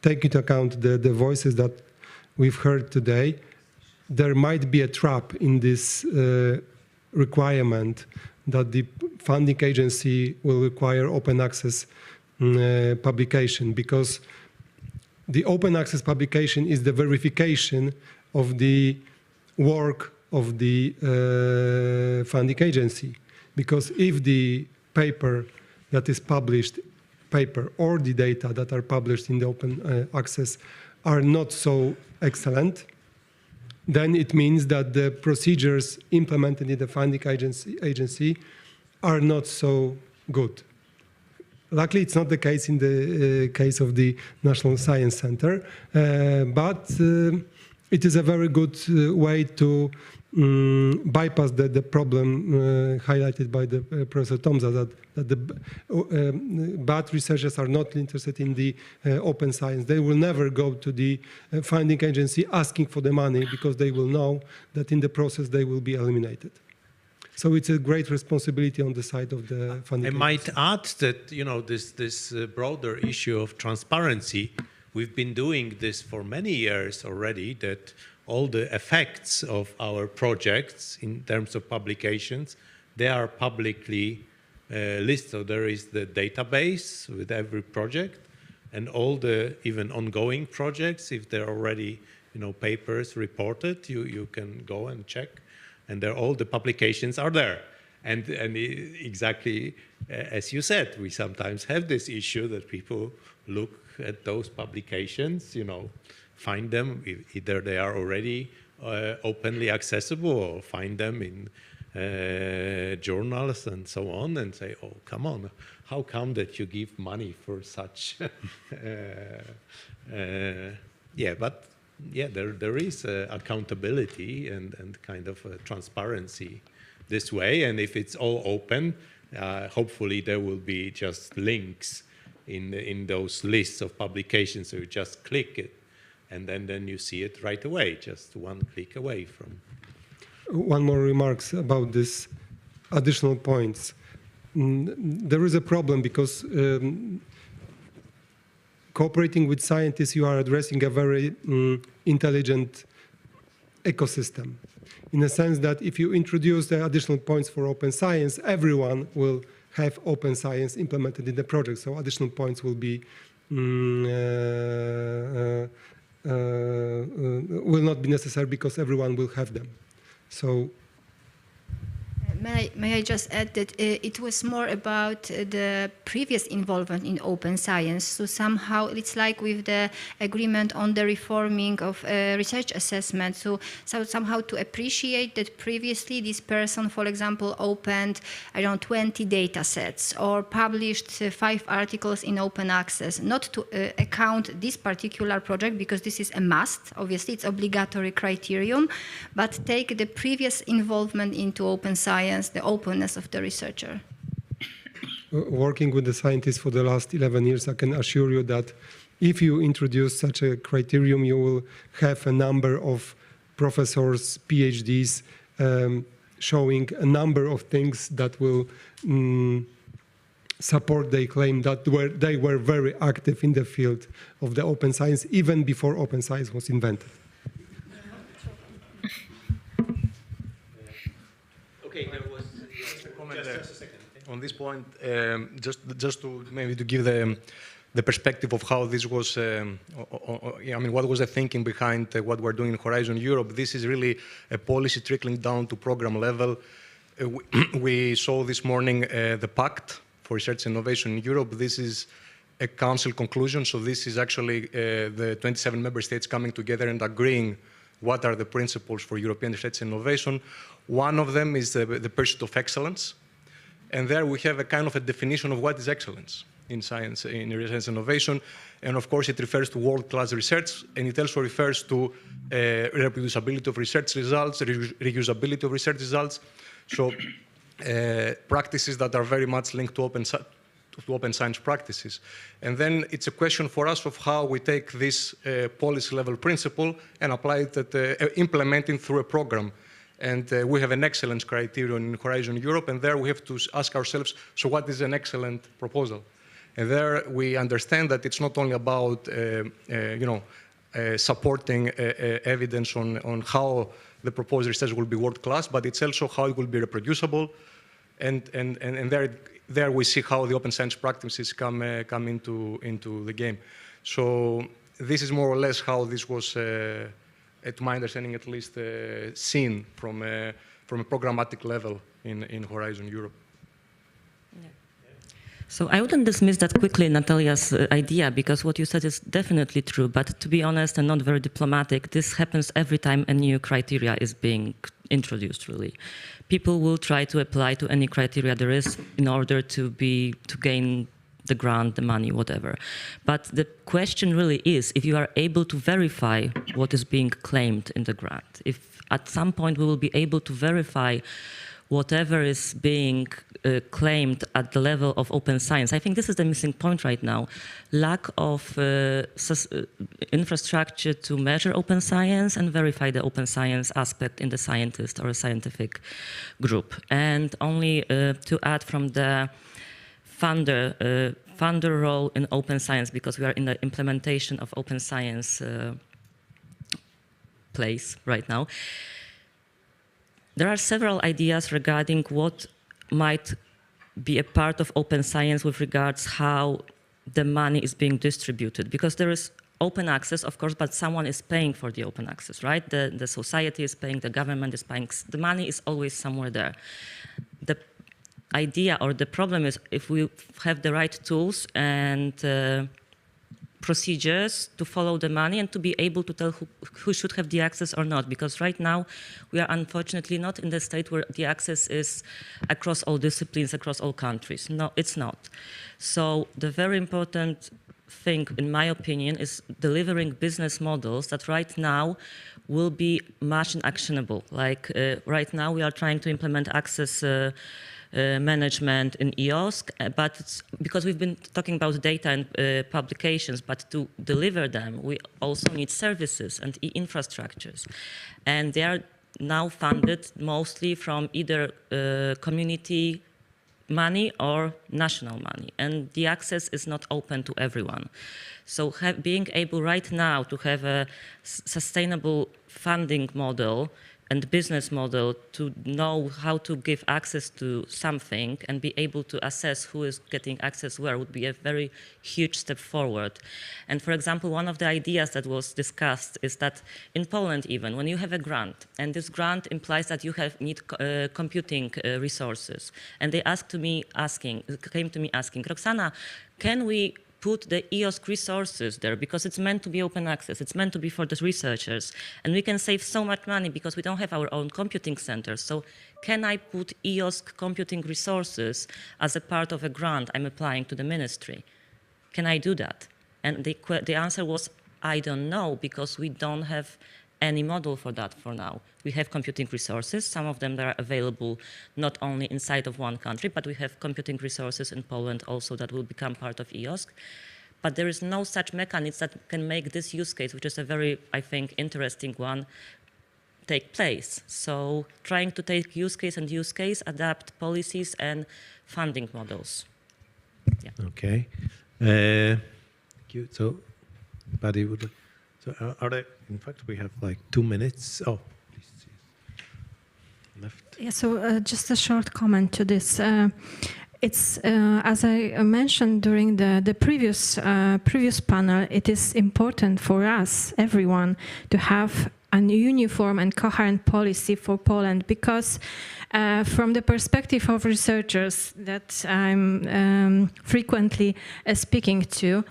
take into account the voices that we've heard today, there might be a trap in this requirement that the funding agency will require open access publication, because the open access publication is the verification of the work of the funding agency. Because if the paper that is published, or the data that are published in the open access are not so excellent, then it means that the procedures implemented in the funding agency are not so good. Luckily, it's not the case in the case of the National Science Center, but it is a very good way to bypass the problem highlighted by the Professor Tomza, that the bad researchers are not interested in the open science. They will never go to the funding agency asking for the money, because they will know that in the process they will be eliminated. So it's a great responsibility on the side of the funding agency. I might add that, you know, this broader issue of transparency, we've been doing this for many years already, that all the effects of our projects in terms of publications, they are publicly listed. So there is the database with every project, and all the even ongoing projects, if they're already, you know, papers reported, you can go and check, and all the publications are there. And exactly as you said, we sometimes have this issue that people look at those publications, you know, find them, either they are already openly accessible, or find them in journals and so on, and say, oh, come on, how come that you give money for such? Yeah, but yeah, there is accountability and kind of transparency this way, and if it's all open, hopefully there will be just links in those lists of publications, so you just click it, and then you see it right away, just one click away from. One more remarks about this additional points. There is a problem because cooperating with scientists, you are addressing a very intelligent ecosystem, in a sense that if you introduce the additional points for open science, everyone will have open science implemented in the project. So additional points will be will not be necessary because everyone will have them. So. May I just add that it was more about the previous involvement in open science. So somehow it's like with the agreement on the reforming of research assessment. So somehow to appreciate that previously this person, for example, opened, I don't know, 20 data sets or published 5 articles in open access, not to account this particular project because this is a must, obviously it's obligatory criterion, but take the previous involvement into open science, the openness of the researcher. Working with the scientists for the last 11 years, I can assure you that if you introduce such a criterion, you will have a number of professors, PhDs, showing a number of things that will support their claim that they were very active in the field of the open science, even before open science was invented. Okay, there was just a comment on this point, just to maybe to give the perspective of how this was, I mean, what was the thinking behind what we're doing in Horizon Europe. This is really a policy trickling down to program level. We saw this morning the Pact for Research and Innovation in Europe. This is a council conclusion, so this is actually the 27 member states coming together and agreeing what are the principles for European research and innovation. One of them is the pursuit of excellence. And there we have a kind of a definition of what is excellence in science, in research and innovation. And of course, it refers to world-class research, and it also refers to reproducibility of research results, reusability of research results. So practices that are very much linked to open science practices. And then it's a question for us of how we take this policy level principle and apply it, implementing through a program. And we have an excellence criterion in Horizon Europe, and there we have to ask ourselves, so what is an excellent proposal? And there we understand that it's not only about, supporting evidence on how the proposed research will be world-class, but it's also how it will be reproducible. And there we see how the open science practices come into the game. So this is more or less how this was, to my understanding at least, seen from a programmatic level in Horizon Europe. Yeah. So I wouldn't dismiss that quickly, Natalia's idea, because what you said is definitely true, but to be honest and not very diplomatic, this happens every time a new criteria is being introduced, really. People will try to apply to any criteria there is in order to gain the grant, the money, whatever. But the question really is if you are able to verify what is being claimed in the grant. If at some point we will be able to verify whatever is being claimed at the level of open science. I think this is the missing point right now. Lack of infrastructure to measure open science and verify the open science aspect in the scientist or a scientific group. And only to add from the funder role in open science, because we are in the implementation of open science place right now. There are several ideas regarding what might be a part of open science with regards how the money is being distributed, because there is open access, of course, but someone is paying for the open access, right? The society is paying, the government is paying, the money is always somewhere there. The idea or the problem is if we have the right tools and procedures to follow the money and to be able to tell who should have the access or not, because right now we are unfortunately not in the state where the access is across all disciplines, across all countries. No, it's not. So the very important thing, in my opinion, is delivering business models that right now will be much actionable. Like right now we are trying to implement access management in EOSC, but it's because we've been talking about data and publications, but to deliver them, we also need services and infrastructures. And they are now funded mostly from either community money or national money, and the access is not open to everyone. So being able right now to have a sustainable funding model and business model to know how to give access to something and be able to assess who is getting access where would be a very huge step forward. And for example, one of the ideas that was discussed is that in Poland even, when you have a grant, and this grant implies that you need computing resources, and they came to me asking, Roxana, can we put the EOSC resources there, because it's meant to be open access, it's meant to be for the researchers, and we can save so much money because we don't have our own computing centers. So can I put EOSC computing resources as a part of a grant I'm applying to the ministry? Can I do that? And the answer was, I don't know, because we don't have any model for that for now. We have computing resources, some of them that are available not only inside of one country, but we have computing resources in Poland also that will become part of EOSC. But there is no such mechanism that can make this use case, which is a very, I think, interesting one, take place. So trying to take use case, adapt policies and funding models. Yeah. Okay. Thank you. So, Buddy would. So are there, in fact, we have like 2 minutes. Oh, please. Left. Yeah, so just a short comment to this. It's, as I mentioned during the previous panel, it is important for us, everyone, to have a uniform and coherent policy for Poland, because from the perspective of researchers that I'm frequently speaking to,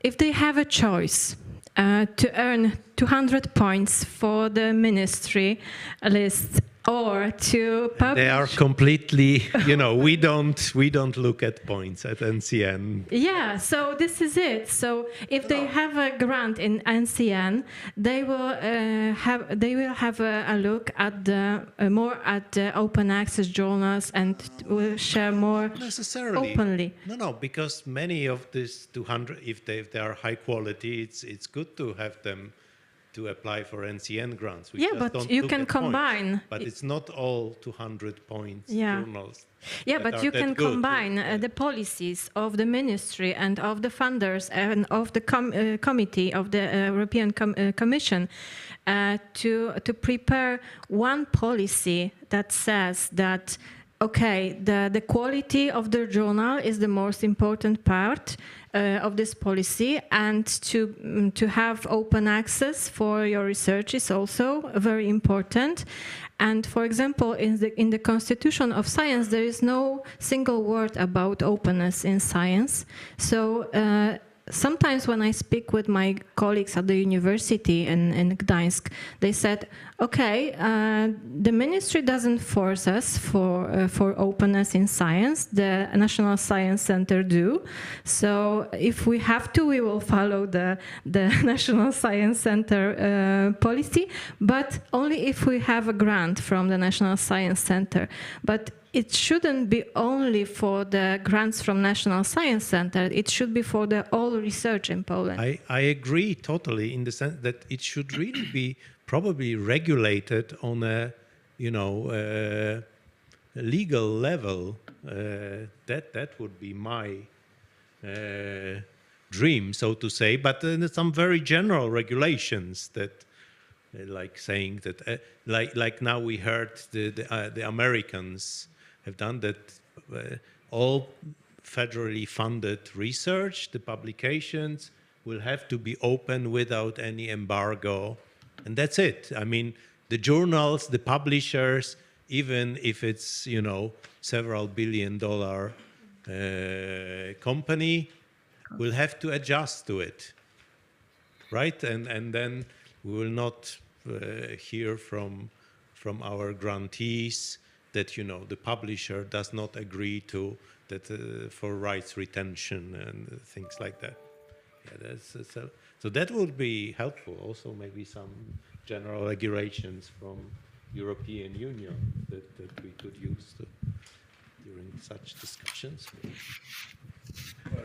if they have a choice to earn 200 points for the ministry list or to publish. They are completely, we don't look at points at NCN. Yeah, so this is it. So if they have a grant in NCN, they will have a look at more at the open access journals and will share more necessarily openly. No, because many of these 200, if they are high quality, it's good to have them to apply for NCN grants. Yeah, but you can combine. Points, but it's not all 200 points journals. Yeah, but you can combine the policies of the ministry and of the funders and of the committee of the European Commission to prepare one policy that says that, okay, the quality of the journal is the most important part of this policy, and to have open access for your research is also very important. And for example, in the Constitution of Science, there is no single word about openness in science. So sometimes when I speak with my colleagues at the university in Gdańsk, they said, okay, the ministry doesn't force us for openness in science. The National Science Center do. So if we have to, we will follow the National Science Center policy, but only if we have a grant from the National Science Center. But it shouldn't be only for the grants from National Science Center. It should be for the all research in Poland. I agree totally in the sense that it should really be probably regulated on a, legal level. That would be my dream, so to say. But some very general regulations that, like saying that, like now we heard the Americans have done that. All federally funded research, the publications will have to be open without any embargo, and that's it. I mean, the journals, the publishers, even if it's several billion-dollar company, will have to adjust to it, right? And then we will not hear from our grantees that the publisher does not agree to that for rights retention and things like that. Yeah, so that would be helpful. Also, maybe some general regulations from European Union that we could use during such discussions.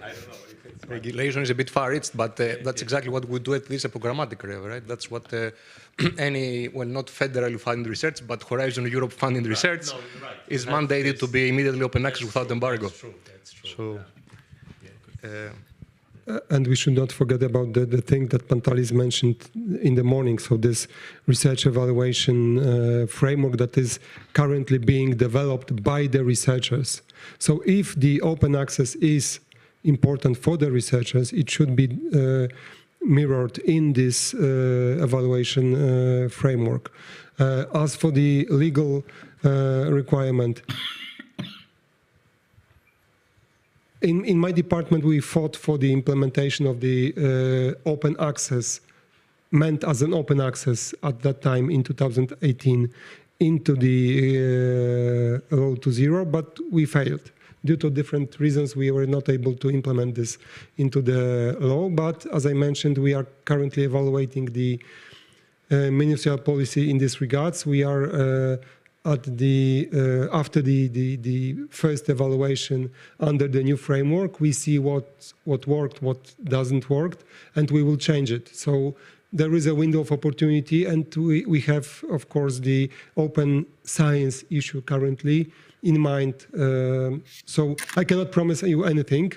I don't know if it's regulation is a bit far-reached, but that's exactly what we do at this programmatic level, right? That's what not federally funded research, but Horizon Europe funded research is mandated to be immediately open access without embargo. That's true. So, and we should not forget about the thing that Pantalis mentioned in the morning. So this research evaluation framework that is currently being developed by the researchers. So if the open access is important for the researchers, it should be mirrored in this evaluation framework. As for the legal requirement, in my department, we fought for the implementation of the open access, meant as an open access at that time in 2018, into the Road to Zero, but we failed. Due to different reasons, we were not able to implement this into the law. But as I mentioned, we are currently evaluating the ministerial policy in this regards. We are after the first evaluation under the new framework, we see what worked, what doesn't work, and we will change it. So there is a window of opportunity, and we have, of course, the open science issue currently in mind. So I cannot promise you anything,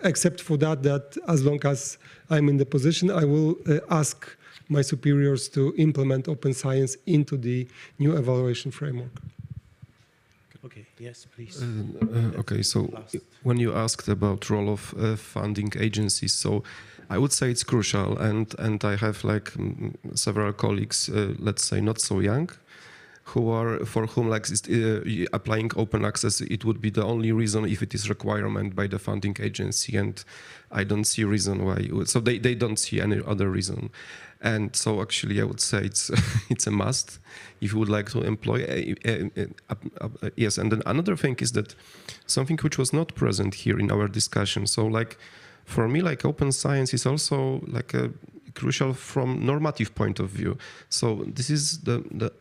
except for that as long as I'm in the position, I will ask my superiors to implement open science into the new evaluation framework. Okay, yes, please. Okay, so when you asked about role of funding agencies, so I would say it's crucial, and I have several colleagues, let's say not so young, for whom applying open access, it would be the only reason if it is requirement by the funding agency, and I don't see reason why. So they don't see any other reason. And so actually I would say it's a must if you would like to employ. Yes, and then another thing is that something which was not present here in our discussion. So for me, open science is also a crucial from normative point of view. So this is the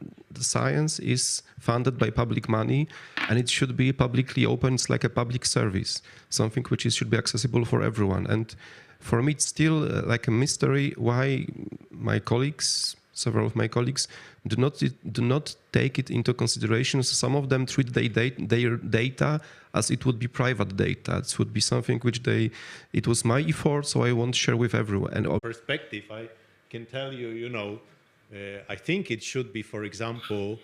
science is funded by public money, and it should be publicly open. It's like a public service, something which should be accessible for everyone. And for me, it's still like a mystery why my colleagues, several of my colleagues, do not take it into consideration. So some of them treat their data as it would be private data. It would be something which it was my effort, so I won't share with everyone. And perspective, I can tell you, I think it should be, for example,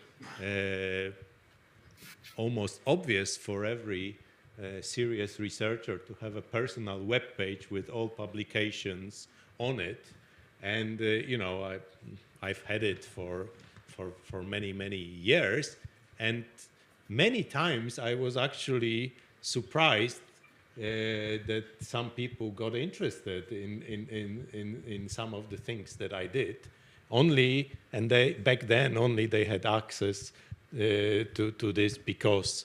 almost obvious for every serious researcher to have a personal web page with all publications on it. And, I've had it for many years, and many times I was actually surprised that some people got interested in some of the things that I did. Only, and back then only they had access to this because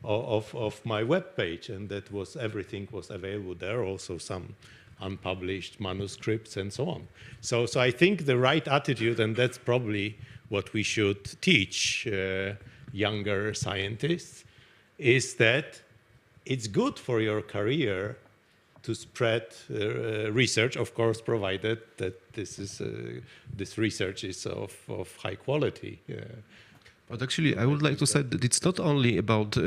of my webpage, and that was everything was available there. Also some unpublished manuscripts and so on. So I think the right attitude, and that's probably what we should teach younger scientists, is that it's good for your career to spread research, of course, provided that this research is of high quality. But actually, I would like to say that it's not only about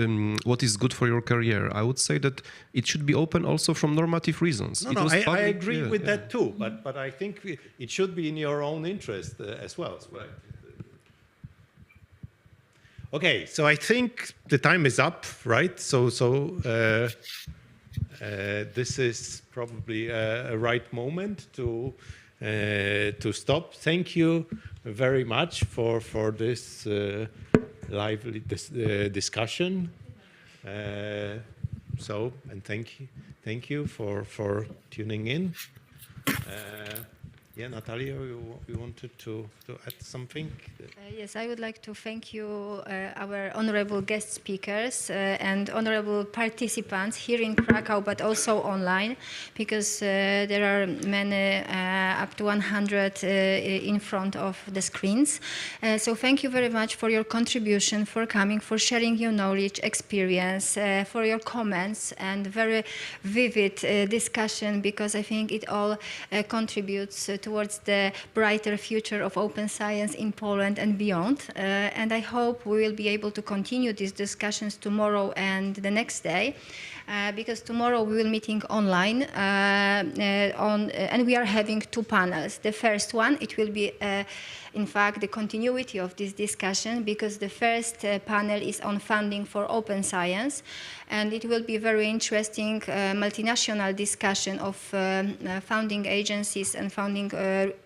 what is good for your career. I would say that it should be open also from normative reasons. I agree with that too, but I think it should be in your own interest as well. Right? Okay, so I think the time is up, right? So this is probably a right moment to stop. Thank you very much for this lively discussion. And thank you for tuning in. Yeah, Natalia, you wanted to add something? Yes, I would like to thank you, our honorable guest speakers and honorable participants here in Krakow, but also online, because there are many, up to 100 in front of the screens. So thank you very much for your contribution, for coming, for sharing your knowledge, experience, for your comments, and very vivid discussion, because I think it all contributes towards the brighter future of open science in Poland and beyond. And I hope we will be able to continue these discussions tomorrow and the next day, because tomorrow we will meeting online and we are having two panels. The first one, it will be in fact the continuity of this discussion, because the first panel is on funding for open science, and it will be very interesting multinational discussion of founding agencies and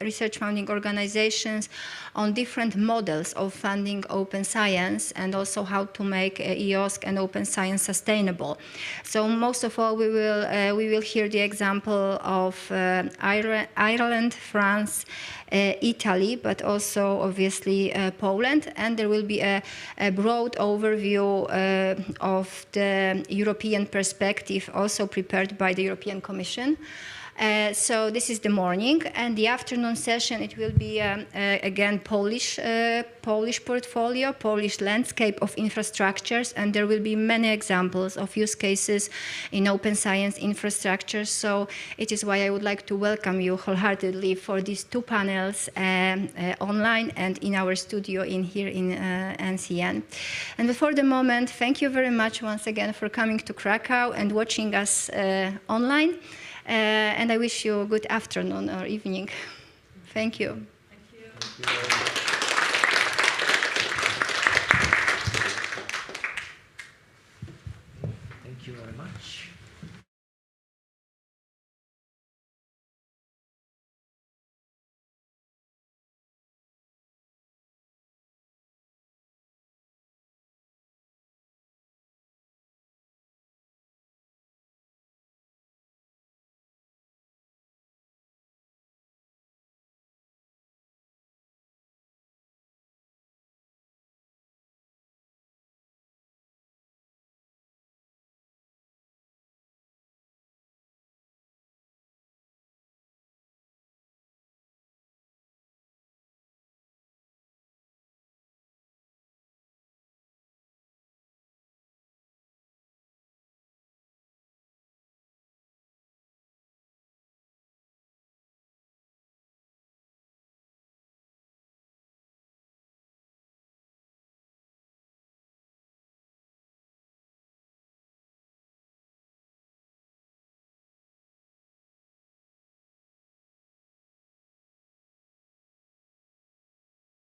research funding organizations on different models of funding open science, and also how to make EOSC and open science sustainable. So most of all, we will hear the example of Ireland, France, Italy, but also obviously Poland, and there will be a broad overview of the European perspective, also prepared by the European Commission. So this is the morning, and the afternoon session, it will be again Polish portfolio, Polish landscape of infrastructures, and there will be many examples of use cases in open science infrastructures. So it is why I would like to welcome you wholeheartedly for these two panels online and in our studio here in NCN. And for the moment, thank you very much once again for coming to Krakow and watching us online. And I wish you a good afternoon or evening. Thank you. Thank you.